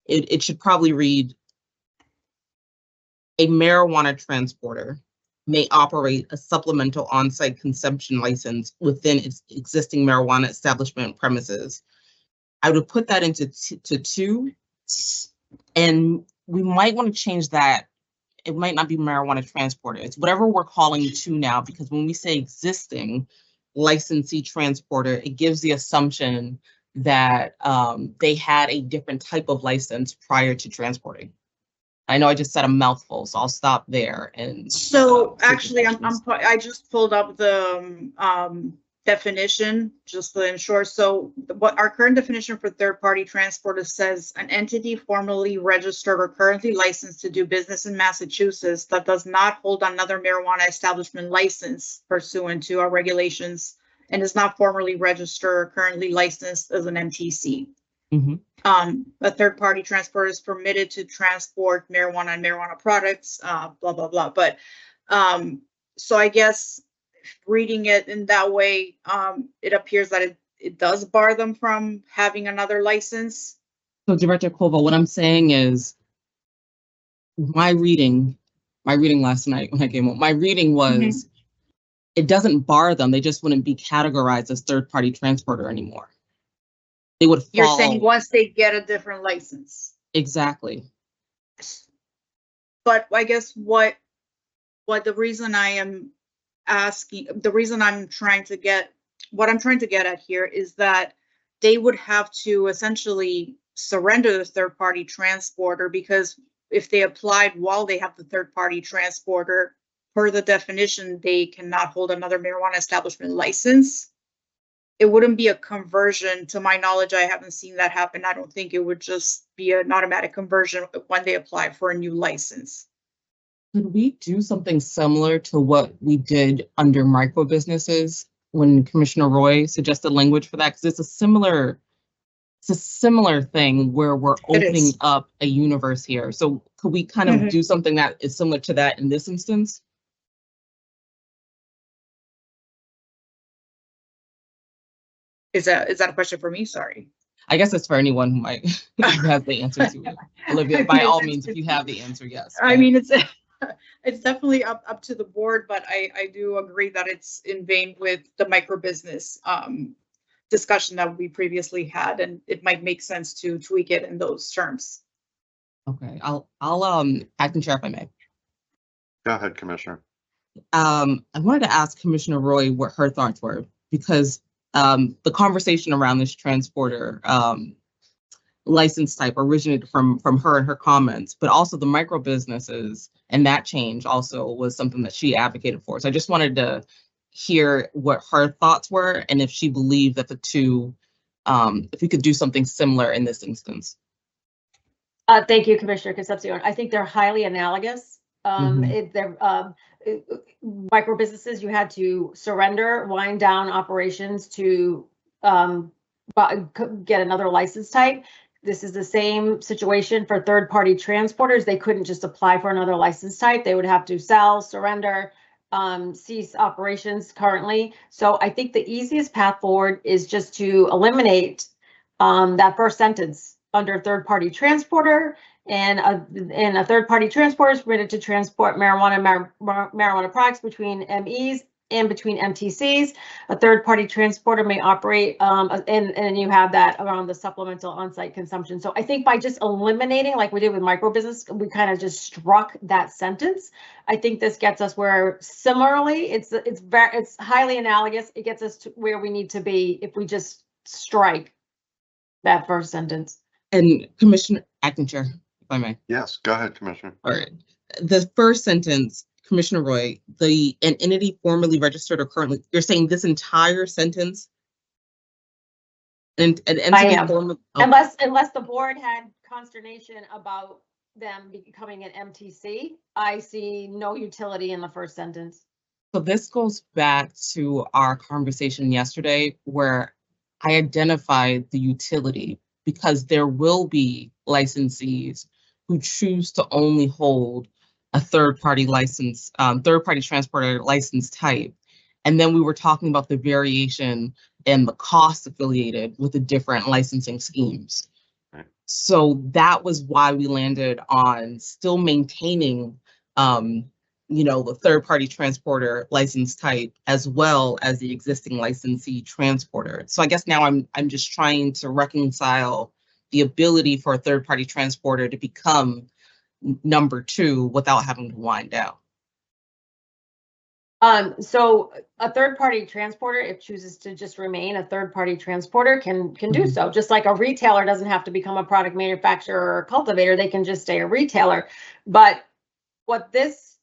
It should probably read, a marijuana transporter may operate a supplemental on-site consumption license within its existing marijuana establishment premises. I would put that into 2, and we might want to change that. It might not be marijuana transporter. It's whatever we're calling 2 now, because when we say existing licensee transporter, it gives the assumption that they had a different type of license prior to transporting. I know I just said a mouthful, so I'll stop there. And So take your actually, questions. I just pulled up the definition just to ensure. So what our current definition for third-party transporter says, an entity formally registered or currently licensed to do business in Massachusetts that does not hold another marijuana establishment license pursuant to our regulations and is not formally registered or currently licensed as an MTC. Mhm. A third-party transporter is permitted to transport marijuana and marijuana products, blah, blah, blah. But so I guess reading it in that way, it appears that it does bar them from having another license. So Director Koval, what I'm saying is my reading last night when I came home, my reading was it doesn't bar them. They just wouldn't be categorized as third-party transporter anymore. They would fall. You're saying once they get a different license. Exactly. But I guess what the reason I am asking, the reason I'm trying to get, what I'm trying to get at here is that they would have to essentially surrender the third-party transporter, because if they applied while they have the third-party transporter, per the definition, they cannot hold another marijuana establishment license. It wouldn't be a conversion. To my knowledge, I haven't seen that happen. I don't think it would just be an automatic conversion when they apply for a new license. Could we do something similar to what we did under micro businesses when Commissioner Roy suggested language for that? Because it's a similar thing where we're opening up a universe here. So could we kind of do something that is similar to that in this instance? Is that a question for me? Sorry. I guess it's for anyone who might who has the answer to it. Olivia, by all means, if you have the answer, yes. I mean, it's definitely up to the board, but I do agree that it's in vein with the micro business discussion that we previously had, and it might make sense to tweak it in those terms. Okay, I'll Acting Chair, if I may. Go ahead, Commissioner. I wanted to ask Commissioner Roy what her thoughts were, because the conversation around this transporter license type originated from her and her comments, but also the micro businesses and that change also was something that she advocated for. So I just wanted to hear what her thoughts were and if she believed that the two, if we could do something similar in this instance. Thank you, Commissioner Concepcion. I think they're highly analogous. Micro businesses, you had to surrender, wind down operations to get another license type. This is the same situation for third-party transporters. They couldn't just apply for another license type. They would have to sell, surrender, cease operations currently. So I think the easiest path forward is just to eliminate that first sentence under third-party transporter, and a third-party transporter is permitted to transport marijuana products between MEs and between MTCs. A third-party transporter may operate, and you have that around the supplemental on-site consumption. So I think by just eliminating, like we did with micro business, we kind of just struck that sentence. I think this gets us where similarly, it's highly analogous. It gets us to where we need to be if we just strike that first sentence. And Commissioner, Acting Chair, if I may. Yes, go ahead, Commissioner. All right. The first sentence, Commissioner Roy, an entity formally registered or currently, you're saying this entire sentence? And an entity formally, unless the board had consternation about them becoming an MTC, I see no utility in the first sentence. So this goes back to our conversation yesterday where I identified the utility, because there will be licensees who choose to only hold a third-party license, third-party transporter license type. And then we were talking about the variation and the cost affiliated with the different licensing schemes. Right. So that was why we landed on still maintaining, the third-party transporter license type as well as the existing licensee transporter. So I guess now I'm just trying to reconcile the ability for a third-party transporter to become number two without having to wind down. So a third-party transporter, if chooses to just remain a third-party transporter, can do Mhm. so. Just like a retailer doesn't have to become a product manufacturer or a cultivator, they can just stay a retailer. But what this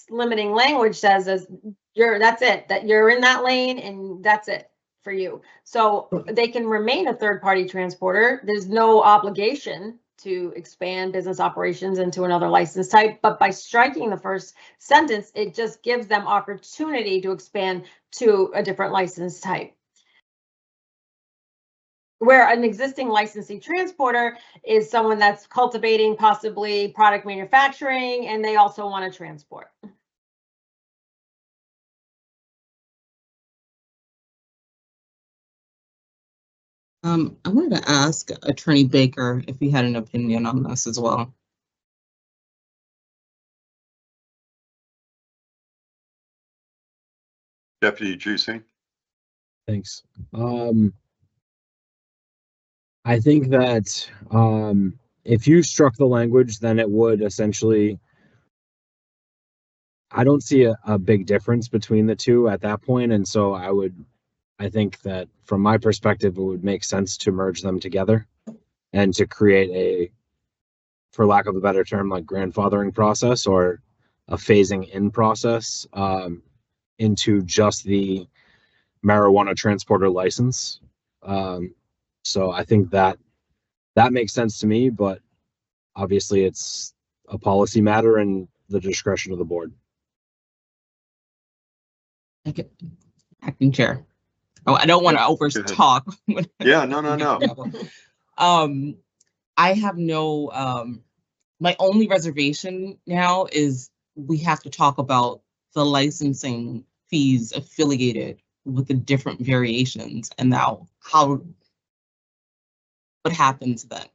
limiting language says is that's it, that you're in that lane and that's it for you. So they can remain a third-party transporter. There's no obligation to expand business operations into another license type, but by striking the first sentence, it just gives them opportunity to expand to a different license type. Where an existing licensee transporter is someone that's cultivating, possibly product manufacturing, and they also want to transport. I wanted to ask Attorney Baker if he had an opinion on this as well. Deputy GC. Thanks. I think that if you struck the language, then it would essentially, I don't see a big difference between the two at that point. And so I think that from my perspective, it would make sense to merge them together and to create a, for lack of a better term, like grandfathering process or a phasing in process into just the marijuana transporter license. So I think that makes sense to me, but obviously it's a policy matter and the discretion of the board. Okay. Acting Chair. Oh, I don't want to over talk. Yeah, no. I have no, my only reservation now is we have to talk about the licensing fees affiliated with the different variations and now what happens then.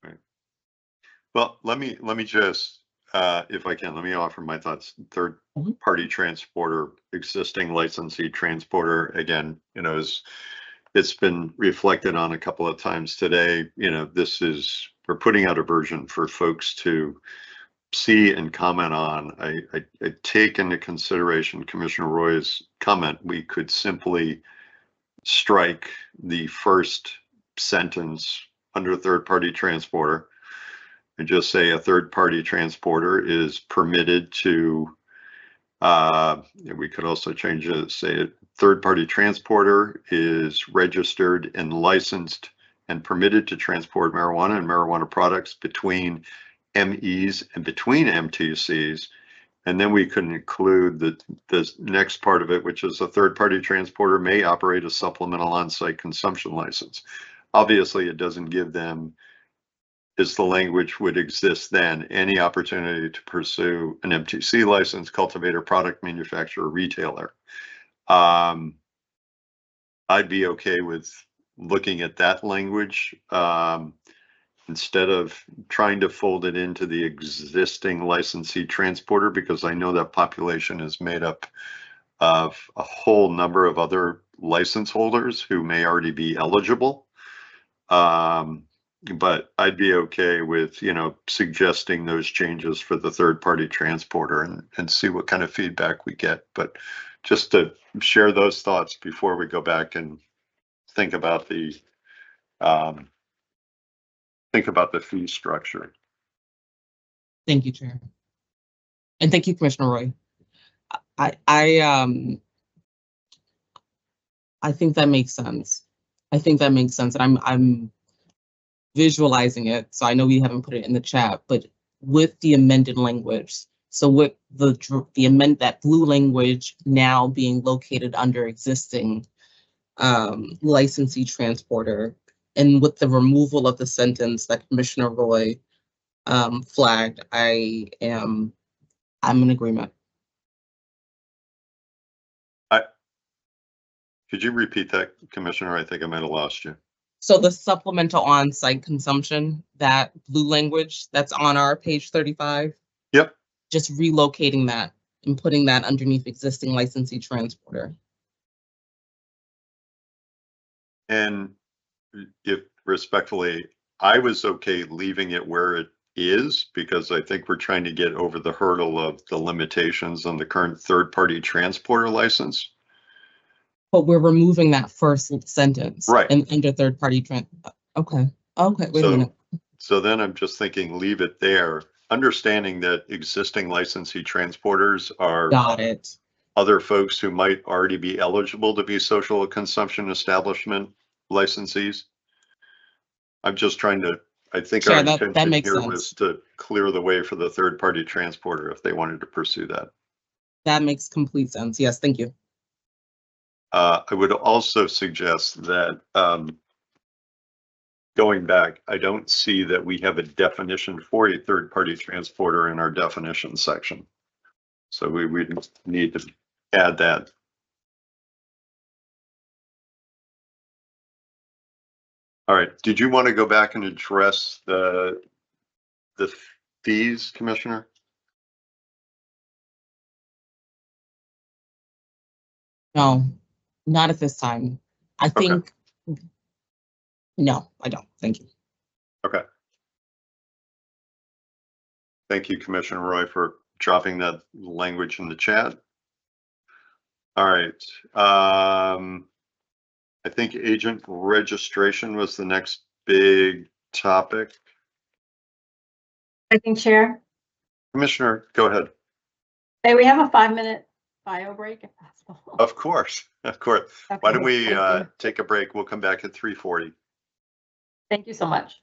Right. Well, let me just, if I can, let me offer my thoughts. Third party transporter, existing licensee transporter, again, it's been reflected on a couple of times today. We're putting out a version for folks to see and comment on. I take into consideration Commissioner Roy's comment. We could simply strike the first sentence under third-party transporter and just say a third-party transporter is permitted to, we could also change it, say a third-party transporter is registered and licensed and permitted to transport marijuana and marijuana products between MEs and between MTCs. And then we could include the next part of it, which is a third-party transporter may operate a supplemental on-site consumption license. Obviously, it doesn't give them, as the language would exist then, any opportunity to pursue an MTC license, cultivator, product manufacturer, retailer. I'd be okay with looking at that language instead of trying to fold it into the existing licensee transporter, because I know that population is made up of a whole number of other license holders who may already be eligible. But I'd be okay with, suggesting those changes for the third party transporter and see what kind of feedback we get. But just to share those thoughts before we go back and think about the fee structure. Thank you, Chair. And thank you, Commissioner Roy. I think that makes sense. And I'm visualizing it. So I know we haven't put it in the chat, but with the amended language. So with that blue language now being located under existing licensee transporter, and with the removal of the sentence that Commissioner Roy flagged, I'm in agreement. Could you repeat that, Commissioner? I think I might have lost you. So the supplemental on-site consumption, that blue language that's on our page 35. Yep. Just relocating that and putting that underneath existing licensee transporter. And if respectfully, I was okay leaving it where it is, because I think we're trying to get over the hurdle of the limitations on the current third-party transporter license. But we're removing that first sentence. Right. And under third party okay. Okay, wait a minute. So then I'm just thinking, leave it there, understanding that existing licensee transporters are Got it. other folks who might already be eligible to be social consumption establishment licensees. I'm just trying to, I think our Sure, that intention makes here sense. was to clear the way for the third-party transporter if they wanted to pursue that. That makes complete sense. Yes, thank you. I would also suggest that going back, I don't see that we have a definition for a third-party transporter in our definition section. So we need to add that. All right, did you want to go back and address the fees, Commissioner? No, not at this time. I think, no, I don't. Thank you. Okay. Thank you, Commissioner Roy, for dropping that language in the chat. All right. I think agent registration was the next big topic. Acting Chair, Commissioner, go ahead. may we have a 5-minute bio break if possible? Of course, of course. Why don't Okay, we thank you. take a break? We'll come back at 3:40. Thank you so much.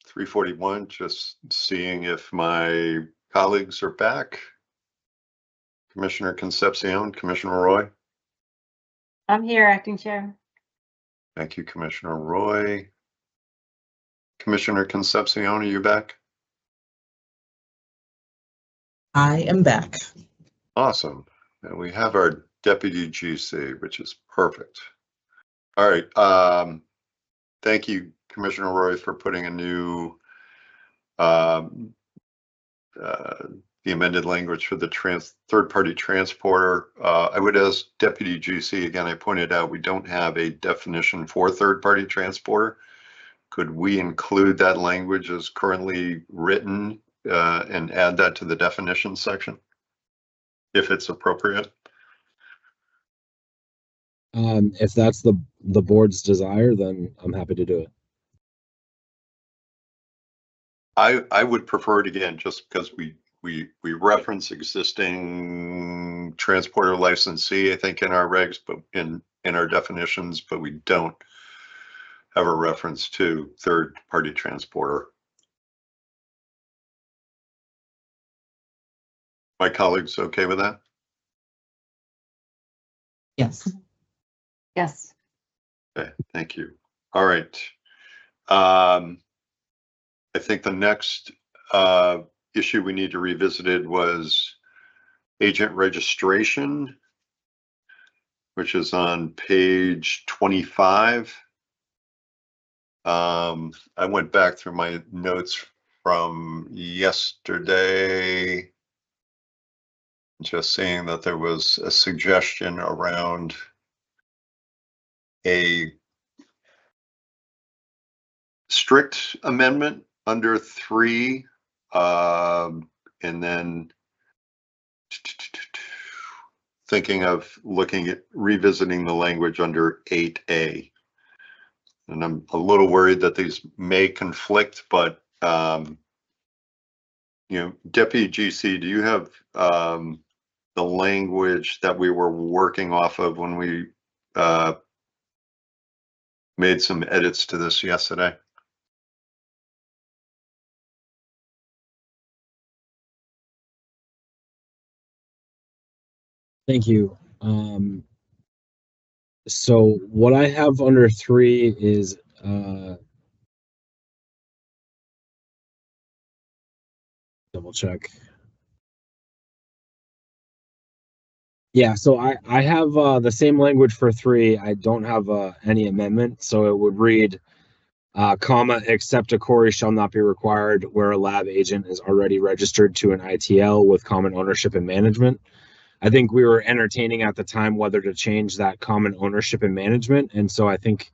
3:41, just seeing if my colleagues are back. Commissioner Concepcion, Commissioner Roy. I'm here, Acting Chair. Thank you, Commissioner Roy. Commissioner Concepcion, are you back? I am back. Awesome. And we have our Deputy GC, which is perfect. All right. Thank you, Commissioner Roy, for putting a new the amended language for the third-party transporter. I would ask Deputy GC, again, I pointed out we don't have a definition for third-party transporter. Could we include that language as currently written and add that to the definition section, if it's appropriate? If that's the board's desire, then I'm happy to do it. I would prefer it again, just because we reference existing transporter licensee, I think, in our regs, but in our definitions, but we don't have a reference to third-party transporter. My colleagues okay with that? Yes. Yes. Okay, thank you. All right. I think the next issue we need to revisit was agent registration, which is on page 25. I went back through my notes from yesterday, just saying that there was a suggestion around a strict amendment under 3, and then thinking of looking at revisiting the language under 8A. And I'm a little worried that these may conflict, but Deputy GC, do you have the language that we were working off of when we made some edits to this yesterday? Thank you. So what I have under 3 is double check. Yeah, so I have the same language for 3. I don't have any amendment, so it would read, comma, except a query shall not be required where a lab agent is already registered to an ITL with common ownership and management. I think we were entertaining at the time whether to change that common ownership and management. And so I think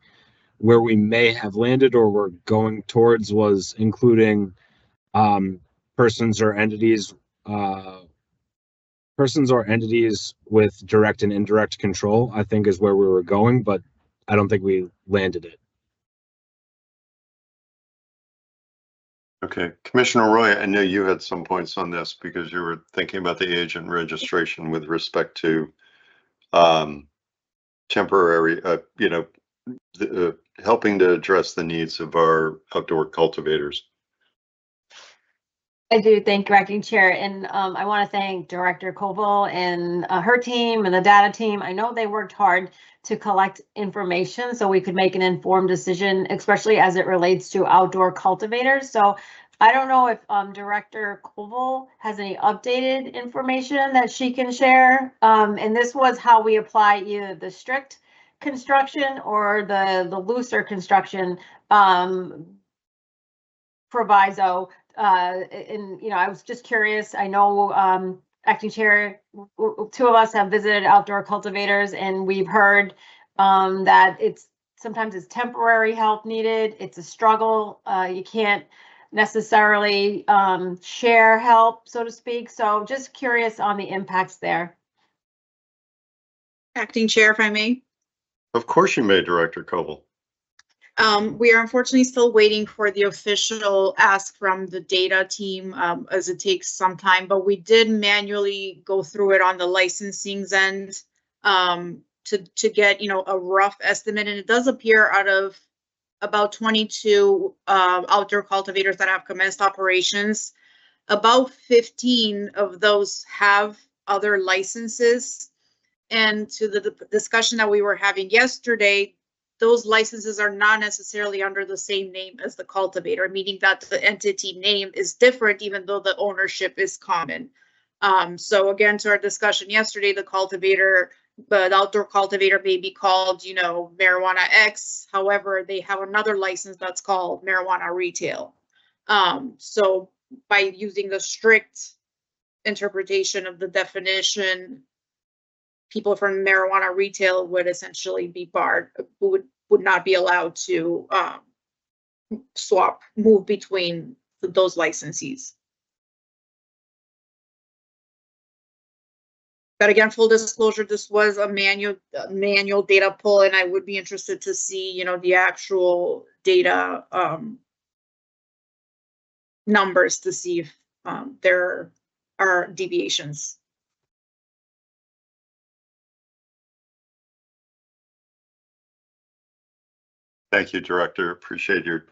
where we may have landed or we're going towards was including persons or entities with direct and indirect control, I think is where we were going, but I don't think we landed it. Okay, Commissioner Roy, I know you had some points on this because you were thinking about the agent registration with respect to temporary, helping to address the needs of our outdoor cultivators. I do thank Acting Chair, and I want to thank Director Koval and her team and the data team. I know they worked hard to collect information so we could make an informed decision, especially as it relates to outdoor cultivators. So I don't know if Director Koval has any updated information that she can share. And this was how we apply either the strict construction or the looser construction proviso. And I was just curious. I know Acting Chair, 2 of us have visited outdoor cultivators, and we've heard that sometimes it's temporary help needed. It's a struggle. You can't necessarily share help, so to speak. So just curious on the impacts there. Acting Chair, if I may. Of course you may, Director Koval. We are unfortunately still waiting for the official ask from the data team, as it takes some time, but we did manually go through it on the licensing's end to get a rough estimate, and it does appear out of about 22 outdoor cultivators that have commenced operations. About 15 of those have other licenses. And to the discussion that we were having yesterday, those licenses are not necessarily under the same name as the cultivator, meaning that the entity name is different, even though the ownership is common. So again, to our discussion yesterday, the outdoor cultivator may be called, you know, Marijuana X. However, they have another license that's called Marijuana Retail. So by using the strict interpretation of the definition, people from marijuana retail would essentially be barred, would not be allowed to move between those licensees. But again, full disclosure, this was a manual data pull, and I would be interested to see, you know, the actual data numbers to see if there are deviations. Thank you, Director. Appreciate your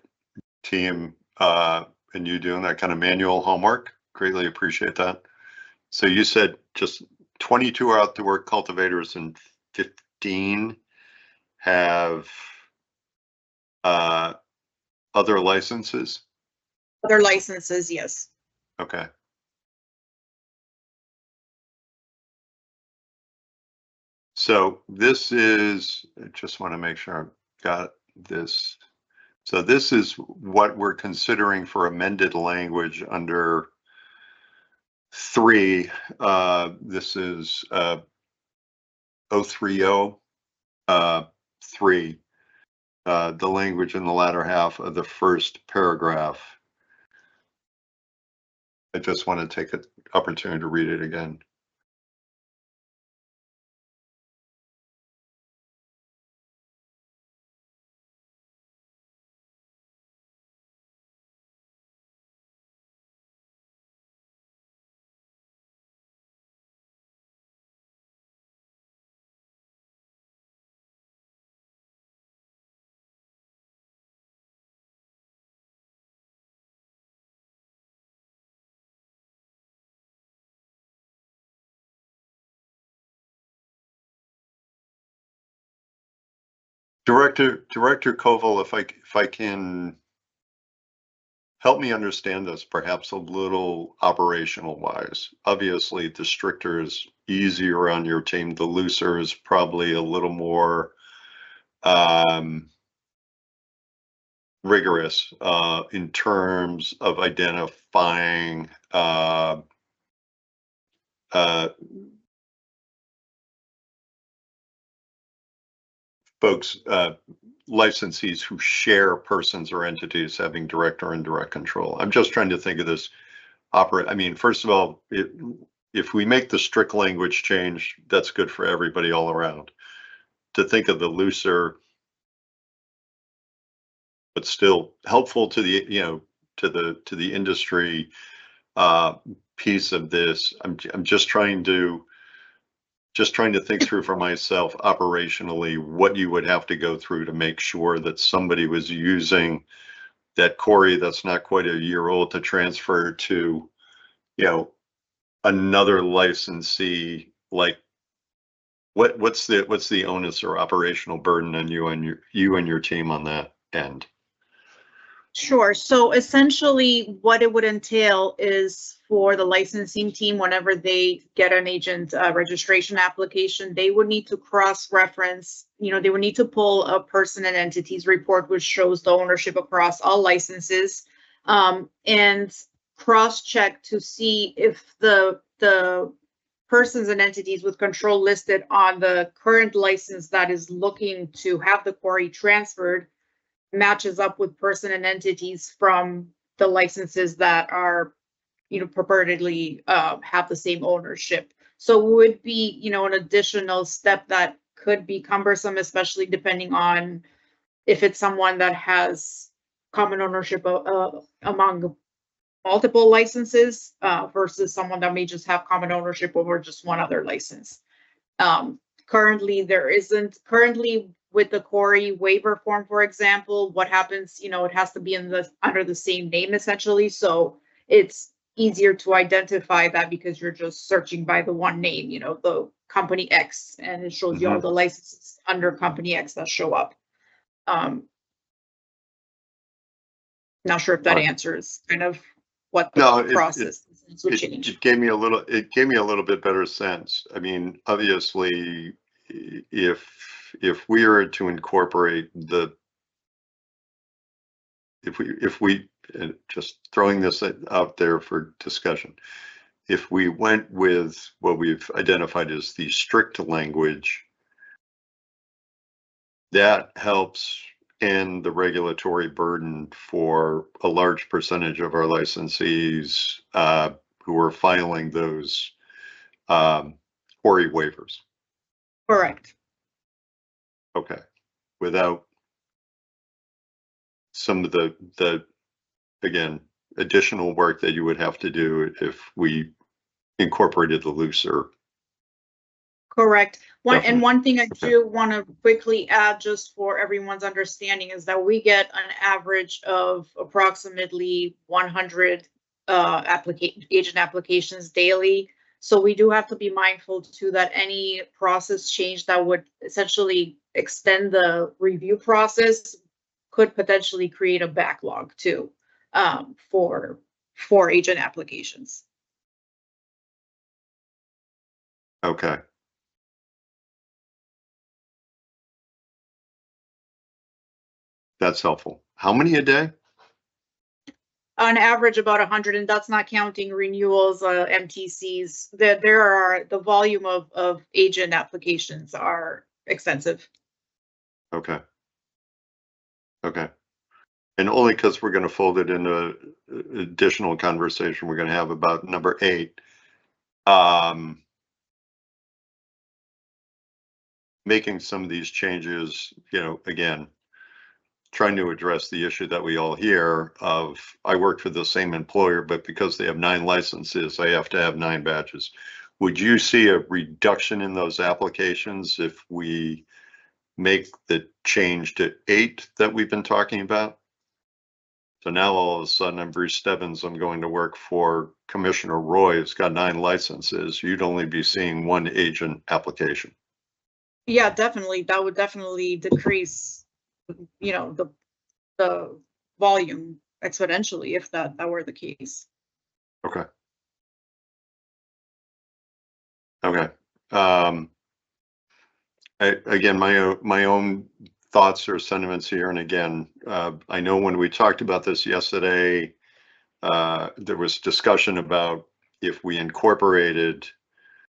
team and you doing that kind of manual homework. Greatly appreciate that. So you said just 22 outdoor cultivators and 15 have other licenses? Other licenses, yes. Okay. So this is, I just want to make sure I've got this. So this is what we're considering for amended language under 3. This is 030 3, the language in the latter half of the first paragraph. I just want to take an opportunity to read it again. Director Koval, if I can help me understand this perhaps a little operational wise. Obviously, the stricter is easier on your team. The looser is probably a little more rigorous in terms of identifying folks, licensees who share persons or entities having direct or indirect control. I'm just trying to think of this I mean, first of all, if we make the strict language change, that's good for everybody all around. To think of the looser, but still helpful to the, you know, to the industry piece of this. I'm just trying to think through for myself operationally what you would have to go through to make sure that somebody was using that Corey that's not quite a year old to transfer to, you know, another licensee. Like what's the onus or operational burden on you and your team on that end? Sure. So essentially what it would entail is for the licensing team, whenever they get an agent registration application, they would need to cross-reference, you know, they would need to pull a person and entities report, which shows the ownership across all licenses, and cross-check to see if the persons and entities with control listed on the current license that is looking to have the quarry transferred matches up with person and entities from the licenses that are, you know, purportedly have the same ownership. So it would be, you know, an additional step that could be cumbersome, especially depending on if it's someone that has common ownership among multiple licenses versus someone that may just have common ownership over just one other license. Currently, with the quarry waiver form, for example, what happens, you know, it has to be under the same name essentially. So it's easier to identify that because you're just searching by the one name, you know, the company X, and it shows you all the licenses under company X that show up. Not sure if that Right. answers kind of what the No, process is with change. it gave me a little bit better sense. I mean, obviously, if we are to incorporate if we just throwing this out there for discussion, if we went with what we've identified as the strict language, that helps end the regulatory burden for a large percentage of our licensees who are filing those quarry waivers. Correct. Okay. Without some of the again, additional work that you would have to do if we incorporated the looser. Correct. Definitely. One thing I Okay. do want to quickly add, just for everyone's understanding, is that we get an average of approximately 100 agent applications daily. So we do have to be mindful too that any process change that would essentially extend the review process could potentially create a backlog too, for agent applications. Okay. That's helpful. How many a day? On average, about 100, and that's not counting renewals, MTCs. The volume of agent applications are extensive. Okay. Okay. And only because we're going to fold it into additional conversation we're going to have about number 8. Making some of these changes, you know, again, trying to address the issue that we all hear of, I work for the same employer, but because they have 9 licenses, I have to have 9 badges. Would you see a reduction in those applications if we make the change to 8 that we've been talking about? So now all of a sudden I'm Bruce Stebbins, I'm going to work for Commissioner Roy, who's got 9 licenses. You'd only be seeing 1 agent application. Yeah, definitely. That would definitely decrease, you know, the volume exponentially if that were the case. Okay. Okay. Again, my own thoughts or sentiments here, and again, I know when we talked about this yesterday, there was discussion about if we incorporated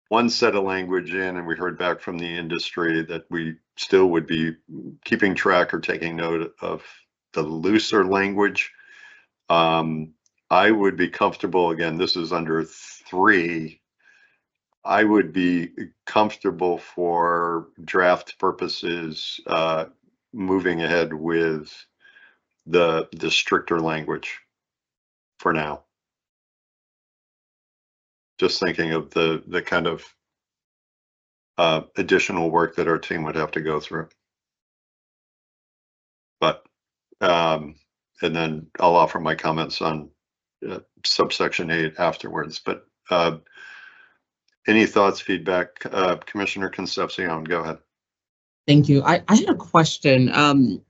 one set of language in, and we heard back from the industry that we still would be keeping track or taking note of the looser language. I would be comfortable, again, this is under 3. I would be comfortable for draft purposes, moving ahead with the stricter language for now. Just thinking of the kind of additional work that our team would have to go through. But, and then I'll offer my comments on subsection 8 afterwards. But any thoughts, feedback? Commissioner Concepcion, go ahead. Thank you. I had a question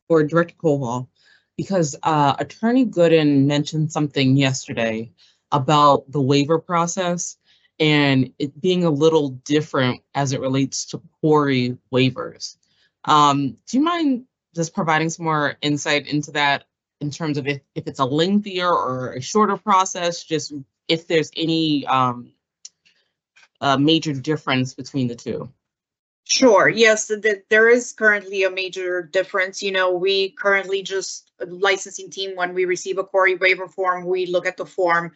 for Director Koval, because Attorney Gooden mentioned something yesterday about the waiver process and it being a little different as it relates to quarry waivers. Do you mind just providing some more insight into that in terms of if it's a lengthier or a shorter process, just if there's any major difference between the two? Sure. Yes, there is currently a major difference. You know, we currently just, licensing team, when we receive a quarry waiver form, we look at the form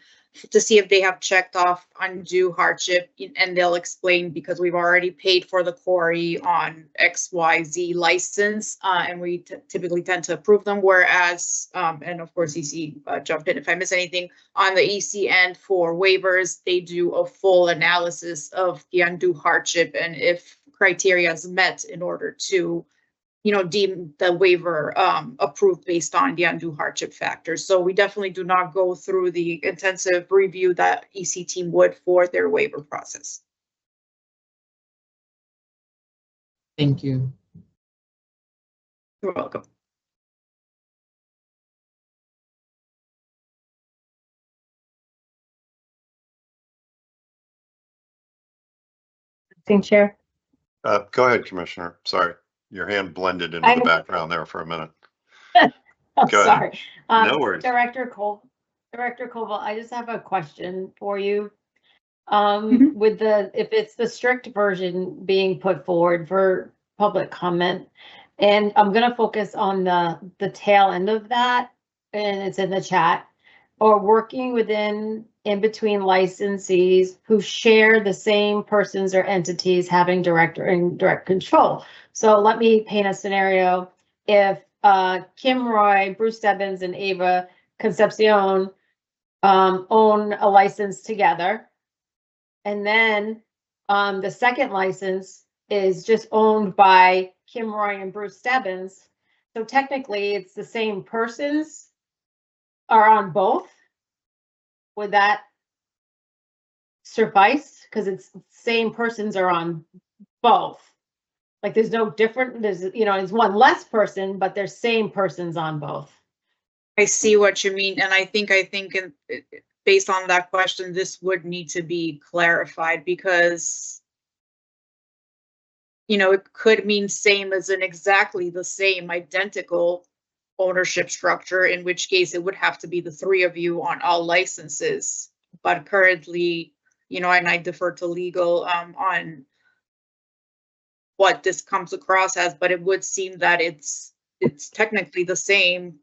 to see if they have checked off undue hardship, and they'll explain, because we've already paid for the quarry on XYZ license, and we typically tend to approve them. Whereas, and of course, EC jump in if I miss anything, on the EC end for waivers, they do a full analysis of the undue hardship and if criteria is met in order to deem the waiver approved based on the undue hardship factors. So we definitely do not go through the intensive review that EC team would for their waiver process. Thank you. You're welcome. Acting Chair. Go ahead, Commissioner. Sorry, your hand blended into the background there for a minute. Oh, Go ahead. sorry. No worries. Director Koval, I just have a question for you. Mhm. With if it's the strict version being put forward for public comment, and I'm gonna focus on the tail end of that, and it's in the chat, or working within in between licensees who share the same persons or entities having direct or indirect control. So let me paint a scenario. If Kim Roy, Bruce Stebbins, and Ava Concepcion own a license together, and then the second license is just owned by Kim Roy and Bruce Stebbins, so technically it's the same persons are on both. Would that suffice? Because it's the same persons are on both. Like there's no different, there's, it's one less person, but there's same persons on both. I see what you mean, and I think based on that question, this would need to be clarified because it could mean same as in exactly the same identical ownership structure, in which case it would have to be the three of you on all licenses. But currently, and I defer to legal on what this comes across as, but it would seem that it's technically the same,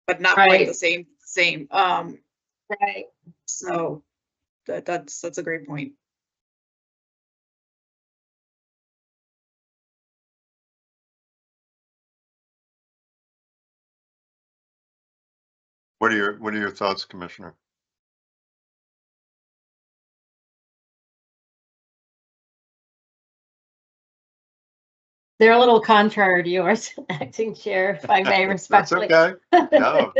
but not quite the same. Right. So that's a great point. What are your thoughts, Commissioner? They're a little contrary to yours, Acting Chair, if I may respectfully. That's okay. No.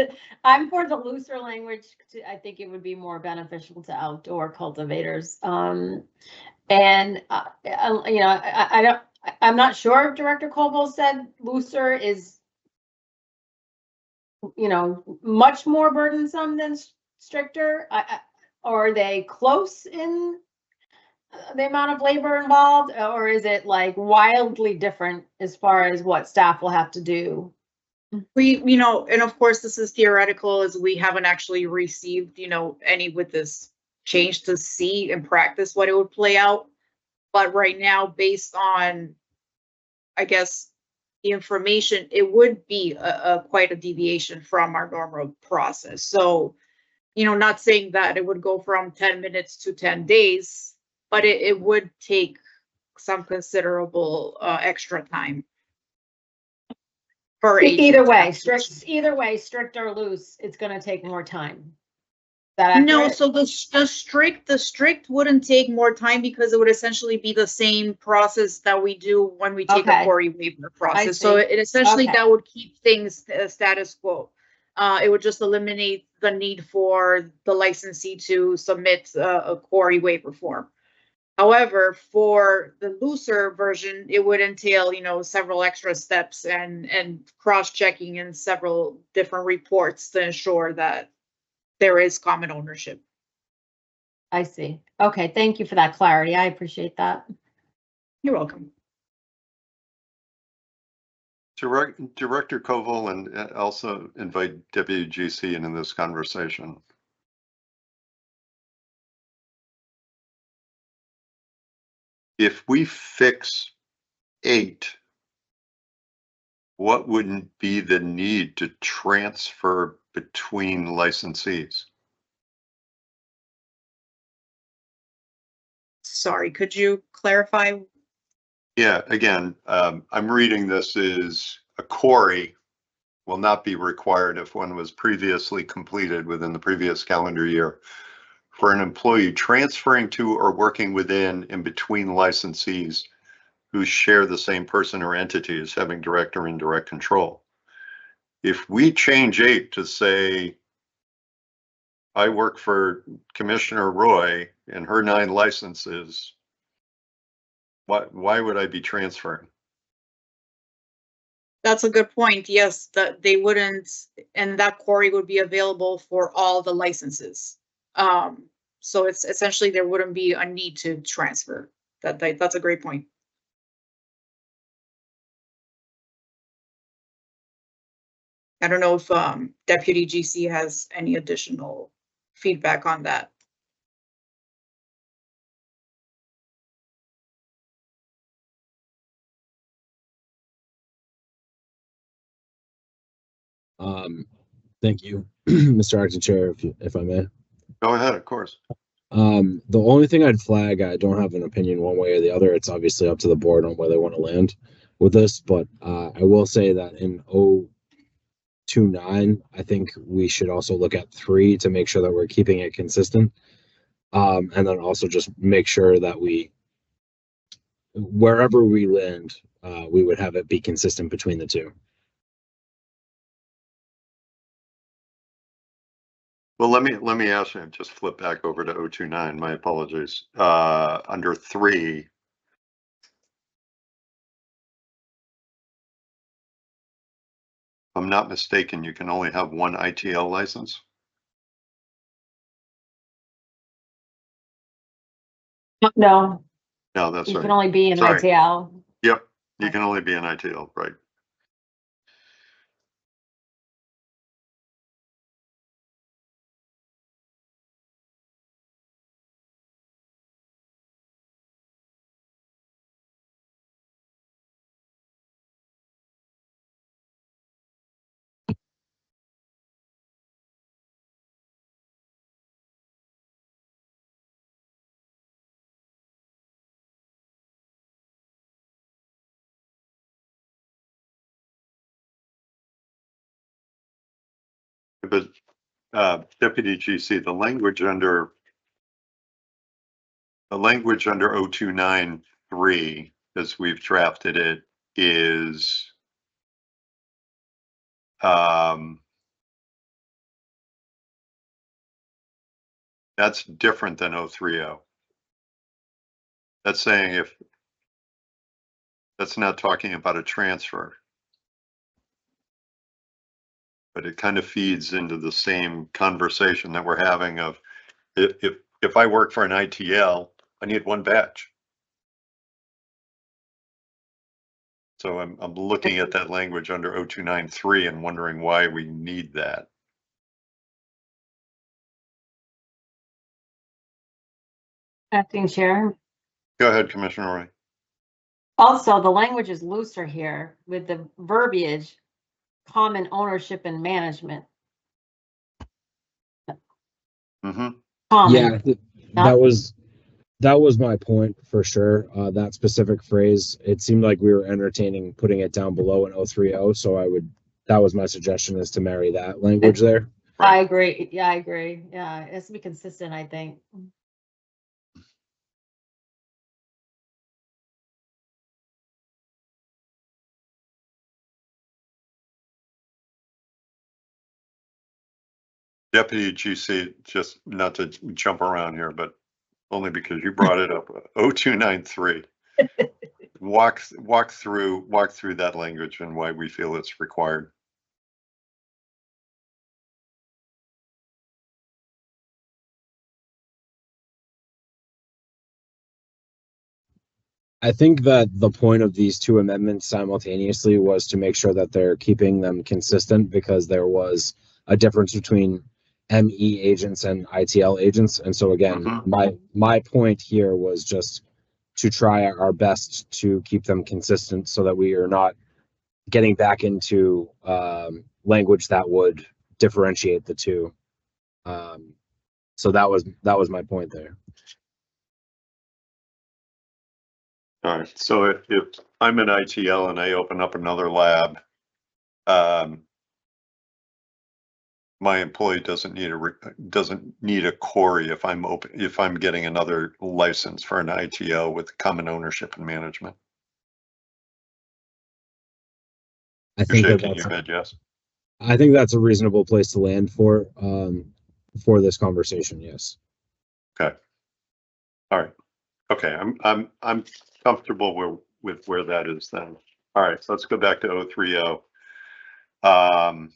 I'm for the looser language. I think it would be more beneficial to outdoor cultivators. I'm not sure if Director Koval said looser is, much more burdensome than stricter. Or are they close in the amount of labor involved, or is it like wildly different as far as what staff will have to do? We, and of course this is theoretical as we haven't actually received, any with this change to see in practice what it would play out. But right now, based on, I guess, the information, it would be quite a deviation from our normal process. So, not saying that it would go from 10 minutes to 10 days, but it would take some considerable extra time. For either way, strict or loose, it's going to take more time. No, so the strict wouldn't take more time because it would essentially be the same process that we do when we take a query waiver process. So it essentially that would keep things status quo. It would just eliminate the need for the licensee to submit a query waiver form. However, for the looser version, it would entail, several extra steps and cross-checking in several different reports to ensure that there is common ownership. I see. Okay, thank you for that clarity. I appreciate that. You're welcome. Director Koval, and also invite WGC into this conversation. If we fix 8, what wouldn't be the need to transfer between licensees? Sorry, could you clarify? Yeah, again, I'm reading this as a query will not be required if one was previously completed within the previous calendar year for an employee transferring to or working within and between licensees who share the same person or entity as having direct or indirect control. If we change 8 to say, I work for Commissioner Roy and her 9 licenses, why would I be transferring? That's a good point. Yes, that they wouldn't, and that query would be available for all the licenses. So it's essentially there wouldn't be a need to transfer. That's a great point. I don't know if Deputy GC has any additional feedback on that. Thank you, Mr. Acting Chair, if I may. Go ahead, of course. The only thing I'd flag, I don't have an opinion one way or the other. It's obviously up to the board on where they want to land with this, but I will say that in 029, I think we should also look at 3 to make sure that we're keeping it consistent. And then also just make sure that wherever we land, we would have it be consistent between the two. Well, let me ask you, just flip back over to 029, my apologies. Under 3, if I'm not mistaken, you can only have one ITL license. No, No, that's you right. can only be an Sorry. ITL. Yep, you can only be an ITL, right? But Deputy GC, the language under 029.3, as we've drafted it, is that's different than 030. That's saying if that's not talking about a transfer, but it kind of feeds into the same conversation that we're having of if I work for an ITL, I need one badge. So I'm looking at that language under 029.3 and wondering why we need that. Acting Chair. Go ahead, Commissioner Roy. Also, the language is looser here with the verbiage, common ownership and management. Mm-hmm. Yeah, that was my point for sure. That specific phrase, it seemed like we were entertaining putting it down below in 030. So that was my suggestion, is to marry that language there. I agree. Yeah, I agree. Yeah, it has to be consistent, I think. Deputy GC, just not to jump around here, but only because you brought it up. 029.3. Walk through that language and why we feel it's required. I think that the point of these two amendments simultaneously was to make sure that they're keeping them consistent, because there was a difference between ME agents and ITL agents. And so again, my point here was just to try our best to keep them consistent so that we are not getting back into language that would differentiate the two. So that was my point there. All right. So if I'm an ITL and I open up another lab, my employee doesn't need a query if I'm getting another license for an ITL with common ownership and management. I think that Shaking your head, yes. I think that's a reasonable place to land for this conversation. Yes. Okay. All right. Okay, I'm comfortable with where that is then. All right, so let's go back to 030. Um,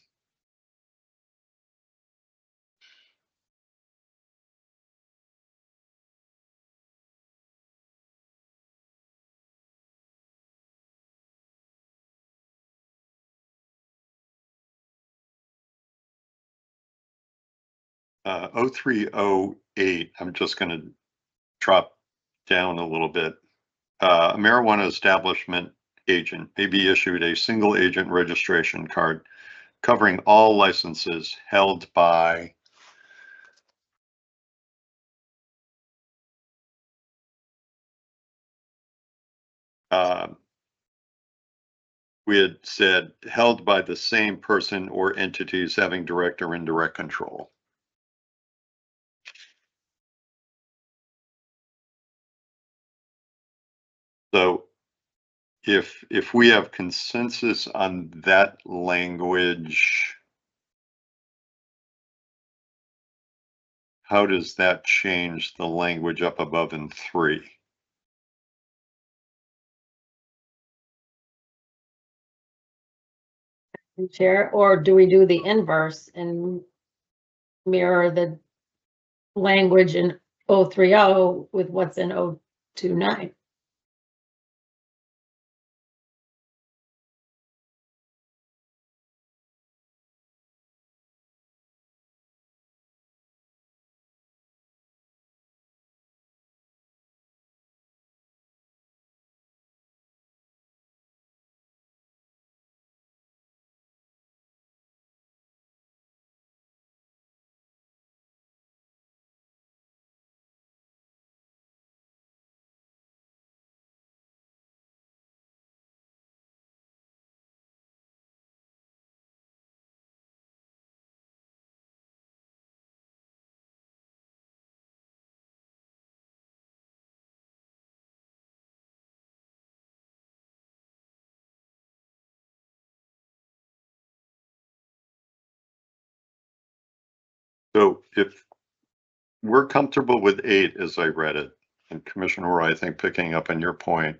uh, 0308, I'm just going to drop down a little bit. A marijuana establishment agent may be issued a single agent registration card covering all licenses held by we had said held by the same person or entities having direct or indirect control. So if we have consensus on that language, how does that change the language up above in 3? Chair, or do we do the inverse and mirror the language in 030 with what's in 029? So if we're comfortable with 8 as I read it, and Commissioner Roy, I think picking up on your point,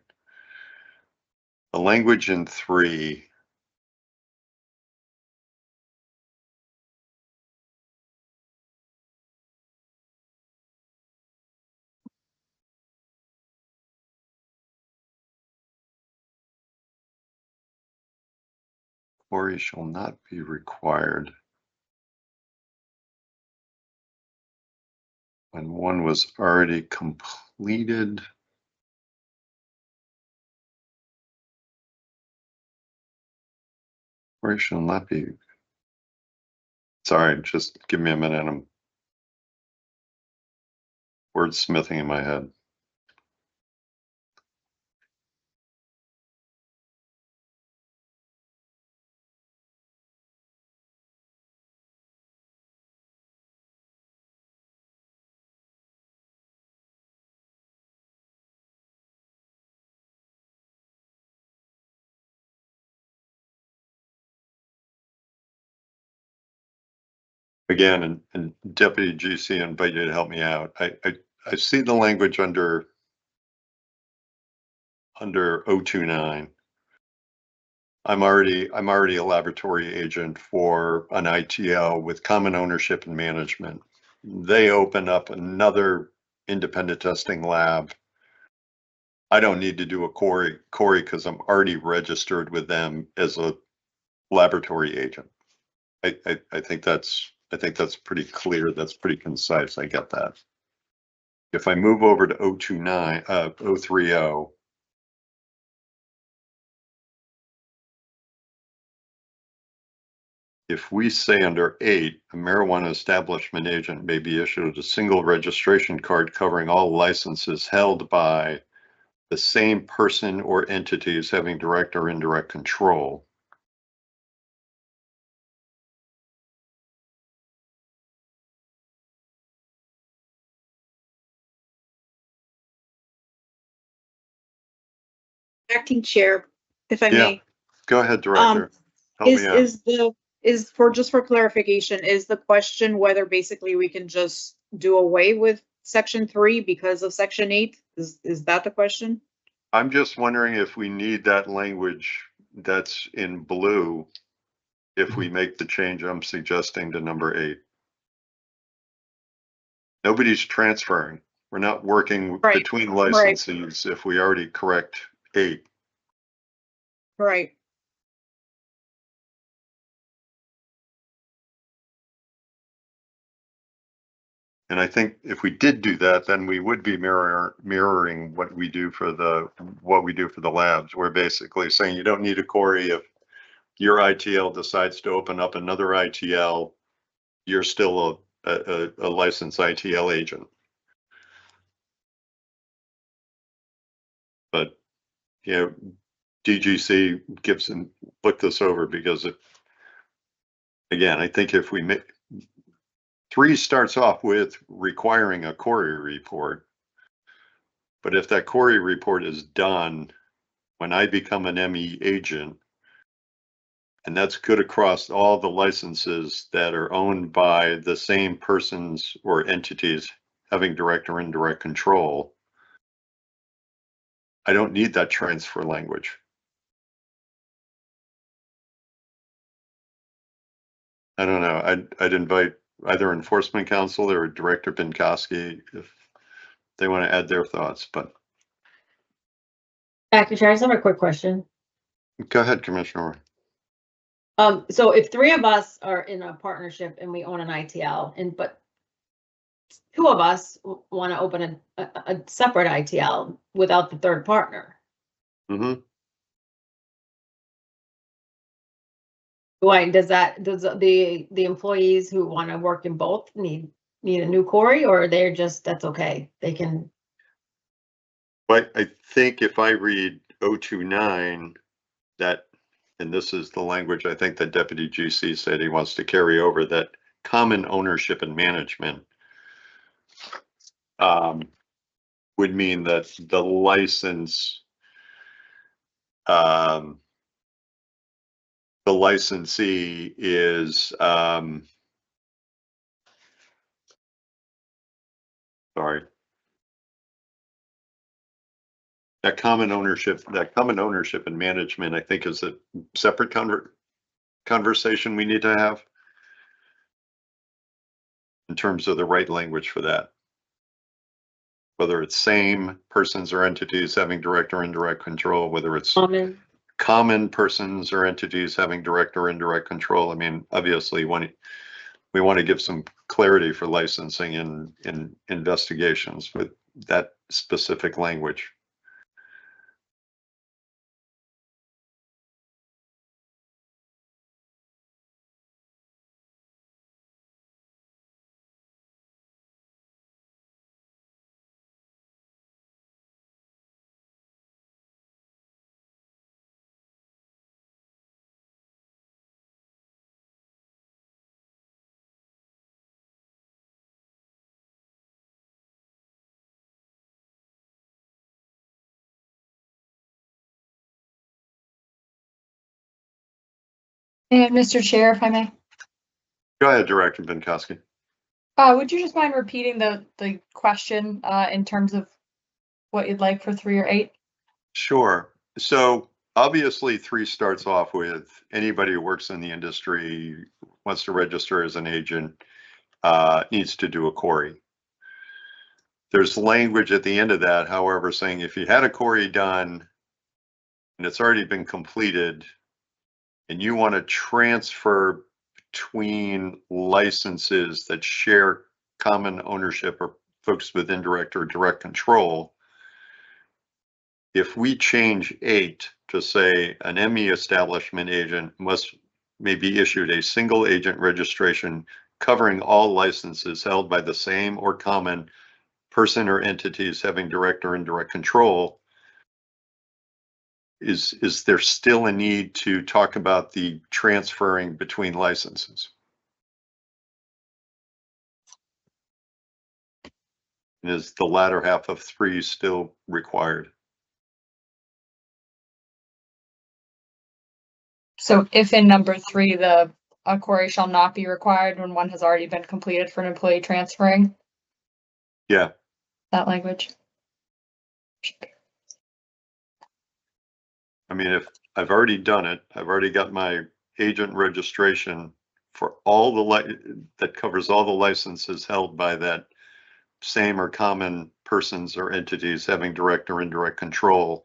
the language in 3 quarry shall not be required when one was already completed. Quarry shall not be. Sorry, just give me a minute. I'm wordsmithing in my head. Again, and Deputy GC, I invite you to help me out. I see the language under 029. I'm already a laboratory agent for an ITL with common ownership and management. They open up another independent testing lab. I don't need to do a Corey because I'm already registered with them as a laboratory agent. I think that's pretty clear. That's pretty concise. I get that. If I move over to 030, if we say under 8, a marijuana establishment agent may be issued a single registration card covering all licenses held by the same person or entities having direct or indirect control. Acting Chair, if I may. Go ahead, Director. Help me out. Just for clarification, is the question whether basically we can just do away with section 3 because of section 8? Is that the question? I'm just wondering if we need that language that's in blue if we make the change I'm suggesting to number 8. Nobody's transferring. We're not working Right, between licensees if we already correct 8. Right. And I think if we did do that, then we would be mirroring what we do for the labs. We're basically saying you don't need a query if your ITL decides to open up another ITL, you're still a licensed ITL agent. But, you know, DGC Gibson look this over because again, I think if we make 3 starts off with requiring a query report, but if that query report is done when I become an ME agent, and that's good across all the licenses that are owned by the same persons or entities having direct or indirect control, I don't need that transfer language. I don't know. I'd invite either enforcement counsel or Director Pinkowski if they want to add their thoughts, but. Acting Chair, I just have a quick question. Go ahead, Commissioner. So if 3 of us are in a partnership and we own an ITL, but 2 of us want to open a separate ITL without the third partner, Mm-hmm. does the employees who want to work in both need a new query, or they're just, that's okay, they can? But I think if I read 029, that, and this is the language I think the Deputy GC said he wants to carry over, that common ownership and management would mean that the license, the licensee is, sorry. That common ownership and management, I think, is a separate conversation we need to have in terms of the right language for that. Whether it's same persons or entities having direct or indirect control, whether it's common persons or entities having direct or indirect control. I mean, obviously, we want to give some clarity for licensing in investigations with that specific language. And Mr. Chair, if I may, Go ahead, Director Pinkowski. would you just mind repeating the question in terms of what you'd like for 3 or 8? Sure. So obviously 3 starts off with anybody who works in the industry, wants to register as an agent, needs to do a query. There's language at the end of that, however, saying if you had a query done and it's already been completed and you want to transfer between licenses that share common ownership or folks with indirect or direct control, if we change 8 to say an ME establishment agent may be issued a single agent registration covering all licenses held by the same or common person or entities having direct or indirect control, is there still a need to talk about the transferring between licenses? And is the latter half of 3 still required? So if in number 3, a query shall not be required when one has already been completed for an employee transferring, Yeah, that language. I mean, if I've already done it, I've already got my agent registration for all that covers all the licenses held by that same or common persons or entities having direct or indirect control.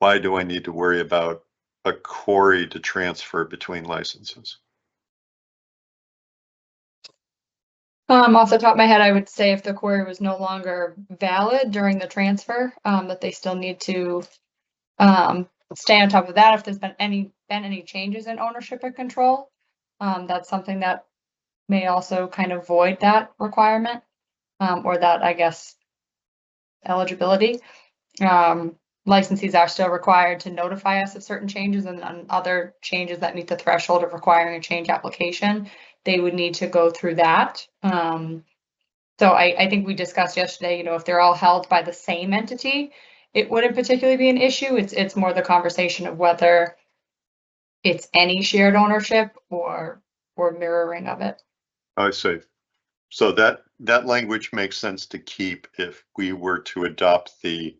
Why do I need to worry about a query to transfer between licenses? Off the top of my head, I would say if the query was no longer valid during the transfer, that they still need to stay on top of that. If there's been any changes in ownership and control, that's something that may also kind of void that requirement, or that, I guess, eligibility. Licensees are still required to notify us of certain changes and other changes that meet the threshold of requiring a change application. They would need to go through that. So I think we discussed yesterday, you know, if they're all held by the same entity, it wouldn't particularly be an issue. It's more the conversation of whether it's any shared ownership or mirroring of it. I see. So that language makes sense to keep if we were to adopt the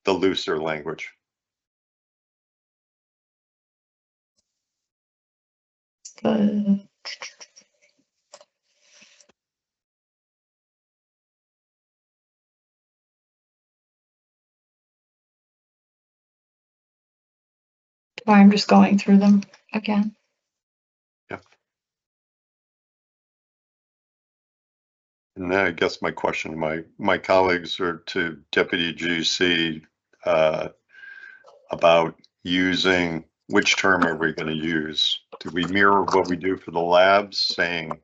looser language. I'm just going through them again. And then I guess my question, my colleagues are to Deputy GC about using, which term are we going to use? Do we mirror what we do for the labs, saying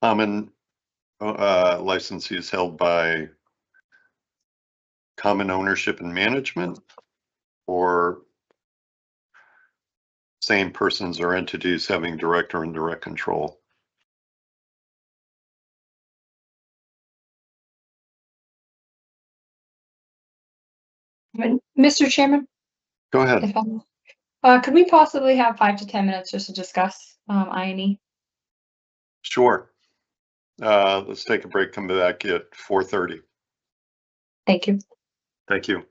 common licensees held by common ownership and management, or same persons or entities having direct or indirect control? Mr. Chairman, Go ahead. if could we possibly have 5 to 10 minutes just to discuss I&E? Sure. Let's take a break, come back at 4:30. Thank you. Thank you.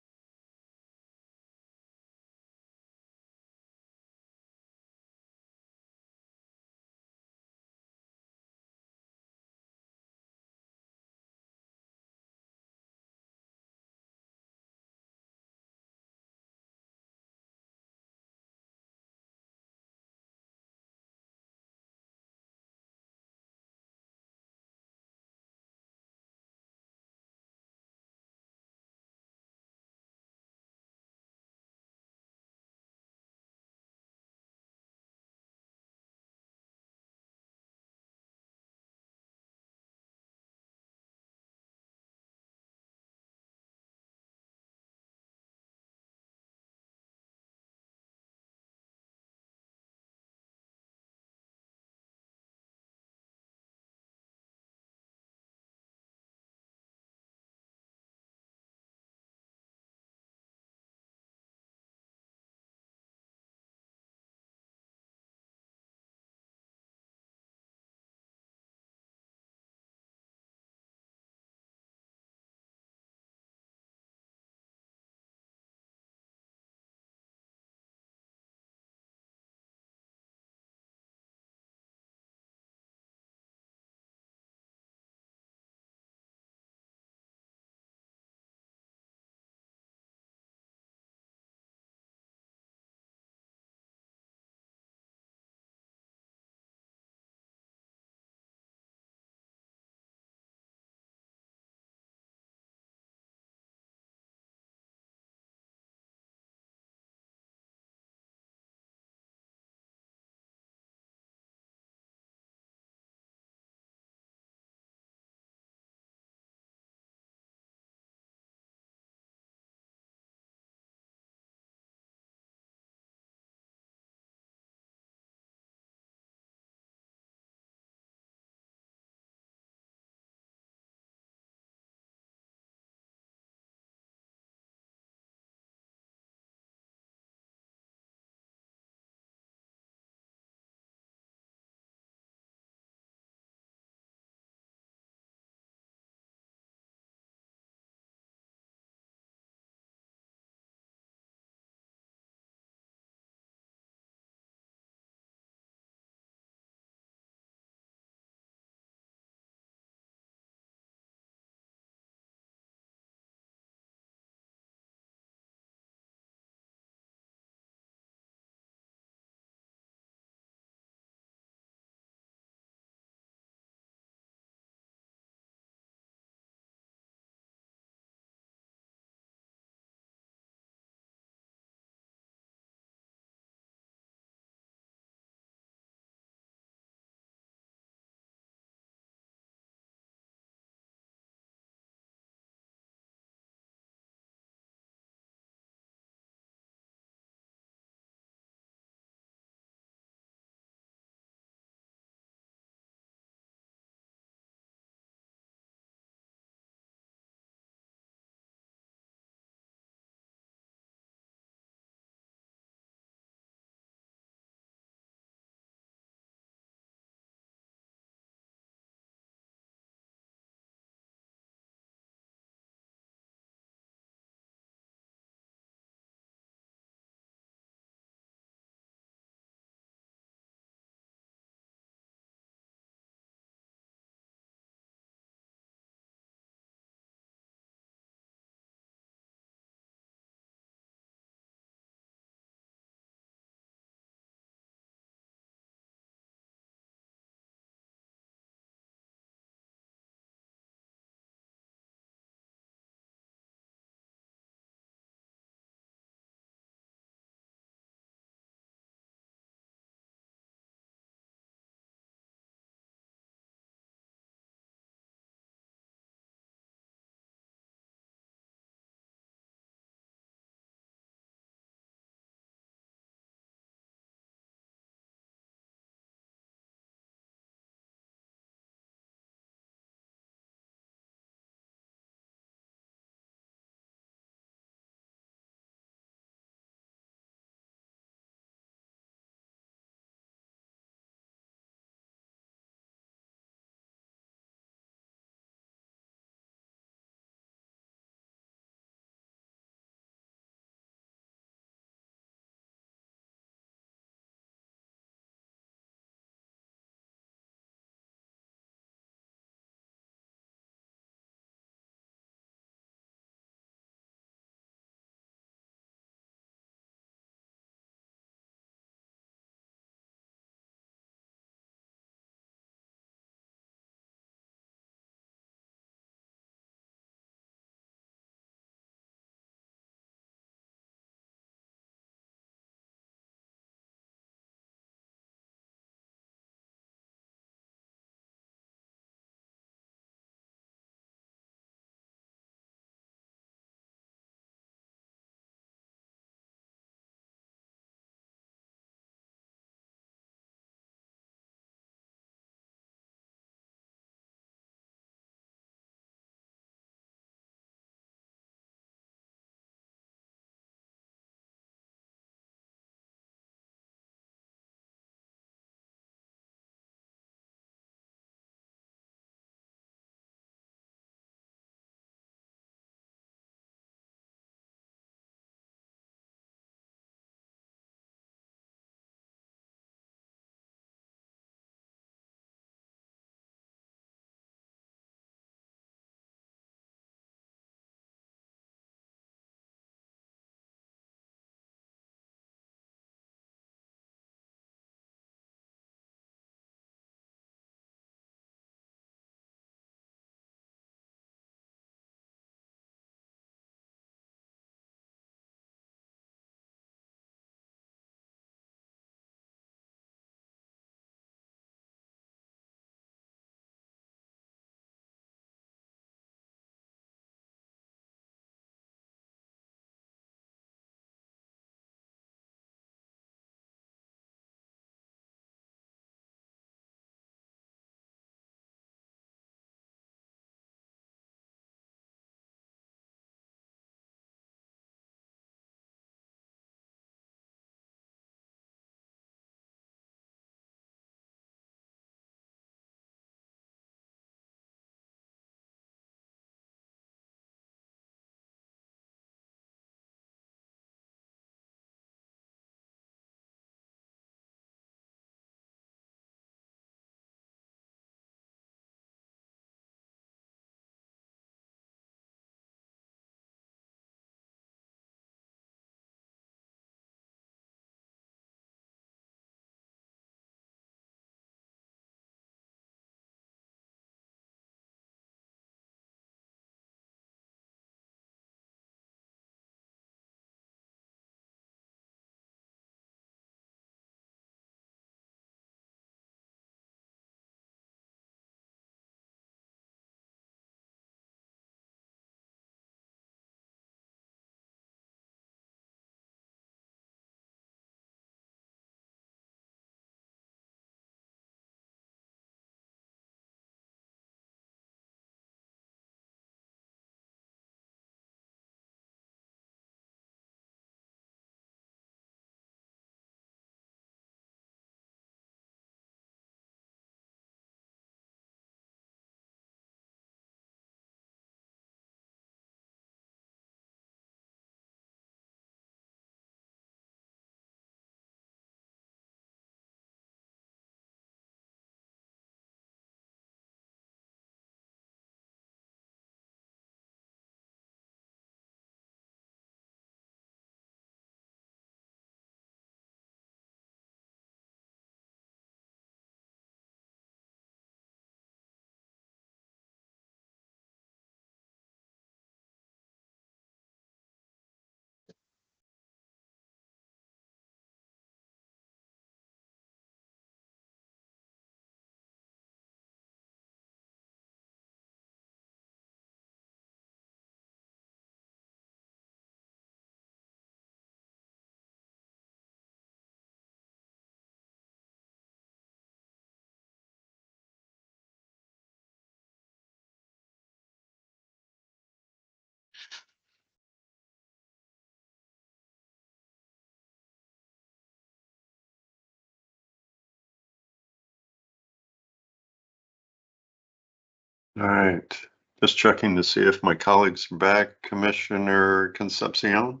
All right, just checking to see if my colleagues are back. Commissioner Concepcion?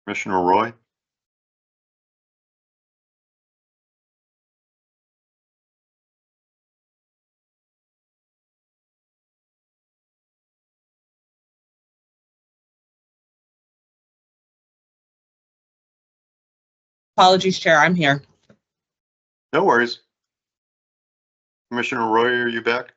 Commissioner Roy? Apologies, Chair, I'm here. No worries. Commissioner Roy, are you back?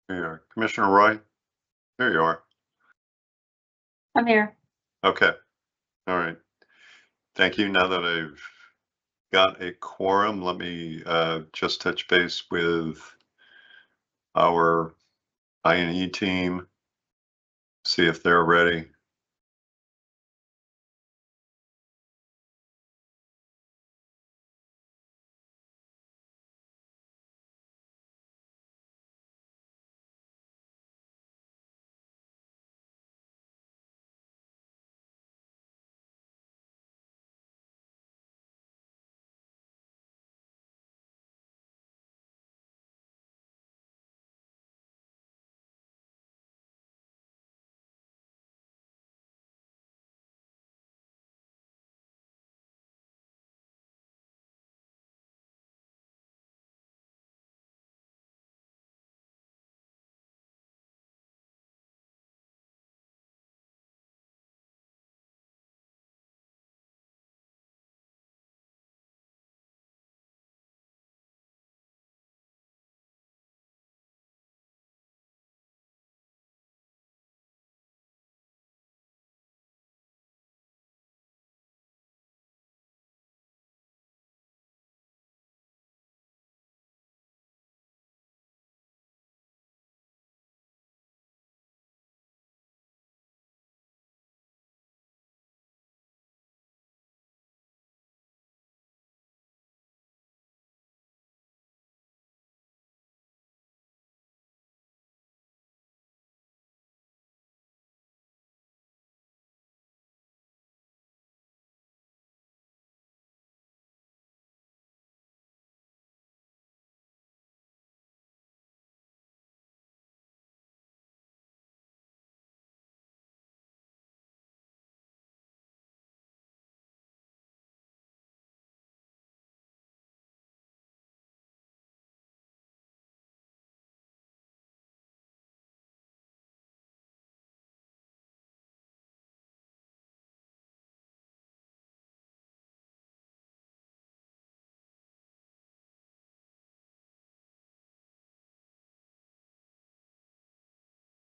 There you are. Commissioner Roy? There you are. I'm here. Okay. All right. Thank you. Now that I've got a quorum, let me just touch base with our I&E team, see if they're ready.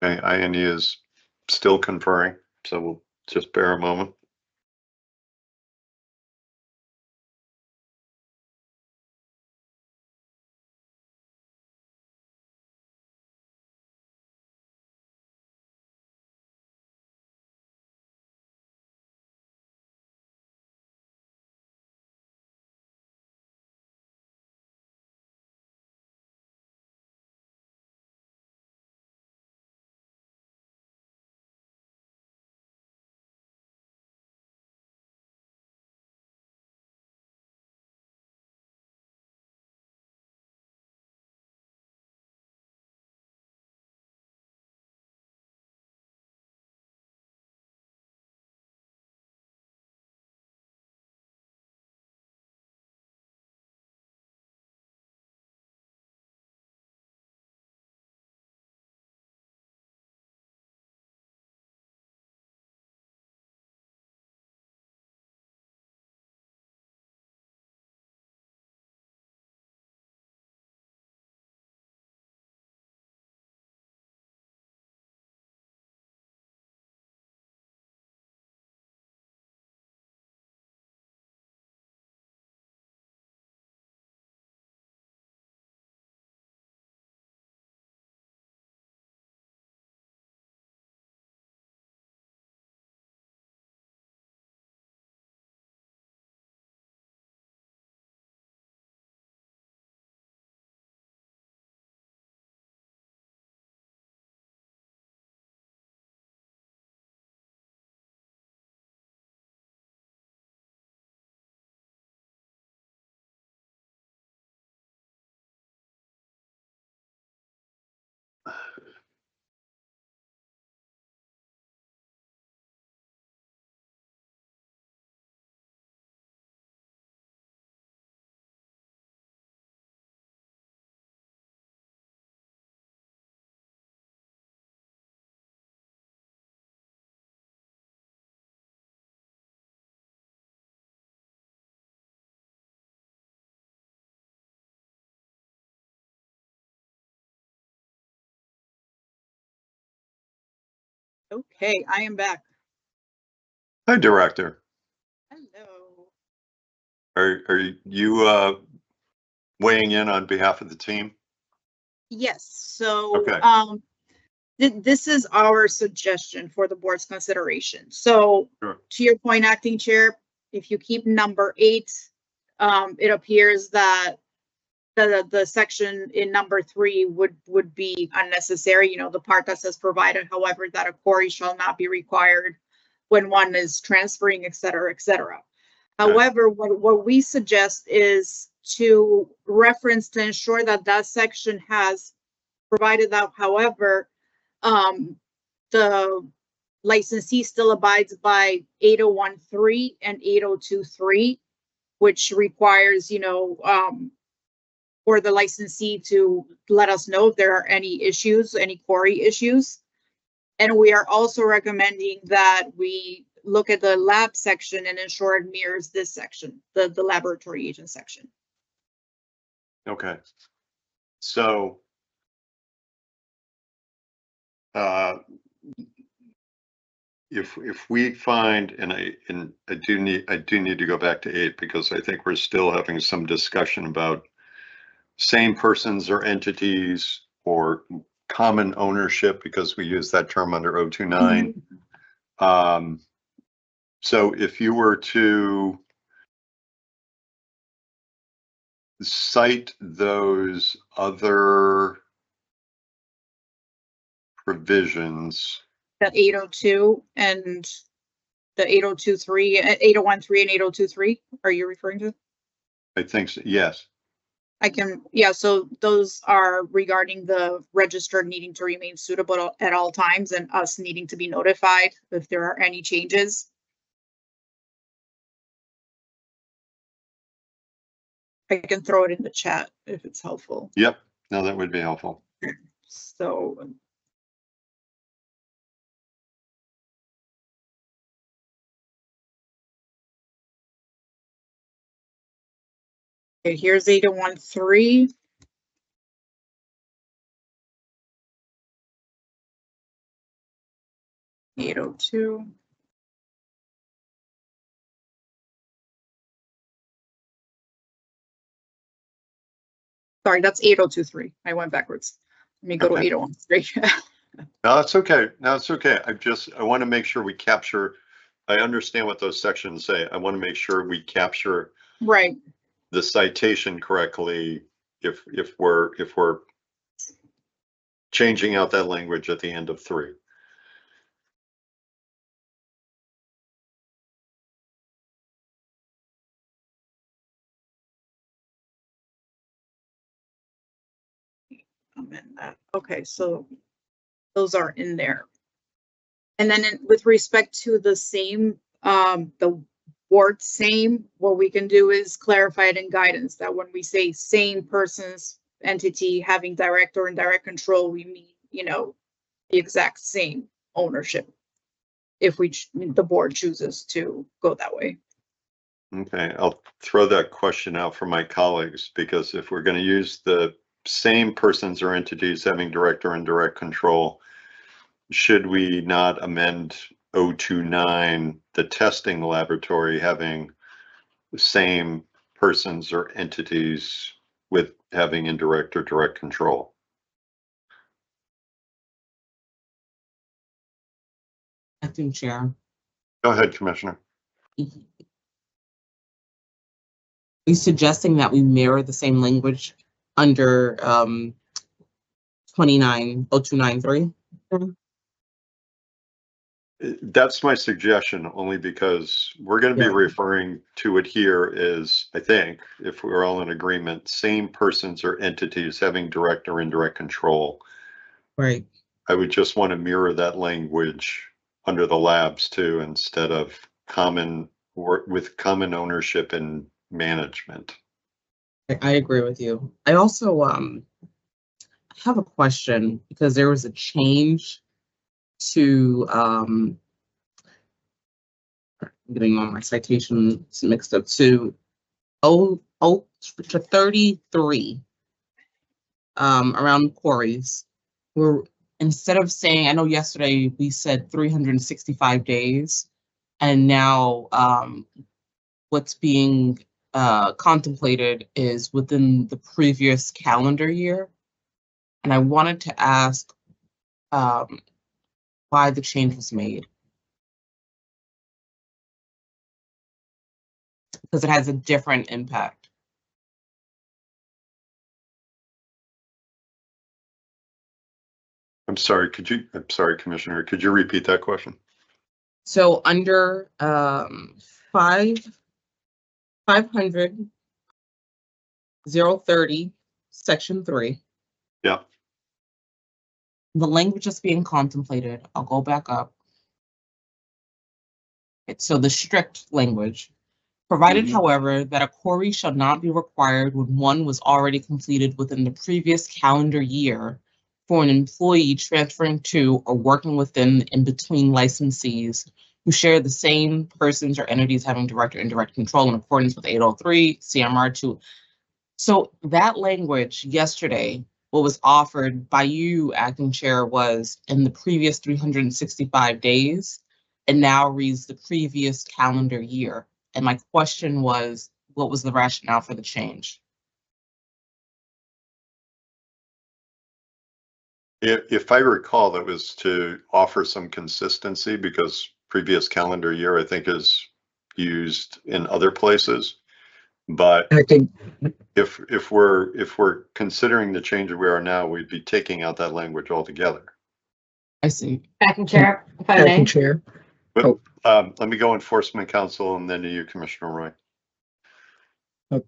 Okay, I&E is still conferring, so we'll just bear a moment. Okay, I am back. Hi, Director. Hello. Are you weighing in on behalf of the team? Yes, so Okay. this is our suggestion for the board's consideration. So Sure. to your point, acting chair, if you keep number 8, it appears that the section in number 3 would be unnecessary. You know, the part that says provided, however, that a quarry shall not be required when one is transferring, et cetera, et cetera. Okay. However, what we suggest is to reference to ensure that that section has provided that, however, the licensee still abides by 8013 and 8023, which requires, you know, for the licensee to let us know if there are any issues, any quarry issues. And we are also recommending that we look at the lab section and ensure it mirrors this section, the laboratory agent section. Okay. So if we find, and I do need to go back to 8 because I think we're still having some discussion about same persons or entities or common ownership, because we use that term under 029. So if you were to cite those other provisions, The 802 and the 8023, 8013 and 8023, are you referring to? I think so, yes. I can, yeah, so those are regarding the registered needing to remain suitable at all times and us needing to be notified if there are any changes. I can throw it in the chat if it's helpful. Yep, no, that would be helpful. So. Okay, here's 8013. $802. Sorry, that's 8023. I went backwards. Let me go to Okay. 8013. No, it's okay. No, it's okay. I want to make sure we capture, I understand what those sections say. I want to make sure we capture Right. the citation correctly if we're changing out that language at the end of 3. Amend that. Okay, so those are in there. And then with respect to the same, the word same, what we can do is clarify it in guidance that when we say same person's entity having direct or indirect control, we mean, you know, the exact same ownership. If the board chooses to go that way. Okay, I'll throw that question out for my colleagues, because if we're going to use the same persons or entities having direct or indirect control, should we not amend 029, the testing laboratory having the same persons or entities with having indirect or direct control? Acting chair. Go ahead, Commissioner. Are you suggesting that we mirror the same language under 290293? That's my suggestion, only because we're going to be Yeah. referring to it here as, I think, if we're all in agreement, same persons or entities having direct or indirect control. Right. I would just want to mirror that language under the labs too, instead of common or with common ownership and management. I agree with you. I also have a question, because there was a change to I'm getting all my citations mixed up to 33 around quarries, where instead of saying, I know yesterday we said 365 days, and now what's being contemplated is within the previous calendar year. And I wanted to ask why the change was made. Because it has a different impact. I'm sorry, Commissioner, could you repeat that question? So under 500 030 section 3. Yeah. The language that's being contemplated, I'll go back up. So the strict language, provided, however, that a query shall not be required when one was already completed within the previous calendar year for an employee transferring to or working within in between licensees who share the same persons or entities having direct or indirect control in accordance with 803 CMR 2. So that language yesterday, what was offered by you, Acting Chair, was in the previous 365 days, and now reads the previous calendar year. And my question was, what was the rationale for the change? If I recall, that was to offer some consistency because previous calendar year, I think, is used in other places. But if we're considering the change that we are now, we'd be taking out that language altogether. I see. Acting Chair, if I may. Acting Chair. But, let me go Enforcement Council and then to you, Commissioner Roy.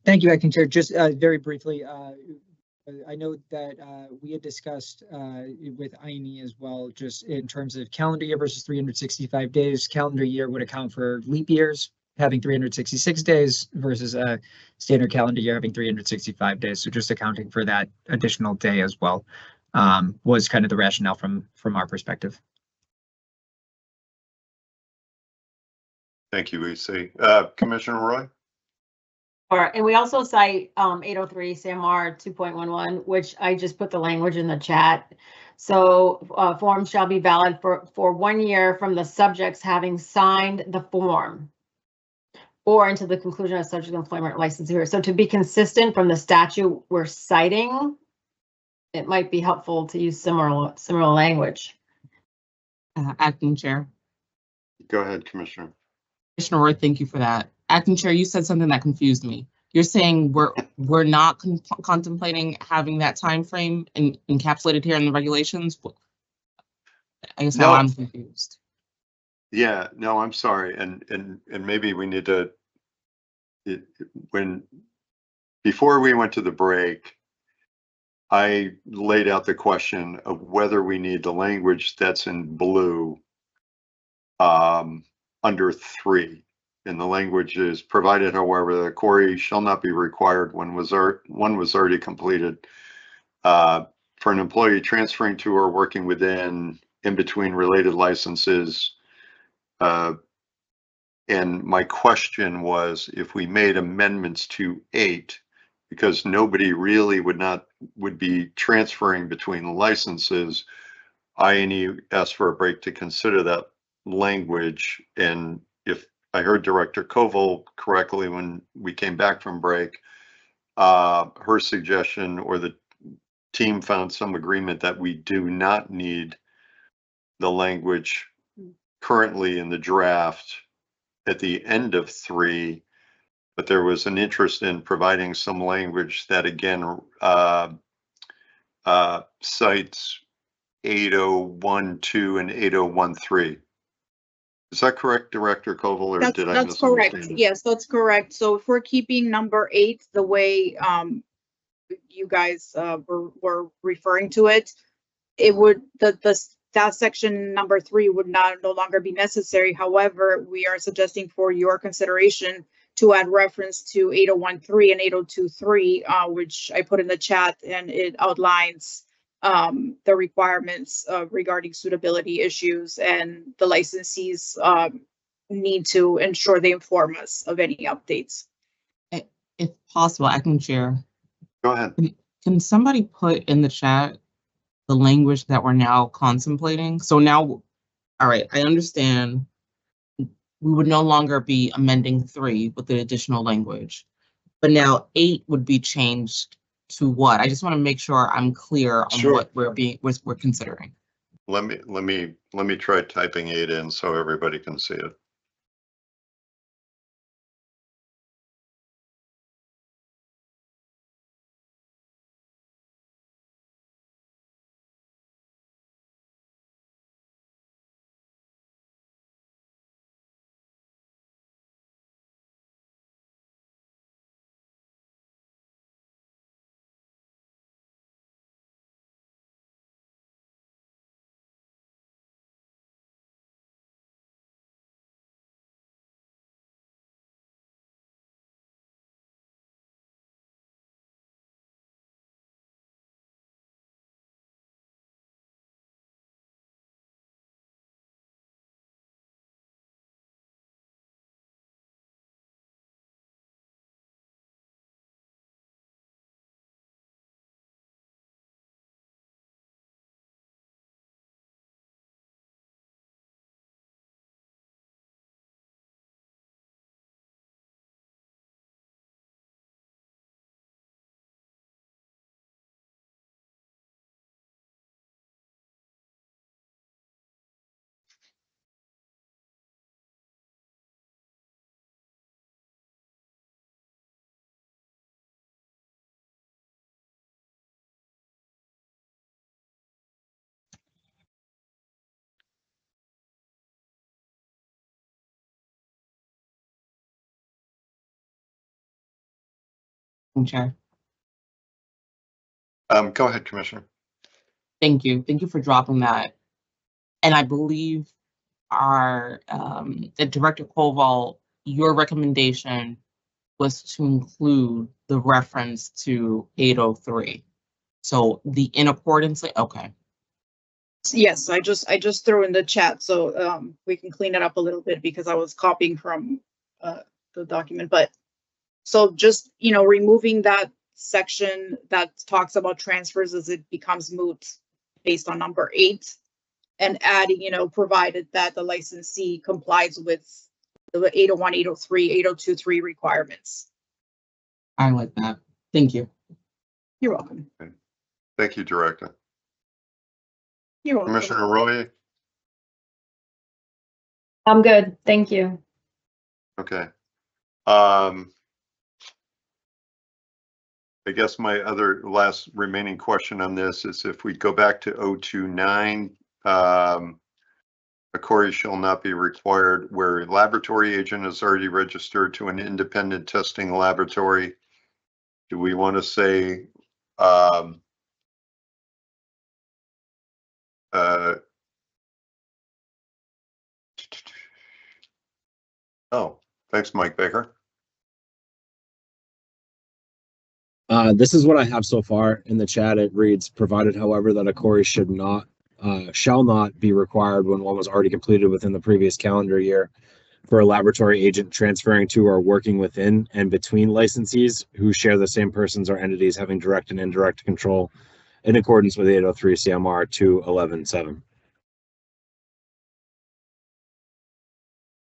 Thank you, Acting Chair. Just very briefly, I know that we had discussed with INE as well, just in terms of calendar year versus 365 days. Calendar year would account for leap years having 366 days versus a standard calendar year having 365 days. So just accounting for that additional day as well was kind of the rationale from our perspective. Thank you, EC. Commissioner Roy? And we also cite 803 CMR 2.11, which I just put the language in the chat. So forms shall be valid for 1 year from the subjects having signed the form or until the conclusion of subject employment license here. So to be consistent from the statute we're citing, it might be helpful to use similar language. Acting Chair. Go ahead, Commissioner. Commissioner Roy, thank you for that. Acting Chair, you said something that confused me. You're saying we're not contemplating having that time frame encapsulated here in the regulations. I guess now I'm confused. Yeah, no, I'm sorry, and maybe we need to. Before we went to the break, I laid out the question of whether we need the language that's in blue under 3. And the language is provided, however, the query shall not be required when one was already completed for an employee transferring to or working within in between related licenses. And my question was, if we made amendments to 8, because nobody really would be transferring between licenses, INE asked for a break to consider that language. And if I heard Director Koval correctly when we came back from break, her suggestion, or the team found some agreement, that we do not need the language currently in the draft at the end of 3, but there was an interest in providing some language that again cites 8012 and 8013. Is that correct, Director Koval, or did I misunderstand? That's correct. Yes, that's correct. So if we're keeping number 8 the way you guys were referring to it, it would that section number 3 would no longer be necessary. However, we are suggesting for your consideration to add reference to 8013 and 8023, which I put in the chat, and it outlines the requirements regarding suitability issues, and the licensees need to ensure they inform us of any updates. If possible, Acting Chair. Go ahead. Can somebody put in the chat the language that we're now contemplating. So now, all right, I understand we would no longer be amending 3 with the additional language, but now 8 would be changed to what? I just want to make sure I'm clear on Sure. what we're considering. Let me try typing 8 in so everybody can see it. Chair. Go ahead, Commissioner. Thank you. Thank you for dropping that. And I believe our the Director Koval, your recommendation was to include the reference to 803. So the in accordance, okay. Yes, I just threw in the chat, so we can clean it up a little bit because I was copying from the document, but so just, removing that section that talks about transfers as it becomes moot based on number 8 and adding, provided that the licensee complies with the 801, 803, 8023 requirements. I like that. Thank you. You're welcome. Thank you, Director. You're welcome. Commissioner Roy. I'm good. Thank you. Okay. I guess my other last remaining question on this is if we go back to 029, a query shall not be required where a laboratory agent is already registered to an independent testing laboratory. Do we want to say oh, thanks, Mike Baker. This is what I have so far in the chat. It reads, provided, however, that a query shall not be required when one was already completed within the previous calendar year for a laboratory agent transferring to or working within and between licensees who share the same persons or entities having direct and indirect control in accordance with 803 CMR 211.7.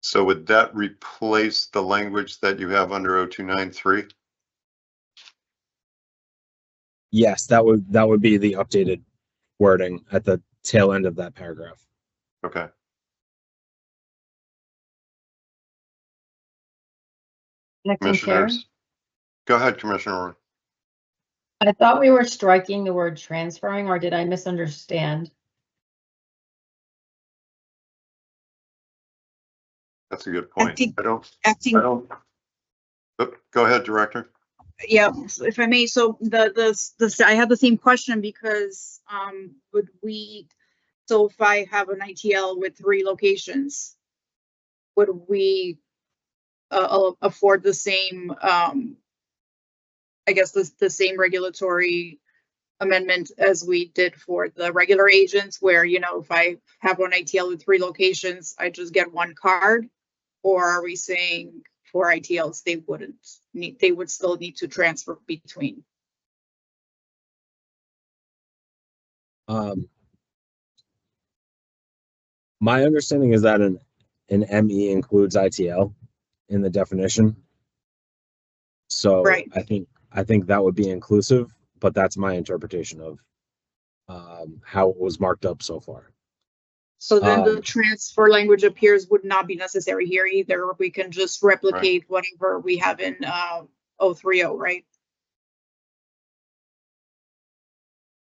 So would that replace the language that you have under 0293? Yes, that would be the updated wording at the tail end of that paragraph. Okay. Acting Chair, Commissioners? Go ahead, Commissioner. I thought we were striking the word transferring, or did I misunderstand? That's a good point. Acting- I don't. Go ahead, Director. Yeah, so if I may, so I had the same question because would we, so if I have an ITL with 3 locations, would we afford the same I guess the same regulatory amendment as we did for the regular agents where, if I have one ITL with 3 locations, I just get 1 card? Or are we saying for ITLs, they would still need to transfer between? My understanding is that an ME includes ITL in the definition. So Right. I think that would be inclusive, but that's my interpretation of how it was marked up so far. So then the transfer language appears would not be necessary here either. We can just replicate whatever we have in 030, right?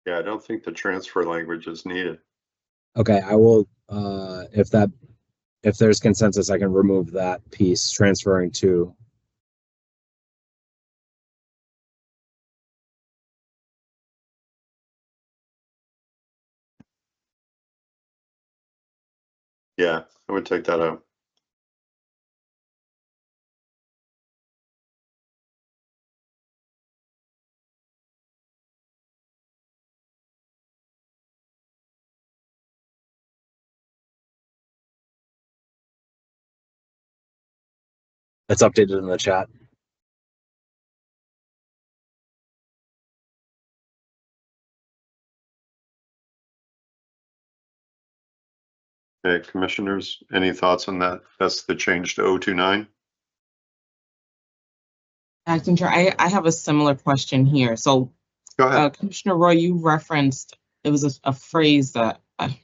Yeah, I don't think the transfer language is needed. Okay, I will, if there's consensus, I can remove that piece, transferring to. Yeah, I would take that out. It's updated in the chat. Okay, commissioners, any thoughts on that? That's the change to 029. Acting Chair, I have a similar question here. So, Go ahead. Commissioner Roy, you referenced, it was a phrase that I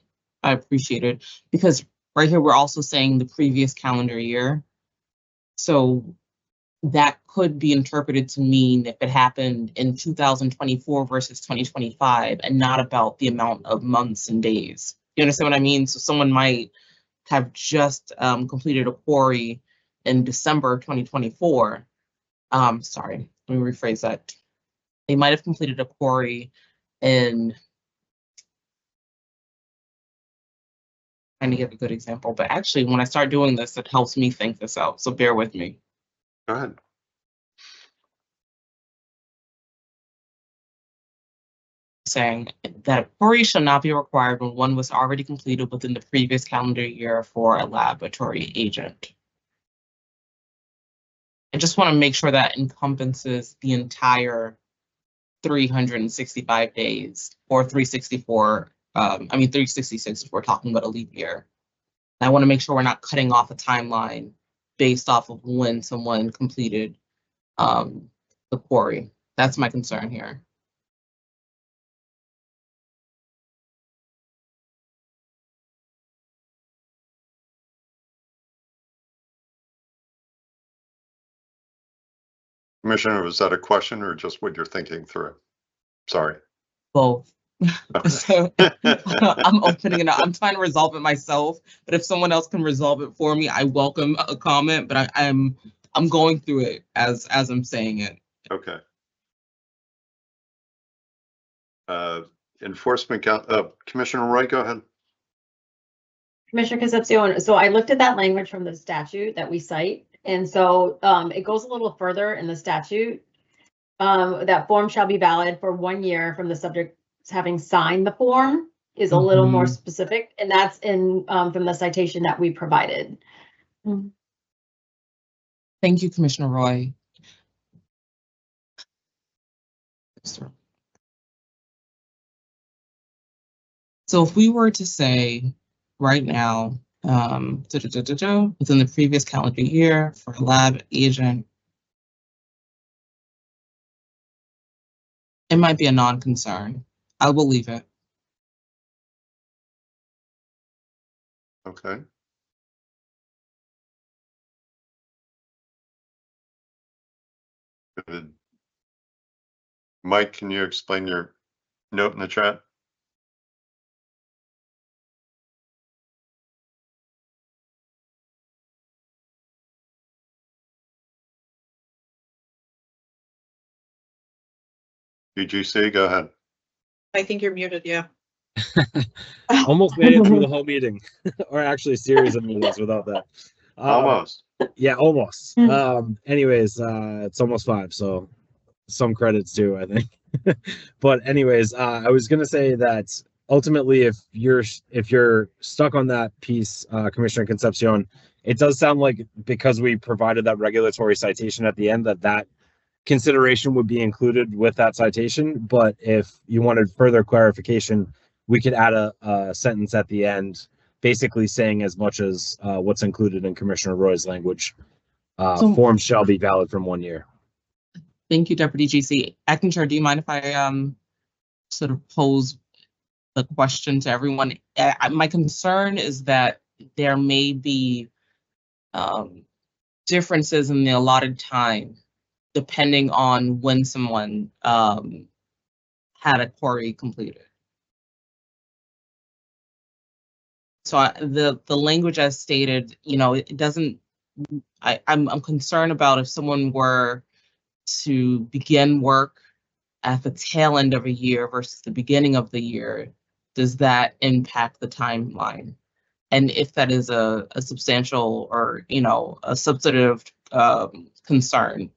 appreciated, because right here, we're also saying the previous calendar year. So that could be interpreted to mean if it happened in 2024 versus 2025 and not about the amount of months and days. You understand what I mean? So someone might have just completed a query in December 2024. Sorry, let me rephrase that. They might have completed a query in, trying to give a good example, but actually when I start doing this, it helps me think this out. So bear with me. Go ahead. Saying that a query shall not be required when one was already completed within the previous calendar year for a laboratory agent. I just want to make sure that encompasses the entire 365 days or 364, 366 if we're talking about a leap year. And I want to make sure we're not cutting off a timeline based off of when someone completed the query. That's my concern here. Commissioner, was that a question or just what you're thinking through? Sorry. Both. Okay. So I'm opening it up. I'm trying to resolve it myself, but if someone else can resolve it for me, I welcome a comment, but I'm going through it as I'm saying it. Okay. Enforcement, Commissioner Wright, go ahead. Commissioner Concepcion, so I looked at that language from the statute that we cite, and so it goes a little further in the statute. That form shall be valid for 1 year from the subject having signed the form is a little more specific, and that's in from the citation that we provided. Thank you, Commissioner Roy. So if we were to say right now, within the previous calendar year for a lab agent, it might be a non-concern. I will leave it. Okay. Good. Mike, can you explain your note in the chat? UGC, go ahead. I think you're muted, yeah. Almost made it through the whole meeting, or actually a series of meetings without that. Almost. Yeah, almost. Anyways, it's almost 5, so some credits too, I think. But anyways, I was gonna say that ultimately, if you're stuck on that piece, Commissioner Concepcion, it does sound like because we provided that regulatory citation at the end, that consideration would be included with that citation. But if you wanted further clarification, we could add a sentence at the end, basically saying as much as what's included in Commissioner Roy's language. Forms shall be valid from 1 year. Thank you, Deputy GC. Acting Chair, do you mind if I sort of pose the question to everyone? My concern is that there may be differences in the allotted time depending on when someone had a query completed. So the language as stated, you know, it doesn't. I'm concerned about if someone were to begin work at the tail end of a year versus the beginning of the year, does that impact the timeline? And if that is a substantial or, you know, a substantive concern.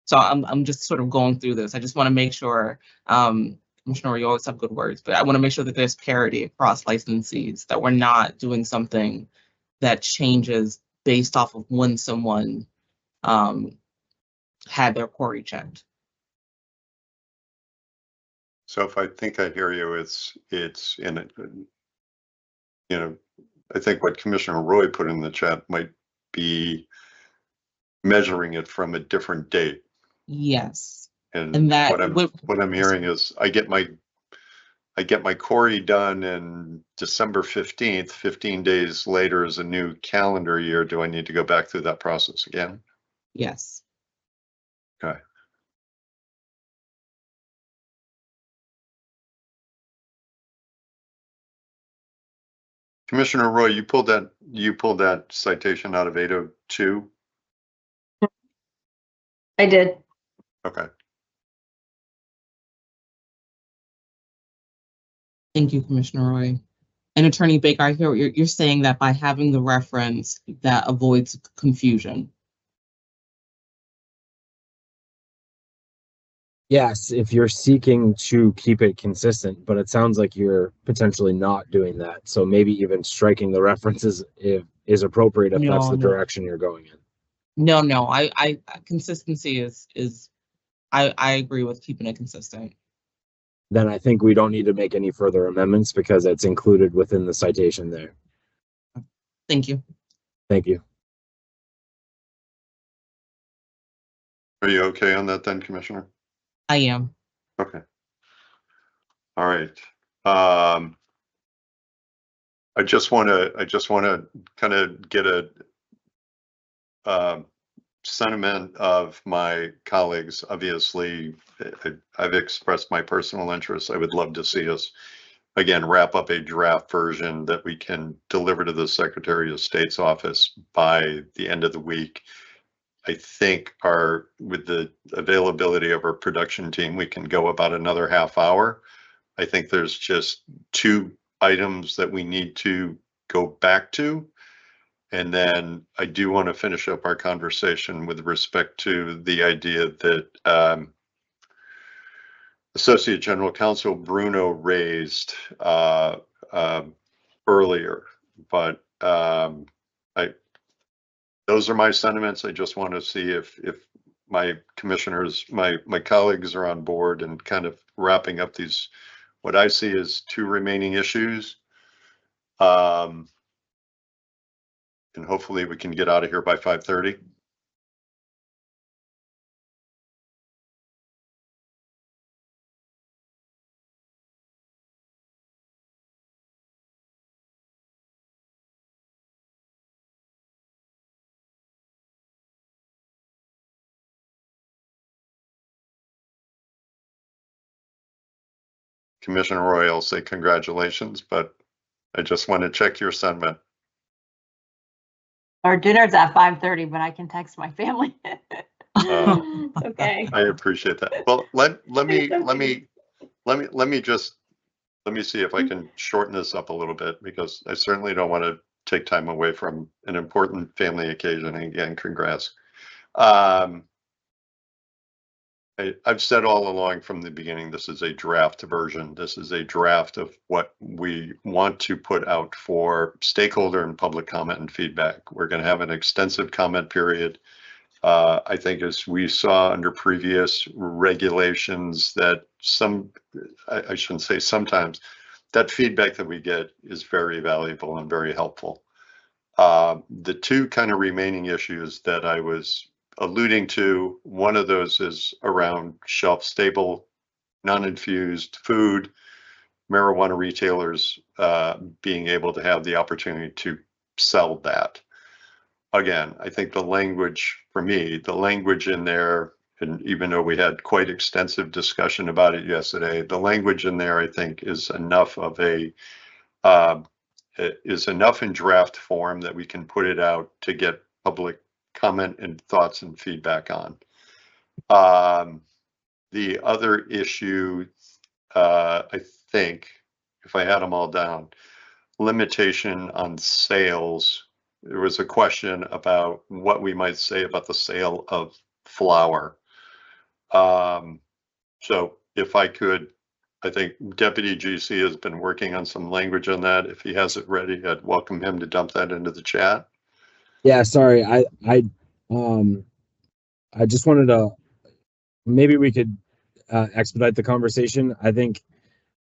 So I'm just sort of going through this. I just want to make sure, Commissioner, you always have good words, but I want to make sure that there's parity across licensees, that we're not doing something that changes based off of when someone had their query checked. So if I think I hear you, it's in it, you know, I think what Commissioner Roy put in the chat might be measuring it from a different date. Yes. And that what I'm hearing is I get my query done in December 15th, 15 days later is a new calendar year. Do I need to go back through that process again? Yes. Okay. Commissioner Roy, you pulled that citation out of 802? I did. Okay. Thank you, Commissioner Roy. And Attorney Baker, I hear what you're saying, that by having the reference, that avoids confusion. Yes, if you're seeking to keep it consistent, but it sounds like you're potentially not doing that. So maybe even striking the references is appropriate if that's the direction you're going in. No, I consistency is I agree with keeping it consistent. Then I think we don't need to make any further amendments because it's included within the citation there. Thank you. Thank you. Are you okay on that then, Commissioner? I am. Okay. All right. I just want to kind of get a sentiment of my colleagues. Obviously, I've expressed my personal interest. I would love to see us again wrap up a draft version that we can deliver to the Secretary of State's office by the end of the week. I think with the availability of our production team, we can go about another half hour. I think there's just 2 items that we need to go back to. And then I do want to finish up our conversation with respect to the idea that Associate General Counsel Bruno raised earlier, but those are my sentiments. I just want to see if my commissioners, my colleagues are on board and kind of wrapping up these, what I see as 2 remaining issues. And hopefully we can get out of here by 5:30. Commissioner Roy, I'll say congratulations, but I just want to check your sentiment. Our dinner's at 5:30, but I can text my family. Okay. I appreciate that. Well, let me see if I can shorten this up a little bit, because I certainly don't want to take time away from an important family occasion. And again, congrats. I've said all along from the beginning, this is a draft version. This is a draft of what we want to put out for stakeholder and public comment and feedback. We're going to have an extensive comment period. I think as we saw under previous regulations that I shouldn't say sometimes, that feedback that we get is very valuable and very helpful. The two kind of remaining issues that I was alluding to, one of those is around shelf-stable, non-infused food, marijuana retailers being able to have the opportunity to sell that. Again, I think the language, for me, the language in there, and even though we had quite extensive discussion about it yesterday, the language in there, I think, is enough of a is enough in draft form that we can put it out to get public comment and thoughts and feedback on. The other issue, I think, if I had them all down, limitation on sales. There was a question about what we might say about the sale of flower. So if I could, I think Deputy GC has been working on some language on that. If he has it ready, I'd welcome him to dump that into the chat. Yeah, sorry. I just wanted to, maybe we could expedite the conversation. I think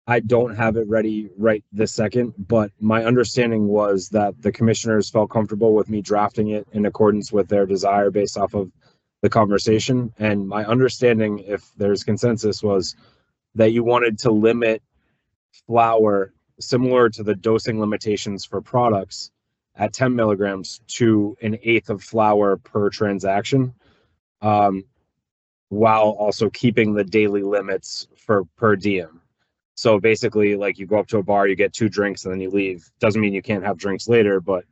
I don't have it ready right this second, but my understanding was that the commissioners felt comfortable with me drafting it in accordance with their desire based off of the conversation. And my understanding, if there's consensus, was that you wanted to limit flower similar to the dosing limitations for products at 10 milligrams to 1/8 of flower per transaction, while also keeping the daily limits for per diem. So basically, like, you go up to a bar, you get 2 drinks, and then you leave. Doesn't mean you can't have drinks later, but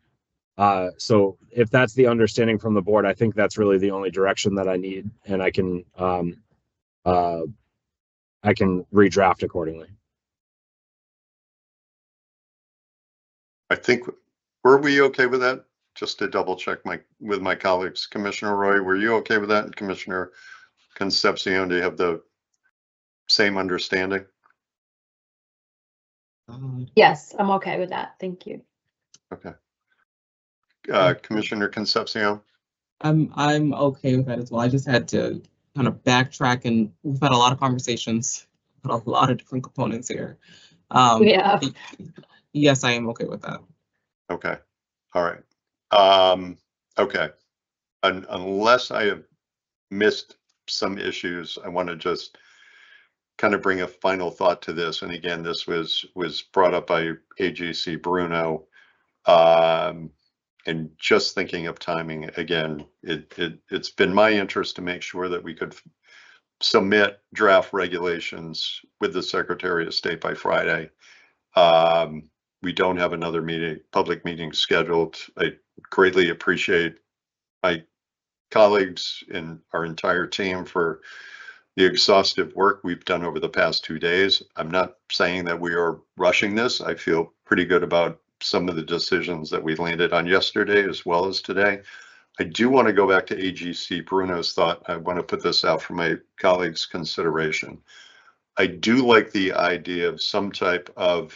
so if that's the understanding from the board, I think that's really the only direction that I need, and I can redraft accordingly. I think, were we okay with that? Just to double check with my colleagues. Commissioner Roy, were you okay with that? And Commissioner Concepcion, do you have the same understanding? Yes, I'm okay with that. Thank you. Okay. Commissioner Concepcion? I'm okay with that as well. I just had to kind of backtrack, and we've had a lot of conversations about a lot of different components here. Yeah. Yes, I am okay with that. Okay. All right. Okay. Unless I have missed some issues, I want to just kind of bring a final thought to this. And again, this was brought up by AGC Bruno. And just thinking of timing, again, it's been my interest to make sure that we could submit draft regulations with the Secretary of State by Friday. We don't have another public meeting scheduled. I greatly appreciate my colleagues and our entire team for the exhaustive work we've done over the past 2 days. I'm not saying that we are rushing this. I feel pretty good about some of the decisions that we landed on yesterday as well as today. I do want to go back to AGC Bruno's thought. I want to put this out for my colleagues' consideration. I do like the idea of some type of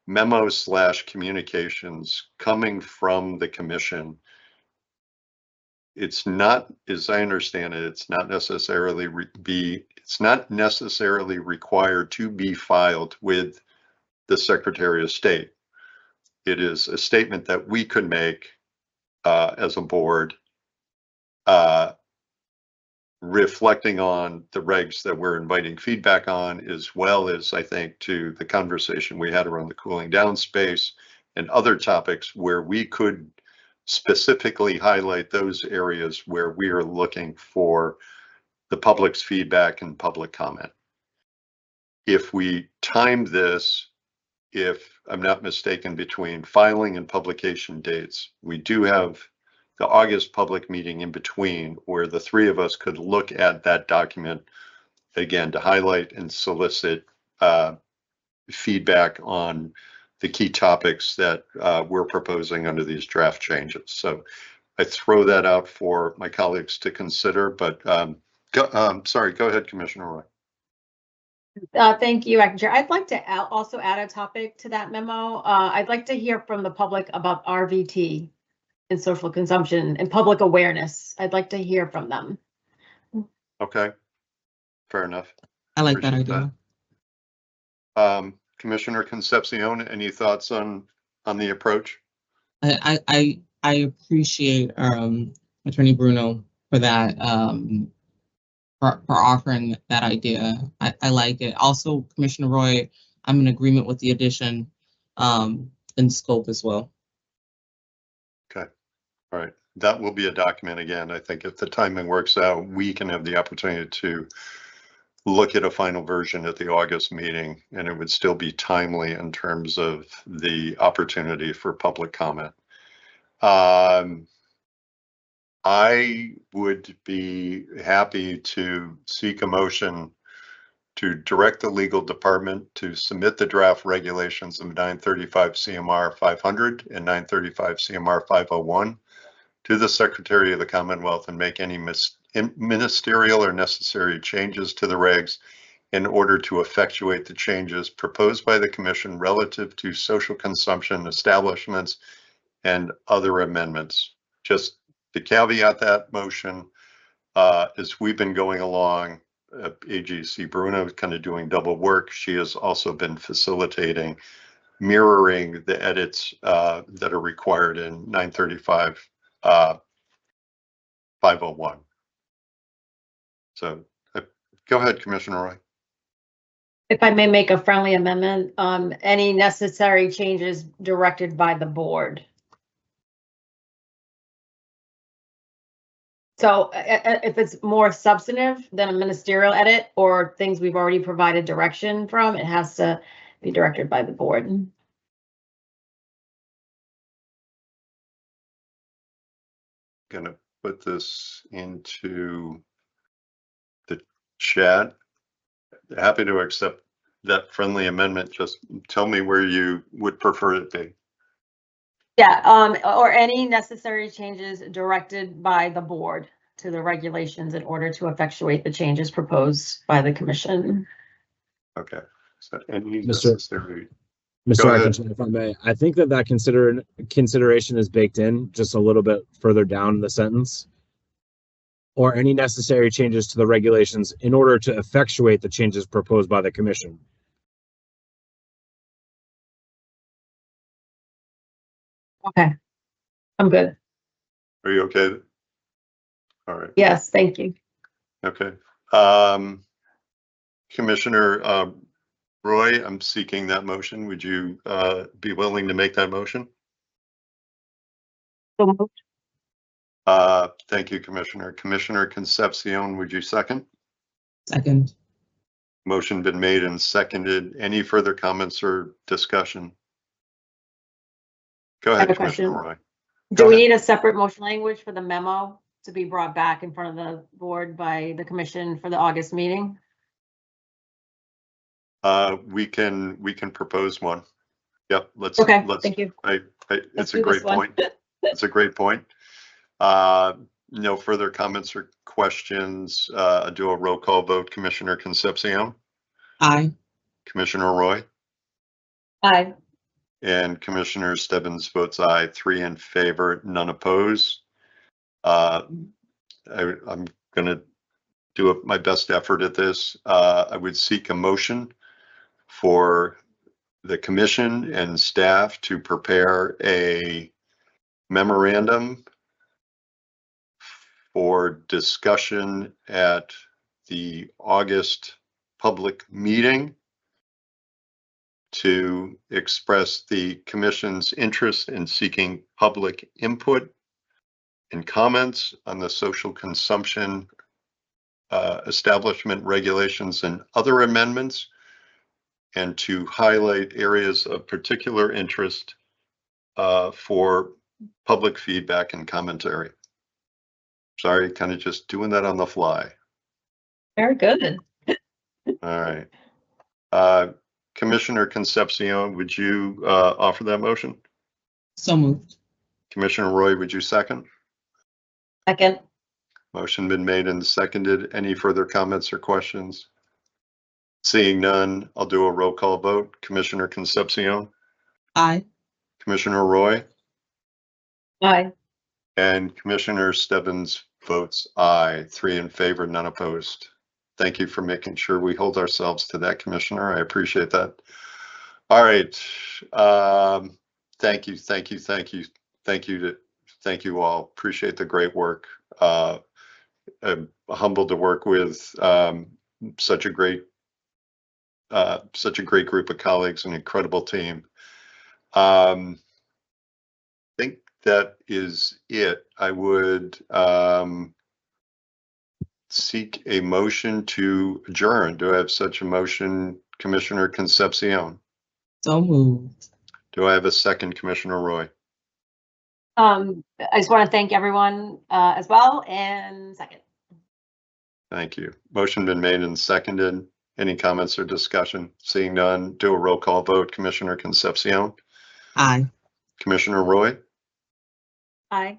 memo/communications coming from the commission. It's not, as I understand it, it's not necessarily required to be filed with the Secretary of State. It is a statement that we could make as a board, reflecting on the regs that we're inviting feedback on, as well as, I think, to the conversation we had around the cooling down space and other topics where we could specifically highlight those areas where we are looking for the public's feedback and public comment. If we time this, if I'm not mistaken, between filing and publication dates, we do have the August public meeting in between where the 3 of us could look at that document again to highlight and solicit feedback on the key topics that we're proposing under these draft changes. So I throw that out for my colleagues to consider, but sorry, go ahead, Commissioner Roy. Thank you, Acting Chair. I'd like to also add a topic to that memo. I'd like to hear from the public about RVT and social consumption and public awareness. I'd like to hear from them. Okay, fair enough. I like that idea. Commissioner Concepcion, any thoughts on the approach? I appreciate Attorney Bruno for that for offering that idea. I like it. Also, Commissioner Roy, I'm in agreement with the addition in scope as well. Okay, all right. That will be a document again. I think if the timing works out, we can have the opportunity to look at a final version at the August meeting, and it would still be timely in terms of the opportunity for public comment. I would be happy to seek a motion to direct the legal department to submit the draft regulations of 935 CMR 500 and 935 CMR 501 to the Secretary of the Commonwealth and make any ministerial or necessary changes to the regs in order to effectuate the changes proposed by the Commission relative to social consumption establishments and other amendments. Just to caveat that motion, as we've been going along, AGC Bruno is kind of doing double work. She has also been facilitating, mirroring the edits that are required in 935 501. So go ahead, Commissioner Roy. If I may make a friendly amendment, any necessary changes directed by the board. So if it's more substantive than a ministerial edit or things we've already provided direction from, it has to be directed by the board. Gonna put this into the chat. Happy to accept that friendly amendment. Just tell me where you would prefer it be. Yeah, or any necessary changes directed by the board to the regulations in order to effectuate the changes proposed by the commission. Okay. So any Mr. necessary. Mr. Go ahead. Atkinson, if I may, I think that consideration is baked in just a little bit further down the sentence. Or any necessary changes to the regulations in order to effectuate the changes proposed by the commission. Okay, I'm good. Are you okay? All right. Yes, thank you. Okay. Commissioner Roy, I'm seeking that motion. Would you be willing to make that motion? So moved. Thank you, Commissioner. Commissioner Concepcion, would you second? Second. Motion been made and seconded. Any further comments or discussion? Go ahead, have a Commissioner question. Roy. Do Go we ahead. need a separate motion language for the memo to be brought back in front of the board by the commission for the August meeting? We can propose one. Yep, let's. Okay, let's. thank you. It's Let's a do this great one. point. It's a great point. No further comments or questions. Do a roll call vote. Commissioner Concepcion, Aye. Commissioner Roy, Aye. and Commissioner Stebbins votes aye. 3 in favor, none opposed. I'm going to do my best effort at this. I would seek a motion for the commission and staff to prepare a memorandum for discussion at the August public meeting to express the commission's interest in seeking public input and comments on the social consumption establishment regulations and other amendments, and to highlight areas of particular interest for public feedback and commentary. Sorry, kind of just doing that on the fly. Very good. All right. Commissioner Concepcion, would you offer that motion? So moved. Commissioner Roy, would you second? Second. Motion been made and seconded. Any further comments or questions? Seeing none, I'll do a roll call vote. Commissioner Concepcion, Aye. Commissioner Roy, Aye. and Commissioner Stebbins votes aye. 3 in favor, none opposed. Thank you for making sure we hold ourselves to that, Commissioner. I appreciate that. All right. Thank you all. Appreciate the great work. I'm humbled to work with such a great group of colleagues, an incredible team. I think that is it. I would seek a motion to adjourn. Do I have such a motion, Commissioner Concepcion? So moved. Do I have a second, Commissioner Roy? I just want to thank everyone as well, and second. Thank you. Motion been made and seconded. Any comments or discussion? Seeing none, do a roll call vote. Commissioner Concepcion? Aye. Commissioner Roy? Aye.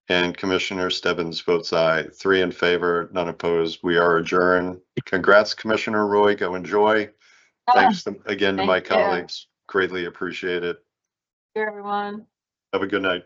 And Commissioner Stebbins votes aye. 3 in favor, none opposed. We are adjourned. Congrats, Commissioner Roy. Go enjoy. Thanks again to my Thank you. colleagues. Greatly appreciate it. Here, everyone. Have a good night.